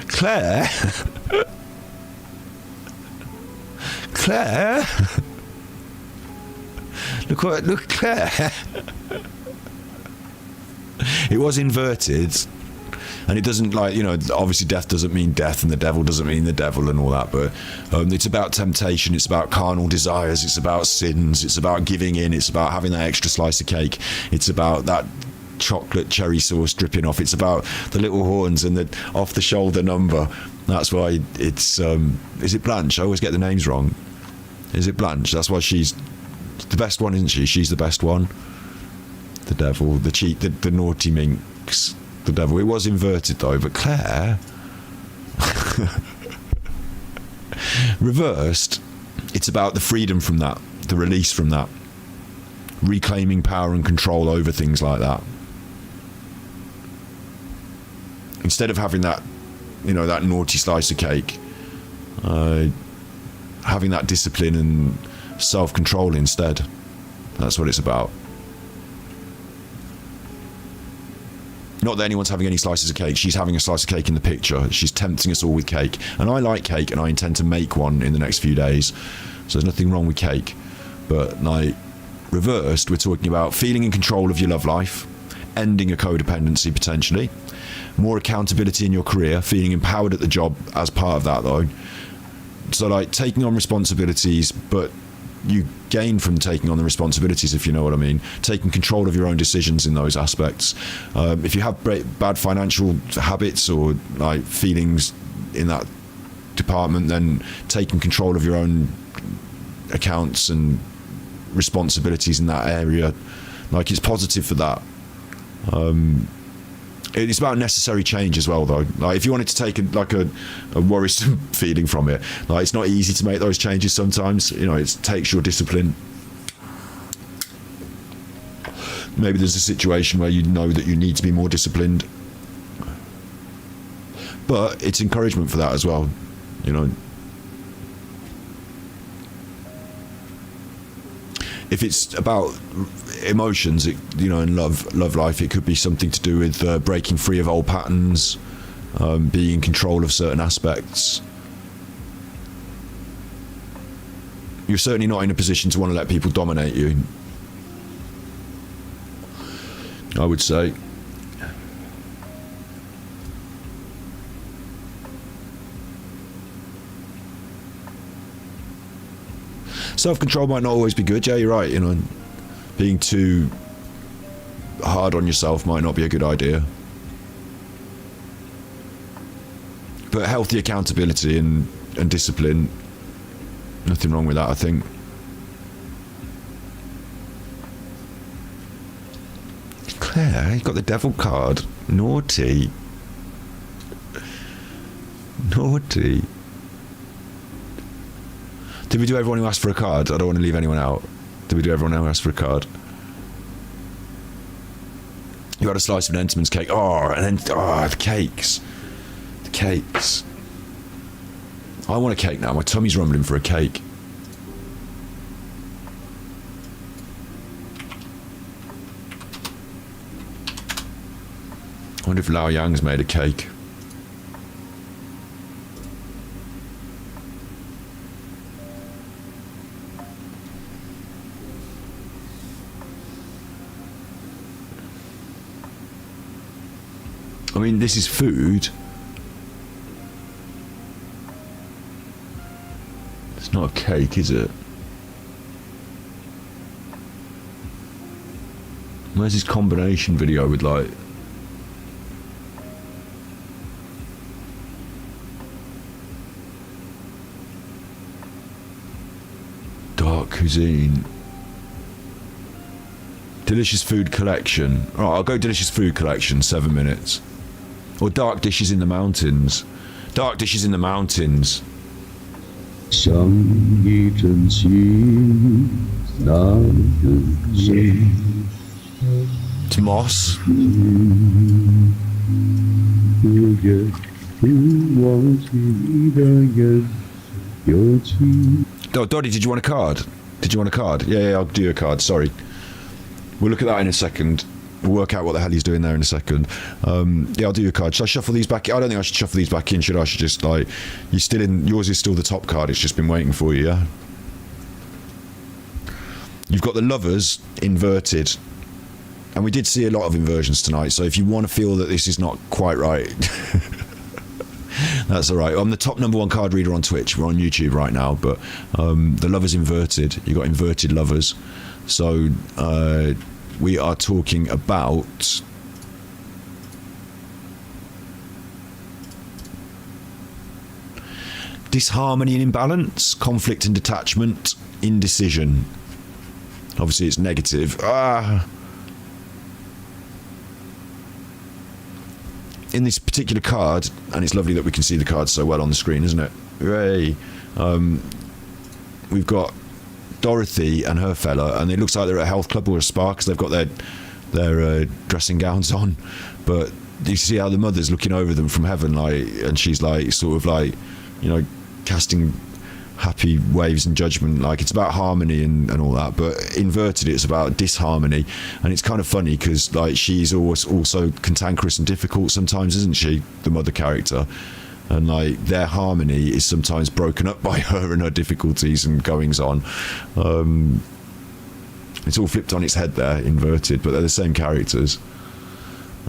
Claire? Claire? Look, Claire. It was inverted. And it doesn't, like, you know, obviously death doesn't mean death and the devil doesn't mean the devil and all that, but it's about temptation, it's about carnal desires, it's about sins, it's about giving in, it's about having that extra slice of cake, it's about that chocolate cherry sauce dripping off, it's about the little horns and the off-the-shoulder number. That's why it's, is it Blanche? I always get the names wrong. Is it Blanche? That's why she's the best one, isn't she? She's the best one. The devil, the cheat, the naughty minx. The devil. It was inverted though, but Claire reversed, it's about the freedom from that, the release from that, reclaiming power and control over things like that, instead of having that, you know, that naughty slice of cake, having that discipline and self-control instead. That's what it's about. Not that anyone's having any slices of cake. She's having a slice of cake in the picture. She's tempting us all with cake. And I like cake, and I intend to make one in the next few days. So there's nothing wrong with cake. But, like, reversed, we're talking about feeling in control of your love life, ending a codependency potentially, more accountability in your career, feeling empowered at the job as part of that, though. So, like, taking on responsibilities, but you gain from taking on the responsibilities, if you know what I mean. Taking control of your own decisions in those aspects. If you have bad financial habits or like feelings in that department, then taking control of your own accounts and responsibilities in that area, like, it's positive for that. It's about necessary change as well, though. Like, if you wanted to take a worrisome feeling from it, like, it's not easy to make those changes sometimes. You know, it takes your discipline. Maybe there's a situation where you know that you need to be more disciplined, but it's encouragement for that as well. You know, if it's about emotions, you know, in love life, it could be something to do with breaking free of old patterns, being in control of certain aspects. You're certainly not in a position to want to let people dominate you, I would say. Self-control might not always be good. Yeah, you're right. You know, being too hard on yourself might not be a good idea. But healthy accountability and discipline, nothing wrong with that, I think. Claire, you got the devil card. Naughty. Naughty. Did we do everyone who asked for a card? I don't want to leave anyone out. Did we do everyone who asked for a card? You had a slice of an Entenmann's cake. Oh, and then, the cakes. The cakes. I want a cake now. My tummy's rumbling for a cake. I wonder if Lao Yang's made a cake. I mean, this is food. It's not a cake, is it? Where's his combination video with, like... dark cuisine? Delicious food collection. All right, I'll go delicious food collection, 7 minutes. Or dark dishes in the mountains. Dark dishes in the mountains. It's moss. Doddy, did you want a card? Did you want a card? Yeah, I'll do a card, sorry. We'll look at that in a second. We'll work out what the hell he's doing there in a second. Yeah, I'll do your card. Should I shuffle these back? I don't think I should shuffle these back in, should I? I should just, like... You're still in... Yours is still the top card. It's just been waiting for you, yeah? You've got the Lovers inverted. And we did see a lot of inversions tonight, so if you want to feel that this is not quite right... That's all right. I'm the top #1 card reader on Twitch. We're on YouTube right now, but the Lovers inverted. You've got inverted Lovers. So... we are talking about disharmony and imbalance, conflict and detachment, indecision. Obviously it's negative. In this particular card, and it's lovely that we can see the card so well on the screen, isn't it? Hooray. We've got Dorothy and her fella, and it looks like they're at a health club or a spa because they've got their dressing gowns on, but you see how the mother's looking over them from heaven, like, and she's like sort of like, you know, casting happy waves and judgment, like it's about harmony and all that, but inverted it's about disharmony. And it's kind of funny because like she's also cantankerous and difficult sometimes, isn't she, the mother character? And like their harmony is sometimes broken up by her and her difficulties and goings on. It's all flipped on its head there, inverted, but they're the same characters.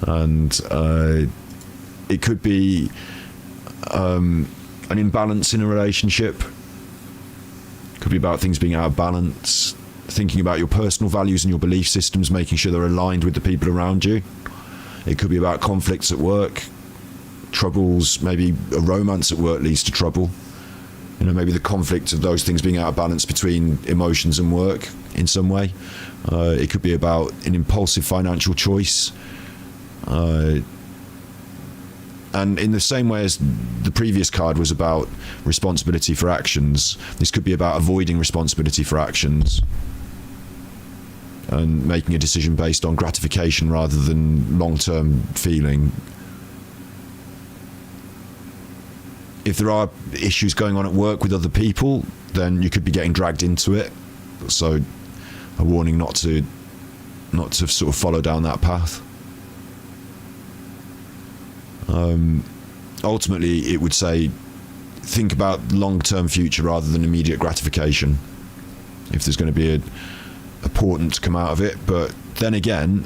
And it could be an imbalance in a relationship. Could be about things being out of balance, thinking about your personal values and your belief systems, making sure they're aligned with the people around you. It could be about conflicts at work, troubles, maybe a romance at work leads to trouble. You know, maybe the conflict of those things being out of balance between emotions and work in some way. It could be about an impulsive financial choice. And in the same way as the previous card was about responsibility for actions, this could be about avoiding responsibility for actions and making a decision based on gratification rather than long-term feeling. If there are issues going on at work with other people, then you could be getting dragged into it. So a warning not to sort of follow down that path. Ultimately, it would say think about long-term future rather than immediate gratification, if there's going to be a portent to come out of it. But then again,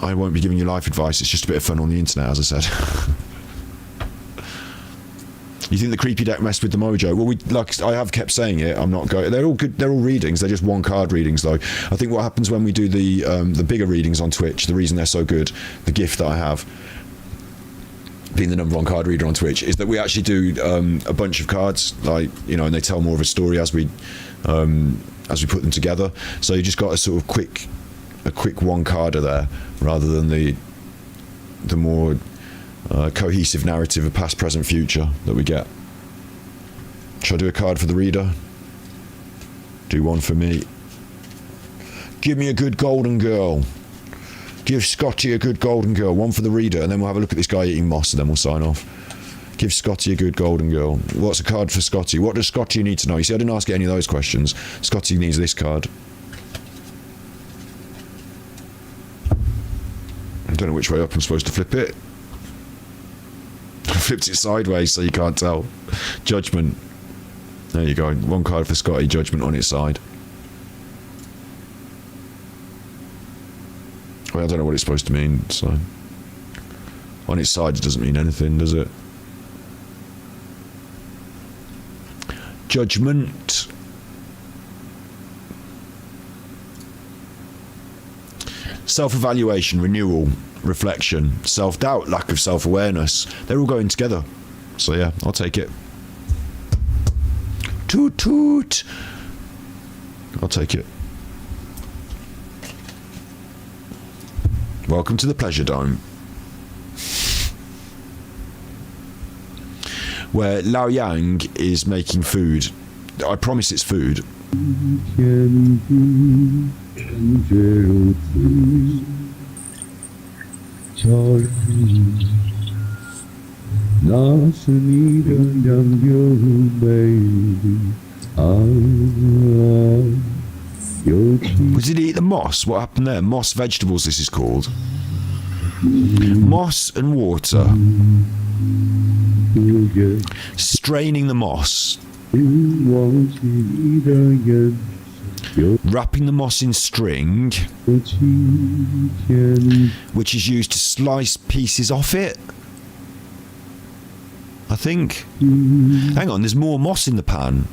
I won't be giving you life advice. It's just a bit of fun on the internet, as I said. You think the creepy deck messed with the mojo? Well, I have kept saying it. I'm not going. They're all good. They're all readings. They're just one card readings, though. I think what happens when we do the bigger readings on Twitch, the reason they're so good, the gift that I have, being the #1 card reader on Twitch, is that we actually do a bunch of cards, like, you know, and they tell more of a story as we put them together. So you just got a sort of quick one-carder there, rather than the more cohesive narrative of past, present, future that we get. Should I do a card for the reader? Do one for me. Give me a good golden girl. Give Scotty a good golden girl. One for the reader, and then we'll have a look at this guy eating moss, and then we'll sign off. Give Scotty a good golden girl. What's a card for Scotty? What does Scotty need to know? You see, I didn't ask any of those questions. Scotty needs this card. I don't know which way up I'm supposed to flip it. I flipped it sideways so you can't tell. Judgment. There you go. One card for Scotty, judgment on its side. Well, I don't know what it's supposed to mean, so... On its side, it doesn't mean anything, does it? Judgment. Self-evaluation, renewal, reflection, self-doubt, lack of self-awareness. They're all going together. So yeah, I'll take it. Toot toot. I'll take it. Welcome to the Pleasure Dome. Where Lao Yang is making food. I promise it's food. Did he eat the moss? What happened there? Moss vegetables, this is called. Moss and water. Straining the moss. Wrapping the moss in string, which is used to slice pieces off it. I think. Hang on, there's more moss in the pan.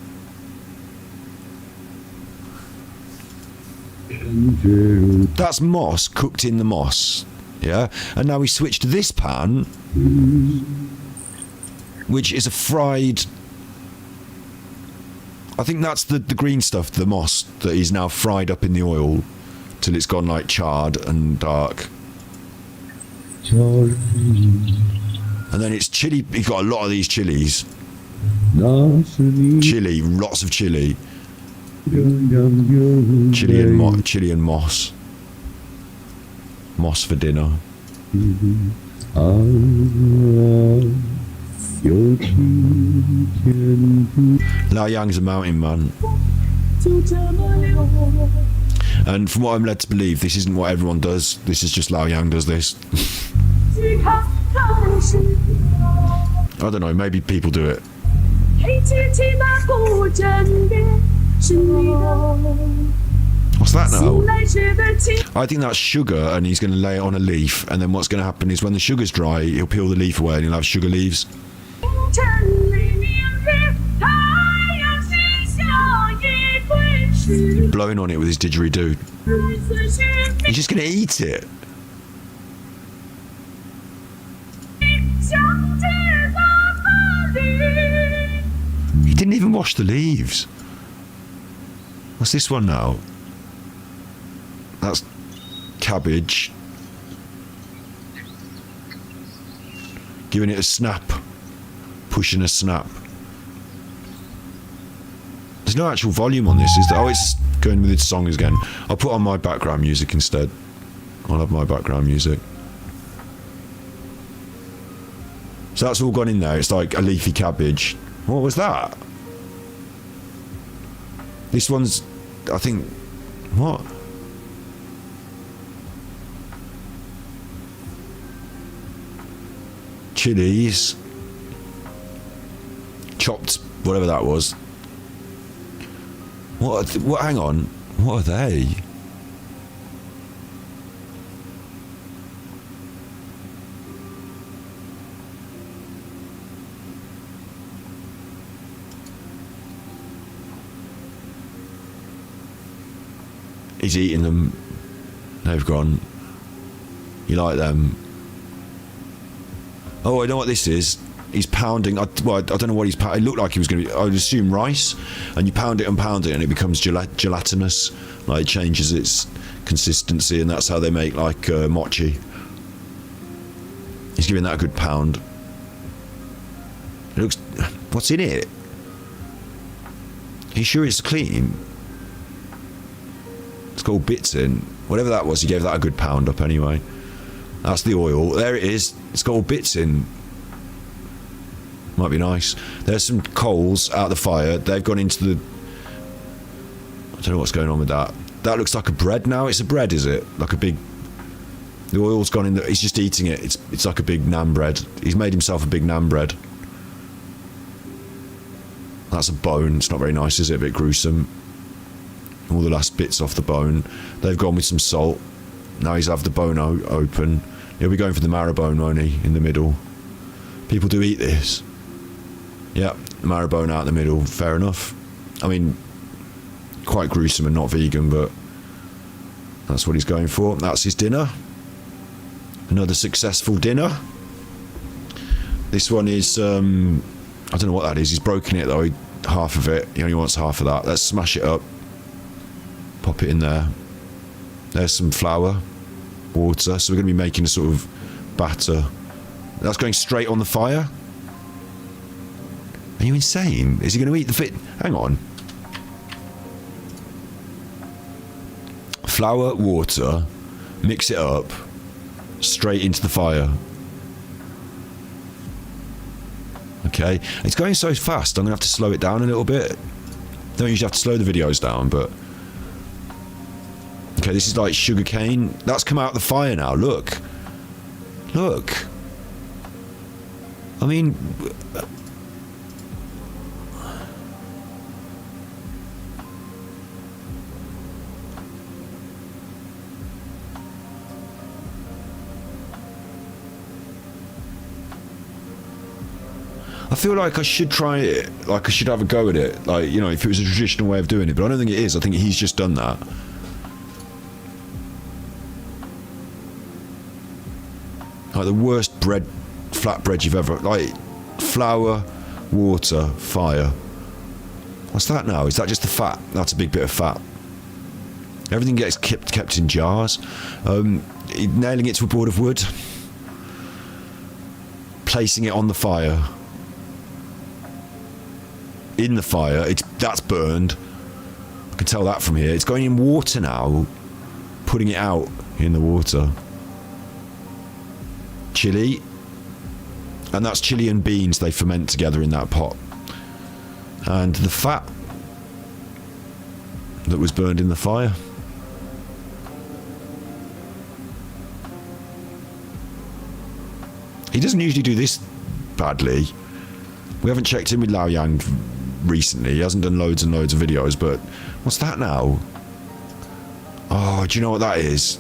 That's moss cooked in the moss. Yeah? And now we switch to this pan, which is a fried... I think that's the green stuff, the moss, that is now fried up in the oil till it's gone like charred and dark. And then it's chili. You've got a lot of these chilies. Chili, lots of chili. Chili and moss. Moss for dinner. Lao Yang's a mountain man. And from what I'm led to believe, this isn't what everyone does. This is just Lao Yang does this. I don't know, maybe people do it. What's that now? I think that's sugar, and he's going to lay it on a leaf, and then what's going to happen is when the sugar's dry, he'll peel the leaf away and he'll have sugar leaves. Blowing on it with his didgeridoo. He's just going to eat it. He didn't even wash the leaves. What's this one now? That's cabbage. Giving it a snap. Pushing a snap. There's no actual volume on this, is there? Oh, it's going with its song again. I'll put on my background music instead. I'll have my background music. So that's all gone in there. It's like a leafy cabbage. What was that? This one's, I think, what? Chilies. Chopped, whatever that was. What, hang on. What are they? He's eating them. They've gone. You like them? Oh, I know what this is. He's pounding. I don't know what he's pounding. It looked like he was going to be. I would assume rice. And you pound it, and it becomes gelatinous. Like it changes its consistency, and that's how they make like mochi. He's giving that a good pound. It looks. What's in it? Are you sure it's clean? It's got all bits in. Whatever that was, he gave that a good pound up anyway. That's the oil. There it is. It's got all bits in. Might be nice. There's some coals out of the fire. They've gone into the... I don't know what's going on with that. That looks like a bread now. It's a bread, is it? Like a big... The oil's gone in. He's just eating it. It's like a big naan bread. He's made himself a big naan bread. That's a bone. It's not very nice, is it? A bit gruesome. All the last bits off the bone. They've gone with some salt. Now he's have the bone open. He'll be going for the marrow bone, won't he? In the middle. People do eat this. Yeah, marrow bone out in the middle. Fair enough. I mean, quite gruesome and not vegan, but that's what he's going for. That's his dinner. Another successful dinner. This one is, I don't know what that is. He's broken it though. Half of it. He only wants half of that. Let's smash it up. Pop it in there. There's some flour. water, so we're going to be making a sort of batter. That's going straight on the fire? Are you insane? Is he going to eat the fit? Hang on. Flour, water, mix it up, straight into the fire. Okay, it's going so fast, I'm going to have to slow it down a little bit. Don't usually have to slow the videos down, but... Okay, this is like sugar cane. That's come out of the fire now, look. Look. I mean... I feel like I should try it, like I should have a go at it, like, you know, if it was a traditional way of doing it, but I don't think it is. I think he's just done that. Like the worst bread, flatbread you've ever, like, flour, water, fire. What's that now? Is that just the fat? That's a big bit of fat. Everything gets kept in jars. Nailing it to a board of wood. Placing it on the fire. In the fire, that's burned. I can tell that from here. It's going in water now. Putting it out in the water. Chili. And that's chili and beans they ferment together in that pot. And the fat that was burned in the fire. He doesn't usually do this badly. We haven't checked in with Lao Yang recently. He hasn't done loads and loads of videos, but what's that now? Oh, do you know what that is?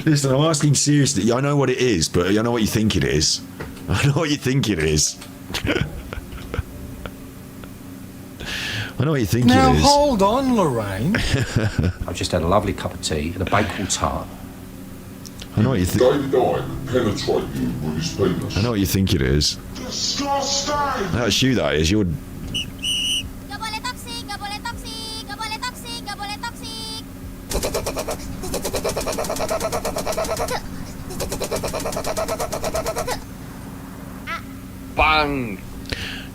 Listen, I'm asking seriously. I know what it is, but I know what you think it is. I know what you think it is. I know what you think Now it is. hold on, Lorraine. I've just had a lovely cup of tea and a bakewell tart. I know what you think. David Icke penetrate you with his penis. I know what you think it is. Disgusting! That's you, that is. You're... Bang!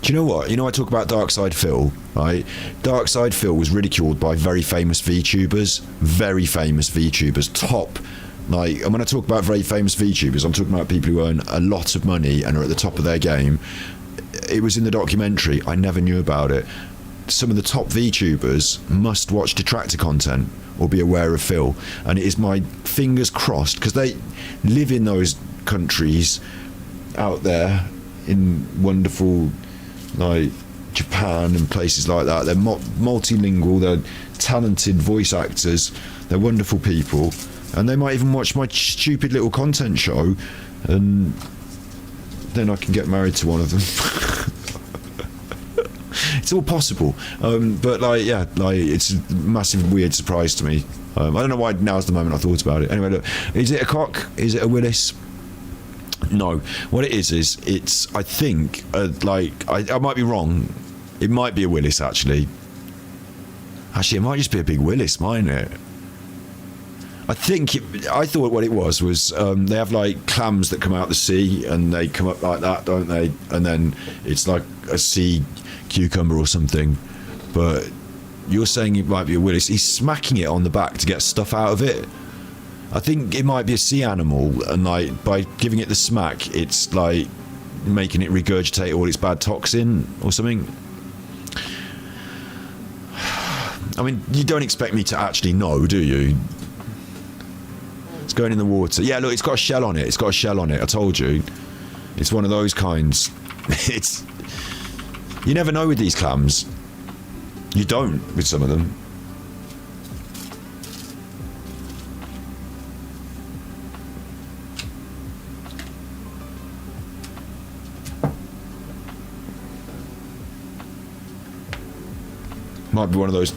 Do you know what? You know I talk about Darkside Phil, right? Darkside Phil was ridiculed by very famous VTubers. Very famous VTubers. Top. Like, and when I talk about very famous VTubers, I'm talking about people who earn a lot of money and are at the top of their game. It was in the documentary. I never knew about it. Some of the top VTubers must watch detractor content or be aware of Phil. And it is my fingers crossed, because they live in those countries out there in wonderful, like, Japan and places like that. They're multilingual, they're talented voice actors, they're wonderful people, and they might even watch my stupid little content show, and then I can get married to one of them. It's all possible, but like, yeah, like, it's a massive weird surprise to me. I don't know why now's the moment I thought about it. Anyway, look, is it a cock? Is it a Willis? No. What it is it's, I think, like, I might be wrong. It might be a Willis, actually. Actually, it might just be a big Willis, mightn't it? I thought what it was they have, like, clams that come out of the sea, and they come up like that, don't they? And then it's like a sea cucumber or something. But you're saying it might be a Willis. He's smacking it on the back to get stuff out of it. I think it might be a sea animal, and, like, by giving it the smack, it's like making it regurgitate all its bad toxin or something. I mean, you don't expect me to actually know, do you? It's going in the water. Yeah, look, it's got a shell on it. It's got a shell on it. I told you. It's one of those kinds. It's... You never know with these clams. You don't with some of them. Might be one of those.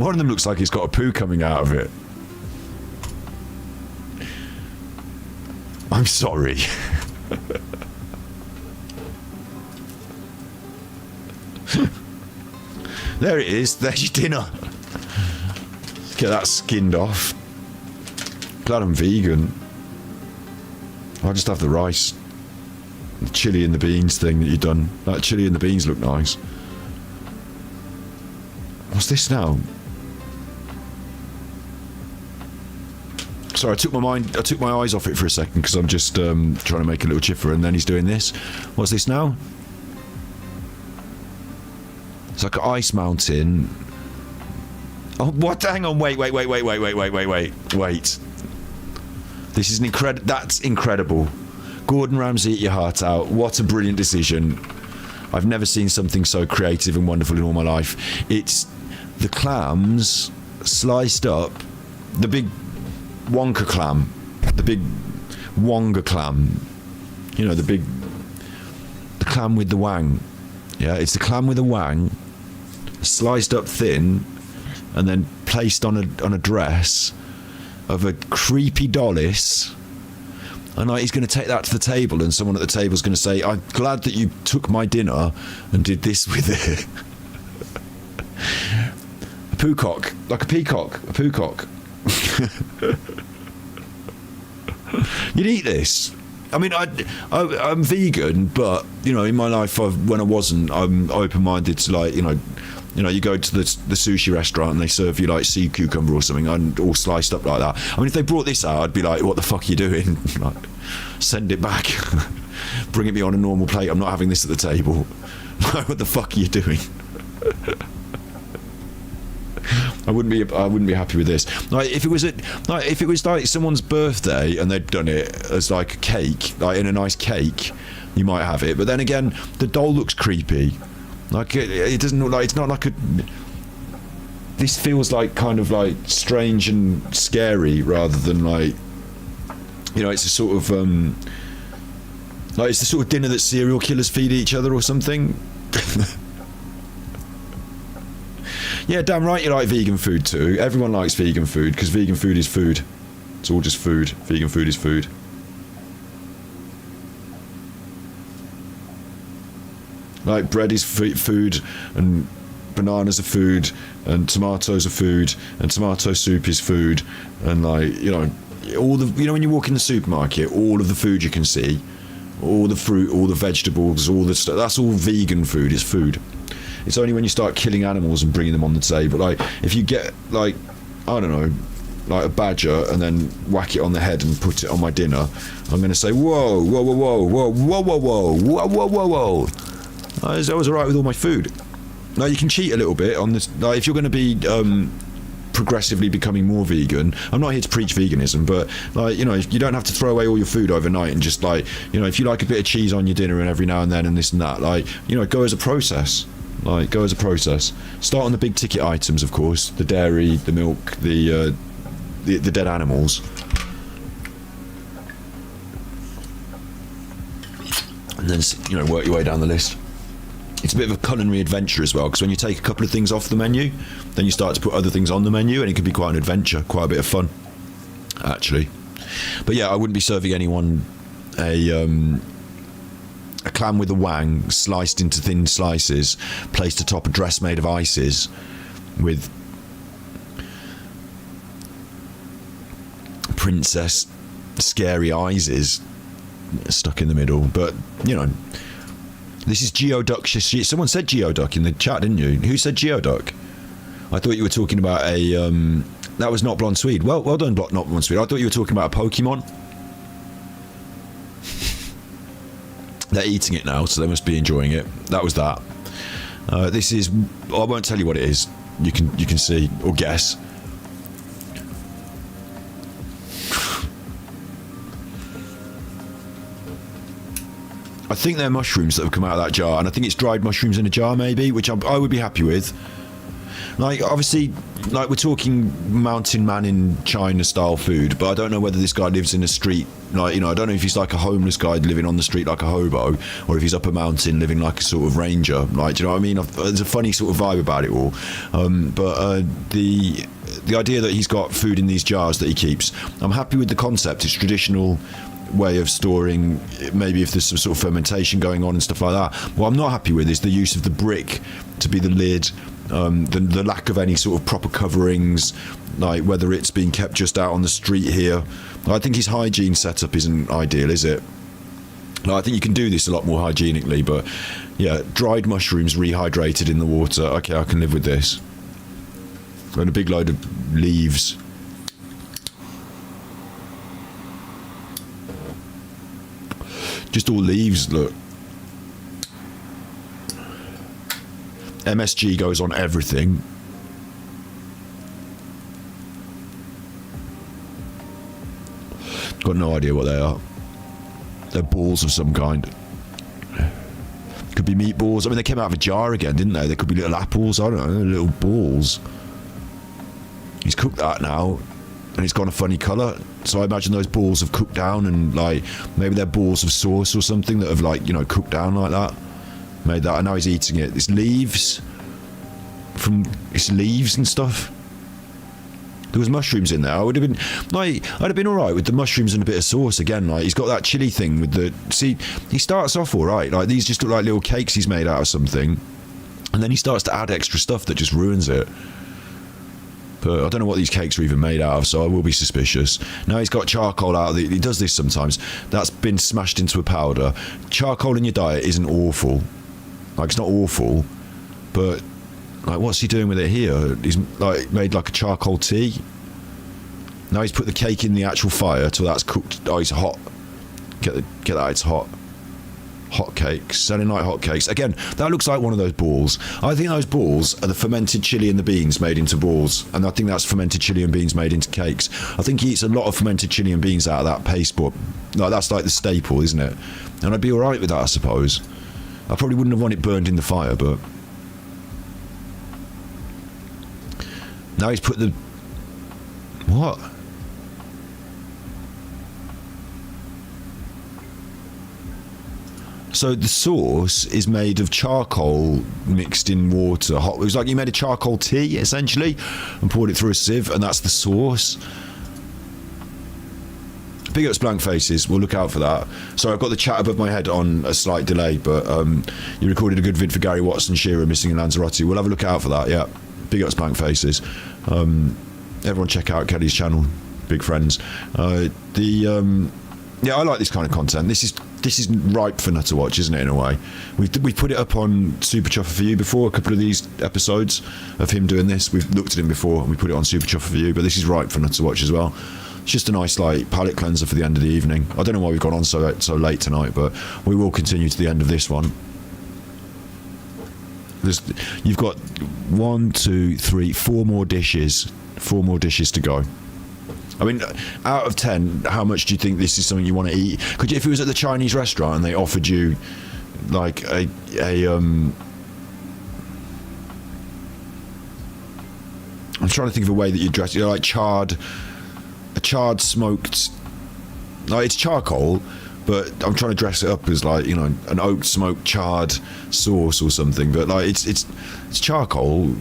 One of them looks like he's got a poo coming out of it. I'm sorry. There it is. There's your dinner. Get that skinned off. Glad I'm vegan. I'll just have the rice. The chili and the beans thing that you've done. That chili and the beans look nice. What's this now? Sorry, I took my eyes off it for a second because I'm just trying to make a little chiffer, and then he's doing this. What's this now? It's like an ice mountain. Oh, what? Hang on, wait. This is that's incredible. Gordon Ramsay, eat your heart out. What a brilliant decision. I've never seen something so creative and wonderful in all my life. It's the clams sliced up, the big Wonka clam, the big Wonga clam. You know, the clam with the wang. Yeah, it's the clam with the wang, sliced up thin, and then placed on a dress of a creepy dollis. And he's going to take that to the table, and someone at the table is going to say, "I'm glad that you took my dinner and did this with it." A poocock, like a peacock, a poocock. You'd eat this. I mean, I'm vegan, but you know, in my life, when I wasn't, I'm open-minded to, like, you know, you go to the sushi restaurant and they serve you like sea cucumber or something, and all sliced up like that. I mean, if they brought this out, I'd be like, "What the fuck are you doing?" Like, send it back. Bring it me on a normal plate. I'm not having this at the table. What the fuck are you doing? I wouldn't be happy with this. Like, if it was like someone's birthday and they'd done it as like a cake, like in a nice cake, you might have it. But then again, the doll looks creepy. Like it doesn't look like, it's not like a. This feels like kind of like strange and scary rather than like, you know, it's a sort of like it's the sort of dinner that serial killers feed each other or something. Yeah, damn right you like vegan food too. Everyone likes vegan food because vegan food is food. It's all just food. Vegan food is food. Like, bread is food, and bananas are food, and tomatoes are food, and tomato soup is food, and like, you know, all the, you know, when you walk in the supermarket, all of the food you can see, all the fruit, all the vegetables, all the stuff, that's all vegan food. Is food. It's only when you start killing animals and bringing them on the table. Like, if you get, like, I don't know, like a badger and then whack it on the head and put it on my dinner, I'm going to say, whoa, whoa, whoa, whoa, whoa, whoa, whoa, whoa, whoa, whoa, whoa, whoa. I was alright with all my food. Now, you can cheat a little bit on this. Like, if you're going to be progressively becoming more vegan, I'm not here to preach veganism, but, like, you know, you don't have to throw away all your food overnight and just, like, you know, if you like a bit of cheese on your dinner and every now and then and this and that, like, you know, go as a process. Like, go as a process. Start on the big ticket items, of course, the dairy, the milk, the dead animals. And then, you know, work your way down the list. It's a bit of a culinary adventure as well, because when you take a couple of things off the menu, then you start to put other things on the menu, and it can be quite an adventure, quite a bit of fun, actually. But yeah, I wouldn't be serving anyone a clam with a wang sliced into thin slices, placed atop a dress made of ices, with princess scary eyes stuck in the middle. But, you know, this is geoduck. Someone said geoduck in the chat, didn't you? Who said geoduck? I thought you were talking about a that was not Blonde Swede. Well done, not Blonde Swede. I thought you were talking about a Pokemon. They're eating it now, so they must be enjoying it. That was that. This is. I won't tell you what it is. You can see or guess. I think they're mushrooms that have come out of that jar, and I think it's dried mushrooms in a jar, maybe, which I would be happy with. Like, obviously, like we're talking mountain man in China style food, but I don't know whether this guy lives in a street, like, you know, I don't know if he's like a homeless guy living on the street like a hobo, or if he's up a mountain living like a sort of ranger. Like, do you know what I mean? There's a funny sort of vibe about it all. But the idea that he's got food in these jars that he keeps, I'm happy with the concept. It's traditional way of storing, maybe if there's some sort of fermentation going on and stuff like that. What I'm not happy with is the use of the brick to be the lid, the lack of any sort of proper coverings, like whether it's being kept just out on the street here. I think his hygiene setup isn't ideal, is it? I think you can do this a lot more hygienically, but yeah, dried mushrooms rehydrated in the water, okay, I can live with this. And a big load of leaves. Just all leaves, look. MSG goes on everything. Got no idea what they are. They're balls of some kind. Could be meatballs. I mean, they came out of a jar again, didn't they? They could be little apples, I don't know, little balls. He's cooked that now, and it's got a funny colour. So I imagine those balls have cooked down, and like maybe they're balls of sauce or something that have, like, you know, cooked down like that. Made that, and now he's eating it. It's leaves. It's leaves and stuff. There was mushrooms in there. I would have been like, I'd have been all right with the mushrooms and a bit of sauce again. Like, he's got that chili thing with the. See, he starts off all right. Like, these just look like little cakes he's made out of something, and then he starts to add extra stuff that just ruins it. But I don't know what these cakes are even made out of, so I will be suspicious. Now he's got charcoal out of it. He does this sometimes. That's been smashed into a powder. Charcoal in your diet isn't awful. Like, it's not awful, but like, what's he doing with it here? He's like made like a charcoal tea. Now he's put the cake in the actual fire till that's cooked. Oh, it's hot. Get that, it's hot. Hot cakes, selling like hot cakes. Again, that looks like one of those balls. I think those balls are the fermented chili and the beans made into balls, and I think that's fermented chili and beans made into cakes. I think he eats a lot of fermented chili and beans out of that paste, but like, that's like the staple, isn't it? And I'd be all right with that, I suppose. I probably wouldn't have wanted it burned in the fire, but now he's put the what? So the sauce is made of charcoal mixed in water. Hot. It was like you made a charcoal tea, essentially, and poured it through a sieve, and that's the sauce. Big ups blank faces. We'll look out for that. Sorry, I've got the chat above my head on a slight delay, but you recorded a good vid for Gary Watson, Shearer missing in Lanzarote. We'll have a look out for that, yeah. Big ups blank faces. Everyone check out Kelly's channel. Big friends. Yeah, I like this kind of content. This is ripe for Nutterwatch, isn't it, in a way? We've put it up on Super Chuffer for You before, a couple of these episodes of him doing this. We've looked at him before and we put it on Super Chuffer for You, but this is ripe for Nutterwatch as well. It's just a nice, like, palate cleanser for the end of the evening. I don't know why we've gone on so late tonight, but we will continue to the end of this one. You've got 1, 2, 3, 4 more dishes. 4 more dishes to go. I mean, out of 10, how much do you think this is something you want to eat? Could you, if it was at the Chinese restaurant and they offered you like a I'm trying to think of a way that you dress it, like a charred smoked, like it's charcoal, but I'm trying to dress it up as, like, you know, an oak smoked charred sauce or something, but like it's charcoal.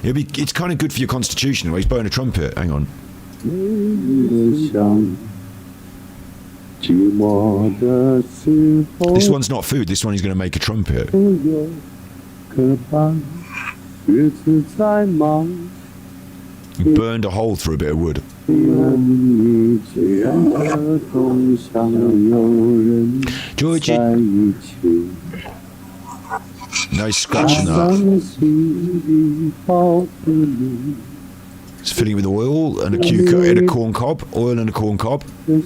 It's kind of good for your constitution. He's blowing a trumpet. Hang on. This one's not food. This one he's going to make a trumpet. He burned a hole through a bit of wood. Georgie. No, he's scratching that. It's filling it with oil and a cucumber and a corn cob. Oil and a corn cob. Put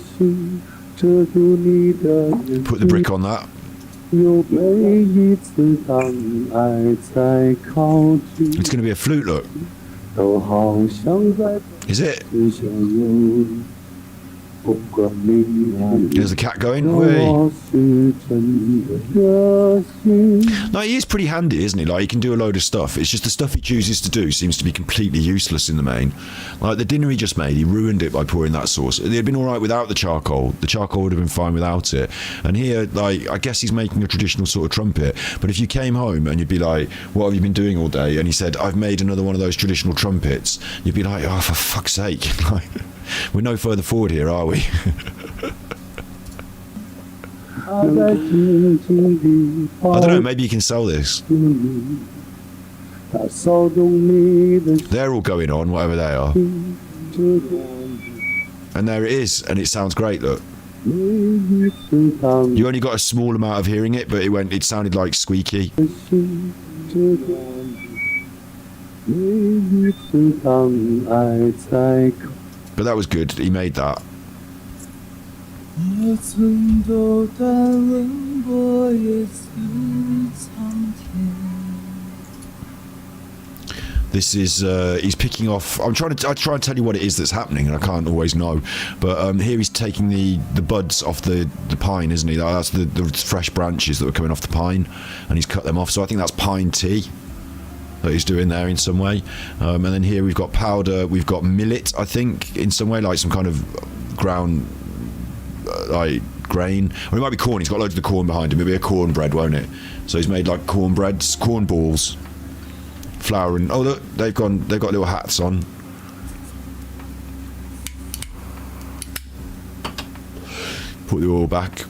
the brick on that. It's going to be a flute, look. Is it? There's the cat going. Whee. No, he is pretty handy, isn't he? Like, he can do a load of stuff. It's just the stuff he chooses to do seems to be completely useless in the main. Like, the dinner he just made, he ruined it by pouring that sauce. It had been alright without the charcoal. The charcoal would have been fine without it. And here, like, I guess he's making a traditional sort of trumpet. But if you came home and you'd be like, what have you been doing all day? And he said, I've made another one of those traditional trumpets. You'd be like, oh, for fuck's sake. Like, we're no further forward here, are we? I don't know, maybe you can sell this. They're all going on, whatever they are. And there it is, and it sounds great, look. You only got a small amount of hearing it, but it sounded like squeaky. But that was good, he made that. This is he's picking off. I try to tell you what it is that's happening, and I can't always know. But here he's taking the buds off the pine, isn't he? That's the fresh branches that were coming off the pine, and he's cut them off. So I think that's pine tea that he's doing there in some way. And then here we've got powder, we've got millet, I think, in some way, like some kind of ground like grain, or it might be corn. He's got loads of the corn behind him. It'll be a cornbread, won't it? So he's made like cornbreads, corn balls, flour, and oh look, they've got little hats on. Put the oil back.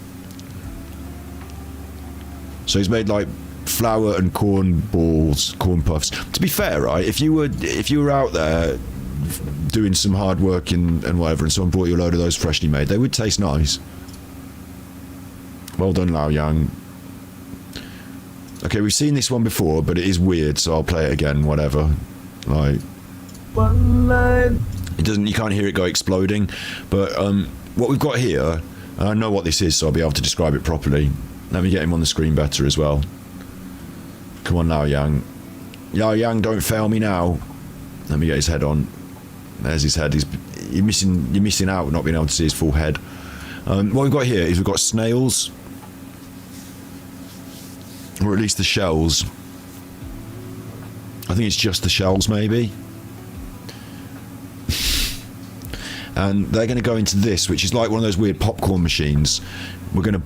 So he's made like flour and corn balls, corn puffs. To be fair, right, if you were out there doing some hard work and whatever, and someone brought you a load of those freshly made, they would taste nice. Well done, Lao Yang. Okay, we've seen this one before, but it is weird, so I'll play it again, whatever. Like, it doesn't, you can't hear it go exploding, but what we've got here, and I know what this is, so I'll be able to describe it properly. Let me get him on the screen better as well. Come on, Lao Yang. Lao Yang, don't fail me now. Let me get his head on. There's his head. You're missing out not being able to see his full head. What we've got here is we've got snails, or at least the shells. I think it's just the shells, maybe. And they're going to go into this, which is like one of those weird popcorn machines. We're going to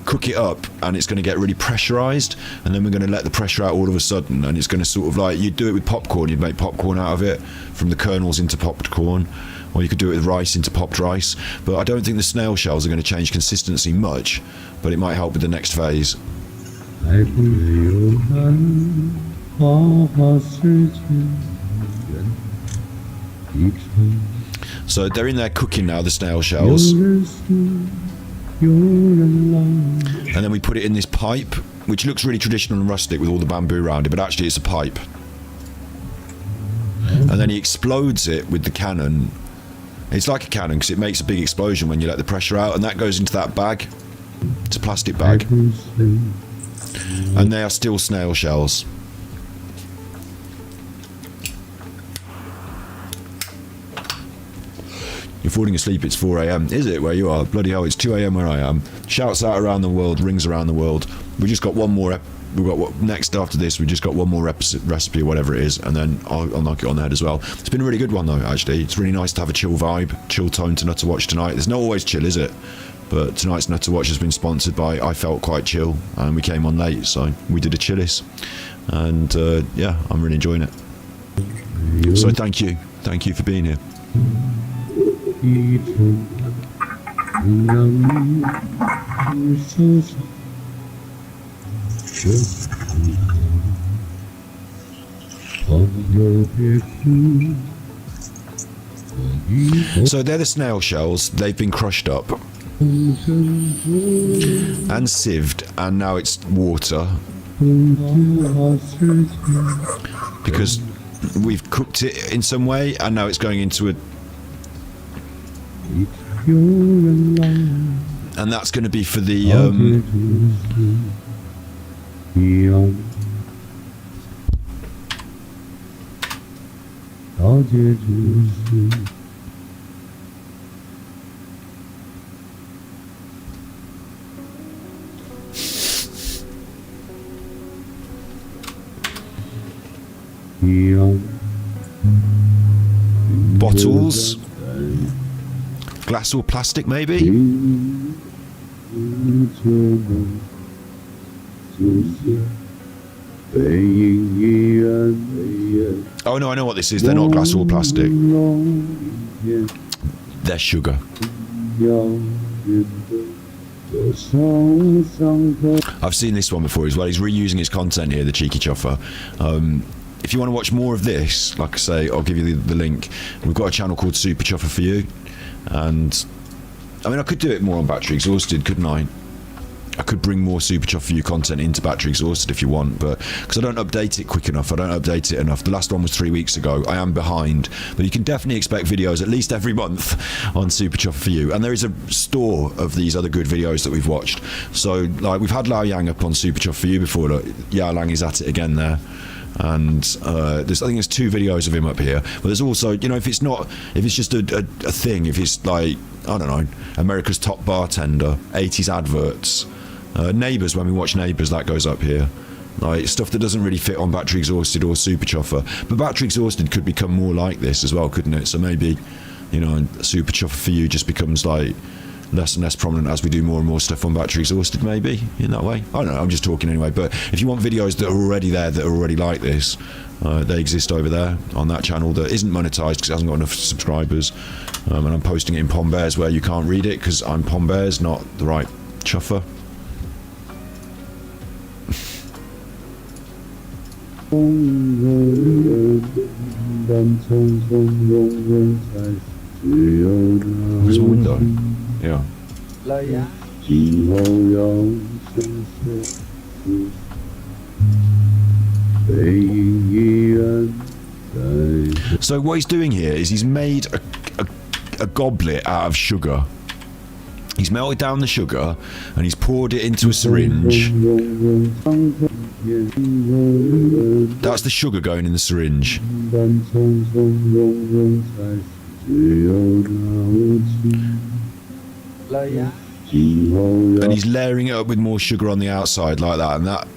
cook it up, and it's going to get really pressurized, and then we're going to let the pressure out all of a sudden, and it's going to sort of like, you'd do it with popcorn, you'd make popcorn out of it, from the kernels into popped corn, or you could do it with rice into popped rice. But I don't think the snail shells are going to change consistency much, but it might help with the next phase. So they're in there cooking now, the snail shells. And then we put it in this pipe, which looks really traditional and rustic with all the bamboo around it, but actually it's a pipe. And then he explodes it with the cannon. It's like a cannon because it makes a big explosion when you let the pressure out, and that goes into that bag. It's a plastic bag. And they are still snail shells. You're falling asleep, it's 4 AM. Is it where you are? Bloody hell, it's 2 AM where I am. Shouts out around the world, rings around the world. We just got one more, we've got next after this, we just got one more recipe or whatever it is, and then I'll knock it on the head as well. It's been a really good one though, actually. It's really nice to have a chill vibe, chill tone to Nutterwatch tonight. There's not always chill, is it? But tonight's Nutterwatch has been sponsored by I Felt Quite Chill, and we came on late, so we did a chillis. And yeah, I'm really enjoying it. So thank you for being here. So they're the snail shells. They've been crushed up and sieved, and now it's water because we've cooked it in some way, and now it's going into a, and that's going to be for the Bottles. Glass or plastic, maybe? Oh no, I know what this is. They're not glass or plastic. They're sugar. I've seen this one before as well. He's reusing his content here, the cheeky chuffer. If you want to watch more of this, like I say, I'll give you the link. We've got a channel called Super Chuffer for You, and I mean, I could do it more on Battery Exhausted, couldn't I? I could bring more Super Chuffer for You content into Battery Exhausted if you want, but because I don't update it quick enough, I don't update it enough. The last one was 3 weeks ago. I am behind, but you can definitely expect videos at least every month on Super Chuffer for You. And there is a store of these other good videos that we've watched. So, like, we've had Lao Yang up on Super Chuffer for You before. Look, Yao Lang is at it again there. And I think there's 2 videos of him up here, but there's also, you know, if it's just a thing, if it's like, I don't know, America's Top Bartender, 80s adverts, Neighbours, when we watch Neighbours, that goes up here, like stuff that doesn't really fit on Battery Exhausted or Super Chuffer, but Battery Exhausted could become more like this as well, couldn't it? So maybe, you know, Super Chuffer for You just becomes like less and less prominent as we do more and more stuff on Battery Exhausted, maybe, in that way. I don't know, I'm just talking anyway, but if you want videos that are already there, that are already like this, they exist over there on that channel that isn't monetized because it hasn't got enough subscribers, and I'm posting it in Pom Bears where you can't read it because I'm Pom Bears, not the right chuffer. Where's my window? Yeah. So what he's doing here is he's made a goblet out of sugar. He's melted down the sugar and he's poured it into a syringe. That's the sugar going in the syringe. And he's layering it up with more sugar on the outside like that, and that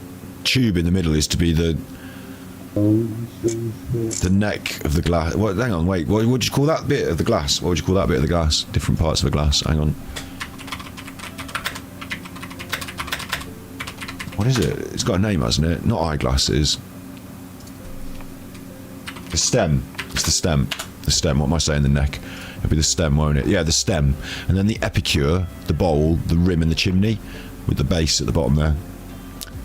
tube in the middle is to be the neck of the glass. What, hang on, wait, what would you call that bit of the glass? What would you call that bit of the glass? Different parts of the glass, hang on. What is it? It's got a name, hasn't it? Not eyeglasses. The stem. It's the stem. The stem. What am I saying? The neck. It'll be the stem, won't it? Yeah, the stem. And then the epicure, the bowl, the rim and the chimney, with the base at the bottom there.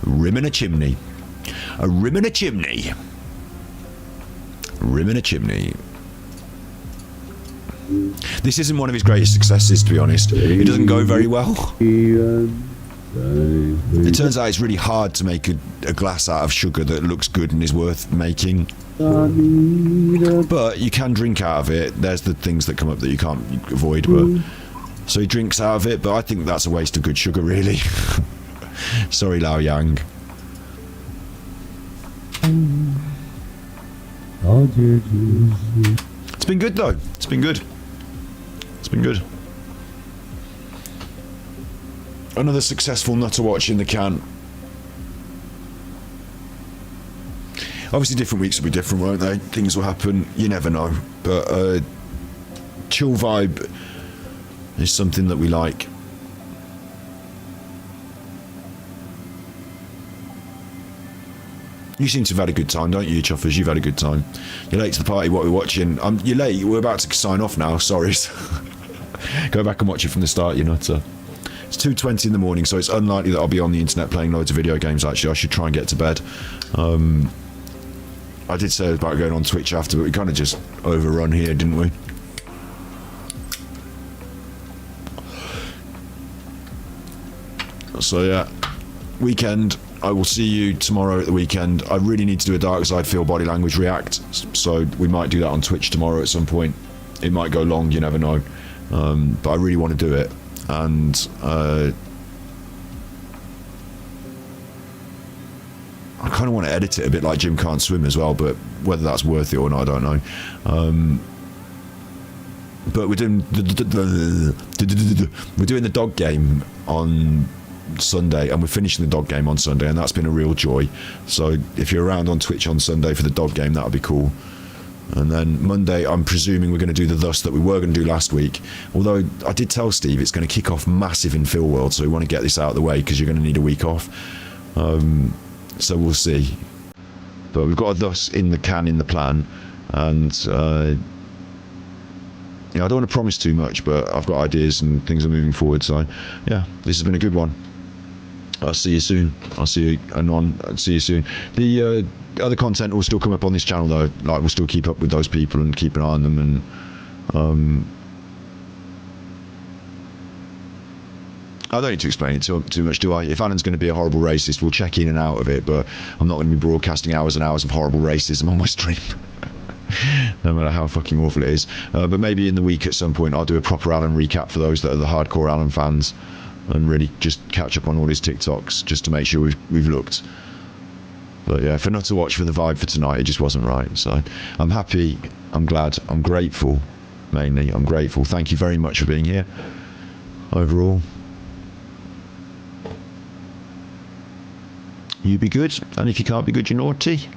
A rim and a chimney. A rim and a chimney. A rim and a chimney. This isn't one of his greatest successes, to be honest. It doesn't go very well. It turns out it's really hard to make a glass out of sugar that looks good and is worth making. But you can drink out of it. There's the things that come up that you can't avoid. But so he drinks out of it, but I think that's a waste of good sugar, really. Sorry, Lao Yang. It's been good, though. It's been good. It's been good. Another successful Nutterwatch in the can. Obviously different weeks will be different, won't they? Things will happen, you never know. But chill vibe is something that we like. You seem to have had a good time, don't you, Chuffers? You've had a good time. You're late to the party, what we're watching. You're late, we're about to sign off now, sorry. Go back and watch it from the start, you nutter. It's 2:20 in the morning, so it's unlikely that I'll be on the internet playing loads of video games, actually. I should try and get to bed. I did say about going on Twitch after, but we kind of just overrun here, didn't we? So yeah, weekend. I will see you tomorrow at the weekend. I really need to do a Dark Side Feel Body Language react, so we might do that on Twitch tomorrow at some point. It might go long, you never know. But I really want to do it. And I kind of want to edit it a bit like Jim Can't Swim as well, but whether that's worth it or not, I don't know. But we're doing the dog game on Sunday, and we're finishing the dog game on Sunday, and that's been a real joy. So if you're around on Twitch on Sunday for the dog game, that would be cool. And then Monday, I'm presuming we're going to do the Thus that we were going to do last week. Although I did tell Steve it's going to kick off massive in Phil World, so we want to get this out of the way because you're going to need a week off. So we'll see. But we've got a Thus in the can, in the plan, and I don't want to promise too much, but I've got ideas and things are moving forward. So yeah, this has been a good one. I'll see you soon. I'll see you, Anon. I'll see you soon. The other content will still come up on this channel, though. Like, we'll still keep up with those people and keep an eye on them. And I don't need to explain it too much, do I? If Annan's going to be a horrible racist, we'll check in and out of it. But I'm not going to be broadcasting hours and hours of horrible racism on my stream. No matter how fucking awful it is. But maybe in the week at some point I'll do a proper Alan recap for those that are the hardcore Alan fans, and really just catch up on all his TikToks just to make sure we've looked. But yeah, for Nutterwatch, for the vibe for tonight, it just wasn't right. So I'm happy, I'm glad, I'm grateful. Mainly, I'm grateful. Thank you very much for being here. Overall, you be good, and if you can't be good, you're naughty.